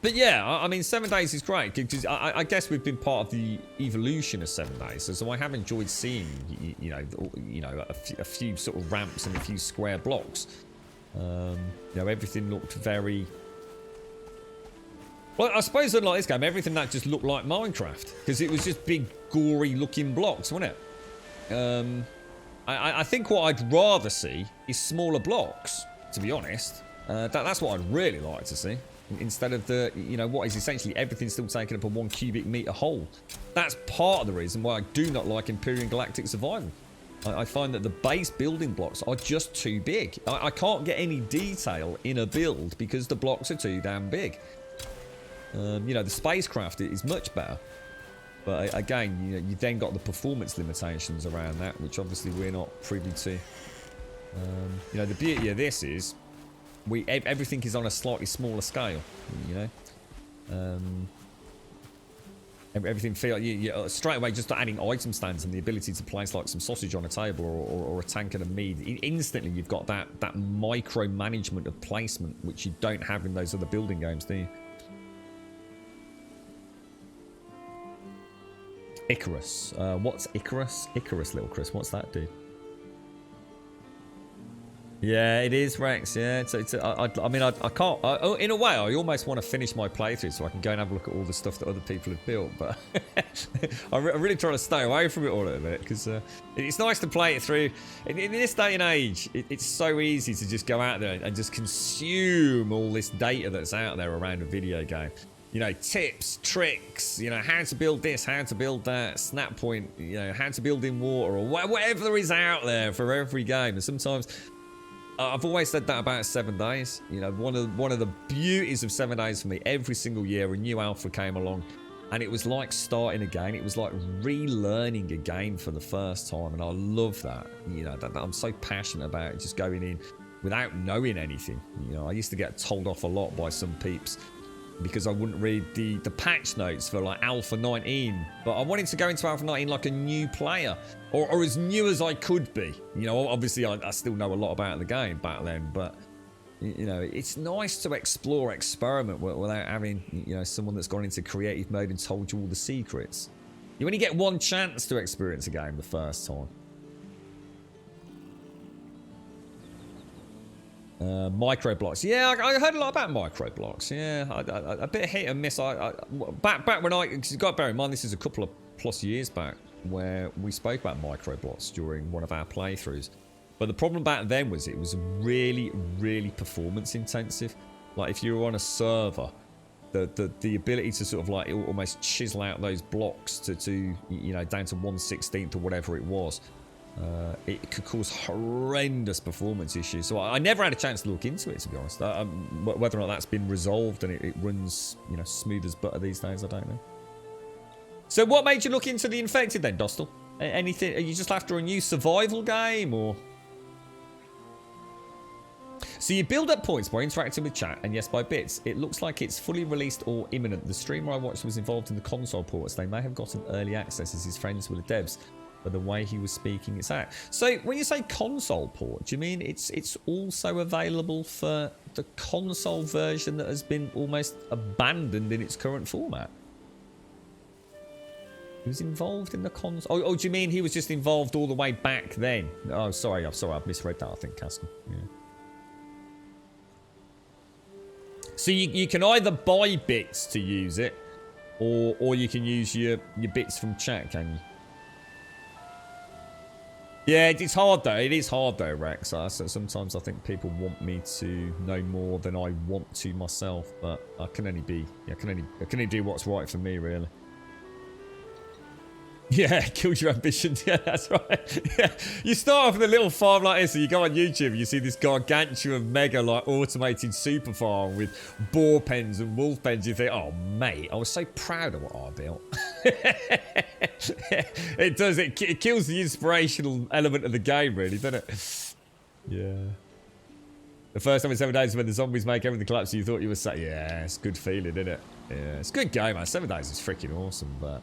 But yeah, I mean, 7 Days is great, because I guess we've been part of the evolution of 7 Days, so I have enjoyed seeing, you know, a few sort of ramps and a few square blocks. You know, everything looked very... Well, I suppose unlike this game, everything that just looked like Minecraft, because it was just big, gory looking blocks, wasn't it? I think what I'd rather see is smaller blocks, to be honest. That's what I'd really like to see. Instead of the, you know, what is essentially everything still taking up a 1 cubic meter hole. That's part of the reason why I do not like Empyrean Galactic Survival. I find that the base building blocks are just too big. I can't get any detail in a build because the blocks are too damn big. You know, the spacecraft is much better. But again, you know, you then got the performance limitations around that, which obviously we're not privy to. You know, the beauty of this is everything is on a slightly smaller scale, you know. Everything feels you straight away just adding item stands and the ability to place like some sausage on a table or a tankard of mead. Instantly, you've got that micro management of placement, which you don't have in those other building games, do you? Icarus. What's Icarus? Icarus, little Chris. What's that, dude? Yeah, it is, Rex. Yeah, I mean, I can't. In a way, I almost want to finish my playthrough so I can go and have a look at all the stuff that other people have built. But I'm really trying to stay away from it all at the minute because it's nice to play it through. In this day and age, it's so easy to just go out there and just consume all this data that's out there around a video game. You know, tips, tricks, you know, how to build this, how to build that, snap point, you know, how to build in water, or whatever is out there for every game. And sometimes, I've always said that about 7 Days. You know, one of the beauties of 7 Days for me, every single year a new alpha came along, and it was like starting again. It was like relearning a game for the first time, and I love that. You know, that I'm so passionate about it, just going in without knowing anything. You know, I used to get told off a lot by some peeps because I wouldn't read the patch notes for like Alpha 19, but I wanted to go into Alpha 19 like a new player, or as new as I could be. You know, obviously I still know a lot about the game back then, but you know, it's nice to explore, experiment without having, you know, someone that's gone into creative mode and told you all the secrets. You only get one chance to experience a game the first time. Micro blocks. Yeah, I heard a lot about micro blocks. Yeah, a bit of hit and miss. Back when because you got to bear in mind this is a couple of plus years back where we spoke about micro blocks during one of our playthroughs. But the problem back then was it was really, really performance intensive. Like if you were on a server, the ability to sort of like almost chisel out those blocks to you know, down to 1/16 or whatever it was. It could cause horrendous performance issues. So I never had a chance to look into it, to be honest. Whether or not that's been resolved and it runs, you know, smooth as butter these days, I don't know. So what made you look into the Infected then, Dostal? Anything? Are you just after a new survival game, or? So you build up points by interacting with chat, and yes, by bits. It looks like it's fully released or imminent. The streamer I watched was involved in the console ports. They may have gotten early access as his friends were the devs, but the way he was speaking, it's out. So when you say console port, do you mean it's also available for the console version that has been almost abandoned in its current format? He was involved in the console. Oh, do you mean he was just involved all the way back then? Oh, sorry, I've misread that, I think, Castle. Yeah. So you can either buy bits to use it, or you can use your bits from chat, can you? Yeah, it's hard though. It is hard though, Rex. So sometimes I think people want me to know more than I want to myself, but I can only do what's right for me, really. Yeah, kills your ambitions. Yeah, that's right. Yeah. You start off with a little farm like this, and you go on YouTube, you see this gargantuan, mega, like, automated super farm with boar pens and wolf pens. You think, oh, mate, I was so proud of what I built. It does. It kills the inspirational element of the game, really, doesn't it? Yeah. The first time in 7 days when the zombies make everything collapse, you thought you were saying, yeah, it's a good feeling, isn't it? Yeah, it's a good game, man. 7 days is freaking awesome, but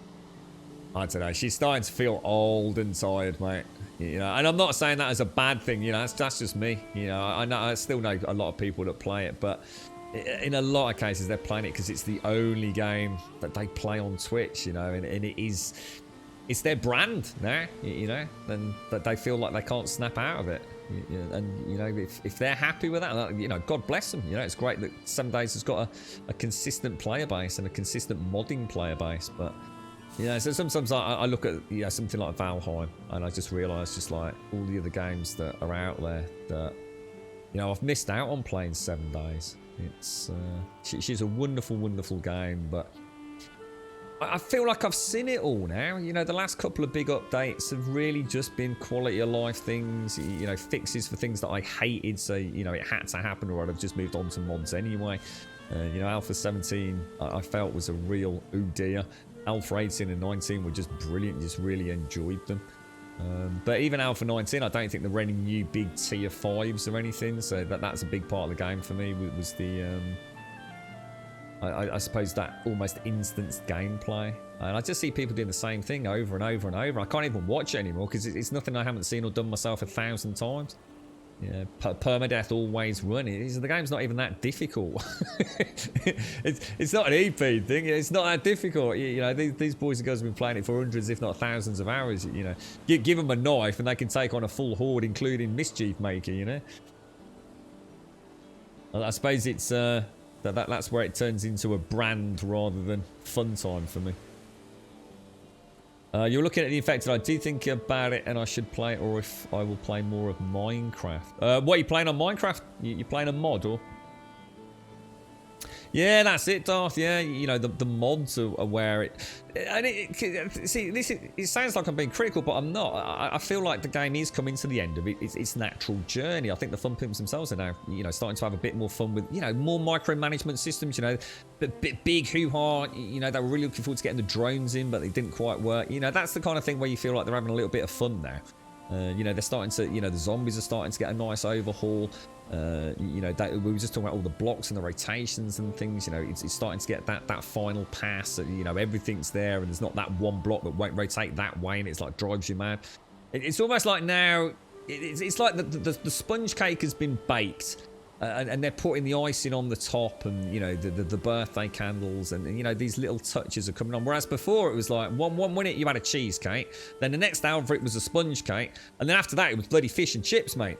I don't know. She's starting to feel old and tired, mate. You know, and I'm not saying that as a bad thing. You know, that's just me. You know, I still know a lot of people that play it, but in a lot of cases they're playing it because it's the only game that they play on Twitch. You know, and it's their brand now. You know, and that they feel like they can't snap out of it. And you know, if they're happy with that, you know, God bless them. You know, it's great that 7 Days has got a consistent player base and a consistent modding player base, but. You know, so sometimes I look at, you know, something like Valheim, and I just realise just like all the other games that are out there that, you know, I've missed out on playing 7 Days. It's she's a wonderful, wonderful game, but I feel like I've seen it all now. You know, the last couple of big updates have really just been quality of life things, you know, fixes for things that I hated, so, you know, it had to happen or I'd have just moved on to mods anyway. You know, Alpha 17 I felt was a real ooh dear. Alpha 18 and 19 were just brilliant, just really enjoyed them. But even Alpha 19, I don't think there were any new big tier 5s or anything, so that's a big part of the game for me, was the, I suppose that almost instant gameplay. And I just see people doing the same thing over and over and over. I can't even watch it anymore because it's nothing I haven't seen or done myself 1,000 times. Yeah, permadeath always running. The game's not even that difficult. it's not an EP thing. It's not that difficult. You know, these boys and girls have been playing it for hundreds, if not thousands of hours. You know, give them a knife and they can take on a full horde, including Mischief Maker. You know, I suppose it's that's where it turns into a brand rather than fun time for me. You're looking at the Infected. I do think about it and I should play it, or if I will play more of Minecraft. What are you playing on Minecraft? You playing a mod, or? Yeah, that's it, Darth. Yeah, you know, the mods are where it... And it sounds like I'm being critical, but I'm not. I feel like the game is coming to the end of its natural journey. I think the fun pimps themselves are now, you know, starting to have a bit more fun with, you know, more micromanagement systems, you know, big hoo-ha. You know, they were really looking forward to getting the drones in, but they didn't quite work. You know, that's the kind of thing where you feel like they're having a little bit of fun now. You know, they're starting to, you know, the zombies are starting to get a nice overhaul. You know, we were just talking about all the blocks and the rotations and things. You know, it's starting to get that final pass. You know, everything's there, and there's not that one block that won't rotate that way, and it's like drives you mad. It's almost like now it's like the sponge cake has been baked, and they're putting the icing on the top, and you know the birthday candles, and you know these little touches are coming on. Whereas before it was like one minute you had a cheesecake, then the next hour it was a sponge cake, and then after that it was bloody fish and chips, mate.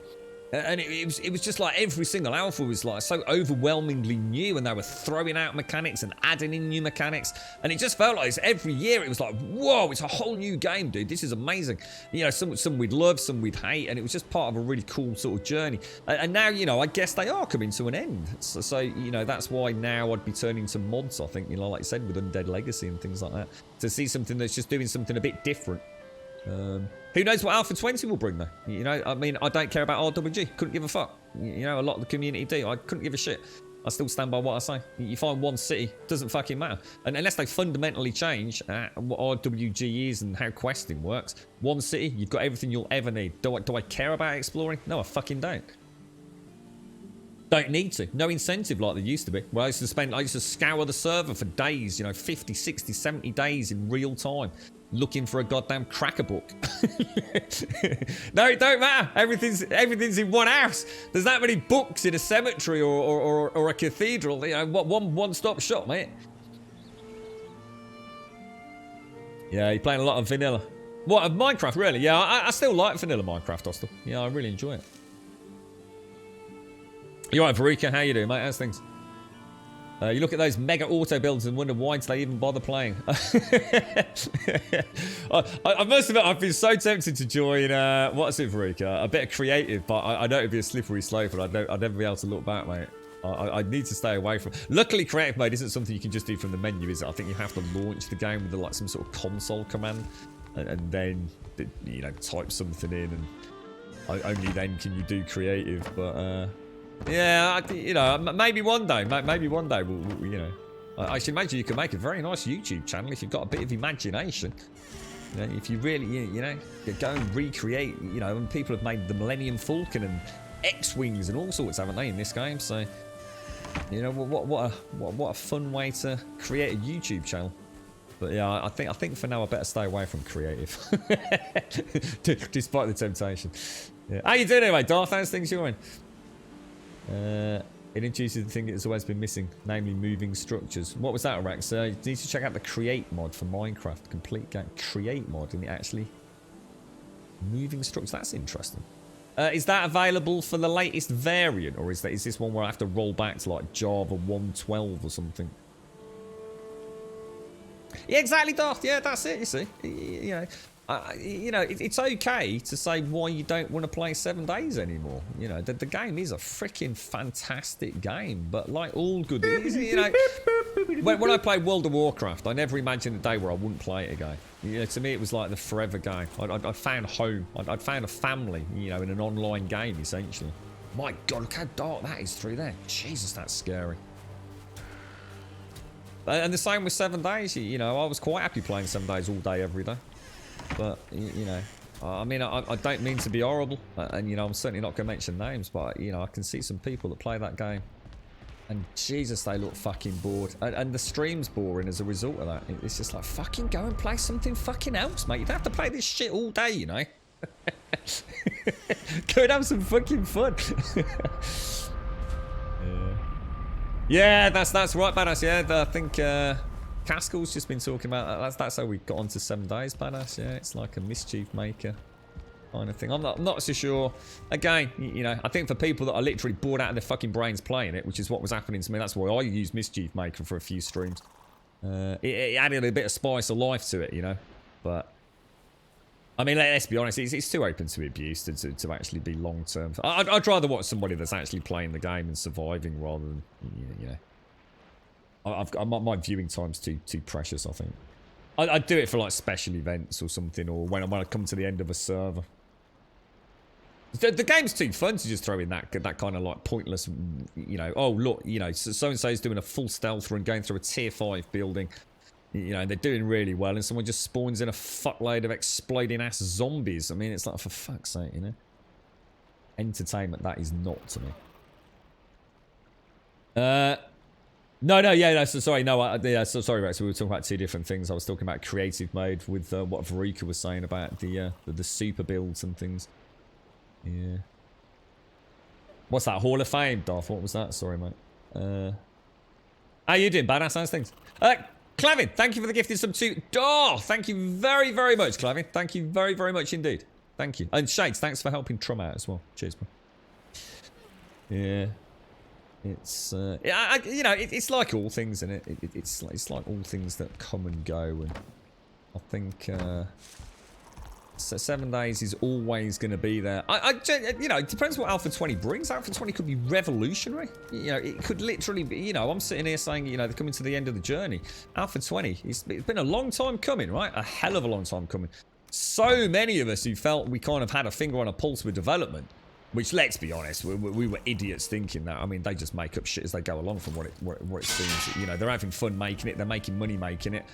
And it was just like every single alpha was like so overwhelmingly new, and they were throwing out mechanics and adding in new mechanics, and it just felt like every year it was like, whoa, it's a whole new game, dude. This is amazing. You know, some we'd love, some we'd hate, and it was just part of a really cool sort of journey. And now, you know, I guess they are coming to an end. So you know, that's why now I'd be turning to mods, I think, you know, like you said, with Undead Legacy and things like that, to see something that's just doing something a bit different. Who knows what Alpha 20 will bring, though? You know, I mean, I don't care about RWG. Couldn't give a fuck. You know, a lot of the community do. I couldn't give a shit. I still stand by what I say. You find one city, doesn't fucking matter. And unless they fundamentally change what RWG is and how questing works, one city, you've got everything you'll ever need. Do I care about exploring? No, I fucking don't. Don't need to. No incentive like there used to be. Where I used to scour the server for days, you know, 50, 60, 70 days in real time, looking for a goddamn cracker book. No, it don't matter. Everything's in one house. There's that many books in a cemetery or a cathedral. You know, one-stop shop, mate. Yeah, you're playing a lot of vanilla. What, of Minecraft, really? Yeah, I still like vanilla Minecraft, Hostel. Yeah, I really enjoy it. You alright, Verika? How you doing, mate? How's things? You look at those mega auto builds and wonder why they even bother playing. I must admit, I've been so tempted to join, what's it, Verika? A bit of creative, but I know it'd be a slippery slope, and I'd never be able to look back, mate. I need to stay away from. Luckily, creative mode isn't something you can just do from the menu, is it? I think you have to launch the game with like some sort of console command, and then you know type something in, and only then can you do creative. But yeah, you know, maybe one day we'll you know, I should imagine you can make a very nice YouTube channel if you've got a bit of imagination. You know, if you really, you know, go and recreate, you know, and people have made the Millennium Falcon and X-Wings and all sorts, haven't they, in this game? So, you know, what a fun way to create a YouTube channel. But yeah, I think for now I better stay away from creative, despite the temptation. Yeah. How you doing anyway, Darth? How's things you're in? It introduces the thing that's always been missing, namely moving structures. What was that, Rex? You need to check out the Create mod for Minecraft. Complete game Create mod, and it actually moving structures. That's interesting. Is that available for the latest variant, or is this one where I have to roll back to like Java 1.12 or something? Yeah, exactly, Darth. Yeah, that's it. You see, you know, it's okay to say why you don't want to play 7 Days anymore. You know, the game is a freaking fantastic game, but like all good, you know, when I played World of Warcraft, I never imagined a day where I wouldn't play it again. You know, to me, it was like the forever game. I found home. I'd found a family, you know, in an online game, essentially. My God, look how dark that is through there. Jesus, that's scary. And the same with 7 Days. You know, I was quite happy playing 7 Days all day, every day. But, you know, I mean, I don't mean to be horrible. And, you know, I'm certainly not going to mention names. But, you know, I can see some people that play that game. And, Jesus, they look fucking bored. And the stream's boring as a result of that. It's just like, fucking go and play something fucking else, mate. You don't have to play this shit all day, you know. Go and have some fucking fun. Yeah, that's right, Badass. Yeah, I think Caskell's just been talking about that's how we got onto 7 Days, Badass. Yeah, it's like a mischief maker kind of thing. I'm not so sure. Again, you know, I think for people that are literally bored out of their fucking brains playing it, which is what was happening to me, that's why I used mischief maker for a few streams. It added a bit of spice of life to it, you know. But I mean, let's be honest, it's too open to abuse to actually be long term. I'd rather watch somebody that's actually playing the game and surviving rather than, you know. My viewing time's too precious, I think. I'd do it for like special events or something, or when I come to the end of a server. The game's too fun to just throw in that kind of like pointless, you know, oh look, you know, so and so's doing a full stealth run going through a tier 5 building. You know, and they're doing really well, and someone just spawns in a fuckload of exploding ass zombies. I mean, it's like, for fuck's sake, you know? Entertainment, that is not to me. No, sorry, Rex, we were talking about 2 different things. I was talking about creative mode with what Verika was saying about the super builds and things. Yeah. What's that, Hall of Fame, Darth? What was that? Sorry, mate. How you doing, Badass? How's things? Clavin, thank you for the gifted sub too. Oh, thank you very, very much, Clavin. Thank you very, very much indeed. Thank you. And Shades, thanks for helping Trum out as well. Cheers, bro. Yeah. It's, you know, it's like all things, isn't it? It's like all things that come and go. And I think, so 7 Days is always going to be there. You know, it depends what Alpha 20 brings. Alpha 20 could be revolutionary. You know, it could literally be, you know, I'm sitting here saying, you know, they're coming to the end of the journey. Alpha 20, it's been a long time coming, right? A hell of a long time coming. So many of us who felt we kind of had a finger on a pulse with development, Which, let's be honest, we were idiots thinking that. I mean, they just make up shit as they go along from what it seems. You know, they're having fun making it. They're making money making it.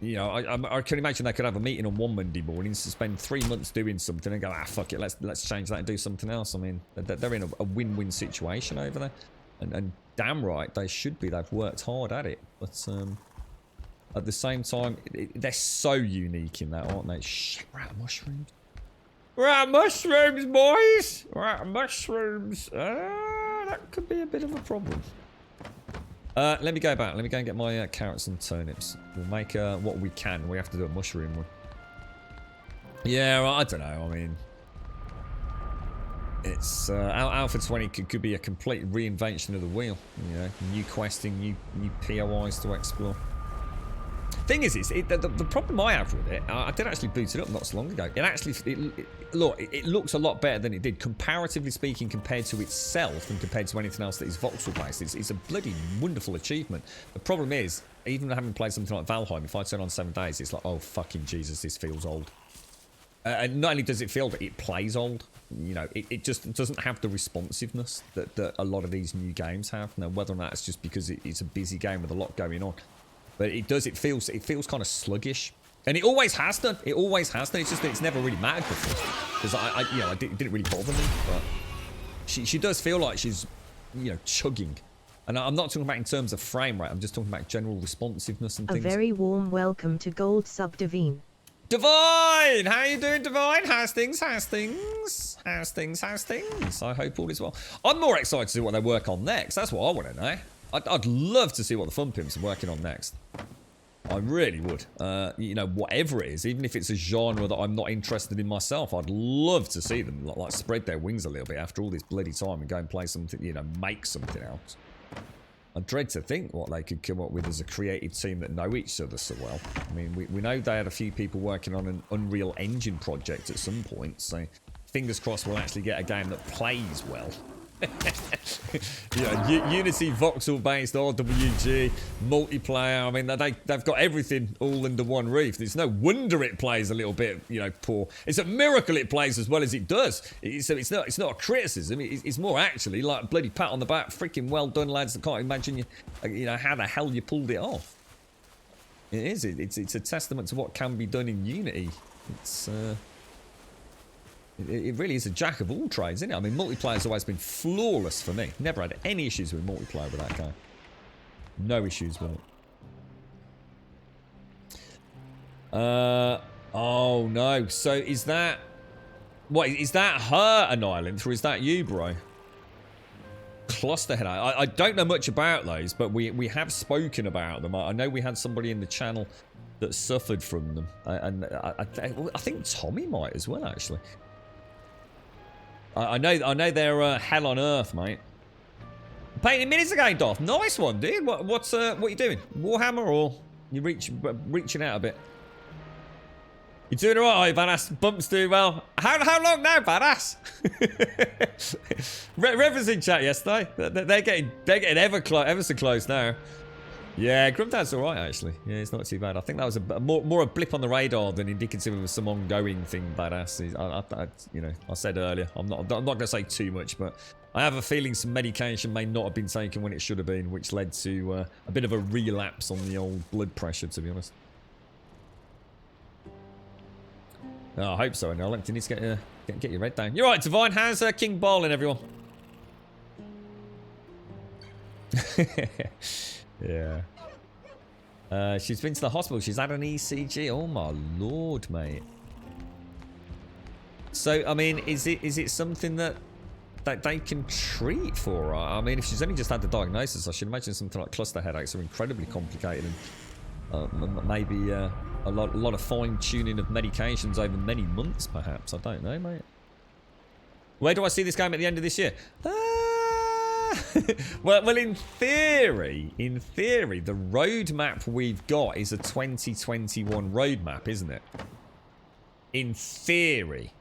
You know, I can imagine they could have a meeting on one Monday morning to spend 3 months doing something and go, fuck it, let's change that and do something else. I mean, they're in a win-win situation over there. And damn right, they should be. They've worked hard at it. But at the same time, they're so unique in that, aren't they? Shit, we're out of mushrooms. We're out of mushrooms, boys! We're out of mushrooms. That could be a bit of a problem. Let me go back. Let me go and get my carrots and turnips. We'll make what we can. We have to do a mushroom one. Yeah, I don't know. I mean, it's Alpha 20 could be a complete reinvention of the wheel. You know, new questing, new POIs to explore. Thing is, the problem I have with it, I did actually boot it up not so long ago. It looks a lot better than it did, comparatively speaking, compared to itself and compared to anything else that is voxel based. It's a bloody wonderful achievement. The problem is, even having played something like Valheim, if I turn on 7 days, it's like, oh fucking Jesus, this feels old. And not only does it feel, but it plays old. You know, it just doesn't have the responsiveness that a lot of these new games have. Now, whether or not it's just because it's a busy game with a lot going on. But it does, it feels kind of sluggish. And it always has done. It always has done. It's just that it's never really mattered before. Because it didn't really bother me. But she does feel like she's, you know, chugging. And I'm not talking about in terms of frame rate. I'm just talking about general responsiveness and things. A very warm welcome to Gold Sub Divine. Divine! How you doing, Divine? How's things? How's things? How's things? How's things? I hope all is well. I'm more excited to see what they work on next. That's what I want to know. I'd love to see what the Fun Pimps are working on next. I really would. You know, whatever it is, even if it's a genre that I'm not interested in myself, I'd love to see them like spread their wings a little bit after all this bloody time and go and play something, you know, make something else. I dread to think what they could come up with as a creative team that know each other so well. I mean, we know they had a few people working on an Unreal Engine project at some point, so fingers crossed we'll actually get a game that plays well. Yeah, Unity, voxel-based, RWG, multiplayer. I mean, they've got everything all under one roof. There's no wonder it plays a little bit, you know, poor. It's a miracle it plays as well as it does. So it's not a criticism. It's more actually like a bloody pat on the back. Freaking well done, lads. I can't imagine you know how the hell you pulled it off. It is. It's a testament to what can be done in Unity. It really is a jack of all trades, isn't it? I mean, multiplayer's always been flawless for me. Never had any issues with multiplayer with that game. No issues with it. Oh no. So is that... What, is that her Annihilants or is that you, bro? Clusterhead. I don't know much about those, but we have spoken about them. I know we had somebody in the channel that suffered from them. And I think Tommy might as well, actually. I know they're hell on earth, mate. Painting minutes again, Doth. Nice one, dude. What you doing? Warhammer or you reaching out a bit? You doing alright, Badass? Bumps do well. How long now, Badass? Rev was in chat yesterday. They're getting ever so close now. Yeah, Grumdad's alright actually. Yeah, it's not too bad. I think that was more a blip on the radar than indicative of some ongoing thing, Badass. I said earlier, I'm not going to say too much, but I have a feeling some medication may not have been taken when it should have been, which led to a bit of a relapse on the old blood pressure, to be honest. Oh, I hope so. No, you need to get your red down. You're right, Divine. How's King Barlin, everyone? Yeah. She's been to the hospital. She's had an ECG. Oh my lord, mate. So, I mean, is it something that they can treat for her? I mean, if she's only just had the diagnosis, I should imagine something like cluster headaches are incredibly complicated and maybe a lot of fine-tuning of medications over many months, perhaps. I don't know, mate. Where do I see this game at the end of this year? Well, in theory, the roadmap we've got is a 2021 roadmap, isn't it? In theory.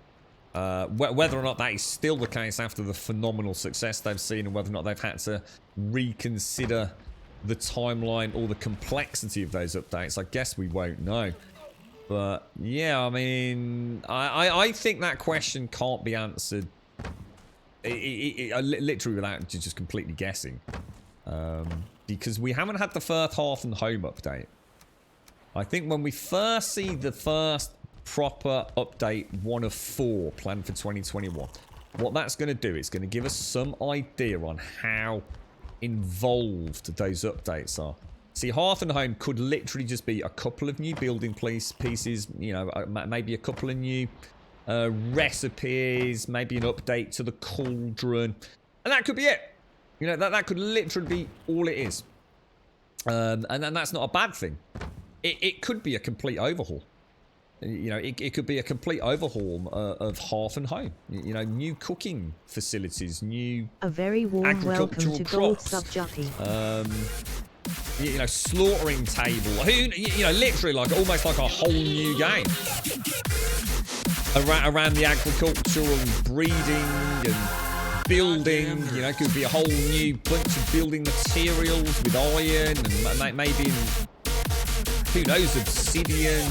Whether or not that is still the case after the phenomenal success they've seen and whether or not they've had to reconsider the timeline or the complexity of those updates, I guess we won't know. But, yeah, I mean, I think that question can't be answered Literally without just completely guessing. Because we haven't had the first Hearth and Home update. I think when we first see the first proper update, 1 of 4 planned for 2021, what that's going to do, it's going to give us some idea on how involved those updates are. See, Hearth and Home could literally just be a couple of new building pieces, you know, maybe a couple of new recipes, maybe an update to the cauldron, and that could be it. You know, that could literally be all it is. And that's not a bad thing. It could be a complete overhaul. You know, it could be a complete overhaul of Hearth and Home. You know, new cooking facilities, new A very warm welcome to Gold crops. Sub Juppy. You know, slaughtering table. You know, literally like almost like a whole new game around the agricultural breeding and building. You know, it could be a whole new bunch of building materials with iron and maybe, who knows, obsidian.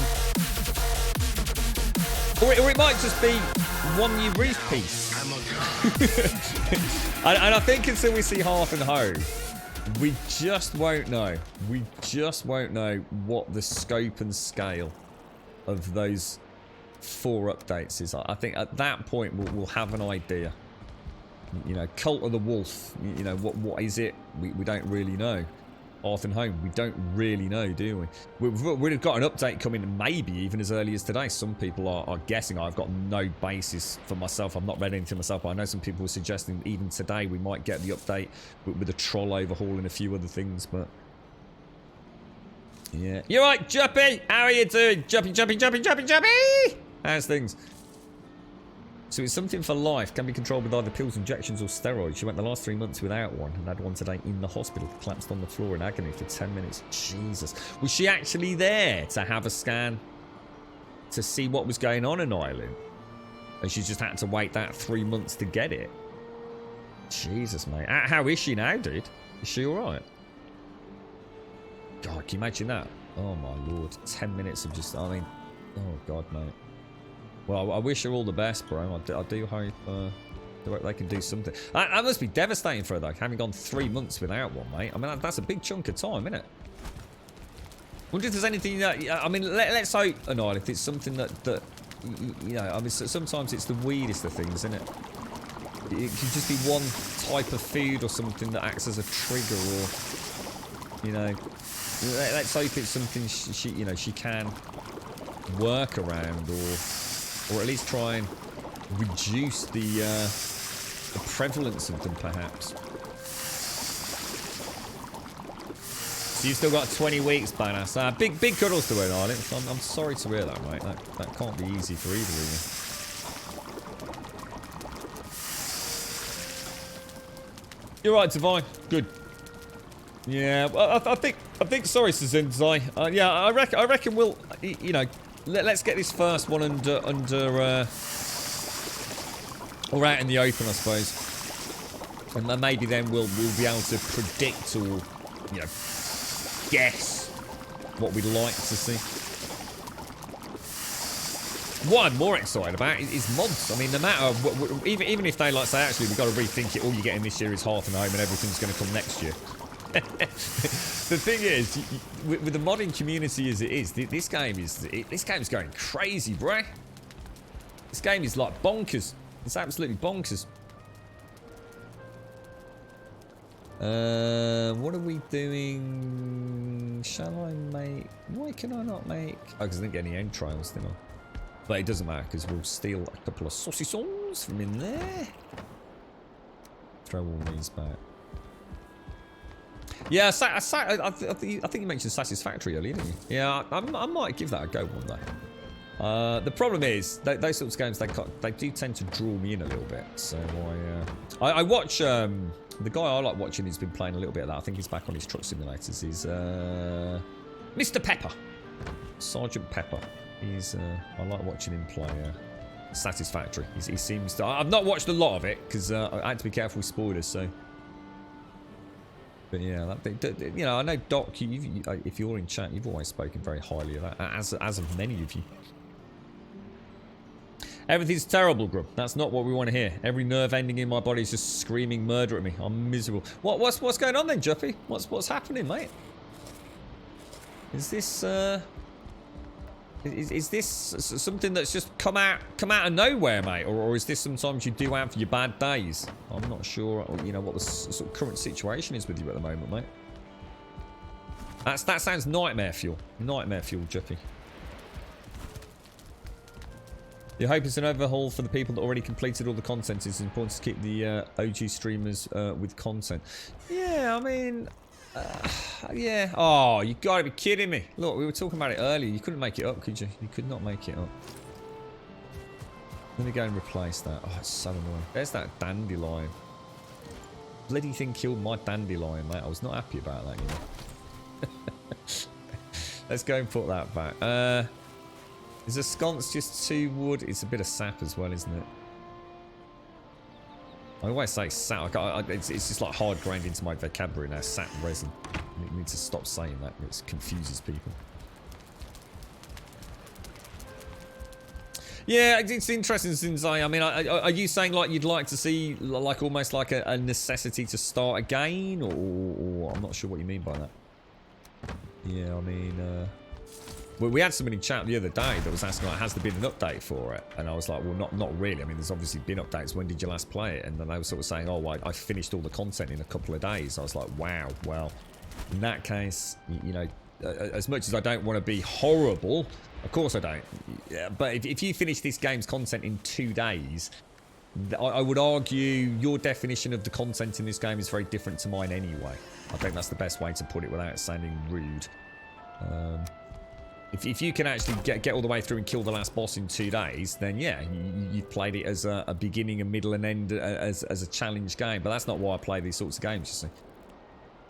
Or it might just be one new roof piece. And I think until we see Hearth and Home, we just won't know. We just won't know what the scope and scale of those 4 updates is. I think at that point we'll have an idea. You know, Cult of the Wolf, you know, what is it? We don't really know. Hearth and Home, we don't really know, do we? We've got an update coming maybe even as early as today. Some people are guessing. I've got no basis for myself. I've not read anything myself, but I know some people were suggesting even today we might get the update with a troll overhaul and a few other things, but yeah. You're right, Juppy! How are you doing? Juppy! How's things? So it's something for life, can be controlled with either pills, injections or steroids. She went the last 3 months without one and had one today in the hospital, collapsed on the floor in agony for 10 minutes. Jesus. Was she actually there to have a scan to see what was going on in Ireland? And she just had to wait that 3 months to get it? Jesus, mate. How is she now, dude? Is she alright? God, can you imagine that? Oh my lord. 10 minutes of just, I mean, oh god, mate. Well, I wish her all the best, bro. I do hope they can do something. That must be devastating for her, though, having gone 3 months without one, mate. I mean, that's a big chunk of time, isn't it? Wonder if there's anything that... I mean, let's hope, Anil, if it's something that... You know, I mean, sometimes it's the weirdest of things, isn't it? It can just be one type of food or something that acts as a trigger or... You know... Let's hope it's something she can work around or at least try and reduce the prevalence of them, perhaps. So you've still got 20 weeks, Banner. So big kudos to her, darling. I'm sorry to hear that, mate. That can't be easy for either of you. You're right, Divine. Good. Yeah, well, I think. Sorry, Suzinzai. Yeah, I reckon we'll. You know. Let's get this first one under or out in the open, I suppose, and then maybe then we'll be able to predict or, you know, guess what we'd like to see. What I'm more excited about is mods. I mean, no matter what, even if they like say actually we've got to rethink it. All you get in this year is Hearth and Home, and everything's going to come next year. The thing is, with the modding community as it is, this game is going crazy, bruh. This game is like bonkers. It's absolutely bonkers. What are we doing? Shall I make... Why can I not make... Oh, because I didn't get any end trials, did I? But it doesn't matter, because we'll steal a couple of saucissons from in there. Throw all these back. Yeah, I think you mentioned Satisfactory earlier, didn't you? Yeah, I might give that a go one day. The problem is, those sorts of games, they do tend to draw me in a little bit. So I watch, the guy I like watching who's been playing a little bit of that, I think he's back on his truck simulators, is Mr. Pepper. Sergeant Pepper. I like watching him play Satisfactory. He seems to... I've not watched a lot of it, because I had to be careful with spoilers, so... But yeah, you know, I know Doc. If you're in chat, you've always spoken very highly of that, as of many of you. Everything's terrible, Grub. That's not what we want to hear. Every nerve ending in my body is just screaming murder at me. I'm miserable. What's going on then, Juppy? What's happening, mate? Is this is this something that's just come out of nowhere, mate, or is this sometimes you do have your bad days? I'm not sure, you know, what the sort of current situation is with you at the moment, mate. That sounds nightmare fuel. Nightmare fuel, Juppy. You hope it's an overhaul for the people that already completed all the content. It's important to keep the OG streamers with content. Yeah, I mean, yeah. Oh, you gotta be kidding me. Look, we were talking about it earlier. You couldn't make it up, could you? You could not make it up. Let me go and replace that. Oh, it's so annoying. There's that dandelion. Bloody thing killed my dandelion, mate. I was not happy about that, you know. Let's go and put that back. Is a sconce just 2 wood? It's a bit of sap as well, isn't it? I always say sap. It's just like hard grained into my vocabulary now. Sap resin. I need to stop saying that. It confuses people. Yeah, it's interesting since I mean, are you saying like you'd like to see like almost like a necessity to start again, or I'm not sure what you mean by that. Yeah, I mean, well, we had somebody in chat the other day that was asking, like, has there been an update for it? And I was like, well, not really. I mean, there's obviously been updates. When did you last play it? And then they were sort of saying, oh, I finished all the content in a couple of days. I was like, wow, well, in that case, you know, as much as I don't want to be horrible, of course I don't. Yeah, but if you finish this game's content in 2 days, I would argue your definition of the content in this game is very different to mine anyway. I think that's the best way to put it without sounding rude. If you can actually get all the way through and kill the last boss in 2 days, then yeah, you've played it as a beginning, a middle, and end as a challenge game. But that's not why I play these sorts of games, you see.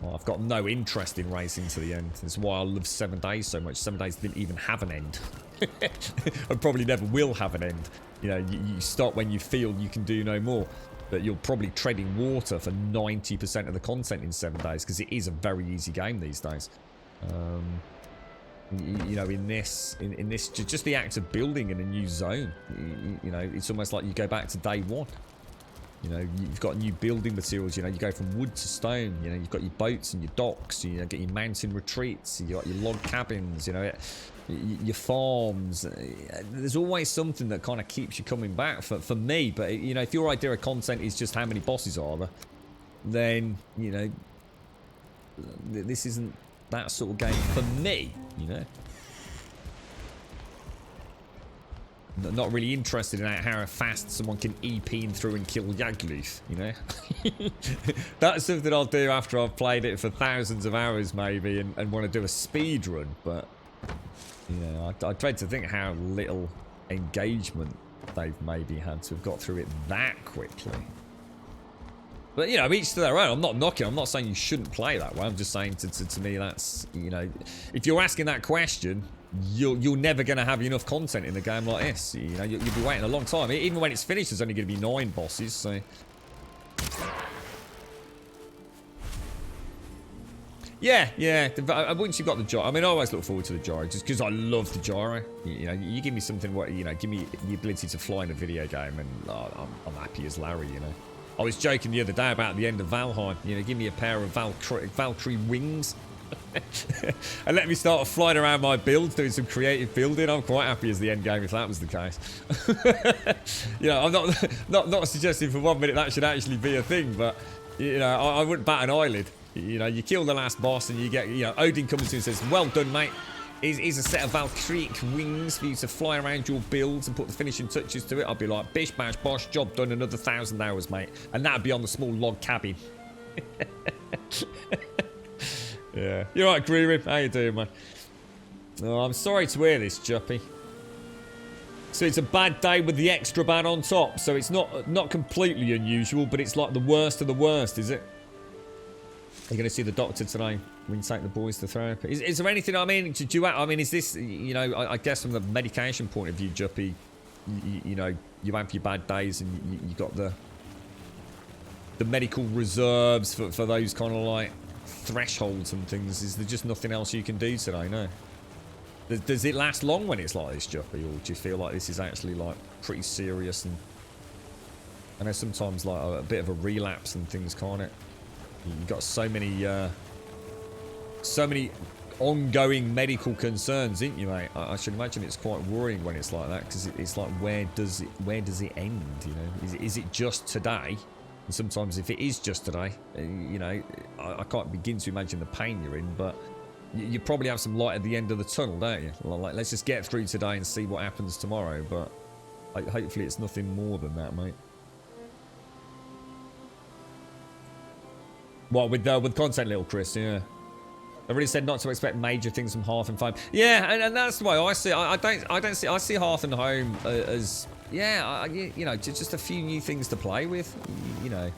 Well, I've got no interest in racing to the end. That's why I love 7 days so much. 7 days didn't even have an end. And probably never will have an end. You know, you stop when you feel you can do no more. But you're probably treading water for 90% of the content in 7 days, because it is a very easy game these days. You know, in this, just the act of building in a new zone, you know, it's almost like you go back to day one. You know, you've got new building materials. You know, you go from wood to stone. You know, you've got your boats and your docks. You know, get your mountain retreats. You got your log cabins. You know, your farms. There's always something that kind of keeps you coming back for me. But you know, if your idea of content is just how many bosses are there, then you know, this isn't that sort of game for me. You know. Not really interested in how fast someone can EP through and kill Yagluth, you know? That's something I'll do after I've played it for thousands of hours, maybe, and want to do a speed run. But, you know, I dread to think how little engagement they've maybe had to have got through it that quickly. But, you know, each to their own. I'm not knocking. I'm not saying you shouldn't play that way. I'm just saying to me that's, you know, if you're asking that question, you're never going to have enough content in a game like this. You know, you'll be waiting a long time. Even when it's finished, there's only going to be 9 bosses, so... Yeah. Once you've got the gyro, I mean, I always look forward to the gyro, just because I love the gyro. You know, you give me something, you know, give me the ability to fly in a video game, and I'm happy as Larry, you know. I was joking the other day about the end of Valheim. You know, give me a pair of Valkyrie wings. And let me start flying around my builds, doing some creative building. I'm quite happy as the end game if that was the case. You know, I'm not suggesting for 1 minute that should actually be a thing, but you know, I wouldn't bat an eyelid. You know, you kill the last boss and you get, you know, Odin comes to you and says, well done, mate. Here's a set of Valkyrie wings for you to fly around your builds and put the finishing touches to it. I'd be like, bish, bash, bosh, job done, another 1,000 hours, mate. And that'd be on the small log cabin. Yeah. You're right, Greery. How you doing, man? Oh, I'm sorry to hear this, Juppy. So it's a bad day with the extra bad on top. So it's not completely unusual, but it's like the worst of the worst, is it? Are you going to see the doctor today when you take the boys to therapy? Is there anything, I mean, I mean, is this, you know, I guess from the medication point of view, Juppy, you know, you have your bad days and you got the medical reserves for those kind of like thresholds and things. Is there just nothing else you can do today? No. Does it last long when it's like this, Juppy, or do you feel like this is actually like pretty serious? And I know sometimes like a bit of a relapse and things, can't it? You've got so many ongoing medical concerns, ain't you, mate? I should imagine it's quite worrying when it's like that, because it's like, where does it end? You know, is it just today? And sometimes if it is just today, you know, I can't begin to imagine the pain you're in, but you probably have some light at the end of the tunnel, don't you? Like, let's just get through today and see what happens tomorrow. But hopefully it's nothing more than that, mate. What, with content, little Chris? Yeah. I really said not to expect major things from Hearth and Home. Yeah, and that's the way I see it. I see Hearth and Home as, yeah, you know, just a few new things to play with. You know,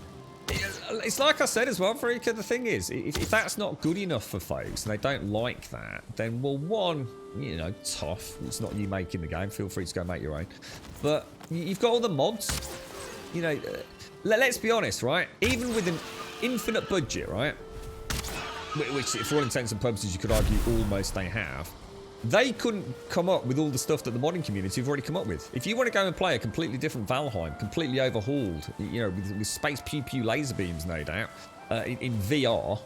it's like I said as well, Freaka. The thing is, if that's not good enough for folks and they don't like that, then, well, one, you know, tough. It's not you making the game. Feel free to go make your own. But you've got all the mods. You know, let's be honest, right? Even with an infinite budget, right? Which, for all intents and purposes, you could argue almost they have. They couldn't come up with all the stuff that the modding community have already come up with. If you want to go and play a completely different Valheim, completely overhauled, you know, with space pew laser beams, no doubt, in VR,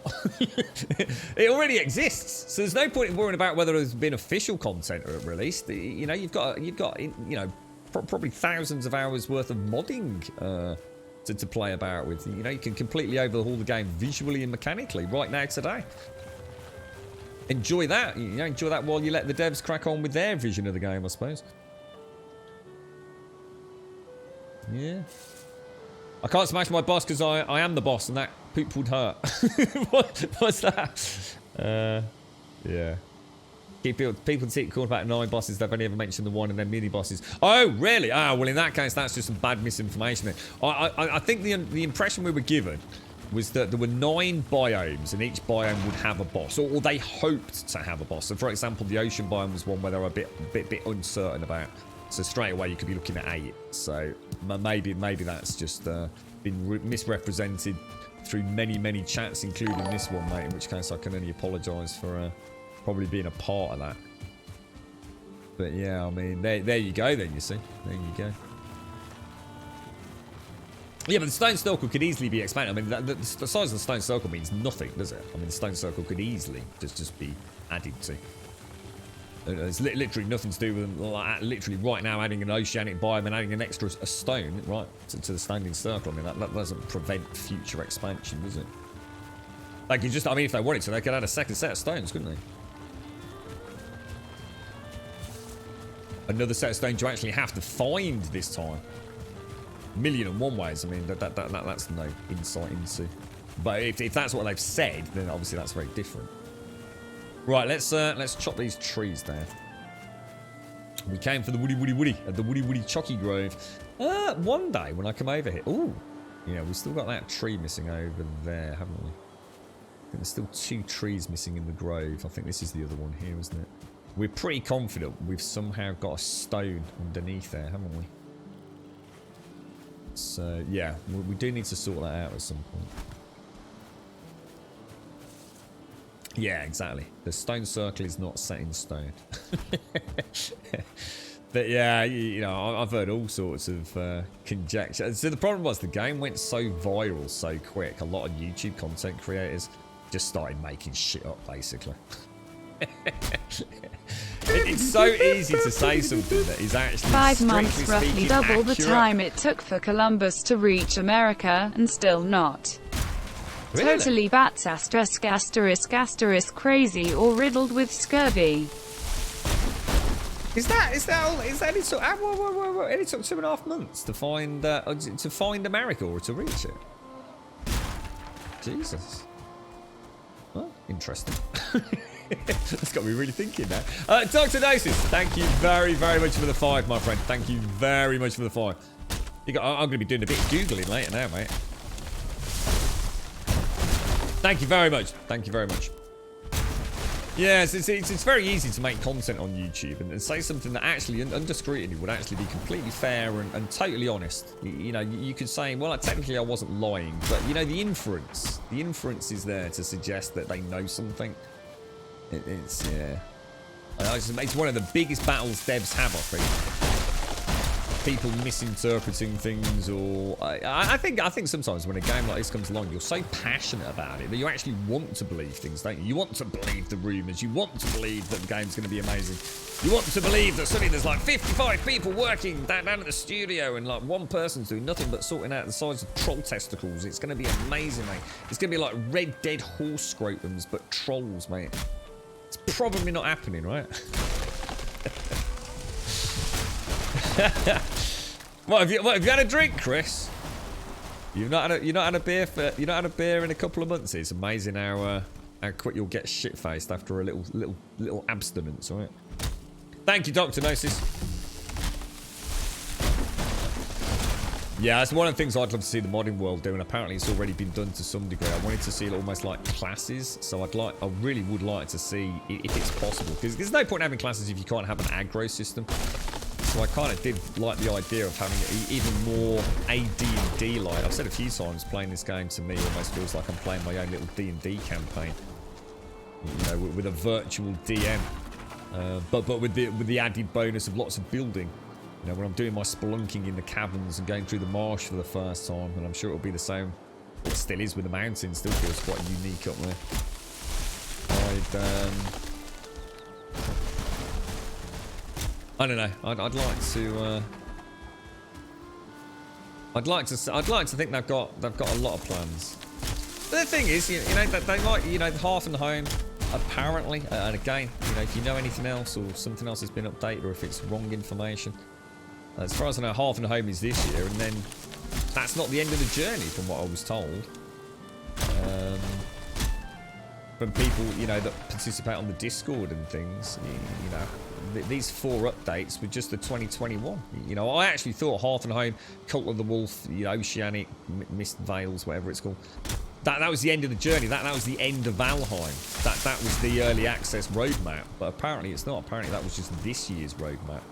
it already exists. So there's no point in worrying about whether there's been official content released. You know, you've got you know, probably thousands of hours worth of modding to play about with. You know, you can completely overhaul the game visually and mechanically right now today. Enjoy that. You know, enjoy that while you let the devs crack on with their vision of the game, I suppose. Yeah. I can't smash my boss because I am the boss, and that poop would hurt. What's that? Yeah. People keep calling about 9 bosses. They've only ever mentioned the 1 and then mini bosses. Oh, really? Ah, well, in that case, that's just some bad misinformation. I think the impression we were given was that there were 9 biomes, and each biome would have a boss, or they hoped to have a boss. So, for example, the ocean biome was one where they were a bit uncertain about. So straight away, you could be looking at 8. So maybe that's just been misrepresented through many chats, including this one, mate. In which case, I can only apologise for probably being a part of that. But yeah, I mean, there you go then, you see. There you go. Yeah, but the stone circle could easily be expanded. I mean, the size of the stone circle means nothing, does it? I mean, the stone circle could easily just be added to. There's literally nothing to do with like, literally right now adding an oceanic biome and adding an extra stone, right, to the standing circle. I mean, that doesn't prevent future expansion, does it? They could just, I mean, if they wanted to, they could add a second set of stones, couldn't they? Another set of stones you actually have to find this time. 1,000,001 ways. I mean, that's no insight into. But if that's what they've said, then obviously that's very different. Right, let's chop these trees down. We came for the woody at the woody Chocky Grove. One day when I come over here. Ooh, yeah, we've still got that tree missing over there, haven't we? I think there's still 2 trees missing in the grove. I think this is the other one here, isn't it? We're pretty confident we've somehow got a stone underneath there, haven't we? So, yeah, we do need to sort that out at some point. Yeah, exactly. The stone circle is not set in stone. But yeah, you know, I've heard all sorts of conjecture. So the problem was the game went so viral so quick. A lot of YouTube content creators just started making shit up, basically. It's so easy to say something that is actually 5 months, roughly double accurate. the time it took for Columbus to reach America, and still not. Really? Totally bats *** crazy or riddled with scurvy. Is that all? Is that only took? It only took 2.5 months to find America or to reach it. Jesus. Well, interesting. That's got me really thinking now. Dr. Dasis, thank you very much for the 5, my friend. Thank you very much for the 5. I'm going to be doing a bit of Googling later now, mate. Thank you very much. Thank you very much. Yes, it's very easy to make content on YouTube and say something that actually, under scrutiny, would actually be completely fair and totally honest. You know, you could say, well, technically I wasn't lying, but, you know, the inference is there to suggest that they know something. It's, yeah. It's one of the biggest battles devs have, I think. People misinterpreting things, or I think sometimes when a game like this comes along, you're so passionate about it that you actually want to believe things, don't you? You want to believe the rumours. You want to believe that the game's going to be amazing. You want to believe that suddenly there's like 55 people working down at the studio and like one person's doing nothing but sorting out the size of troll testicles. It's going to be amazing, mate. It's going to be like Red Dead horse scrotums, but trolls, mate. It's probably not happening, right? What have you had a drink, Chris? You've not had a beer in a couple of months. It's amazing how quick you'll get shit faced after a little abstinence, right? Thank you, Dr. Gnosis. Yeah, that's one of the things I'd love to see the modding world do, and apparently it's already been done to some degree. I wanted to see it almost like classes, so I really would like to see if it's possible, because there's no point having classes if you can't have an aggro system. So I kind of did like the idea of having even more AD&D like. I've said a few times, playing this game to me almost feels like I'm playing my own little D&D campaign. You know, with a virtual DM, but with the added bonus of lots of building. You know, when I'm doing my spelunking in the caverns and going through the marsh for the first time, and I'm sure it'll be the same. It still is with the mountains. Still feels quite unique up there. I don't know. I'd like to think they've got a lot of plans. But the thing is, you know, they like, you know, Hearth and Home apparently, and again, you know, if you know anything else or something else has been updated, or if it's wrong information, as far as I know, Hearth and Home is this year, and then that's not the end of the journey, from what I was told. From people, you know, that participate on the Discord and things, you know. These 4 updates were just the 2021. You know, I actually thought Hearth and Home, Cult of the Wolf, you know, Oceanic, Mist Vales, whatever it's called, that was the end of the journey. That was the end of Valheim. That was the early access roadmap. But apparently it's not. Apparently that was just this year's roadmap.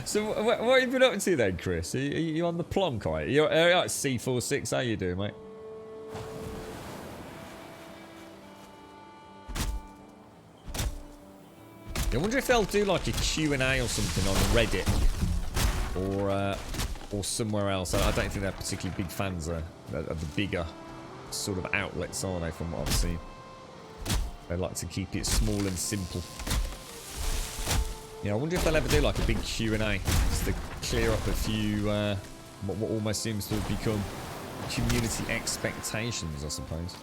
So what have you been up to then, Chris? Are you on the plonk, right? You're at C46. How you doing, mate? I wonder if they'll do like a Q&A or something on Reddit or somewhere else. I don't think they're particularly big fans of the bigger sort of outlets, are they? From what I've seen, they like to keep it small and simple. Yeah, I wonder if they'll ever do like a big Q&A just to clear up a few what almost seems to have become community expectations, I suppose.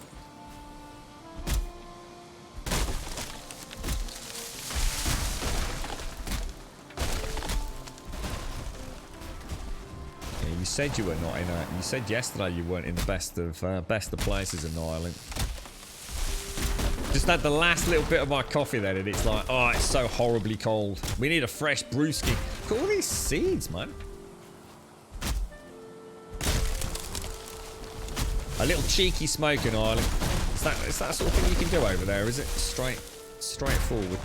Yeah, you said you were not in a. You said yesterday you weren't in the best of places in Ireland. Just had the last little bit of my coffee then, and it's like, oh, it's so horribly cold. We need a fresh brewski. Look at all these seeds, man. A little cheeky smoke in Ireland. Is that sort of thing you can do over there, is it? Straightforward.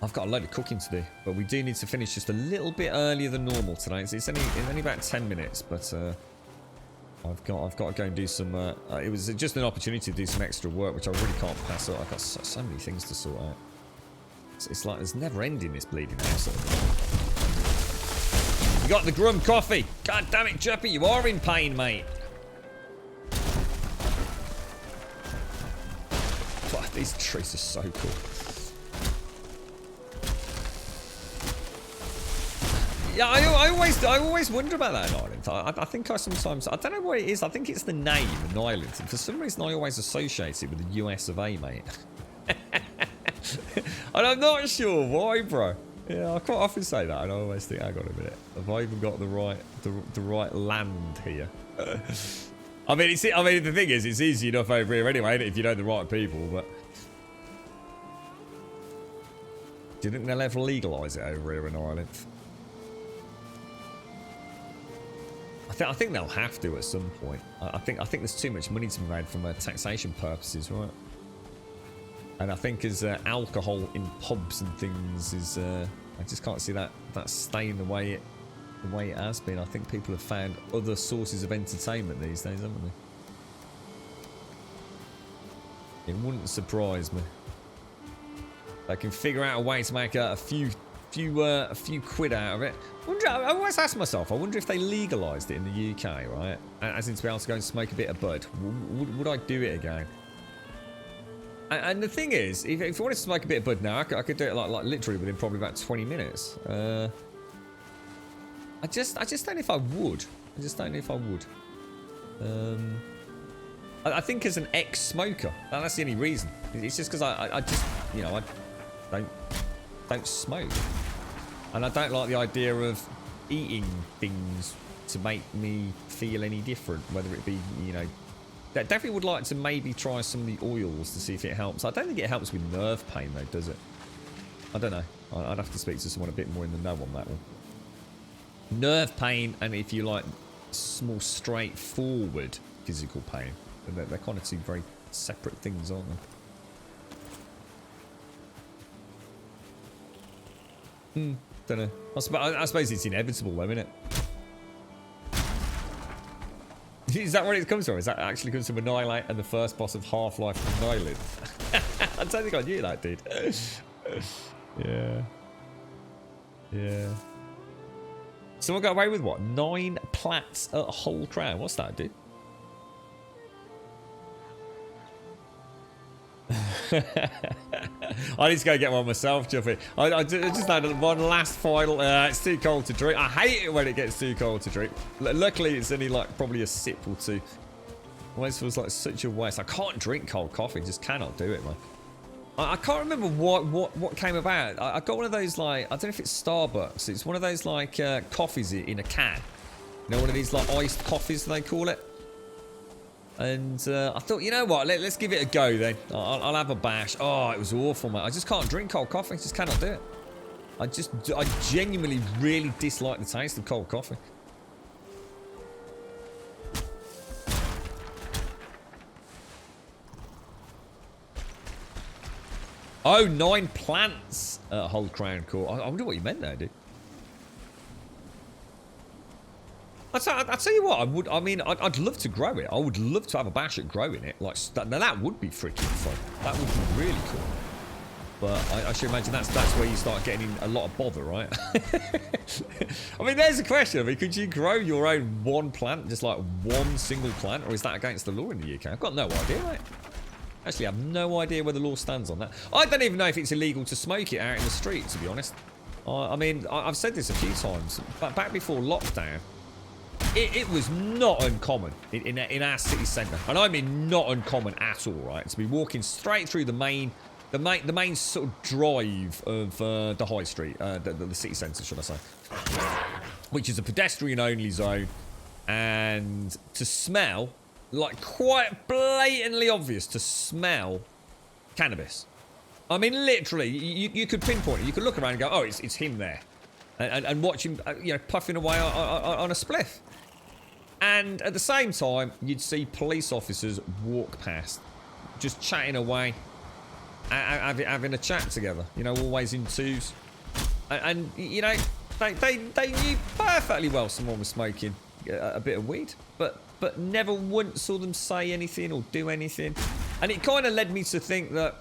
I've got a load of cooking to do, but we do need to finish just a little bit earlier than normal tonight. It's only about 10 minutes, but I've got to go and do some. It was just an opportunity to do some extra work, which I really can't pass up. I've got so many things to sort out. It's like there's never ending this bleeding house. You got the Grum coffee. God damn it, Juppy, you are in pain, mate. Wow, these trees are so cool. Yeah, I always wonder about that in Ireland. I think I sometimes, I don't know what it is. I think it's the name, an island. And for some reason, I always associate it with the US of A, mate. And I'm not sure why, bro. Yeah, I quite often say that, and I always think, hang on a minute, have I even got the right land here? I mean, the thing is, it's easy enough over here anyway, if you know the right people. But do you think they'll ever legalise it over here in Ireland? I think they'll have to at some point. I think there's too much money to be made from taxation purposes, right? And I think as alcohol in pubs and things is, I just can't see that staying the way the way it has been. I think people have found other sources of entertainment these days, haven't they? It wouldn't surprise me. They can figure out a way to make a few quid out of it. I always ask myself, I wonder if they legalised it in the UK, right? As in to be able to go and smoke a bit of bud. Would I do it again? And the thing is, if I wanted to smoke a bit of bud now, I could do it like literally within probably about 20 minutes. I just don't know if I would. I just don't know if I would. I think as an ex-smoker, that's the only reason. It's just because I just, you know, I don't smoke. And I don't like the idea of eating things to make me feel any different, whether it be, you know... I definitely would like to maybe try some of the oils to see if it helps. I don't think it helps with nerve pain, though, does it? I don't know. I'd have to speak to someone a bit more in the know on that one. Nerve pain, and if you like, more straightforward physical pain. They're kind of two very separate things, aren't they? Don't know. I suppose it's inevitable, though, isn't it? Is that where it comes from? Is that actually comes from Annihilate and the first boss of Half-Life Annihilate? I don't think I knew that, dude. Yeah. Yeah. Someone got away with what? 9 plats at a whole crown. What's that, dude? I need to go get one myself, Juffy. I just had one last final. It's too cold to drink. I hate it when it gets too cold to drink. Luckily, it's only like probably a sip or two. Always feels like such a waste. I can't drink cold coffee. Just cannot do it, man. I can't remember what came about. I got one of those, like, I don't know if it's Starbucks. It's one of those like coffees in a can. You know, one of these like iced coffees they call it. And I thought, you know what, let's give it a go then. I'll have a bash. Oh, it was awful, mate. I just can't drink cold coffee. I just cannot do it. I genuinely really dislike the taste of cold coffee. Oh, 9 plants at Whole Crown Court. I wonder what you meant there, dude. I'll tell you what, I'd love to grow it. I would love to have a bash at growing it. Like, now that would be freaking fun. That would be really cool. But I should imagine that's where you start getting in a lot of bother, right? I mean, there's a question. I mean, could you grow your own one plant, just like one single plant, or is that against the law in the UK? I've got no idea, mate. Actually, I have no idea where the law stands on that. I don't even know if it's illegal to smoke it out in the street, to be honest. I mean, I've said this a few times, but back before lockdown, it was not uncommon in our city centre, and I mean not uncommon at all, right? To be walking straight through the main sort of drive of the high street, the city centre, should I say, which is a pedestrian-only zone, and to smell, like quite blatantly obvious, to smell cannabis. I mean, literally, you could pinpoint it. You could look around and go, oh, it's him there, and watch him, you know, puffing away on a spliff. And at the same time, you'd see police officers walk past, just chatting away, having a chat together, you know, always in twos. And you know, they knew perfectly well someone was smoking a bit of weed, but never once saw them say anything or do anything. And it kind of led me to think that,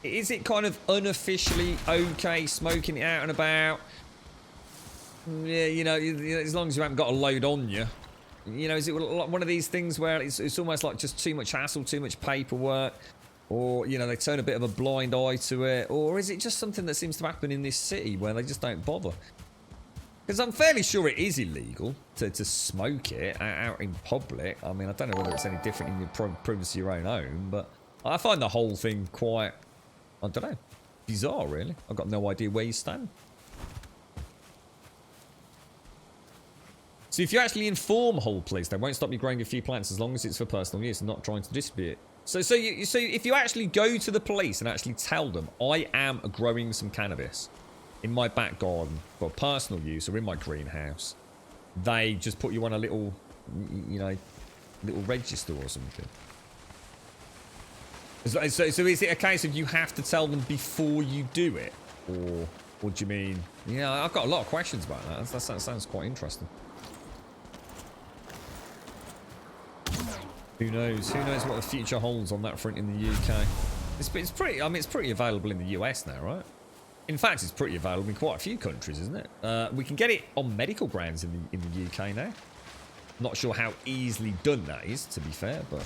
is it kind of unofficially okay smoking it out and about? Yeah, you know, as long as you haven't got a load on you. You know, is it one of these things where it's almost like just too much hassle, too much paperwork, or, you know, they turn a bit of a blind eye to it, or is it just something that seems to happen in this city where they just don't bother? Because I'm fairly sure it is illegal to smoke it out in public. I mean, I don't know whether it's any different in your privacy of your own home, but I find the whole thing quite, I don't know, bizarre, really. I've got no idea where you stand. So if you actually inform Hull Police, they won't stop you growing a few plants as long as it's for personal use and not trying to distribute it. So if you actually go to the police and actually tell them, I am growing some cannabis in my back garden for personal use or in my greenhouse, they just put you on a little, you know, little register or something. So is it a case of you have to tell them before you do it? Or What do you mean? Yeah, I've got a lot of questions about that. That sounds quite interesting. Who knows? Who knows what the future holds on that front in the UK? It's pretty. I mean, it's pretty available in the US now, right? In fact, it's pretty available in quite a few countries, isn't it? We can get it on medical grounds in the UK now. Not sure how easily done that is, to be fair, but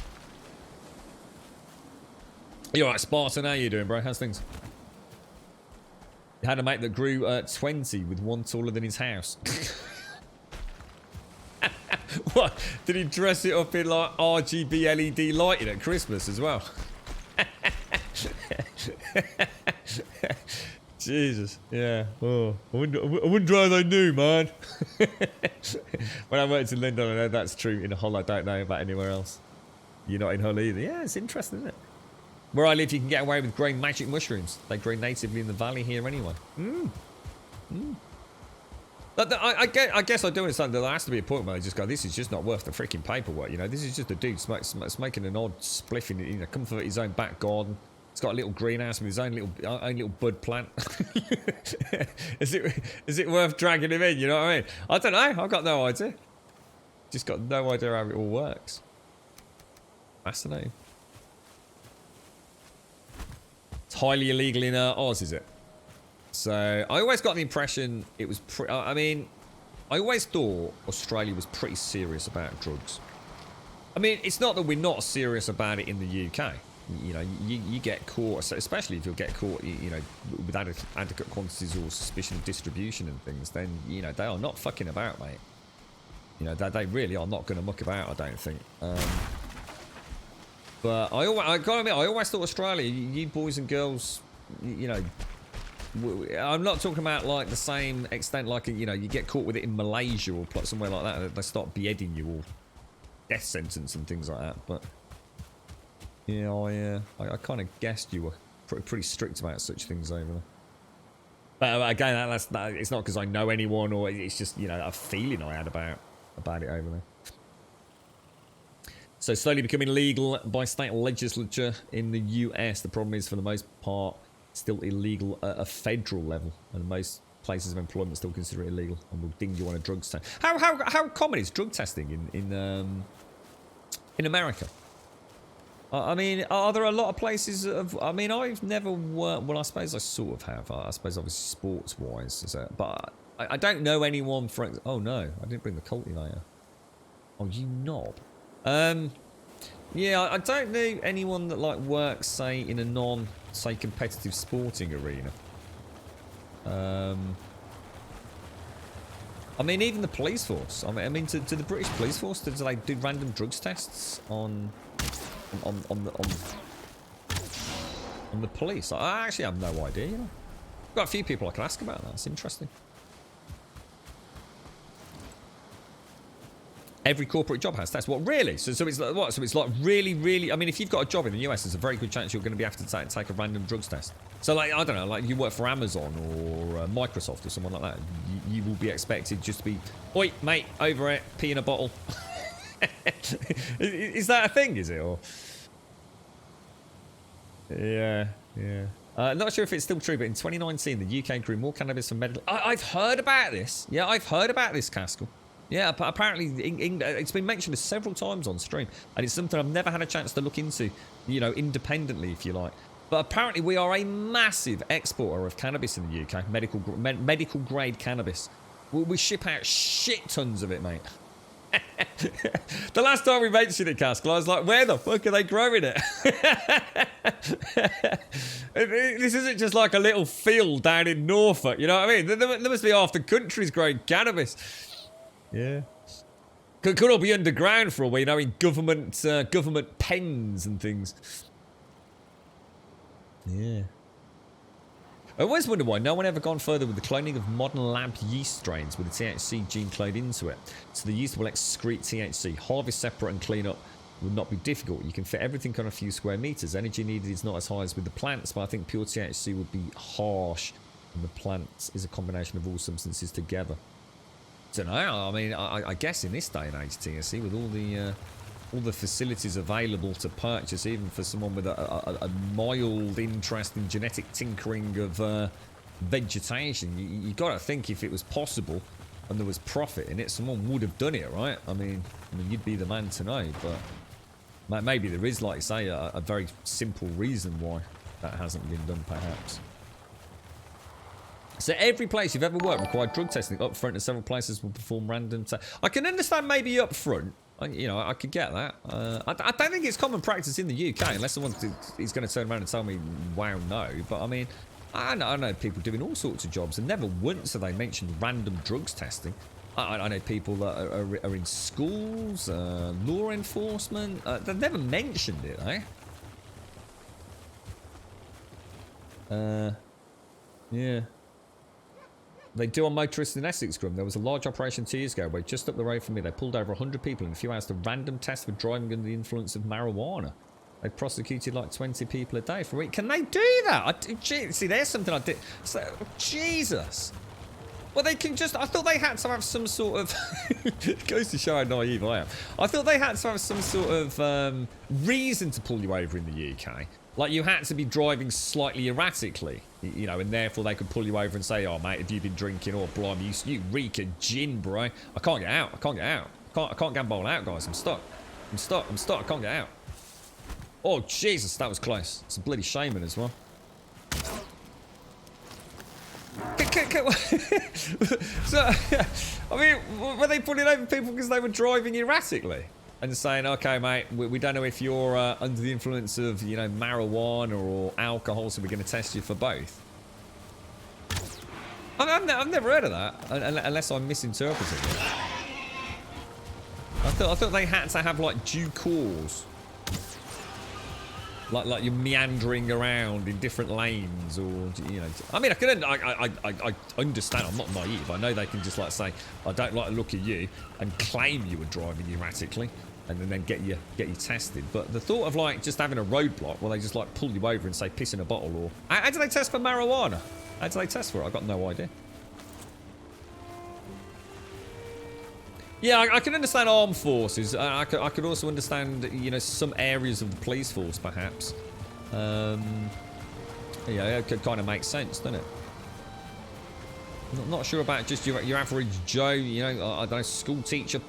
you all right, Spartan? How you doing, bro? How's things? You had a mate that grew 20 with one taller than his house. What? Did he dress it up in like RGB LED lighting at Christmas as well? Jesus, yeah. Oh, I wonder how they knew, man. When I worked in London, I know that's true. In Hull, I don't know about anywhere else. You're not in Hull either. Yeah, it's interesting, isn't it? Where I live, you can get away with growing magic mushrooms. They grow natively in the valley here anyway. I guess I do understand that there has to be a point where they just go, this is just not worth the freaking paperwork, you know. This is just a dude smoking an odd spliff in, you know, comfort of his own back garden. He's got a little greenhouse with his own little bud plant. Is it worth dragging him in? You know what I mean? I don't know. I've got no idea. Just got no idea how it all works. Fascinating. It's highly illegal in Oz, is it? So I always got the impression it was. I mean, I always thought Australia was pretty serious about drugs. I mean, it's not that we're not serious about it in the UK. You know, you get caught, especially if you'll get caught, you know, with adequate quantities or suspicion of distribution and things, then, you know, they are not fucking about, mate. You know, they really are not going to muck about, I don't think. But I gotta admit, I always thought Australia, you boys and girls, you know, I'm not talking about like the same extent, like, you know, you get caught with it in Malaysia or somewhere like that, they start beheading you or death sentence and things like that, but... Yeah, I kind of guessed you were pretty strict about such things over there. But again, it's not because I know anyone, or it's just, you know, a feeling I had about it over there. So slowly becoming legal by state legislature in the US. The problem is, for the most part, still illegal at a federal level, and most places of employment still consider it illegal and will ding you on a drug test. How common is drug testing in America? I mean, are there a lot of places I mean, I've never worked... Well, I suppose I sort of have. I suppose, obviously, sports-wise. But I don't know anyone, for... Oh, no. I didn't bring the cultivator. Oh, you knob. Yeah, I don't know anyone that, like, works, say, in a non-say, competitive sporting arena. I mean, even the police force. I mean, to the British police force, do they do random drugs tests on the police? I actually have no idea, you know. I've got a few people I can ask about that. It's interesting. Every corporate job has tests. What, really? So it's like what? So it's like really. I mean, if you've got a job in the US, there's a very good chance you're going to be able to take a random drugs test. So, like, I don't know, like you work for Amazon or Microsoft or someone like that, you will be expected just to be, oi, mate, over it, pee in a bottle. Is that a thing? Is it? Or yeah. Not sure if it's still true, but in 2019, the UK grew more cannabis for medical. I've heard about this. Yeah, I've heard about this, Caskell. Yeah, apparently it's been mentioned several times on stream, and it's something I've never had a chance to look into, you know, independently, if you like. But apparently we are a massive exporter of cannabis in the UK, medical grade cannabis. We ship out shit tons of it, mate. The last time we mentioned it, Caskell, I was like, where the fuck are they growing it? This isn't just like a little field down in Norfolk, you know what I mean? There must be half the country's growing cannabis. Yeah. Could all be underground for all we know, in government pens and things. Yeah. I always wonder why no one ever gone further with the cloning of modern lab yeast strains with the THC gene cloned into it. So the yeast will excrete THC. Harvest, separate and clean up would not be difficult. You can fit everything on a few square meters. Energy needed is not as high as with the plants, but I think pure THC would be harsh. And the plants is a combination of all substances together. Don't know. I mean, I guess in this day and age, THC, with all the facilities available to purchase, even for someone with a mild interest in genetic tinkering of vegetation. You got to think if it was possible and there was profit in it, someone would have done it, right? I mean, you'd be the man to know, but maybe there is, like you say, a very simple reason why that hasn't been done, perhaps. So every place you've ever worked required drug testing up front, and several places will perform random tests. I can understand maybe up front. You know, I could get that. I don't think it's common practice in the UK, unless someone is going to turn around and tell me, wow, no. But I mean, I know people doing all sorts of jobs, and never once have they mentioned random drugs testing. I know people that are in schools, law enforcement. They've never mentioned it, eh? Yeah. They do on motorists in Essex, Grum. There was a large operation 2 years ago where just up the road from me, they pulled over 100 people in a few hours to random test for driving under the influence of marijuana. They prosecuted like 20 people a day for a week. Can they do that? See, there's something I did. So, Jesus. Well, they can just... I thought they had to have some sort of... It goes to show how naive I am. I thought they had to have some sort of reason to pull you over in the UK. Like, you had to be driving slightly erratically, you know, and therefore they could pull you over and say, oh, mate, have you been drinking? Or, blimey, you reek of gin, bro. I can't get out. I can't get out. I can't gamble out, guys. I'm stuck. I'm stuck. I can't get out. Oh, Jesus, that was close. It's a bloody shaman as well. So, I mean, were they pulling over people because they were driving erratically? And saying, okay, mate, we don't know if you're under the influence of, you know, marijuana or alcohol, so we're going to test you for both. I've never heard of that, unless I'm misinterpreting it. I thought they had to have, like, due cause. Like you're meandering around in different lanes, or, you know. I mean, I understand. I'm not naive. I know they can just, like, say, I don't like the look of you, and claim you were driving erratically. And then get you tested. But the thought of, like, just having a roadblock where they just, like, pull you over and say piss in a bottle, or... How do they test for marijuana? How do they test for it? I've got no idea. Yeah, I can understand armed forces. I could also understand, you know, some areas of the police force, perhaps. Yeah, it could kind of make sense, doesn't it? Not sure about just your average Joe, you know, I don't know, school teacher...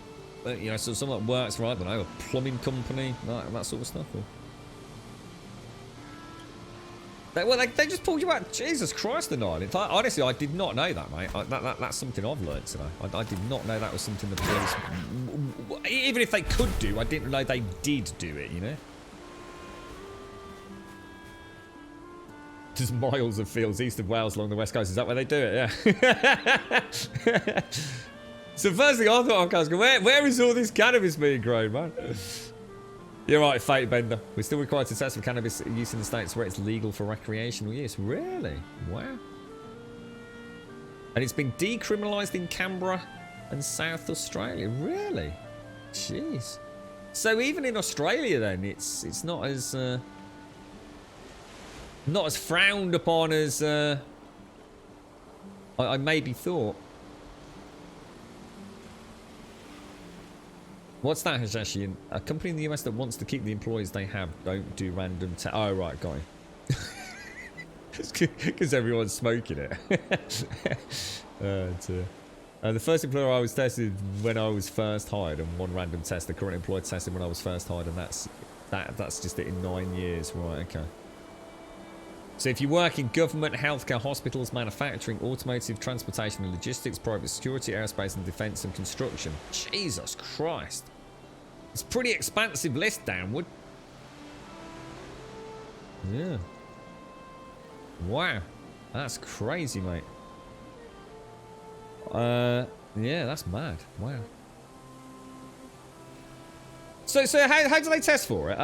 you know, so someone that works for, I don't know, a plumbing company, that sort of stuff. Or... They just pulled you out. Jesus Christ, the night. In fact, honestly, I did not know that, mate. That's something I've learned today. I did not know that was something the police... Even if they could do, I didn't know they did do it, you know? Just miles of fields east of Wales along the west coast. Is that where they do it? Yeah. So firstly, I thought, I was going, where is all this cannabis being grown, man? You're right, Fate Bender. We're still required to test for cannabis use in the states where it's legal for recreational use. Really? Wow. And it's been decriminalised in Canberra and South Australia. Really? Jeez. So even in Australia, then, it's not as frowned upon as I maybe thought. What's that, Hajashi? A company in the US that wants to keep the employees they have don't do random tests. Oh, right, got it. Because everyone's smoking it. The first employer I was tested when I was first hired, and one random test. The current employer tested when I was first hired, and that's just it in 9 years. Right, okay. So if you work in government, healthcare, hospitals, manufacturing, automotive, transportation and logistics, private security, aerospace and defence and construction. Jesus Christ. It's a pretty expansive list, Downward. Yeah. Wow. That's crazy, mate. Yeah, that's mad. Wow. So how do they test for it?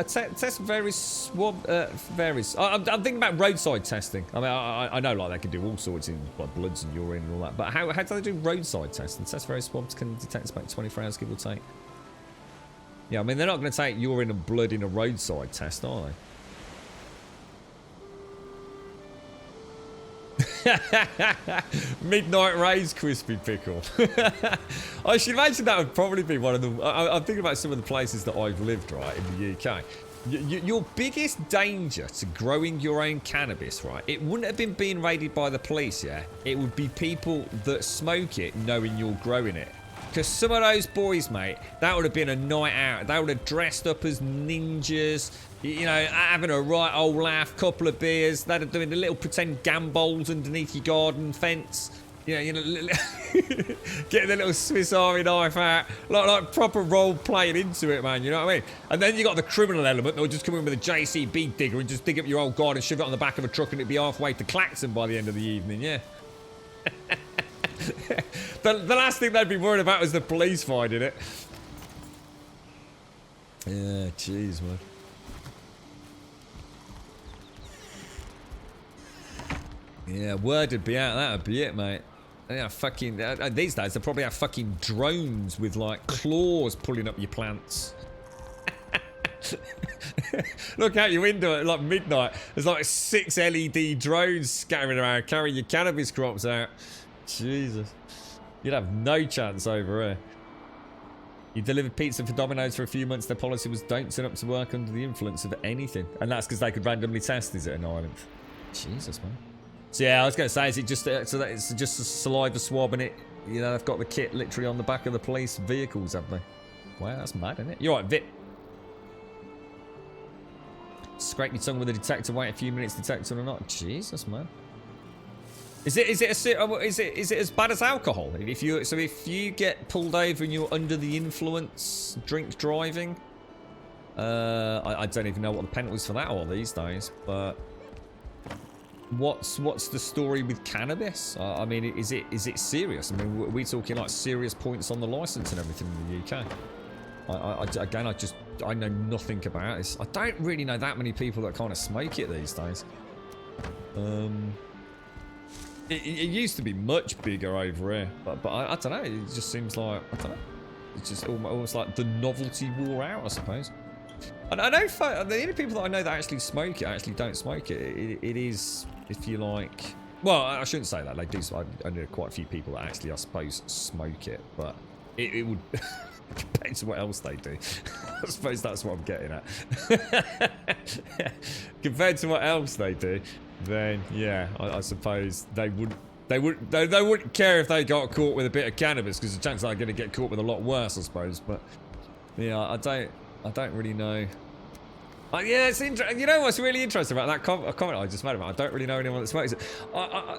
Test varies. Varies. I'm thinking about roadside testing. I mean, I know, like, they can do all sorts in, like, bloods and urine and all that. But how do they do roadside testing? Test various swabs can detect about 24 hours, give or take. Yeah, I mean, they're not going to take urine and blood in a roadside test, are they? Midnight Rays crispy pickle. I should imagine that would probably be one of the... I'm thinking about some of the places that I've lived, right, in the UK. Your biggest danger to growing your own cannabis, right? It wouldn't have been being raided by the police, yeah? It would be people that smoke it knowing you're growing it. Because some of those boys, mate, that would have been a night out. They would have dressed up as ninjas, you know, having a right old laugh, couple of beers. They'd have doing the little pretend gambols underneath your garden fence. You know, getting the little Swiss Army knife out, like proper role playing into it, man. You know what I mean? And then you got the criminal element that will just come in with a JCB digger and just dig up your old garden and shove it on the back of a truck, and it'd be halfway to Clacton by the end of the evening. Yeah. the last thing they'd be worried about was the police finding it. Yeah, jeez, man. Yeah, word would be out. That'd be it, mate. Yeah, fucking. These days, they probably have fucking drones with like claws pulling up your plants. Look out your window at like midnight. There's like 6 LED drones scattering around, carrying your cannabis crops out. Jesus, you'd have no chance over here. You delivered pizza for Domino's for a few months. Their policy was don't turn up to work under the influence of anything, and that's because they could randomly test these at an island. Jesus, man. So yeah, I was going to say, is it just so that it's just a saliva swab and it, you know, they've got the kit literally on the back of the police vehicles, have they? Wow, that's mad, isn't it? You're right, Vip. Scrape your tongue with a detector, wait a few minutes, detector or not. Jesus, man. Is it as bad as alcohol? If you get pulled over and you're under the influence, drink driving, I don't even know what the penalties for that are these days, but. What's the story with cannabis? I mean, is it serious? I mean, we're talking like serious points on the license and everything in the UK. I know nothing about this. I don't really know that many people that kind of smoke it these days. It used to be much bigger over here, but I don't know. It just seems like it's just almost like the novelty wore out, I suppose. And I know the only people that I know that actually smoke it actually don't smoke it. It is, if you like. Well, I shouldn't say that. They do. I know quite a few people that actually, I suppose, smoke it, but it would compared to what else they do. I suppose that's what I'm getting at. Compared to what else they do, then yeah, I suppose they wouldn't care if they got caught with a bit of cannabis, because the chances are going to get caught with a lot worse, I suppose. But yeah, I don't really know. Yeah, it's interesting. You know what's really interesting about that comment I just made about? I don't really know anyone that smokes it.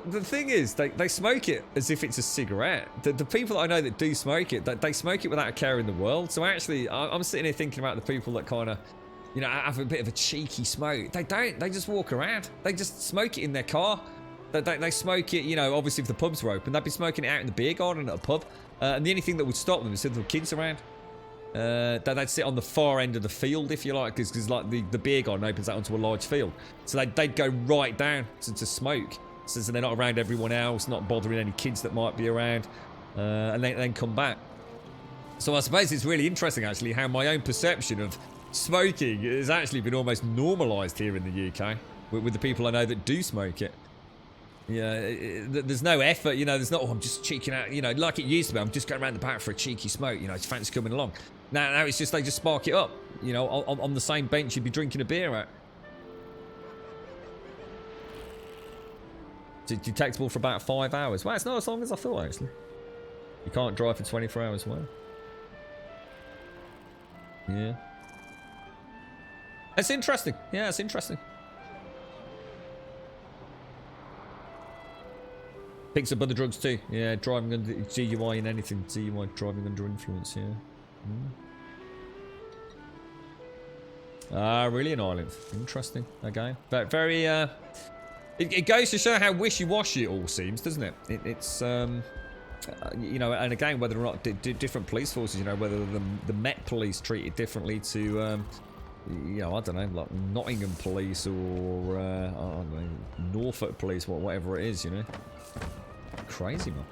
The thing is, they smoke it as if it's a cigarette. The people that I know that do smoke it, they smoke it without a care in the world. So actually, I'm sitting here thinking about the people that kind of, you know, have a bit of a cheeky smoke. They don't. They just walk around. They just smoke it in their car. They smoke it, you know, obviously if the pubs were open, they'd be smoking it out in the beer garden at a pub. And the only thing that would stop them is if there were kids around. They'd sit on the far end of the field, if you like, because like the beer garden opens out onto a large field. So they'd go right down to smoke. So they're not around everyone else, not bothering any kids that might be around, and then come back. So I suppose it's really interesting, actually, how my own perception of smoking has actually been almost normalised here in the UK with the people I know that do smoke it. Yeah, there's no effort, you know, there's not, oh, I'm just cheeking out, you know, like it used to be, I'm just going around the back for a cheeky smoke, you know, it's fancy coming along. Now it's just, they just spark it up, you know, on the same bench you'd be drinking a beer at. Detectable for about 5 hours. Well, it's not as long as I thought, actually. You can't drive for 24 hours, well. Yeah. It's interesting. Yeah, it's interesting. Picks up other drugs too. Yeah, driving under DUI in anything. DUI, driving under influence, yeah. Really an island. Interesting, again. But very, it goes to show how wishy-washy it all seems, doesn't it? It's, you know, and again, whether or not different police forces, you know, whether the Met police treat it differently to, you know, I don't know, like Nottingham police or, I don't know, Norfolk police, whatever it is, you know. Crazy, man.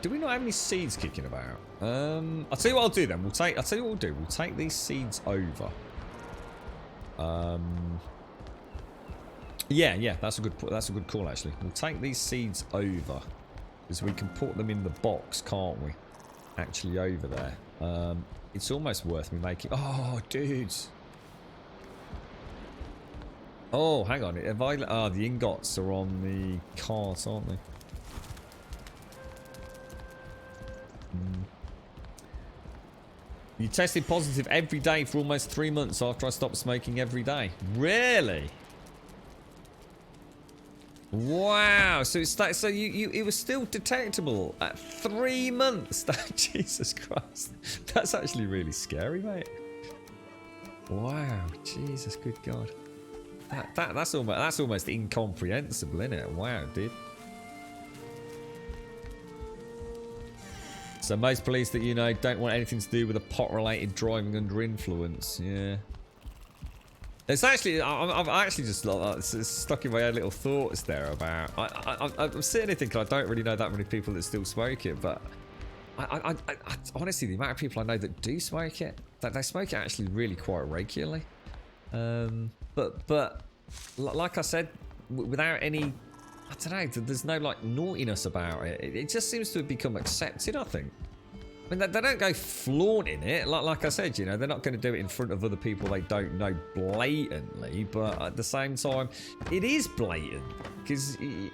Do we not have any seeds kicking about? I'll tell you what I'll do then. I'll tell you what we'll do. We'll take these seeds over. Yeah, that's a good call actually. We'll take these seeds over because we can put them in the box, can't we? Actually over there. It's almost worth me making... Oh, dudes. Oh, hang on. Have I... Oh, the ingots are on the cart, aren't they? You tested positive every day for almost 3 months after I stopped smoking every day. Really? Wow. So it's that, so it was still detectable at 3 months. Jesus Christ. That's actually really scary, mate. Wow. Jesus, good God. That's almost incomprehensible, isn't it? Wow, dude. So most police that you know don't want anything to do with a pot-related driving under influence. Yeah. It's actually, I've actually just stuck in my own little thoughts there about. I'm sitting here thinking I don't really know that many people that still smoke it, but I honestly, the amount of people I know that do smoke it, that they smoke it actually really quite regularly. But like I said, without any. I don't know, there's no like naughtiness about it. It just seems to have become accepted, I think. I mean, they don't go flaunting it. Like I said, you know, they're not going to do it in front of other people they don't know blatantly. But at the same time, it is blatant. Because you're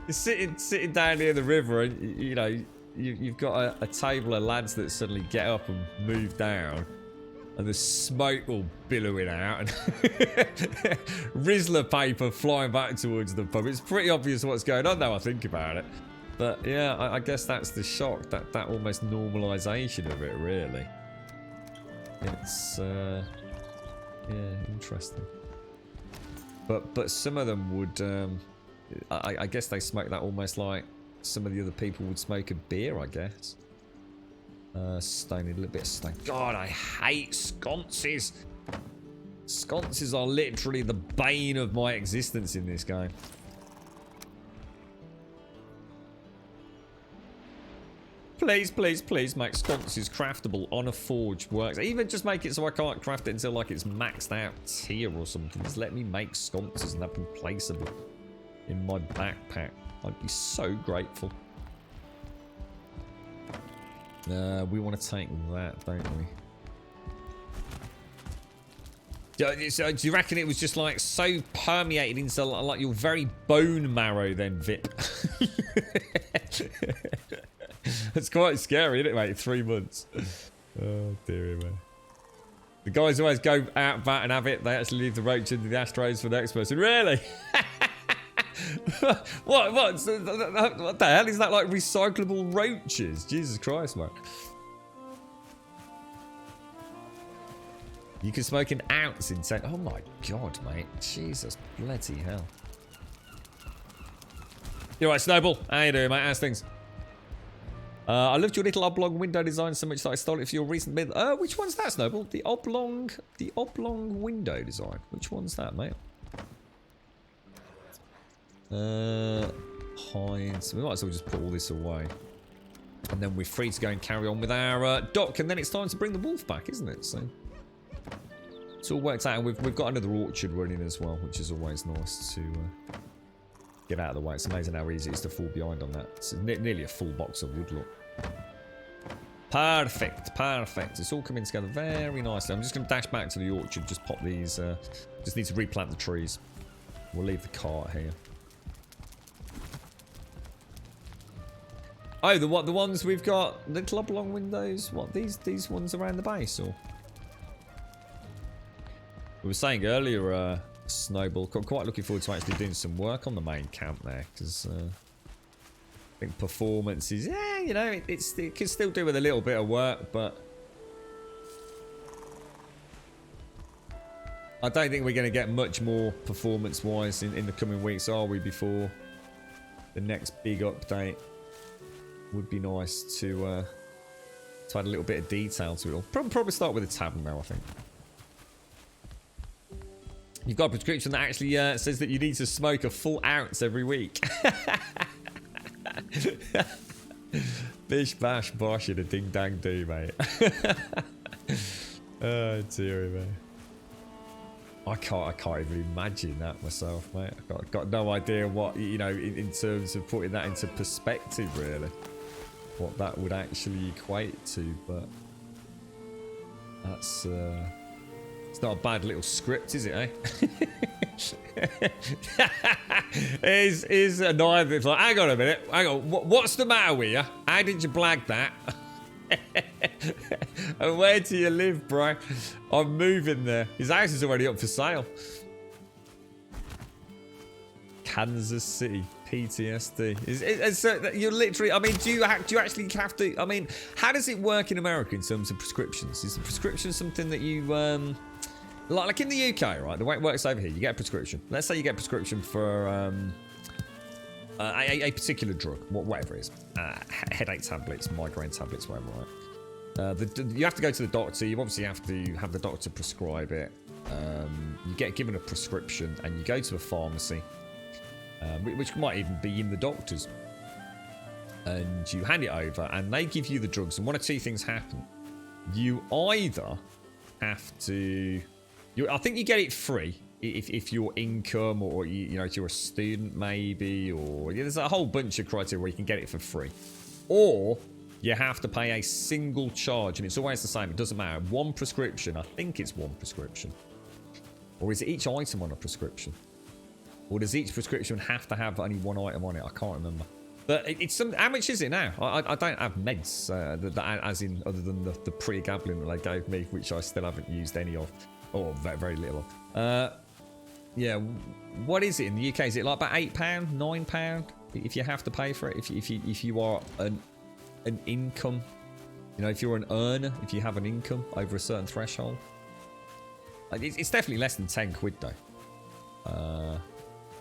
sitting down near the river and, you know, you've got a table of lads that suddenly get up and move down. And the smoke all billowing out and Rizzler paper flying back towards the pub. It's pretty obvious what's going on now I think about it. But yeah, I guess that's the shock, that almost normalisation of it, really. It's, yeah, interesting. But some of them would, I guess they smoke that almost like some of the other people would smoke a beer, I guess. Stone, a little bit of stone. God, I hate sconces. Sconces are literally the bane of my existence in this game. Please, please, please make sconces craftable on a forge works. Even just make it so I can't craft it until like it's maxed out tier or something. Just let me make sconces and have them placeable in my backpack. I'd be so grateful. We want to take that, don't we? So do you reckon it was just like so permeated into like your very bone marrow then, Vip? It's quite scary, isn't it, mate? 3 months. Oh, dearie, man. The guys always go out back and have it. They actually leave the roach into the ashtrays for the next person. Really? What the hell is that, like recyclable roaches? Jesus Christ, man. You can smoke an ounce in 10. Oh my God, mate. Jesus bloody hell. You alright, Snowball? How you doing, mate? How's things? I loved your little oblong window design so much that I stole it for your recent bid. Which one's that, Snowball? The oblong window design. Which one's that, mate? Hide. So we might as well just put all this away. And then we're free to go and carry on with our dock. And then it's time to bring the wolf back, isn't it? So it's all worked out. And we've got another orchard running as well, which is always nice to get out of the way. It's amazing how easy it is to fall behind on that. It's nearly a full box of wood, look. Perfect, perfect. It's all coming together very nicely. I'm just going to dash back to the orchard, just pop these, just need to replant the trees. We'll leave the cart here. Oh, the ones we've got little oblong windows. What, these ones around the base, or? We were saying earlier, Snowball, quite looking forward to actually doing some work on the main camp there, because I think performance is, yeah, you know, it can still do with a little bit of work, but I don't think we're going to get much more performance-wise in the coming weeks, are we, before the next big update. Would be nice to add a little bit of detail to it all. Probably start with a tavern now, I think. You've got a prescription that actually says that you need to smoke a full ounce every week. Bish bash bosh and a ding dang do, mate. Oh dearie, man. I can't even imagine that myself, mate. I've got no idea what, you know, in terms of putting that into perspective, really. what that would actually equate to, but that's it's not a bad little script, is it, eh? is annoying. It's like, hang on a minute, hang on, what's the matter with you? How did you blag that? And where do you live, bro? I'm moving there. His house is already up for sale. Kansas City, PTSD. So you're literally, I mean, do you actually have to, I mean, how does it work in America in terms of prescriptions? Is the prescription something that you, like in the UK, right? The way it works over here, you get a prescription. Let's say you get a prescription for a particular drug, whatever it is. Headache tablets, migraine tablets, whatever, right? You have to go to the doctor. You obviously have to have the doctor prescribe it. You get given a prescription and you go to a pharmacy. Which might even be in the doctor's, and you hand it over and they give you the drugs, and one of two things happen. You either have to, I think you get it free if your income, or you know, if you're a student maybe, or there's a whole bunch of criteria where you can get it for free, or you have to pay a single charge, and it's always the same. It doesn't matter. One prescription. I think it's one prescription, or is it each item on a prescription? Or does each prescription have to have only one item on it? I can't remember. But it's some. How much is it now? I don't have meds, as in other than the pregabalin that they gave me, which I still haven't used any of, or very, very little of. Yeah, what is it in the UK? Is it like about £8, £9 if you have to pay for it? If you are an income, you know, if you're an earner, if you have an income over a certain threshold, it's definitely less than 10 quid though.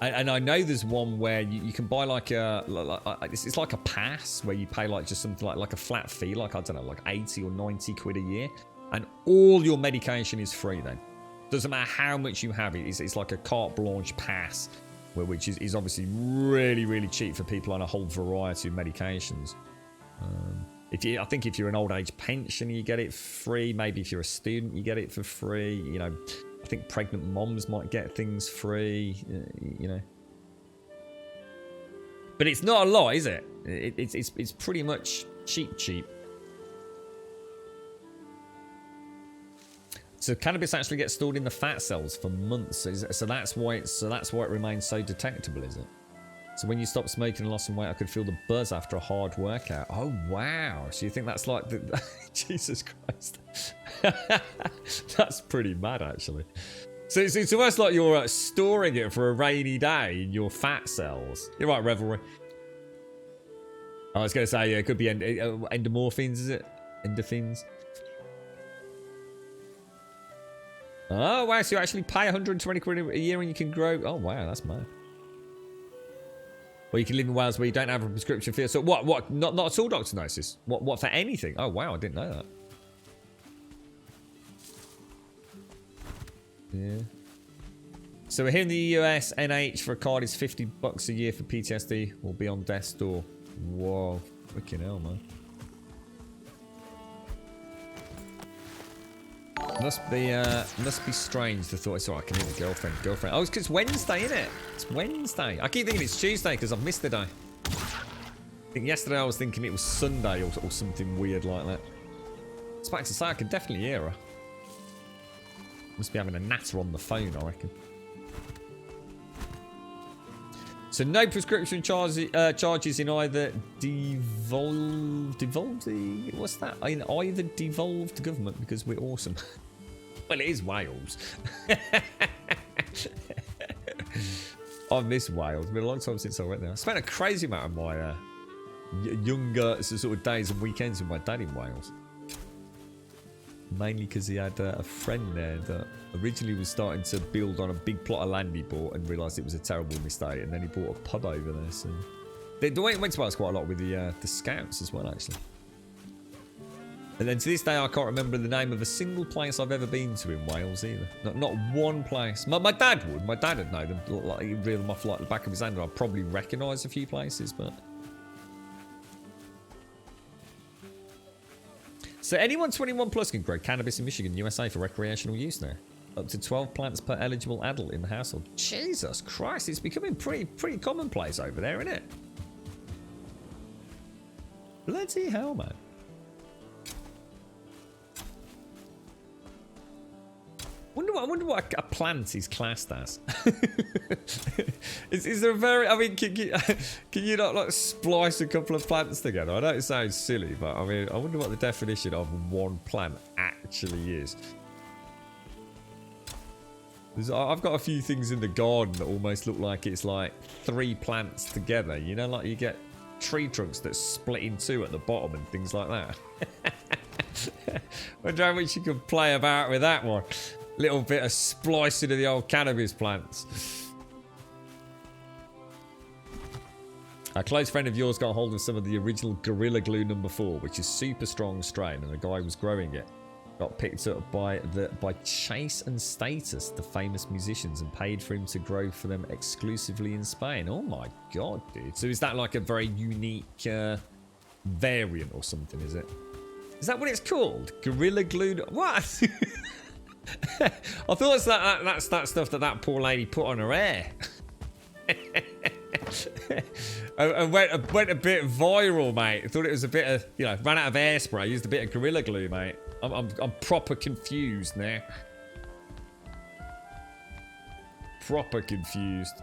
And I know there's one where you can buy like it's like a pass where you pay like just something like a flat fee, like I don't know, like 80 or 90 quid a year, and all your medication is free then. Doesn't matter how much you have, it's like a carte blanche pass, which is obviously really, really cheap for people on a whole variety of medications. I think if you're an old age pensioner, you get it free. Maybe if you're a student, you get it for free. You know, I think pregnant moms might get things free, you know. But it's not a lot, is it? It's pretty much cheap. So cannabis actually gets stored in the fat cells for months. So that's why it remains so detectable, is it? So when you stop smoking and lost some weight, I could feel the buzz after a hard workout. Oh, wow. So you think that's like the... Jesus Christ. That's pretty mad, actually. So it's almost like you're storing it for a rainy day in your fat cells. You're right, Revelry. I was going to say, yeah, it could be endomorphins, is it? Endorphins. Oh, wow. So you actually pay 120 quid a year and you can grow... Oh, wow. That's mad. Or you can live in Wales where you don't have a prescription fee. So what? Not at all doctor notice? What for anything? Oh, wow, I didn't know that. Yeah. So we're here in the US, NH for a card is $50 a year for PTSD. Will be on death's door. Whoa, freaking hell, man. Must be strange the thought. It's alright, I can hear the girlfriend. Oh, it's because it's Wednesday, isn't it? It's Wednesday. I keep thinking it's Tuesday because I've missed the day. I think yesterday I was thinking it was Sunday or something weird like that. It's back to say I can definitely hear her. Must be having a natter on the phone, I reckon. So no prescription charges in either devolved. What's that? In either devolved government because we're awesome. Well, it is Wales. I miss Wales. It's been a long time since I went there. I spent a crazy amount of my younger sort of days and weekends with my dad in Wales. Mainly because he had a friend there that originally was starting to build on a big plot of land he bought and realised it was a terrible mistake, and then he bought a pub over there. So they went to Wales quite a lot with the scouts as well, actually. And then to this day, I can't remember the name of a single place I've ever been to in Wales either. Not one place. My dad would. My dad would know them. Like, he'd reel them off like the back of his hand, and I'd probably recognise a few places, but... So anyone 21 plus can grow cannabis in Michigan, USA for recreational use now. Up to 12 plants per eligible adult in the household. Jesus Christ, it's becoming pretty commonplace over there, isn't it? Bloody hell, man. I wonder what a plant is classed as. is there a very... I mean, can you not like splice a couple of plants together? I know it sounds silly, but I mean, I wonder what the definition of one plant actually is. I've got a few things in the garden that almost look like it's like 3 plants together. You know, like you get tree trunks that split in 2 at the bottom and things like that. Wonder how much you can play about with that one. Little bit of splicing of the old cannabis plants. A close friend of yours got hold of some of the original Gorilla Glue #4, which is super strong strain, and the guy was growing it. Got picked up by Chase and Status, the famous musicians, and paid for him to grow for them exclusively in Spain. Oh my god, dude. So is that like a very unique variant or something, is it? Is that what it's called? Gorilla Glue? What? I thought that's that stuff that poor lady put on her hair. and went a bit viral, mate. I thought it was a bit of, you know, ran out of hairspray, used a bit of Gorilla Glue, mate. I'm proper confused now. Proper confused.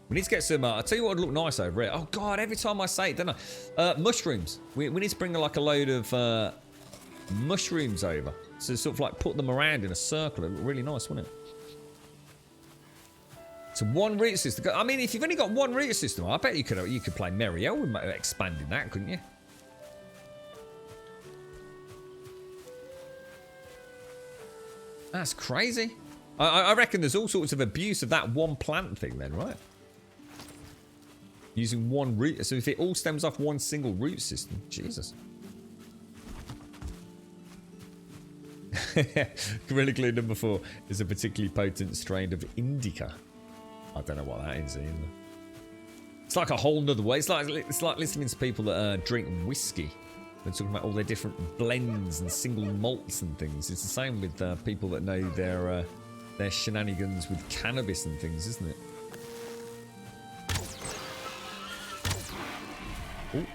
We need to get some, I'll tell you what would look nice over here. Oh god, every time I say it, don't I? Mushrooms. We need to bring like a load of mushrooms over. So sort of like put them around in a circle. It would look really nice, wouldn't it? So one root system. I mean, if you've only got one root system, I bet you could play Mario with expanding that, couldn't you? That's crazy. I reckon there's all sorts of abuse of that one plant thing then, right? Using one root. So if it all stems off one single root system, Jesus. Gorilla Glue #4 is a particularly potent strain of indica. I don't know what that is either. It's like a whole nother way. It's like listening to people that drink whiskey. They're talking about all their different blends and single malts and things. It's the same with people that know their shenanigans with cannabis and things, isn't it? Ooh.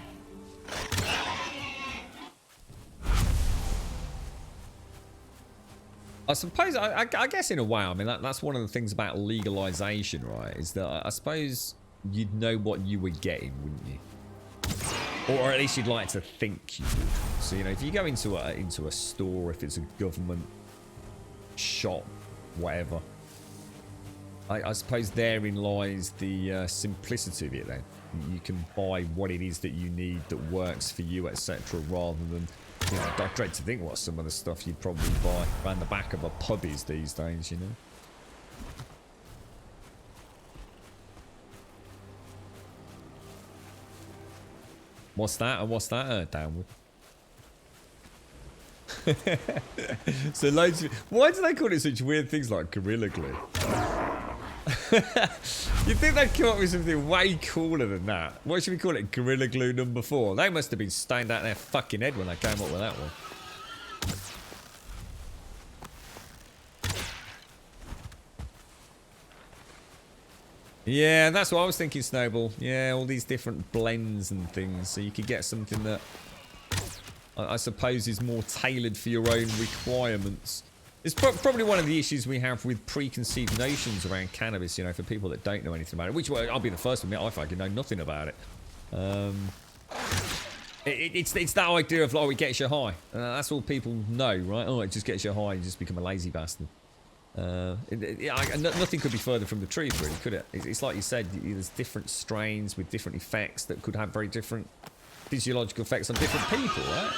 I suppose, I guess in a way, I mean, that's one of the things about legalization, right? Is that I suppose you'd know what you were getting, wouldn't you? Or at least you'd like to think you would. So, you know, if you go into a store, if it's a government shop, whatever, I suppose therein lies the simplicity of it then. You can buy what it is that you need that works for you, etc., rather than, you know, I dread to think what some of the stuff you'd probably buy around the back of a pub is these days, you know. What's that? And what's that? Downward. So loads of... Why do they call it such weird things like Gorilla Glue? You'd think they'd come up with something way cooler than that. What should we call it? Gorilla Glue #4. They must have been stoned out their fucking head when they came up with that one. Yeah, that's what I was thinking, Snowball. Yeah, all these different blends and things. So you could get something that I suppose is more tailored for your own requirements. It's probably one of the issues we have with preconceived notions around cannabis, you know, for people that don't know anything about it. Which, well, I'll be the first to admit, I fucking know nothing about it. It's that idea of, like, it gets you high. That's all people know, right? Oh, it just gets you high, you just become a lazy bastard. Nothing could be further from the truth, really, could it? It's like you said, there's different strains with different effects that could have very different physiological effects on different people, right?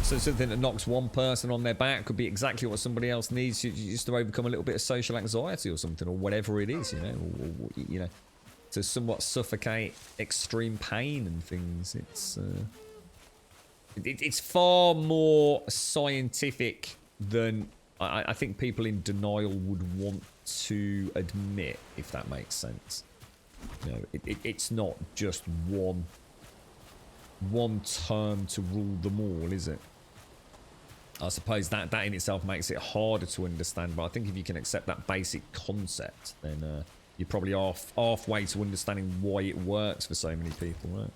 So something that knocks one person on their back could be exactly what somebody else needs just to overcome a little bit of social anxiety or something, or whatever it is, you know, or you know, to somewhat suffocate extreme pain and things. It's far more scientific than I think people in denial would want to admit, if that makes sense. You know, it's not just one term to rule them all, is it? I suppose that in itself makes it harder to understand, but I think if you can accept that basic concept, then you're probably halfway to understanding why it works for so many people, right?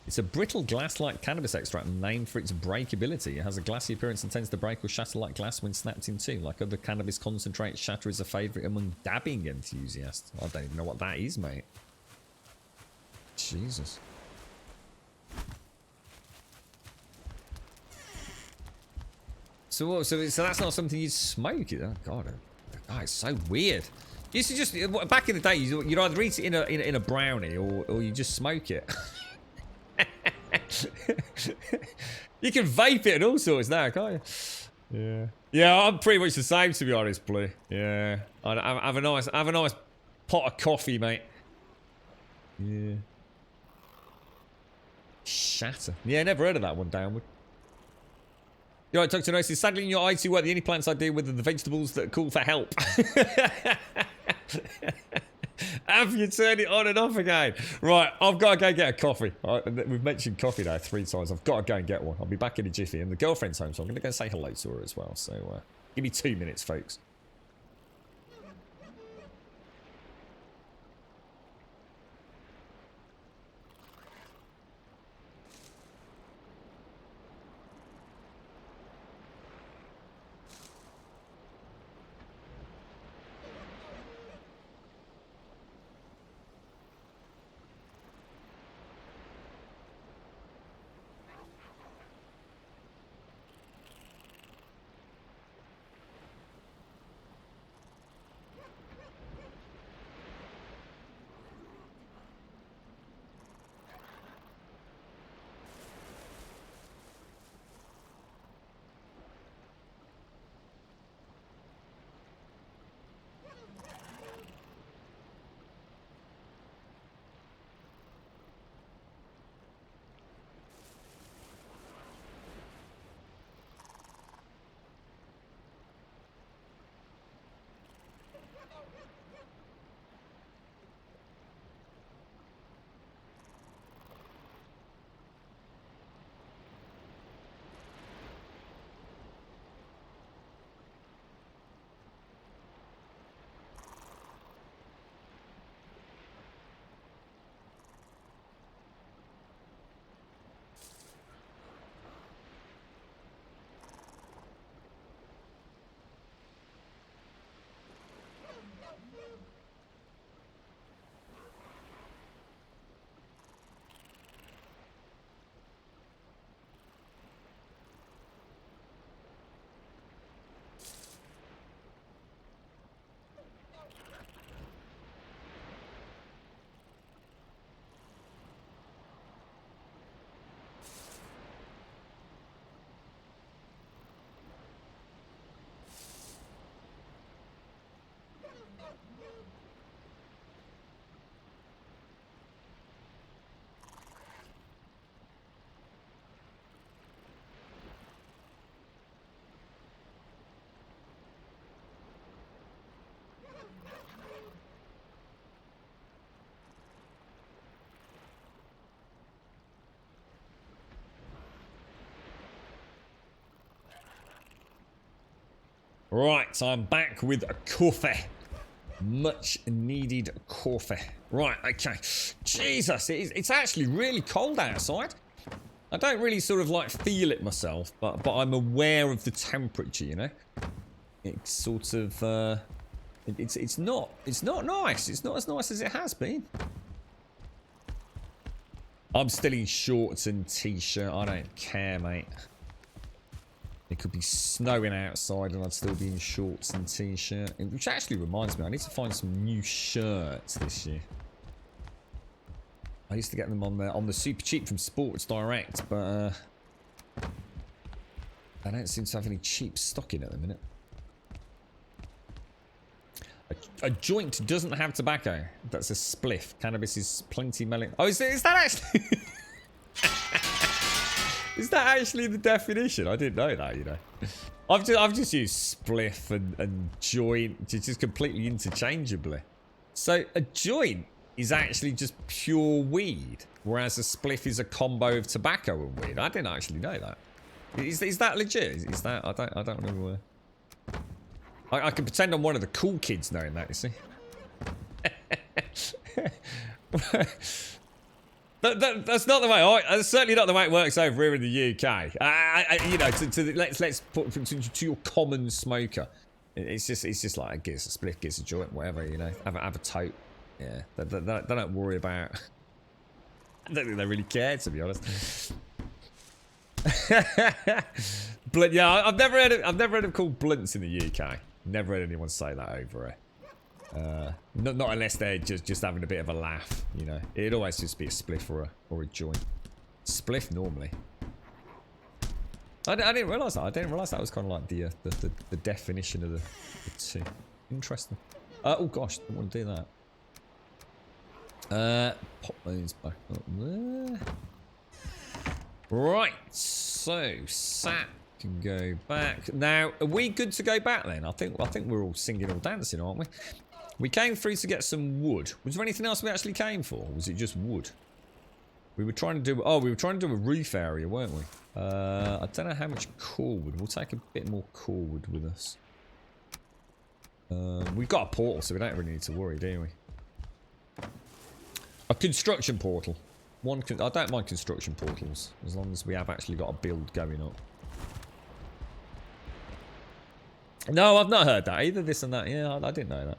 It's a brittle glass-like cannabis extract named for its breakability. It has a glassy appearance and tends to break or shatter like glass when snapped in two. Like other cannabis concentrates, shatter is a favourite among dabbing enthusiasts. I don't even know what that is, mate. Jesus. So that's not something you'd smoke, oh god, it's so weird. You used to just, back in the day, you'd either eat it in a brownie or you just smoke it. You can vape it and all sorts now, can't you? Yeah, I'm pretty much the same, to be honest, Blue. Yeah, I have a nice pot of coffee, mate. Yeah. Shatter. Yeah, never heard of that one, Downward. You're right, Dr. Notice. Sadly, in your IT work, the only plants I deal with are the vegetables that call for help. Have you turned it on and off again? Right, I've got to go get a coffee. We've mentioned coffee now 3 times. I've got to go and get one. I'll be back in a jiffy. And the girlfriend's home, so I'm going to go say hello to her as well. So give me 2 minutes, folks. Right, I'm back with a coffee. Much needed coffee. Right, okay. Jesus, it's actually really cold outside. I don't really sort of like feel it myself, but I'm aware of the temperature, you know? It's sort of, it's not nice. It's not as nice as it has been. I'm still in shorts and t-shirt. I don't care, mate. It could be snowing outside and I'd still be in shorts and t-shirt. Which actually reminds me, I need to find some new shirts this year. I used to get them on the super cheap from Sports Direct, but I don't seem to have any cheap stock in at the minute. A joint doesn't have tobacco. That's a spliff. Cannabis is plenty melon. Oh, is that actually... Is that actually the definition? I didn't know that, you know. I've just used spliff and joint just completely interchangeably. So a joint is actually just pure weed, whereas a spliff is a combo of tobacco and weed. I didn't actually know that. Is that legit? Is that I don't know. I can pretend I'm one of the cool kids knowing that, you see. That's not the way. That's certainly not the way it works over here in the UK. You know, let's put to your common smoker. It's just like gives a split, gives a joint, whatever. You know, have a tote. Yeah, they don't worry about. I don't think they really care, to be honest. Blunt, yeah, I've never heard of called blunts in the UK. Never heard anyone say that over here. Not unless they're just having a bit of a laugh, you know. It'd always just be a spliff or a joint. Spliff normally. I didn't realise that. I didn't realise that was kind of like the definition of the two. Interesting. Oh gosh, I want to do that. Pop those back up there. Right, so Sat can go back. Now, are we good to go back then? I think we're all singing or dancing, aren't we? We came through to get some wood. Was there anything else we actually came for? Or was it just wood? We were trying to do a roof area, weren't we? I don't know how much core wood. We'll take a bit more core wood with us. We've got a portal, so we don't really need to worry, do we? A construction portal. I don't mind construction portals, as long as we have actually got a build going up. No, I've not heard that. Either this and that. Yeah, I didn't know that.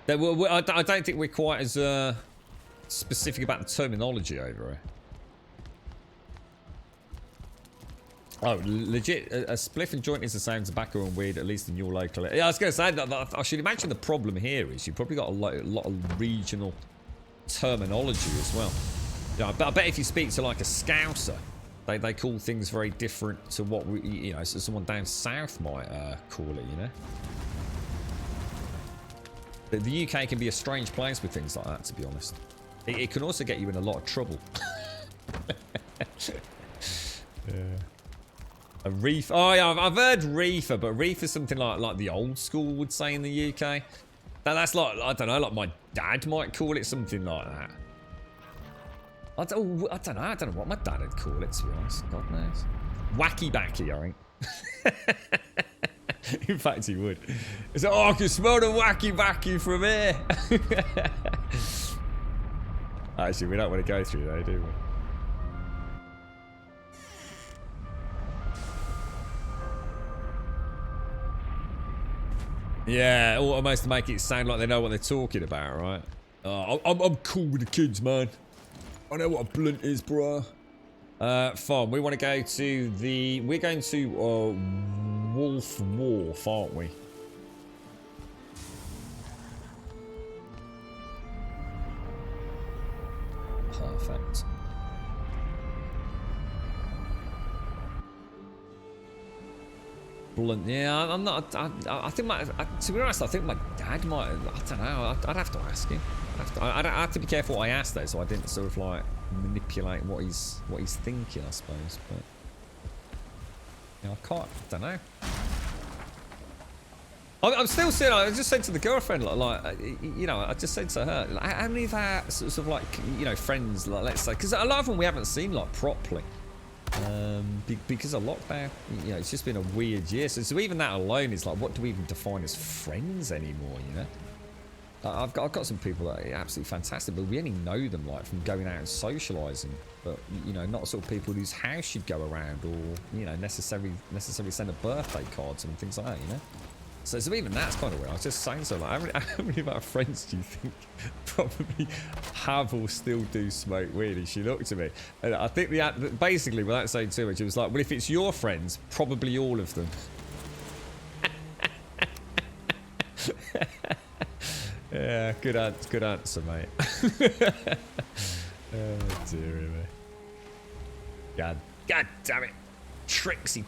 I don't think we're quite as specific about the terminology over here. Oh, legit, a spliff and joint is the same as tobacco and weed, at least in your local area. Yeah, I was going to say, that I should imagine the problem here is you've probably got a lot of regional terminology as well. You know, I bet if you speak to like a Scouser, they call things very different to what we, you know, so someone down south might call it, you know. The UK can be a strange place with things like that, to be honest. It can also get you in a lot of trouble. Yeah. A reef. Oh yeah, I've heard reefer, but reefer is something like the old school would say in the UK. That's like, I don't know, like my dad might call it something like that. I don't know what my dad would call it, to be honest. God knows. Wacky backy, I think. In fact, he would. It's like, oh, I can smell the wacky backy from here. Actually, we don't want to go through there, do we? Yeah, almost to make it sound like they know what they're talking about, right? I'm cool with the kids, man. I know what a blunt is, bro. Fine. We want to go to the... We're going to Wolf Wharf, aren't we? Perfect. Blunt. Yeah, I'm not. I think to be honest, I think my dad might. I don't know. I'd have to ask him. I'd have to be careful what I asked though, so I didn't sort of like manipulate what he's thinking, I suppose. But you know, I don't know. I'm still saying. I just said to the girlfriend, like, you know, I just said to her, like, how many of our sort of like, you know, friends, like, let's say, because a lot of them we haven't seen like properly. Because of lockdown, you know, it's just been a weird year. So even that alone is like, what do we even define as friends anymore? You know, I've got some people that are absolutely fantastic, but we only know them like from going out and socialising. But you know, not sort of people whose house you'd go around, or you know, necessarily send a birthday cards and things like that. You know. So even that's kind of weird. I was just saying so. Like, how many of our friends do you think probably have or still do smoke weed? And she looked at me, and I think basically, without saying too much, it was like, well, if it's your friends, probably all of them. Yeah, good answer, mate. Oh dear me. God damn it, Trixie.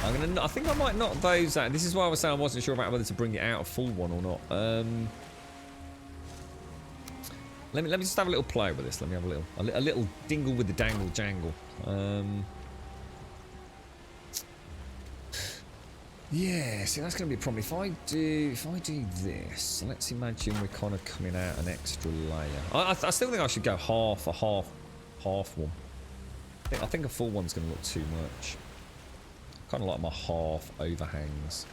I think I might knock those out. This is why I was saying I wasn't sure about whether to bring it out a full one or not. Let me just have a little play with this. Let me have a little dingle with the dangle jangle. Yeah, see that's gonna be a problem. If I do this, let's imagine we're kind of coming out an extra layer. I still think I should go half one. I think a full one's gonna look too much. kind of like my half overhangs.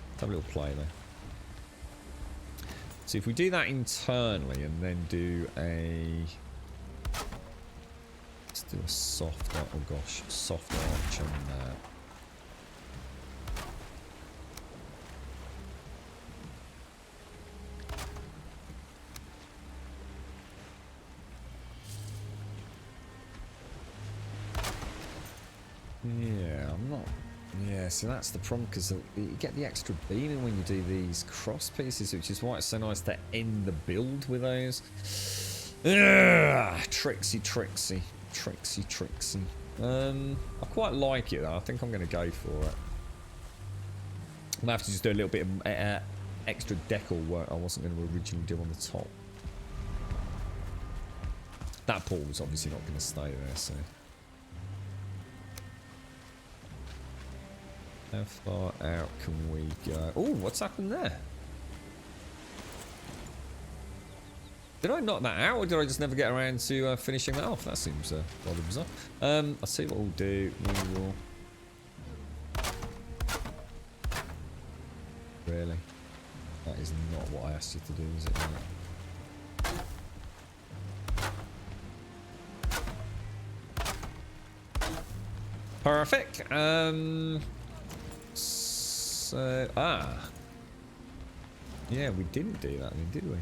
Let's have a little play there. So if we do that internally and then do a... Let's do a soft, oh gosh, soft arch on that. Yeah, I'm not... Yeah, see that's the problem, because you get the extra beaming when you do these cross pieces, which is why it's so nice to end the build with those. Ugh, tricksy. I quite like it though. I think I'm going to go for it. I'm going to have to just do a little bit of extra decal work I wasn't going to originally do on the top. That portal's obviously not going to stay there, so... How far out can we go? Oh, what's happened there? Did I knock that out, or did I just never get around to finishing that off? That seems rather bizarre. I'll see what we'll do. We will... Really? That is not what I asked you to do, is it? Perfect. So, yeah, we didn't do that then, did we?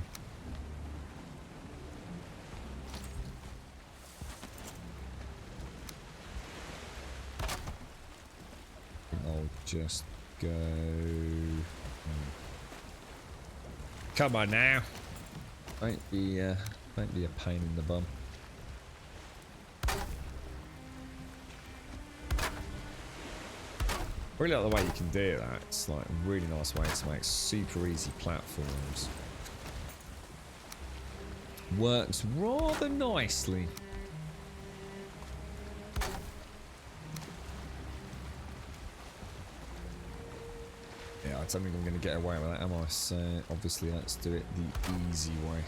I'll just go... Come on now. Don't be a pain in the bum. Really like the way you can do that. It's like a really nice way to make super easy platforms. Works rather nicely. Yeah, I don't think I'm going to get away with that, am I? So obviously let's do it the easy way.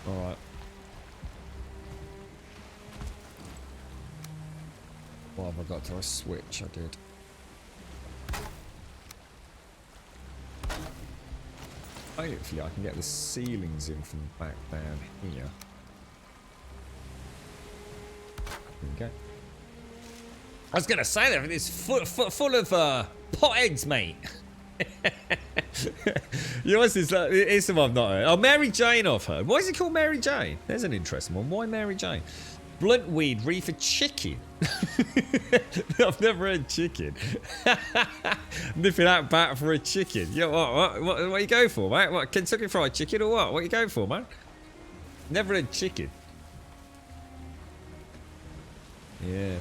Alright. What have I got? Do I switch? I did. Hopefully I can get the ceilings in from back down here. There we go. I was going to say that, it's full of pot eggs, mate. You know what's this? It's the one I've not heard. Oh, Mary Jane I've heard. Why is it called Mary Jane? There's an interesting one. Why Mary Jane? Bluntweed reefer chicken. I've never heard chicken. Nipping out back for a chicken. Yeah, what you go for, mate? What, Kentucky Fried Chicken or what? What you going for, man? Never heard chicken. Yeah.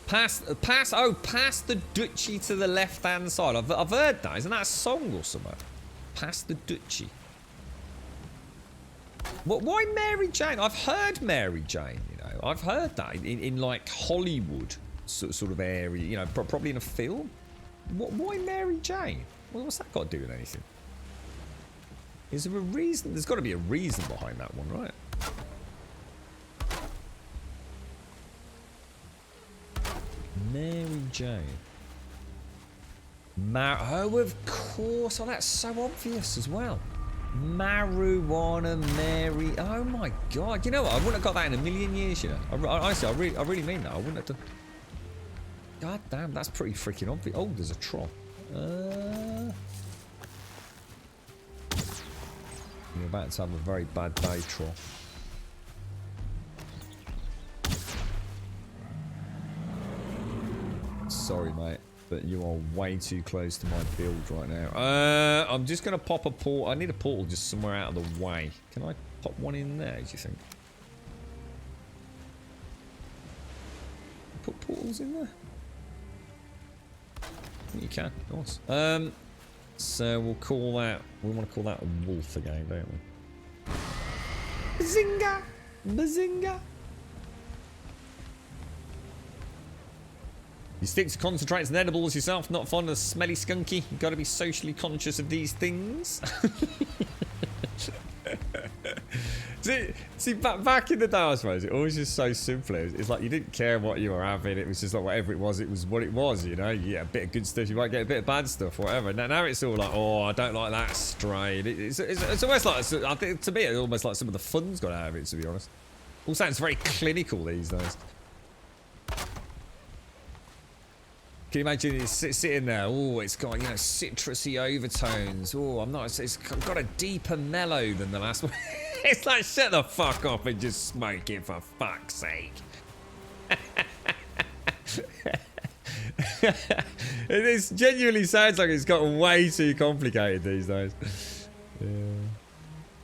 Pass the duchy to the left-hand side. I've heard that. Isn't that a song or something? Pass the duchy. What? Why Mary Jane? I've heard Mary Jane. You know, I've heard that in like Hollywood sort of area. You know, probably in a film. Why Mary Jane? Well, what's that got to do with anything? Is there a reason? There's got to be a reason behind that one, right? Mary Jane. Oh, of course. Oh, that's so obvious as well. Marijuana Mary. Oh my god. You know what? I wouldn't have got that in a million years, you know. Honestly, I really mean that. I wouldn't have done. God damn, that's pretty freaking obvious. Oh, there's a trough. You're about to have a very bad day, trough. Sorry, mate, but you are way too close to my build right now. I'm just going to pop a portal. I need a portal just somewhere out of the way. Can I pop one in there, do you think? Put portals in there? You can, of course. So we'll call that... We want to call that a wolf again, don't we? Bazinga! Bazinga! You stick to concentrates and edibles yourself, not fond of smelly skunky. You've got to be socially conscious of these things. See, back in the day, I suppose, it always just so simple. It's like you didn't care what you were having. It was just like whatever it was what it was, you know? You get a bit of good stuff, you might get a bit of bad stuff, whatever. Now it's all like, oh, I don't like that strain. It's almost like, I think, to me, it's almost like some of the fun's got out of it, to be honest. All sounds very clinical these days. Can you imagine it sitting there? Oh, it's got, you know, citrusy overtones. Oh, it's got a deeper mellow than the last one. It's like, shut the fuck up and just smoke it for fuck's sake. It genuinely sounds like it's got way too complicated these days. Yeah.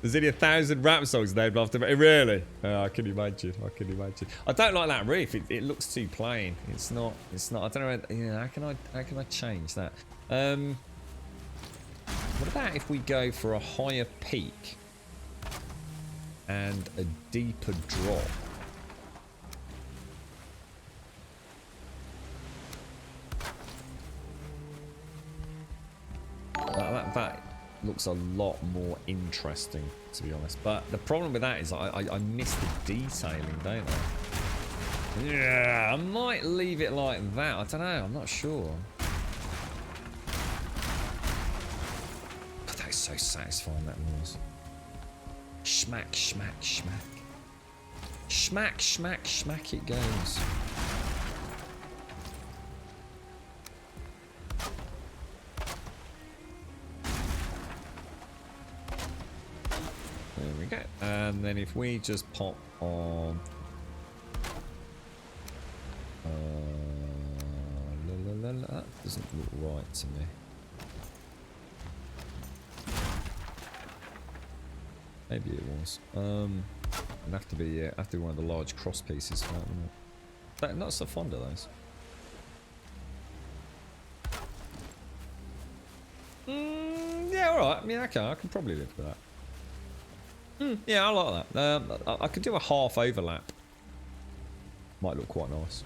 There's only 1,000 rap songs named after me. Really? I can imagine. I can imagine. I don't like that riff. It looks too plain. It's not. I don't know. Yeah. How can I change that? What about if we go for a higher peak and a deeper drop? That looks a lot more interesting, to be honest. But the problem with that is I miss the detailing, don't I? Yeah, I might leave it like that. I don't know. I'm not sure. But that is so satisfying, that noise. Schmack, schmack, schmack. Schmack, schmack, schmack it goes. There we go. And then if we just pop on... that doesn't look right to me. Maybe it was. It'd have to be one of the large cross pieces for that, wouldn't it? Not so fond of those. Yeah, alright. I mean, okay, I can probably live with that. Yeah, I like that. I could do a half overlap. Might look quite nice.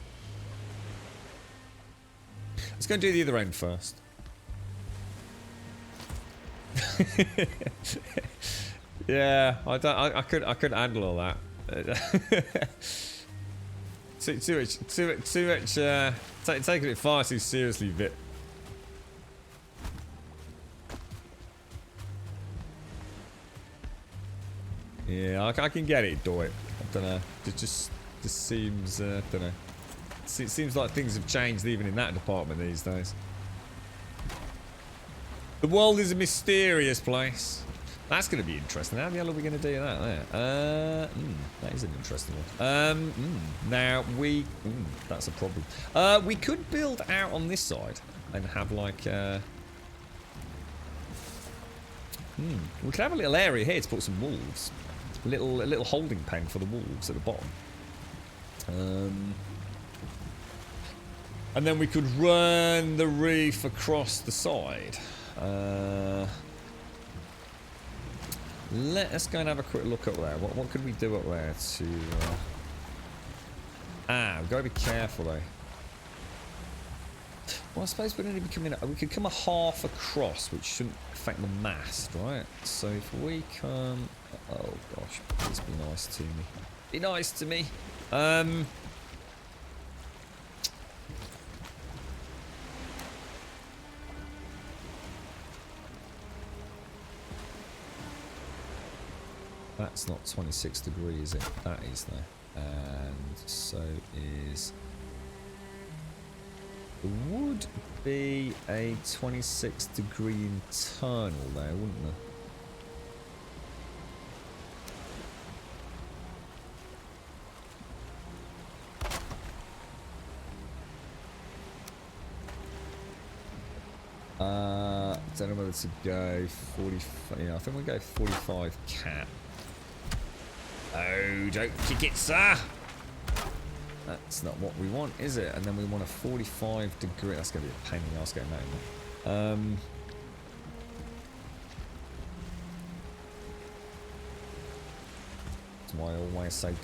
Let's go and do the other end first. Yeah, I could handle all that. too much. Taking it far too seriously, Vip. Yeah, I can get it, do it. I don't know. It just seems, I don't know. It seems like things have changed even in that department these days. The world is a mysterious place. That's going to be interesting. How the hell are we going to do that there? That is an interesting one. Now that's a problem. We could build out on this side and have like, we could have a little area here to put some wolves. A little holding pen for the wolves at the bottom. And then we could run the reef across the side. Let us go and have a quick look up there. What could we do up there to... we've got to be careful though. Well, I suppose we're going to be coming... We could come a half across, which shouldn't affect the mast, right? So if we come... Oh gosh, please be nice to me. Be nice to me. That's not 26 degrees, is it? That is there. And so is... There would be a 26 degree internal there, wouldn't there? Don't know whether to go 45. Yeah, I think we'll go 45 cap. Oh, don't kick it, sir! That's not what we want, is it? And then we want a 45 degree. That's going to be a pain in the ass getting that in there. That's why I always say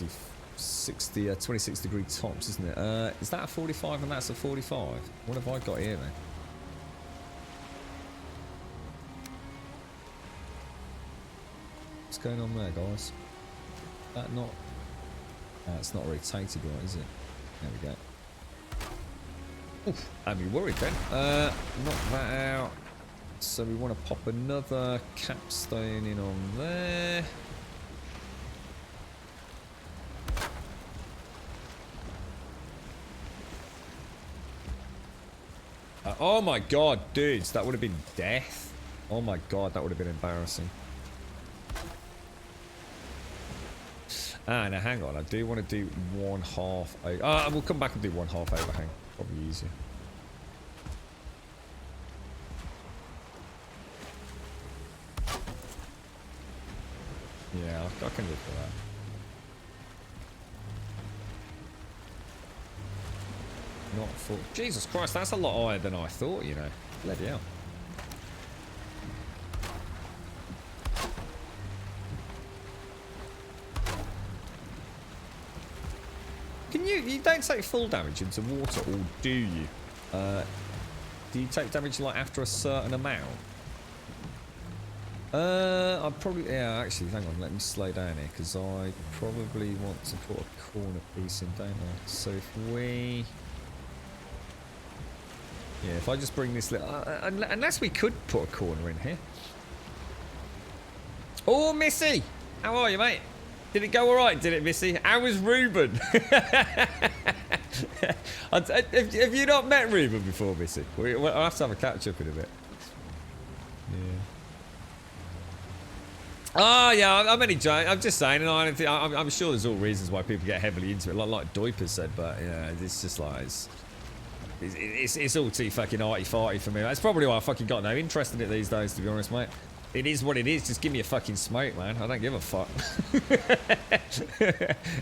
26 degree tops, isn't it? Is that a 45 and that's a 45? What have I got here then? What's going on there, guys? That not... it's not rotated right, is it? There we go. Oof, had me worried then. Knock that out. So we want to pop another capstone in on there. Oh my god, dudes, that would have been death. Oh my god, that would have been embarrassing. Ah, now hang on, I do want to do 1/2. We'll come back and do 1/2 overhang. Probably easier. Yeah, I can live with that. Not full. Jesus Christ, that's a lot higher than I thought, you know. Bloody hell. You don't take full damage into water, or do you? Do you take damage like after a certain amount? I probably, yeah, actually, hang on, let me slow down here, because I probably want to put a corner piece in, don't I? So if we... Yeah, if I just bring this little... unless we could put a corner in here. Oh, Missy! How are you, mate? Did it go alright, did it, Missy? How was Ruben? Have you not met Ruben before, Missy? I'll have to have a catch-up in a bit. Yeah. Oh, yeah, I'm only joking. I'm just saying, and I'm sure there's all reasons why people get heavily into it, like Doiper said, but, yeah, it's just like... It's all too fucking arty-farty for me. That's probably why I fucking got no interest in it these days, to be honest, mate. It is what it is. Just give me a fucking smoke, man. I don't give a fuck.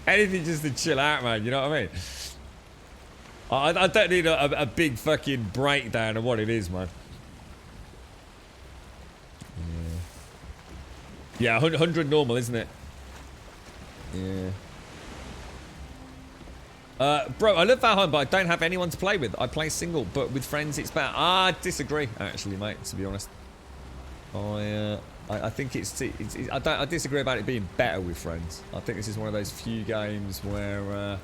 Anything just to chill out, man. You know what I mean? I don't need a big fucking breakdown of what it is, man. Yeah, 100 normal, isn't it? Yeah. Bro, I love Valheim, but I don't have anyone to play with. I play single, but with friends it's better. I disagree, actually, mate, to be honest. I think I disagree about it being better with friends. I think this is one of those few games where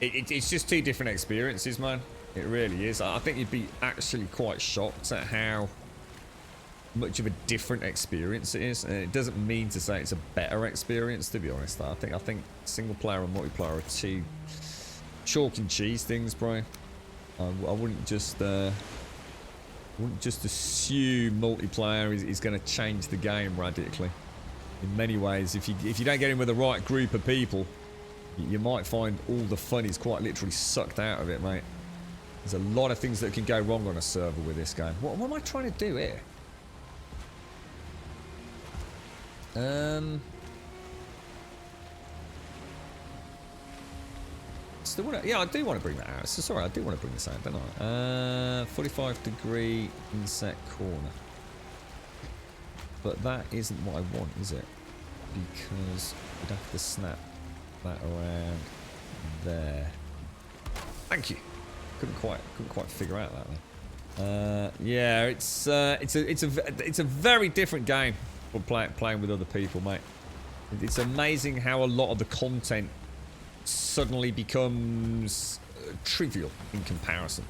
it's just two different experiences, man. It really is. I think you'd be actually quite shocked at how much of a different experience it is, and it doesn't mean to say it's a better experience, to be honest. I think single player and multiplayer are two chalk and cheese things, bro. I wouldn't just assume multiplayer is going to change the game radically. In many ways, if you don't get in with the right group of people, you might find all the fun is quite literally sucked out of it, mate. There's a lot of things that can go wrong on a server with this game. What am I trying to do here? Yeah, I do want to bring that out. So sorry, I do want to bring this out, don't I? 45-degree inset corner. But that isn't what I want, is it? Because we'd have to snap that around there. Thank you. Couldn't quite figure out that one. Yeah, it's a very different game for playing with other people, mate. It's amazing how a lot of the content suddenly becomes trivial in comparison.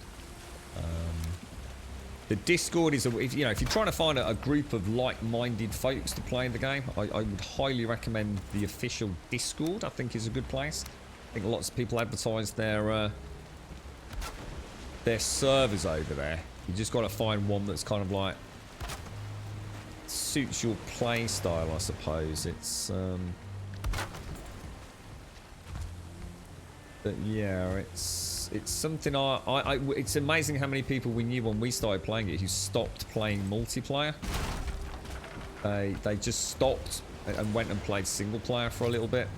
The Discord is if you're trying to find a group of like-minded folks to play the game, I would highly recommend the official Discord. I think is a good place. I think lots of people advertise their servers over there. You just got to find one that's kind of like suits your play style, I suppose. It's but yeah, it's something it's amazing how many people we knew when we started playing it who stopped playing multiplayer. They just stopped and went and played single player for a little bit.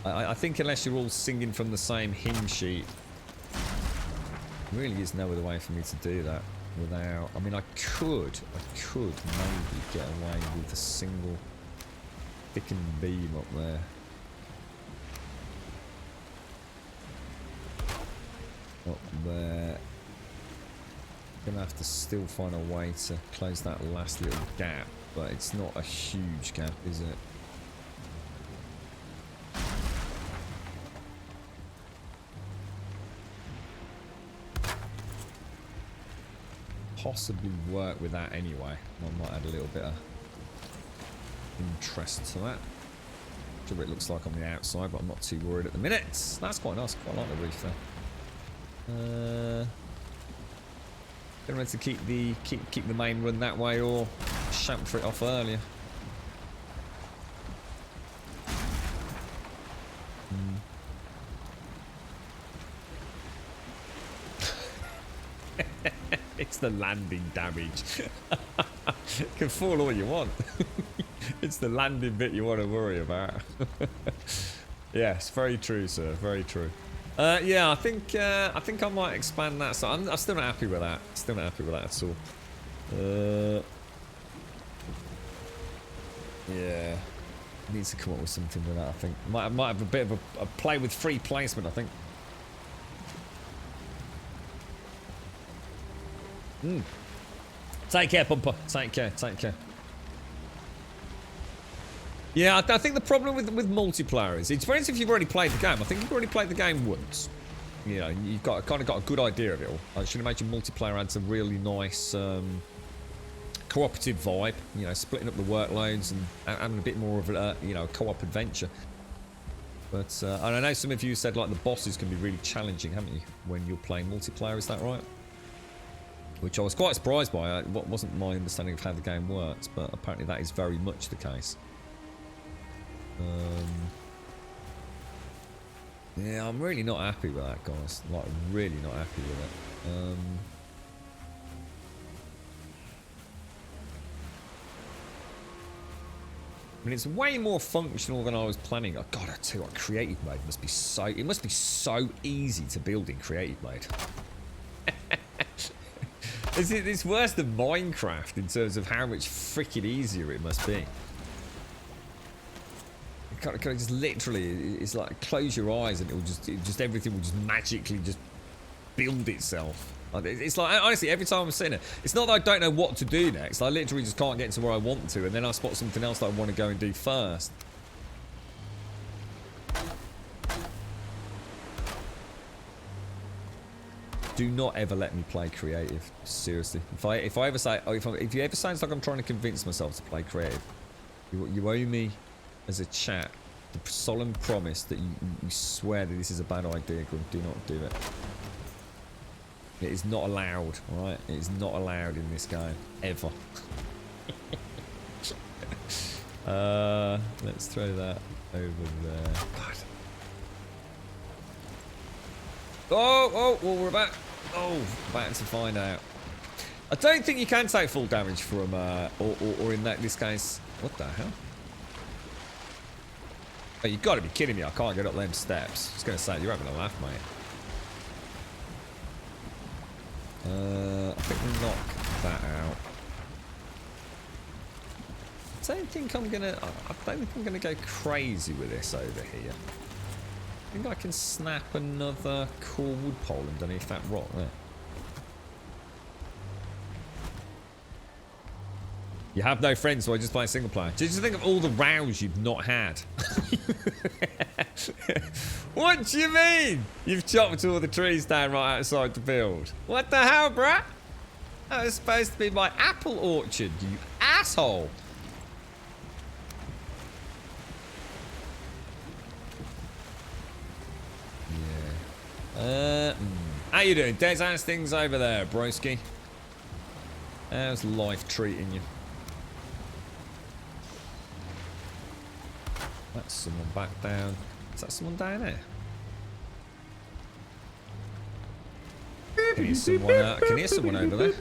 I think unless you're all singing from the same hymn sheet, there really is no other way for me to do that without... I mean, I could maybe get away with a single thickened beam up there. Up there. Gonna have to still find a way to close that last little gap, but it's not a huge gap, is it? Possibly work with that anyway. I might add a little bit of interest to that. Sure what it looks like on the outside, but I'm not too worried at the minute. That's quite nice. Quite like the roof there. Don't know to keep the main run that way or chamfer it off earlier. It's the landing damage. You can fall all you want. It's the landing bit you want to worry about. Yes, very true, sir. Very true. Yeah, I think I might expand that. So I'm still not happy with that. Still not happy with that at all. Yeah, needs to come up with something with that. I think might have a bit of a play with free placement. I think. Take care, Bumper. Take care. Take care. Yeah, I think the problem with multiplayer is, it depends if you've already played the game. I think you've already played the game once. You know, you've kind of got a good idea of it all. I should imagine multiplayer adds a really nice cooperative vibe. You know, splitting up the workloads and having a bit more of a co-op adventure. But and I know some of you said like the bosses can be really challenging, haven't you, when you're playing multiplayer? Is that right? Which I was quite surprised by. What wasn't my understanding of how the game works, but apparently that is very much the case. Yeah, I'm really not happy with that, guys. Like, really not happy with it. I mean, it's way more functional than I was planning. Oh, God, I tell you what, creative mode must be so... It must be so easy to build in creative mode. It's worse than Minecraft in terms of how much freaking easier it must be. Kind of just literally, it's like close your eyes and everything will just magically just build itself. It's like, honestly, every time I'm sitting there, it's not that I don't know what to do next. I literally just can't get to where I want to, and then I spot something else that I want to go and do first. Do not ever let me play creative. Seriously, if I ever say, if you ever sounds like I'm trying to convince myself to play creative, you owe me as a chat the solemn promise that you swear that this is a bad idea. Do not do it. It is not allowed. All right, it is not allowed in this game ever. Let's throw that over there. God. Oh, we're about. Oh, about to find out. I don't think you can take full damage from, or in this case, what the hell? Oh, you've got to be kidding me! I can't get up them steps. I was gonna say you're having a laugh, mate. I think we'll knock that out. I don't think I'm gonna go crazy with this over here. I think I can snap another core wood pole underneath that rock there. You have no friends, so I just play single player. Just think of all the rounds you've not had. What do you mean? You've chopped all the trees down right outside the build. What the hell, bruh? That was supposed to be my apple orchard, you asshole. Yeah. How you doing? Des, how's things over there, broski? How's life treating you? That's someone back down. Is that someone down there? Can hear someone over there.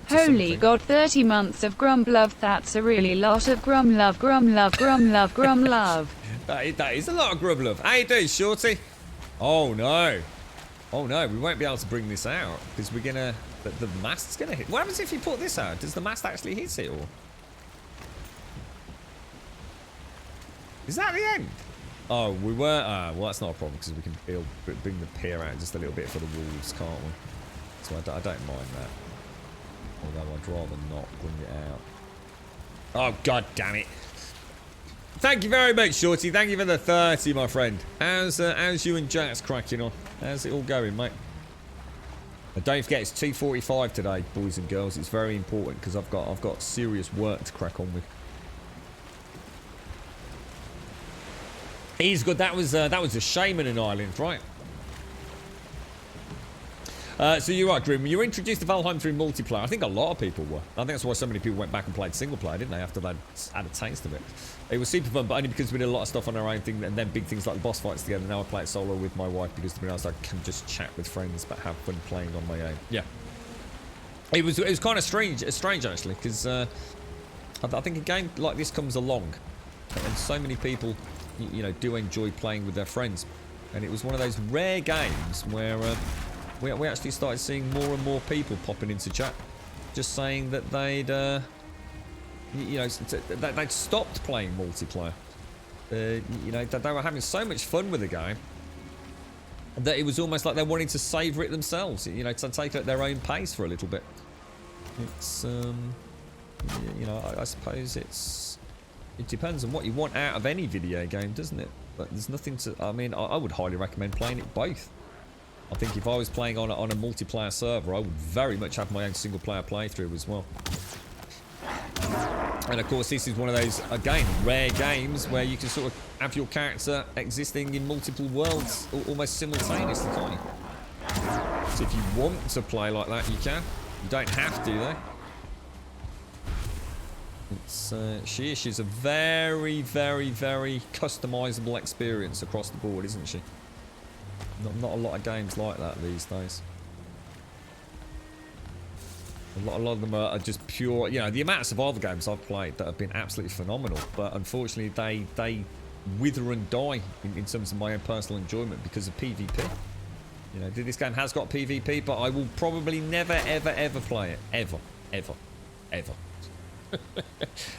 Holy God, 30 months of grum love. That's a really lot of grum love, grum love, grum love, grum love. That is a lot of grum love. How you doing, shorty? Oh no. Oh no, we won't be able to bring this out because we're gonna. The mast's gonna hit. What happens if you put this out? Does the mast actually hit it or? Is that the end? Oh, we were. Well, that's not a problem because we can bring the pier out just a little bit for the walls, can't we? So I don't mind that. Although I'd rather not bring it out. Oh, god damn it. Thank you very much, Shorty. Thank you for the 30, my friend. How's you and Jack's cracking on? How's it all going, mate? And don't forget, it's 2:45 today, boys and girls. It's very important because I've got serious work to crack on with. He's good. That was a shaman in Ireland, right? So you're right, Grim. You were introduced to Valheim through multiplayer. I think a lot of people were. I think that's why so many people went back and played single player, didn't they? After they'd had a taste of it. It was super fun, but only because we did a lot of stuff on our own thing, and then big things like the boss fights together. Now I play it solo with my wife because, to be honest, I can just chat with friends, but have fun playing on my own. Yeah. It was kind of strange actually, because I think a game like this comes along, and so many people, you know, do enjoy playing with their friends, and it was one of those rare games where we actually started seeing more and more people popping into chat, just saying that they'd they'd stopped playing multiplayer. You know, that they were having so much fun with the game that it was almost like they wanted to savour it themselves. You know, to take it at their own pace for a little bit. It's you know, I suppose it depends on what you want out of any video game, doesn't it? But there's nothing to. I mean, I would highly recommend playing it both. I think if I was playing on a multiplayer server, I would very much have my own single player playthrough as well. And of course, this is one of those, again, rare games where you can sort of have your character existing in multiple worlds almost simultaneously, can't you? So if you want to play like that, you can. You don't have to, though. It's she's a very, very, very customizable experience across the board, isn't she? Not a lot of games like that these days. A lot of them are just pure. You know, the amounts of other games I've played that have been absolutely phenomenal, but unfortunately they wither and die in terms of my own personal enjoyment because of PvP. You know, this game has got PvP, but I will probably never, ever play it. Ever.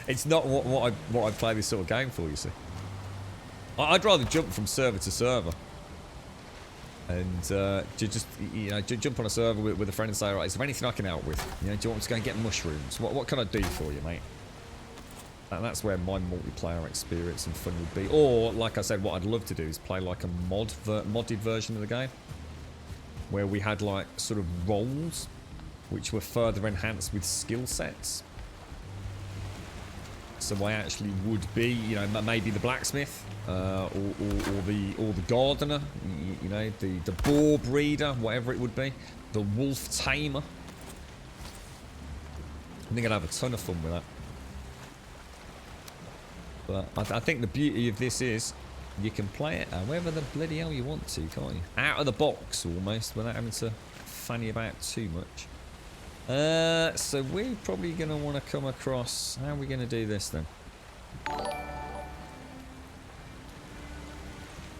It's not what I play this sort of game for, you see. I'd rather jump from server to server. And just, you know, jump on a server with a friend and say, all right, is there anything I can help with? You know, do you want me to go and get mushrooms? What can I do for you, mate? And that's where my multiplayer experience and fun would be. Or, like I said, what I'd love to do is play like a modded version of the game, where we had like sort of roles, which were further enhanced with skill sets. So I actually would be, you know, maybe the blacksmith, or the gardener, you know, the boar breeder, whatever it would be, the wolf tamer. I think I'd have a ton of fun with that. But I think the beauty of this is you can play it however the bloody hell you want to, can't you? Out of the box almost, without having to fanny about too much. So we're probably going to want to come across... How are we going to do this then?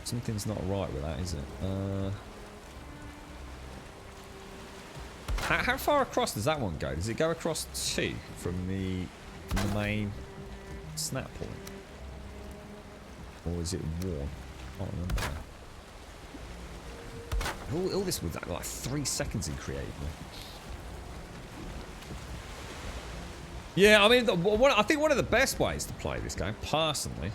Something's not right with that, is it? How far across does that one go? Does it go across 2 from the main snap point? Or is it 1? I can't remember. All this was like 3 seconds in creative mode. Yeah, I mean, I think one of the best ways to play this game, personally,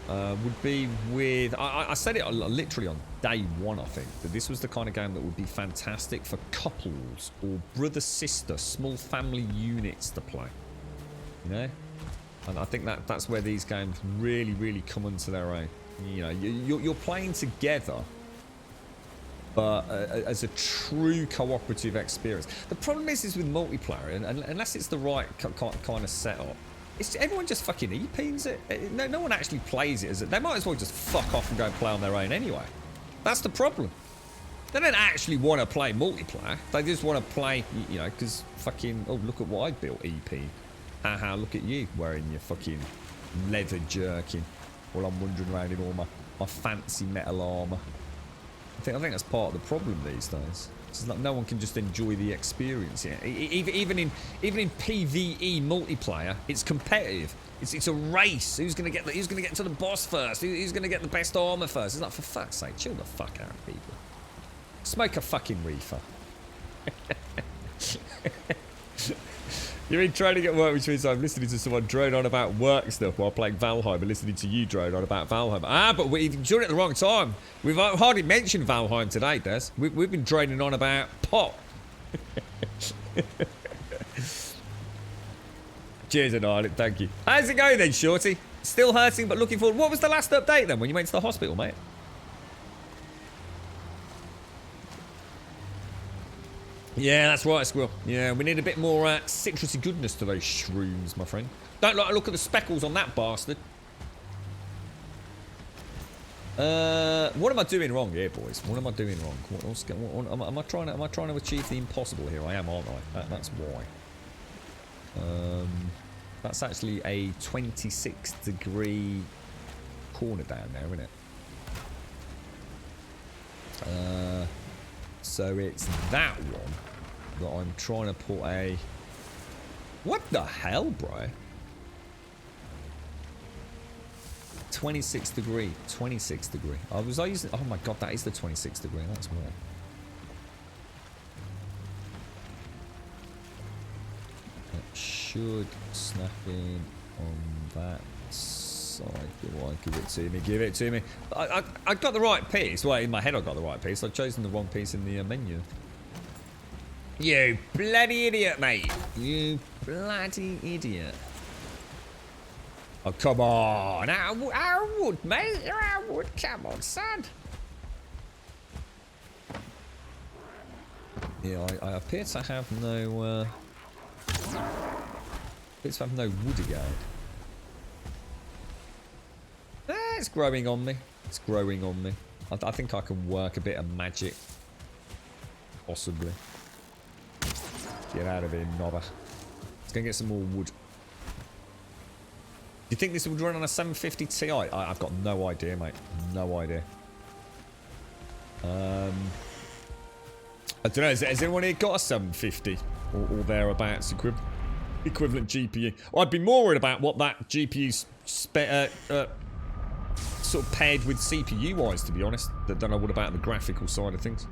would be with... I said it literally on day 1, I think, that this was the kind of game that would be fantastic for couples or brother-sister, small family units to play. You know? And I think that's where these games really, really come into their own. You know, you're playing together, but as a true cooperative experience. The problem is with multiplayer, and unless it's the right kind of setup, everyone just fucking EPs it. No one actually plays it as it. They might as well just fuck off and go and play on their own anyway. That's the problem. They don't actually want to play multiplayer. They just want to play, you know, because fucking, oh, look at what I built, EP. Haha, look at you wearing your fucking leather jerkin while I'm wandering around in all my fancy metal armour. I think that's part of the problem these days. It's like no one can just enjoy the experience. Yeah, even in PvE multiplayer, it's competitive. It's a race. Who's gonna get to the boss first? Who's gonna get the best armor first? It's like, for fuck's sake, chill the fuck out, people. Smoke a fucking reefer. You've been training at work, which means I'm listening to someone drone on about work stuff while playing Valheim and listening to you drone on about Valheim. Ah, but we've done it at the wrong time. We've hardly mentioned Valheim today, Des. We've been droning on about pot. Cheers, Ireland. Thank you. How's it going then, Shorty? Still hurting, but looking forward. What was the last update then when you went to the hospital, mate? Yeah, that's right, Squirrel. Yeah, we need a bit more citrusy goodness to those shrooms, my friend. Don't look at the speckles on that bastard. What am I doing wrong here, boys? What am I doing wrong? Am I trying to achieve the impossible here? I am, aren't I? That's why. That's actually a 26-degree corner down there, isn't it? So it's that one that I'm trying to put a... What the hell, bro? 26 degree. I using... Oh my god, that is the 26 degree. That's more. That should snap in on that side. Do I give it to me? Give it to me. I got the right piece. Well, in my head I got the right piece. I've chosen the wrong piece in the menu. You bloody idiot, mate. You bloody idiot. Oh, come on. I would, mate. I would. Come on, son. Yeah, I appear to have no... appear to have no wood again. It's growing on me. It's growing on me. I think I can work a bit of magic. Possibly. Get out of here, knobber. Let's go and get some more wood. Do you think this would run on a 750 Ti? I've got no idea, mate. No idea. I don't know. Has anyone here got a 750? Or thereabouts equivalent GPU? Well, I'd be more worried about what that GPU's sort of paired with CPU wise, to be honest. Don't know what about the graphical side of things.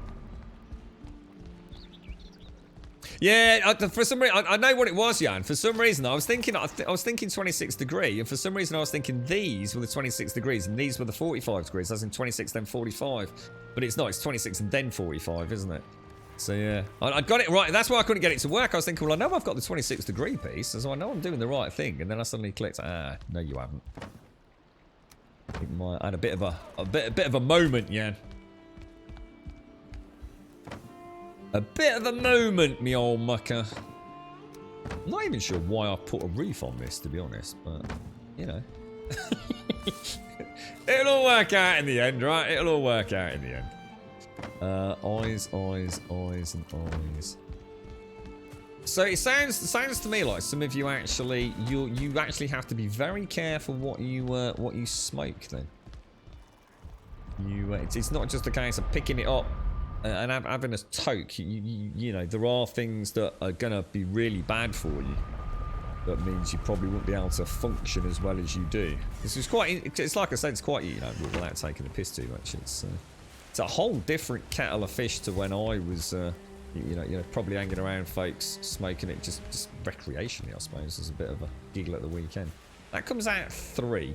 Yeah, for some reason I know what it was, Jan. For some reason I was thinking 26 degree, and for some reason I was thinking these were the 26 degrees and these were the 45 degrees, as in 26 then 45. But it's not. It's 26 and then 45, isn't it? So yeah, I got it right. That's why I couldn't get it to work. I was thinking, well, I know I've got the 26 degree piece, so I know I'm doing the right thing. And then I suddenly clicked. Ah, no, you haven't. I had a bit of a moment, Jan. A bit of a moment, me old mucker. I'm not even sure why I put a roof on this, to be honest, but, you know. It'll all work out in the end, right? It'll all work out in the end. Eyes, and eyes. So it sounds to me like some of you actually, you actually have to be very careful what you smoke then. It's not just a case of picking it up and having a toke. You know, there are things that are gonna be really bad for you. That means you probably won't be able to function as well as you do. This is quite. It's like I said. It's quite, you know, without taking the piss too much. It's a whole different kettle of fish to when I was, you know, probably hanging around folks smoking it just recreationally, I suppose, as a bit of a giggle at the weekend. That comes out 3,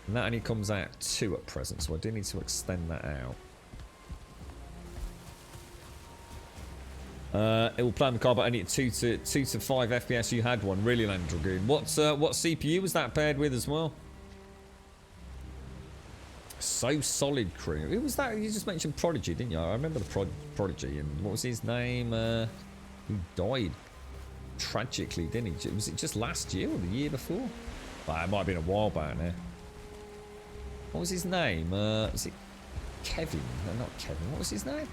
and that only comes out 2 at present, so I do need to extend that out. It will play on the car, but only at 2 to 5 FPS. You had one, really, Land Dragoon. What CPU was that paired with as well? So solid, crew. Who was that? You just mentioned Prodigy, didn't you? I remember the Prodigy, and what was his name? He died tragically, didn't he? Was it just last year or the year before? Well, it might have been a while back now. What was his name? Was it Kevin? No, not Kevin. What was his name?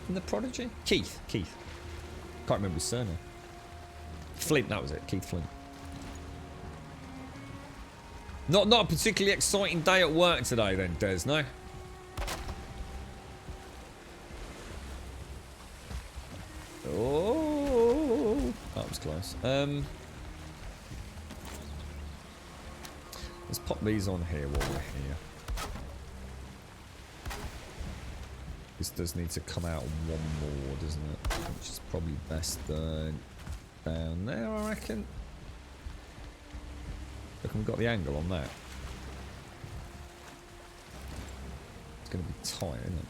In the Prodigy? Keith. Can't remember his surname. Flint, that was it. Keith Flint. Not a particularly exciting day at work today then, Des, no? Oh, that was close. Let's pop these on here while we're here. This does need to come out one more, doesn't it? Which is probably best done down there, I reckon. Look, we've got the angle on that. It's going to be tight, isn't it?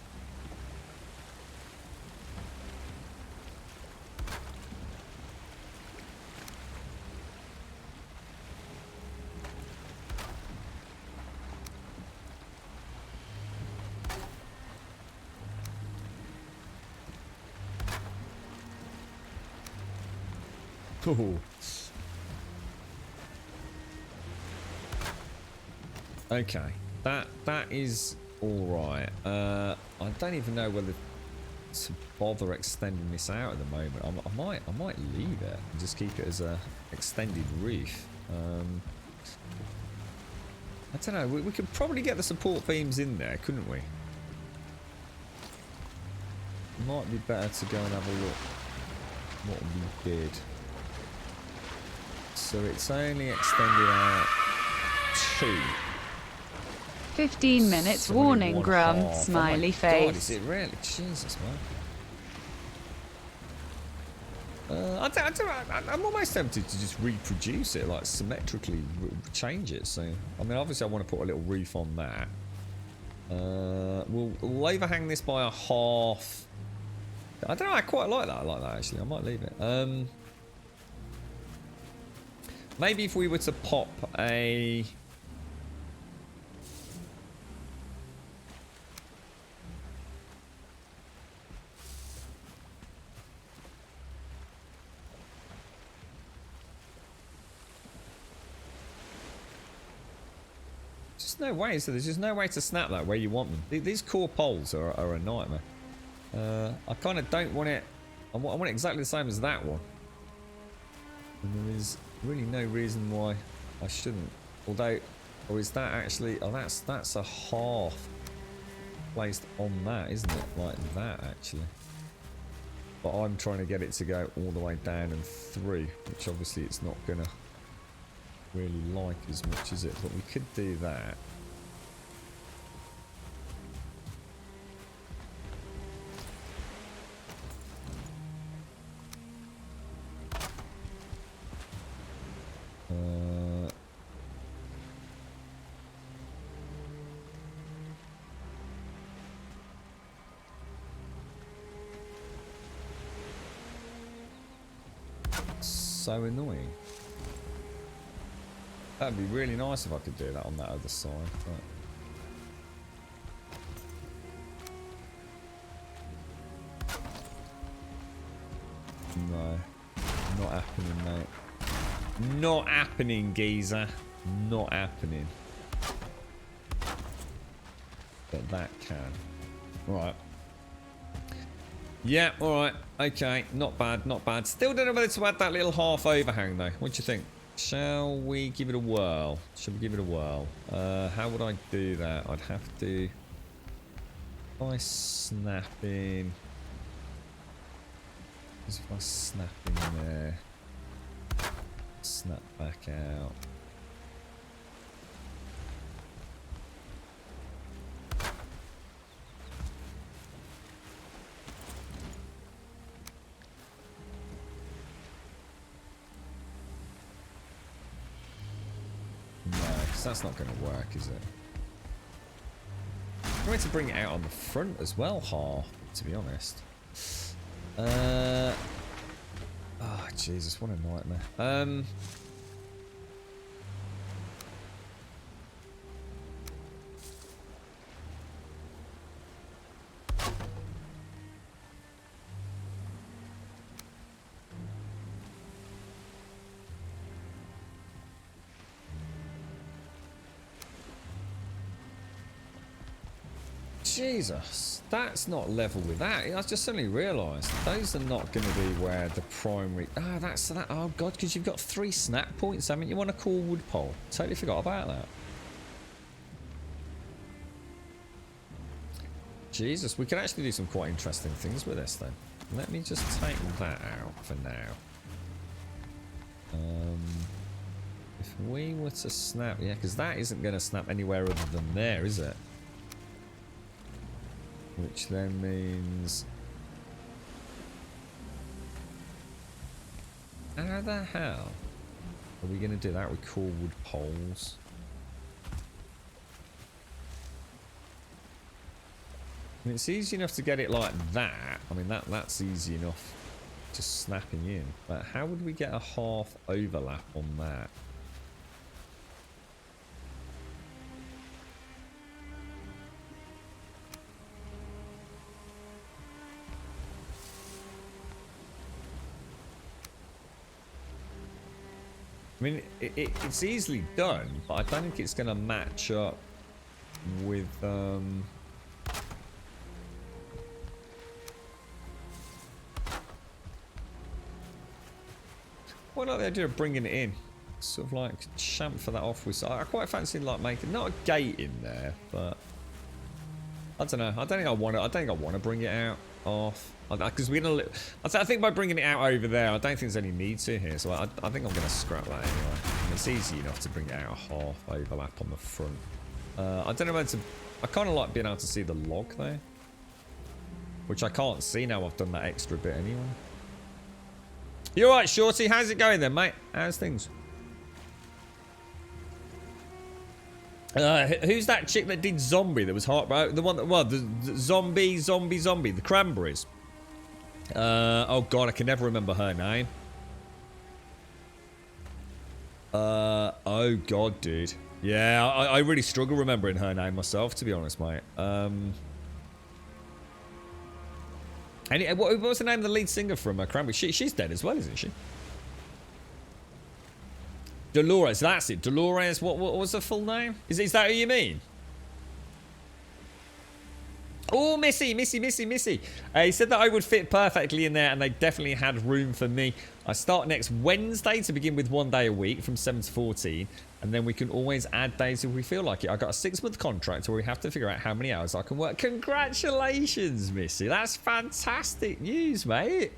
Oh. Okay, that is all right. I don't even know whether to bother extending this out at the moment. I might leave it and just keep it as a extended roof. I don't know. We could probably get the support beams in there, couldn't we? Might be better to go and have a look what we did. So it's only extended out 2. 15 minutes So warning, only Grum, 1/2. smiley Oh my face. God, is it really? Jesus, man. I'm almost tempted to just reproduce it, like symmetrically change it. So, I mean, obviously I want to put a little roof on that. We'll overhang this by a half. I don't know, I quite like that actually. I might leave it. Maybe if we were to pop a... Just no way, so there's just no way to snap that where you want them. These core poles are a nightmare. I kind of don't want it... I want it exactly the same as that one. And there is really no reason why I shouldn't. Although, or is that actually... Oh, that's a half placed on that, isn't it? Like that, actually. But I'm trying to get it to go all the way down and through, which obviously it's not going to really like as much as it. But we could do that. So annoying. That'd be really nice if I could do that on that other side. But... No. Not happening, mate. Not happening, geezer. Not happening. But that can. Right. Yeah, alright. Okay. Not bad, not bad. Still don't know whether to add that little half overhang, though. What do you think? Shall we give it a whirl? Shall we give it a whirl? How would I do that? I'd have to... If I snap in... If I snap in there... Snap back out... That's not going to work, is it? I'm going to bring it out on the front as well, to be honest. Oh, Jesus, what a nightmare. Jesus, that's not level with that. I just suddenly realised those are not going to be where the primary... Ah, that's that. Oh, God, because you've got 3 snap points, haven't you? Want a core wood pole. Totally forgot about that. Jesus, we can actually do some quite interesting things with this, then. Let me just take that out for now. If we were to snap... Yeah, because that isn't going to snap anywhere other than there, is it? Which then means... How the hell are we going to do that with core wood poles? I mean, it's easy enough to get it like that. I mean, that's easy enough just snapping in. But how would we get a half overlap on that? I mean, it's easily done, but I don't think it's going to match up with... What about the idea of bringing it in? Sort of like chamfer that off with... I quite fancy like making... Not a gate in there, but... I don't know. I don't think I want to... I don't think I want to bring it out off. Because we're going to... I think by bringing it out over there, I don't think there's any need to here. So I think I'm going to scrap that anyway. It's easy enough to bring it out a half overlap on the front. I don't know whether to... I kind of like being able to see the log there. Which I can't see now I've done that extra bit anyway. You alright, Shorty? How's it going then, mate? How's things? Who's that chick that did Zombie that was heartbroken? The one that... Well, the Zombie. The Cranberries. Oh god, I can never remember her name. Oh god, dude. Yeah, I really struggle remembering her name myself, to be honest, mate. And what was the name of the lead singer from Cranberries? She's dead as well, isn't she? Dolores, that's it. Dolores, what was her full name? Is that who you mean? Oh, Missy. He said that I would fit perfectly in there, and they definitely had room for me. I start next Wednesday to begin with 1 day a week from 7 to 14, and then we can always add days if we feel like it. I got a 6-month contract where we have to figure out how many hours I can work. Congratulations, Missy. That's fantastic news, mate.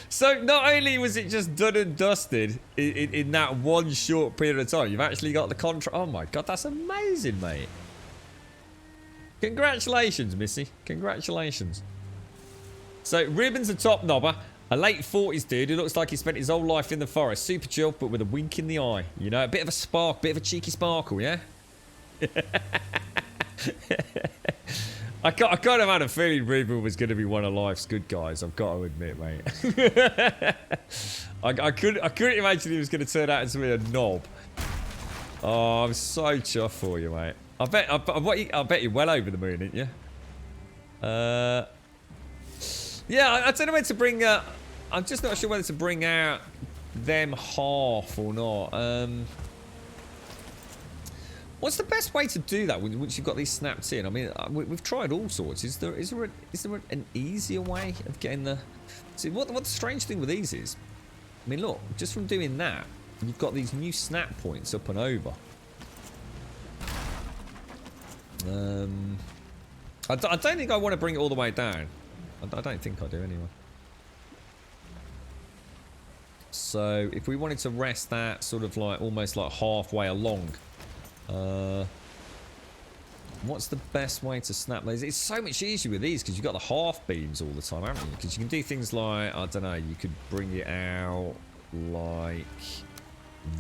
So not only was it just done and dusted in that one short period of time, you've actually got the contract. Oh my god, that's amazing, mate. Congratulations, Missy. Congratulations. So, Ribbon's a top knobber. A late 40s dude who looks like he spent his whole life in the forest. Super chill, but with a wink in the eye. You know, a bit of a spark, bit of a cheeky sparkle, yeah? I kind of had a feeling Ruben was going to be one of life's good guys, I've got to admit, mate. I couldn't imagine he was going to turn out to be a knob. Oh, I'm so chuffed for you, mate. I bet you're well over the moon, aren't you? Yeah, I don't know whether to bring... I'm just not sure whether to bring out them half or not. What's the best way to do that once you've got these snapped in? I mean, we've tried all sorts. Is there an easier way of getting the... See, what the strange thing with these is... I mean, look, just from doing that, you've got these new snap points up and over. I don't think I want to bring it all the way down. I don't think I do anyway. So if we wanted to rest that sort of like almost like halfway along, what's the best way to snap those? It's so much easier with these because you've got the half beams all the time, haven't you? Because you can do things like, I don't know, you could bring it out like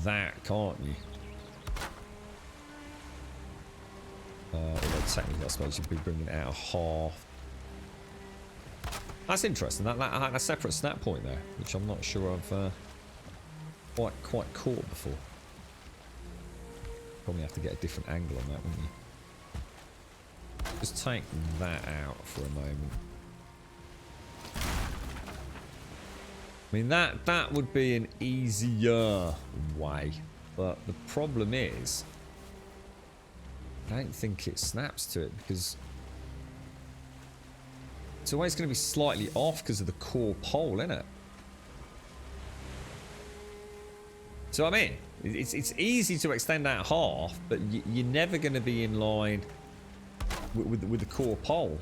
that, can't you? Although technically I suppose you'd be bringing it out half. That's interesting. That a separate snap point there, which I'm not sure I've quite caught before. Probably have to get a different angle on that, wouldn't you? Just take that out for a moment. I mean that would be an easier way, but the problem is I don't think it snaps to it because it's always going to be slightly off because of the core pole, isn't it? So I mean, it's easy to extend that half, but you're never going to be in line with the core pole.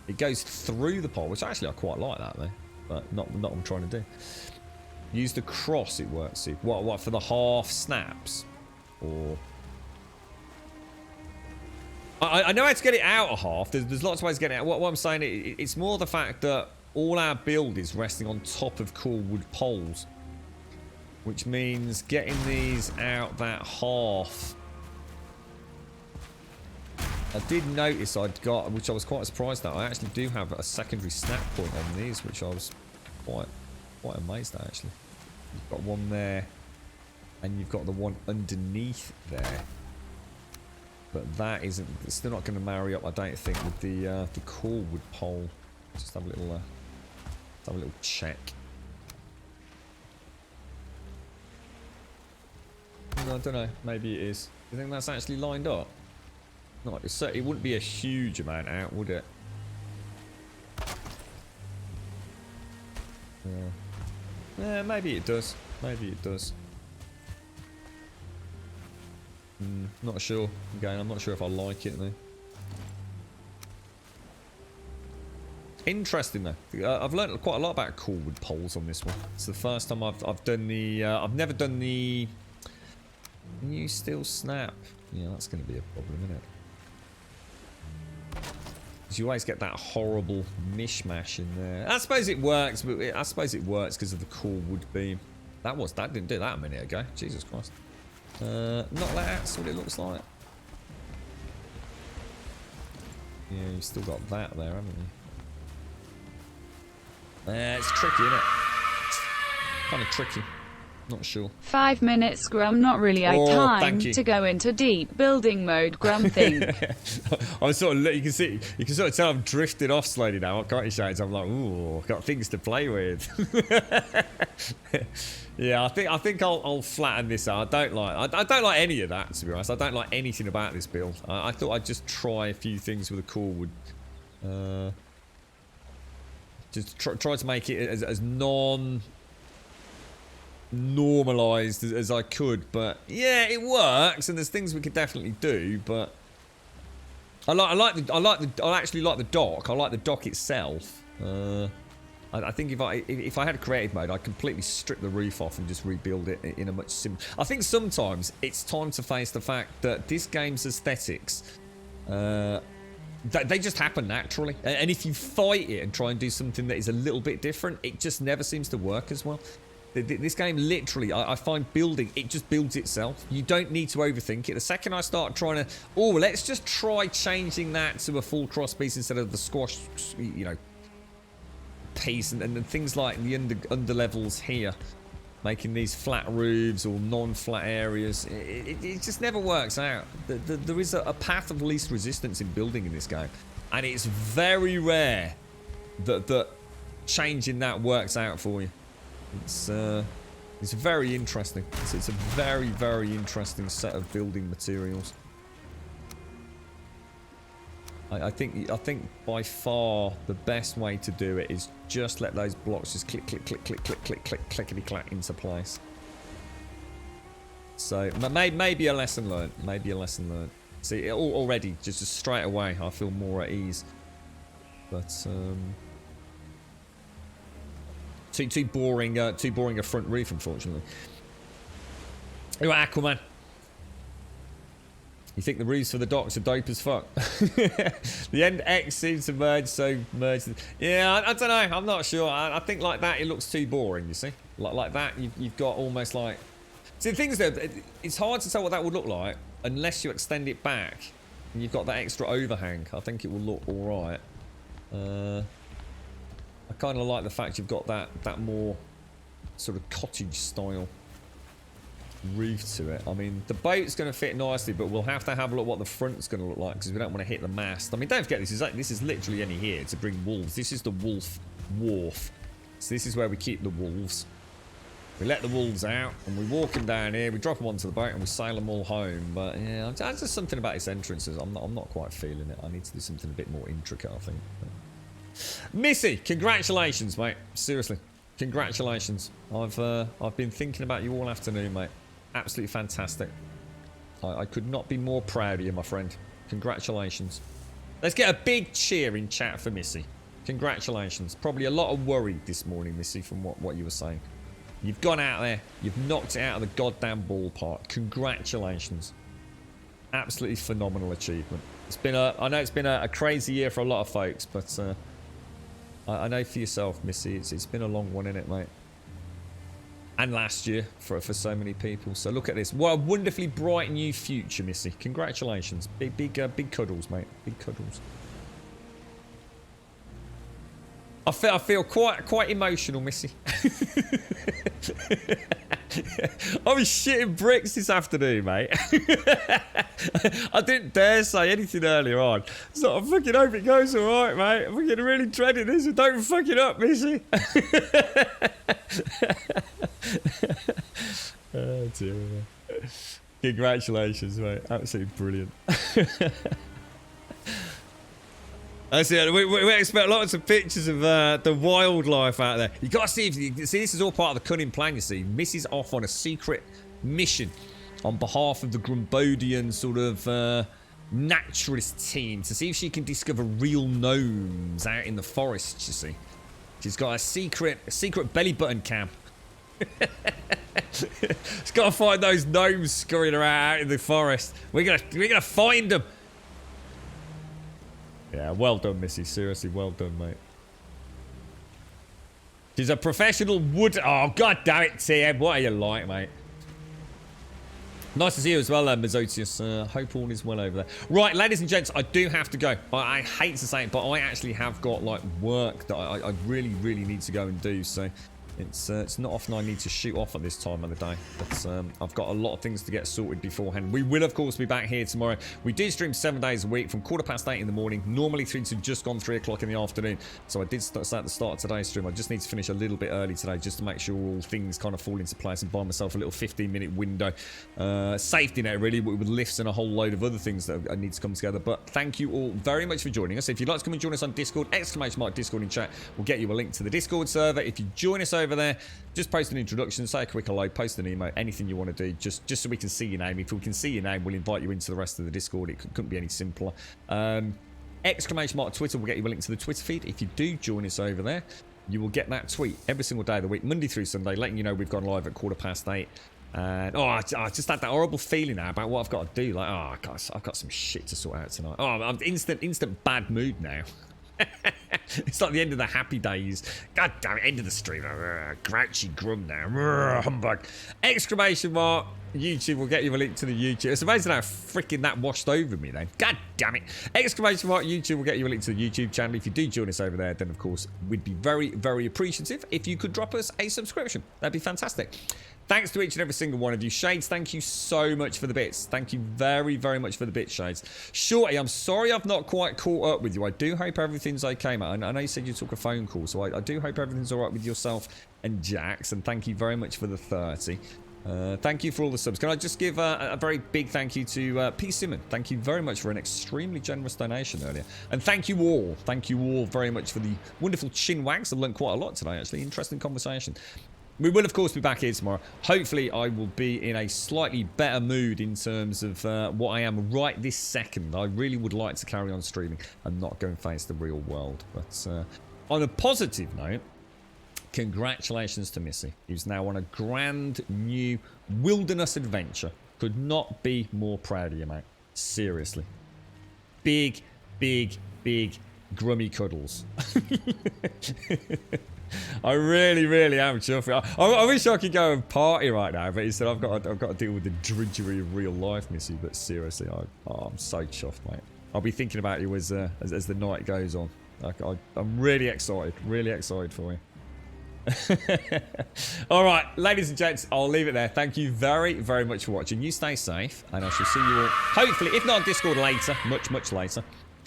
It goes through the pole, which actually I quite like that though, but not what I'm trying to do. Use the cross, it works. See, what for the half snaps, or I know how to get it out a half. There's lots of ways to get it out. What I'm saying, it's more the fact that all our build is resting on top of cool wood poles, which means getting these out that half. I did notice I'd got, which I was quite surprised at, I actually do have a secondary snap point on these, which I was quite amazed at actually. You've got one there, and you've got the one underneath there. But that isn't, it's still not going to marry up, I don't think, with the core wood pole. Just have a little, check. No, I don't know. Maybe it is. Do you think that's actually lined up? No, it wouldn't be a huge amount out, would it? Yeah, maybe it does. Maybe it does. Not sure. Again, I'm not sure if I like it though. Interesting though. I've learned quite a lot about cool wood poles on this one. It's the first time I've done the. I've never done the new steel snap. Yeah, that's going to be a problem, isn't it? Because you always get that horrible mishmash in there. I suppose it works, but I suppose it works because of the cool wood beam. That didn't do that a minute ago. Jesus Christ. Not that's what it looks like. Yeah, you've still got that there, haven't you? It's tricky, isn't it? Kind of tricky. Not sure. 5 minutes, Grum. Not really a time to go into deep building mode, Grum. Think. I'm sort of, you can sort of tell I'm drifted off slowly now. Can't you, Shades? I'm like, ooh, got things to play with. Yeah, I think I'll flatten this out. I don't like any of that, to be honest. I don't like anything about this build. I thought I'd just try a few things with a core wood. Just try to make it as normalized as I could, but yeah, it works, and there's things we could definitely do. But I actually like the dock. I like the dock itself. I think if I had a creative mode, I'd completely strip the roof off and just rebuild it in a much simpler. I think sometimes it's time to face the fact that this game's aesthetics, they just happen naturally, and if you fight it and try and do something that is a little bit different, it just never seems to work as well. This game literally, I find building, it just builds itself. You don't need to overthink it. The second I start trying to, let's just try changing that to a full cross piece instead of the squash, piece, and things like the under levels here, making these flat roofs or non-flat areas, it just never works out. There is a path of least resistance in building in this game, and it's very rare that changing that works out for you. It's very interesting. It's a very, very interesting set of building materials. I think by far the best way to do it is just let those blocks just click, click, click, click, click, click, click, clickety clack into place. So maybe a lesson learned. Maybe a lesson learned. See, already just straight away I feel more at ease. But too boring a front roof, unfortunately. Anyway, Aquaman. You think the roofs for the docks are dope as fuck? The end X seems to merge. Yeah, I don't know. I'm not sure. I think like that it looks too boring, you see? Like that, you've got almost like... See, the thing is, though, it's hard to tell what that would look like unless you extend it back and you've got that extra overhang. I think it will look alright. I kind of like the fact you've got that more sort of cottage style roof to it. I mean, the boat's going to fit nicely, but we'll have to have a look what the front's going to look like because we don't want to hit the mast. I mean, don't forget, this is literally only here to bring wolves. This is the wolf wharf. So this is where we keep the wolves. We let the wolves out and we walk them down here, we drop them onto the boat and we sail them all home. But yeah, there's just something about its entrances. I'm not quite feeling it. I need to do something a bit more intricate, I think. Missy, congratulations, mate. Seriously, congratulations. I've been thinking about you all afternoon, mate. Absolutely fantastic. I could not be more proud of you, my friend. Congratulations. Let's get a big cheer in chat for Missy. Congratulations. Probably a lot of worry this morning, Missy, from what you were saying. You've gone out there. You've knocked it out of the goddamn ballpark. Congratulations. Absolutely phenomenal achievement. I know it's been a crazy year for a lot of folks, but I know for yourself, Missy, it's been a long one, innit, mate? And last year for so many people. So look at this. What a wonderfully bright new future, Missy. Congratulations. Big cuddles, mate. Big cuddles. I feel quite emotional, Missy. I was shitting bricks this afternoon, mate. I didn't dare say anything earlier on. So I fucking hope it goes alright, mate. I'm fucking really dreading this. Don't fuck it up, Missy. Oh, dear, man. Congratulations, mate. Absolutely brilliant. That's it. We expect lots of pictures of the wildlife out there. You got to see, this is all part of the cunning plan, you see. Missy's off on a secret mission on behalf of the Grumbodian sort of naturalist team to see if she can discover real gnomes out in the forest, you see. She's got a secret belly button cam. She's got to find those gnomes scurrying around out in the forest. We're gonna find them. Yeah, well done, Missy. Seriously, well done, mate. She's a professional wood... Oh, god damn it, TM. What are you like, mate? Nice to see you as well, Mazotius. Hope all is well over there. Right, ladies and gents, I do have to go. I hate to say it, but I actually have got, like, work that I really, really need to go and do, so... It's not often I need to shoot off at this time of the day, but I've got a lot of things to get sorted beforehand. We will, of course, be back here tomorrow. We do stream 7 days a week from 8:15 in the morning, normally through to just gone 3 o'clock in the afternoon. So I did start at the start of today's stream. I just need to finish a little bit early today just to make sure all things kind of fall into place and buy myself a little 15-minute window. Safety net, really, with lifts and a whole load of other things that I need to come together. But thank you all very much for joining us. If you'd like to come and join us on Discord, ! Discord in chat. We'll get you a link to the Discord server. If you join us over there, just post an introduction, say a quick hello, post an email, anything you want to do, just so we can see your name. If we can see your name, we'll invite you into the rest of the Discord. It couldn't be any simpler. ! Twitter will get you a link to the Twitter feed. If you do join us over there, you will get that tweet every single day of the week, Monday through Sunday, letting you know we've gone live at 8:15. And I just had that horrible feeling now about what I've got to do. Like, oh, guys, I've got some shit to sort out tonight. Oh, I'm instant bad mood now. It's like the end of the happy days. God damn it, end of the stream. Grouchy grum now. Humbug. ! YouTube will get you a link to the YouTube. It's amazing how freaking that washed over me then. God damn it. ! YouTube will get you a link to the YouTube channel. If you do join us over there, then of course we'd be very, very appreciative if you could drop us a subscription. That'd be fantastic. Thanks to each and every single one of you. Shades, thank you so much for the bits. Thank you very, very much for the bits, Shades. Shorty, I'm sorry I've not quite caught up with you. I do hope everything's okay, mate. I know you said you took a phone call, so I do hope everything's all right with yourself and Jax. And thank you very much for the 30. Thank you for all the subs. Can I just give a very big thank you to P. Simon. Thank you very much for an extremely generous donation earlier. And thank you all very much for the wonderful chin wags. I've learned quite a lot today, actually. Interesting conversation. We will, of course, be back here tomorrow. Hopefully, I will be in a slightly better mood in terms of what I am right this second. I really would like to carry on streaming and not go and face the real world. But on a positive note, congratulations to Missy, who's now on a grand new wilderness adventure. Could not be more proud of you, mate. Seriously. Big, big, big grummy cuddles. I really, really am chuffed. I wish I could go and party right now, but instead I've got to deal with the drudgery of real life, Missy. But seriously, I'm so chuffed, mate. I'll be thinking about you as the night goes on. I'm really excited for you. All right, ladies and gents, I'll leave it there. Thank you very, very much for watching. You stay safe, and I shall see you all, hopefully, if not on Discord later, much later.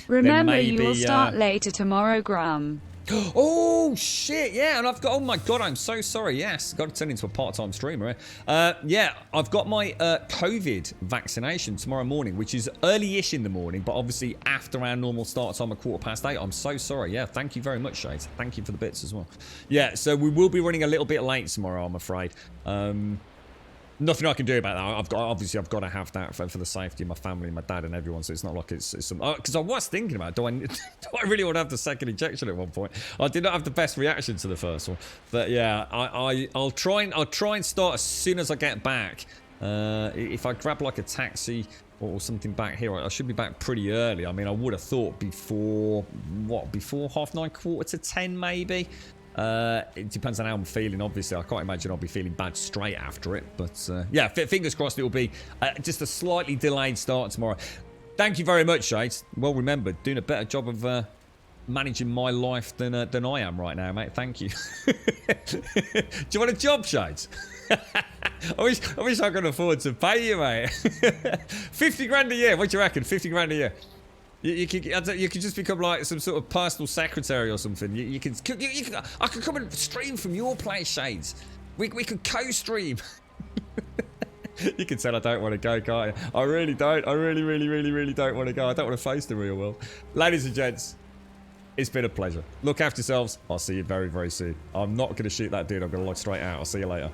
Remember, maybe, you will start later tomorrow, Grum. Oh shit, yeah, and I've got, oh my god, I'm so sorry. Yes, got to turn into a part-time streamer. Yeah, I've got my COVID vaccination tomorrow morning, which is early-ish in the morning, but obviously after our normal start time at 8:15. I'm so sorry. Yeah, thank you very much, Shades. Thank you for the bits as well. Yeah, so we will be running a little bit late tomorrow, I'm afraid. Nothing I can do about that. Obviously I've got to have that for the safety of my family, my dad, and everyone. So it's not like it's some. Because I was thinking about, do I really want to have the second injection at one point? I did not have the best reaction to the first one, but yeah, I'll try and start as soon as I get back. If I grab like a taxi or something back here. I should be back pretty early. I mean, I would have thought before 9:30, 9:45 maybe. It depends on how I'm feeling, obviously. I can't imagine I'll be feeling bad straight after it. But yeah, fingers crossed it will be just a slightly delayed start tomorrow. Thank you very much, Shades. Well remembered. Doing a better job of managing my life than I am right now, mate. Thank you. Do you want a job, Shades? I wish I could afford to pay you, mate. 50 grand a year. What do you reckon? 50 grand a year. You could just become like some sort of personal secretary or something. I could come and stream from your place, Shades. We could co-stream. You can tell I don't want to go, can't you? I really don't. I really don't want to go. I don't want to face the real world. Ladies and gents, it's been a pleasure. Look after yourselves. I'll see you very, very soon. I'm not going to shoot that dude. I'm going to log straight out. I'll see you later.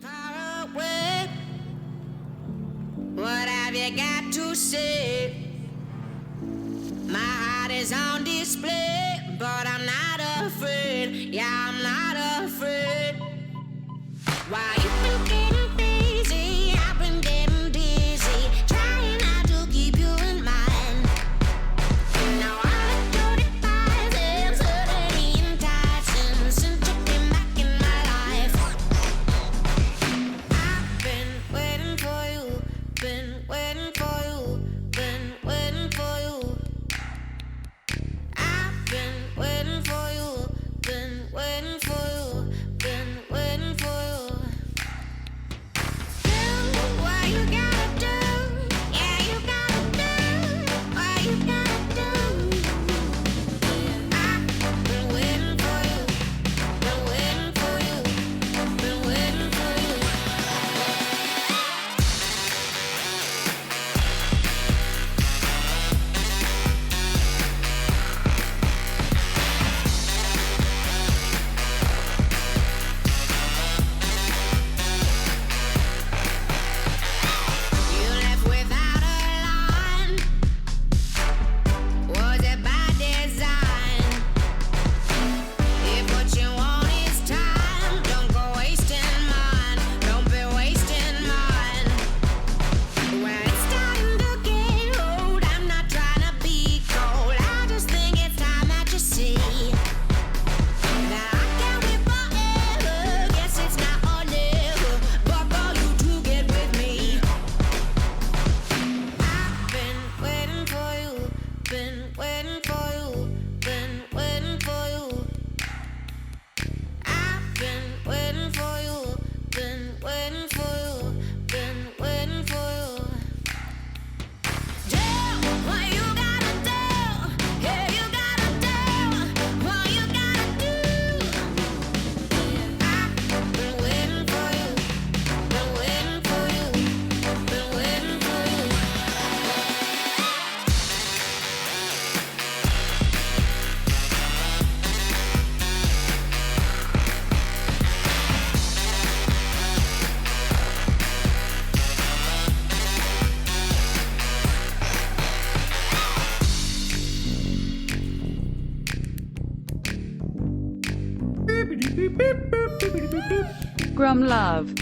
Far away. What have you got to say? My heart is on display, but I'm not afraid. Yeah, I'm not afraid. Why you been getting busy? I've been getting dizzy, trying not to keep you in mind. Now I do the things suddenly enticing since you came back in my life. I've been waiting for you, been waiting for you, been waiting for you. I've been waiting for you, been waiting for you, been waiting for you. Do what you gotta do, yeah, you gotta do what you gotta do. I've been waiting for you, been waiting for you, been waiting for you. You left without a line. Was it by design? If what you want is time, don't go wasting mine. Don't be wasting mine. When it's starting to get old, I'm not trying to be cold. I just think it's time that you see that I can't wait forever. Guess it's now or never, but for you to get with me. I've been waiting for you, been waiting for you, been waiting for you. I've been waiting for you, been waiting for you, been waiting for you. Do what you gotta do, yeah, you gotta do what you gotta do. I've been waiting for you, been waiting for you, been waiting for you. Grum love.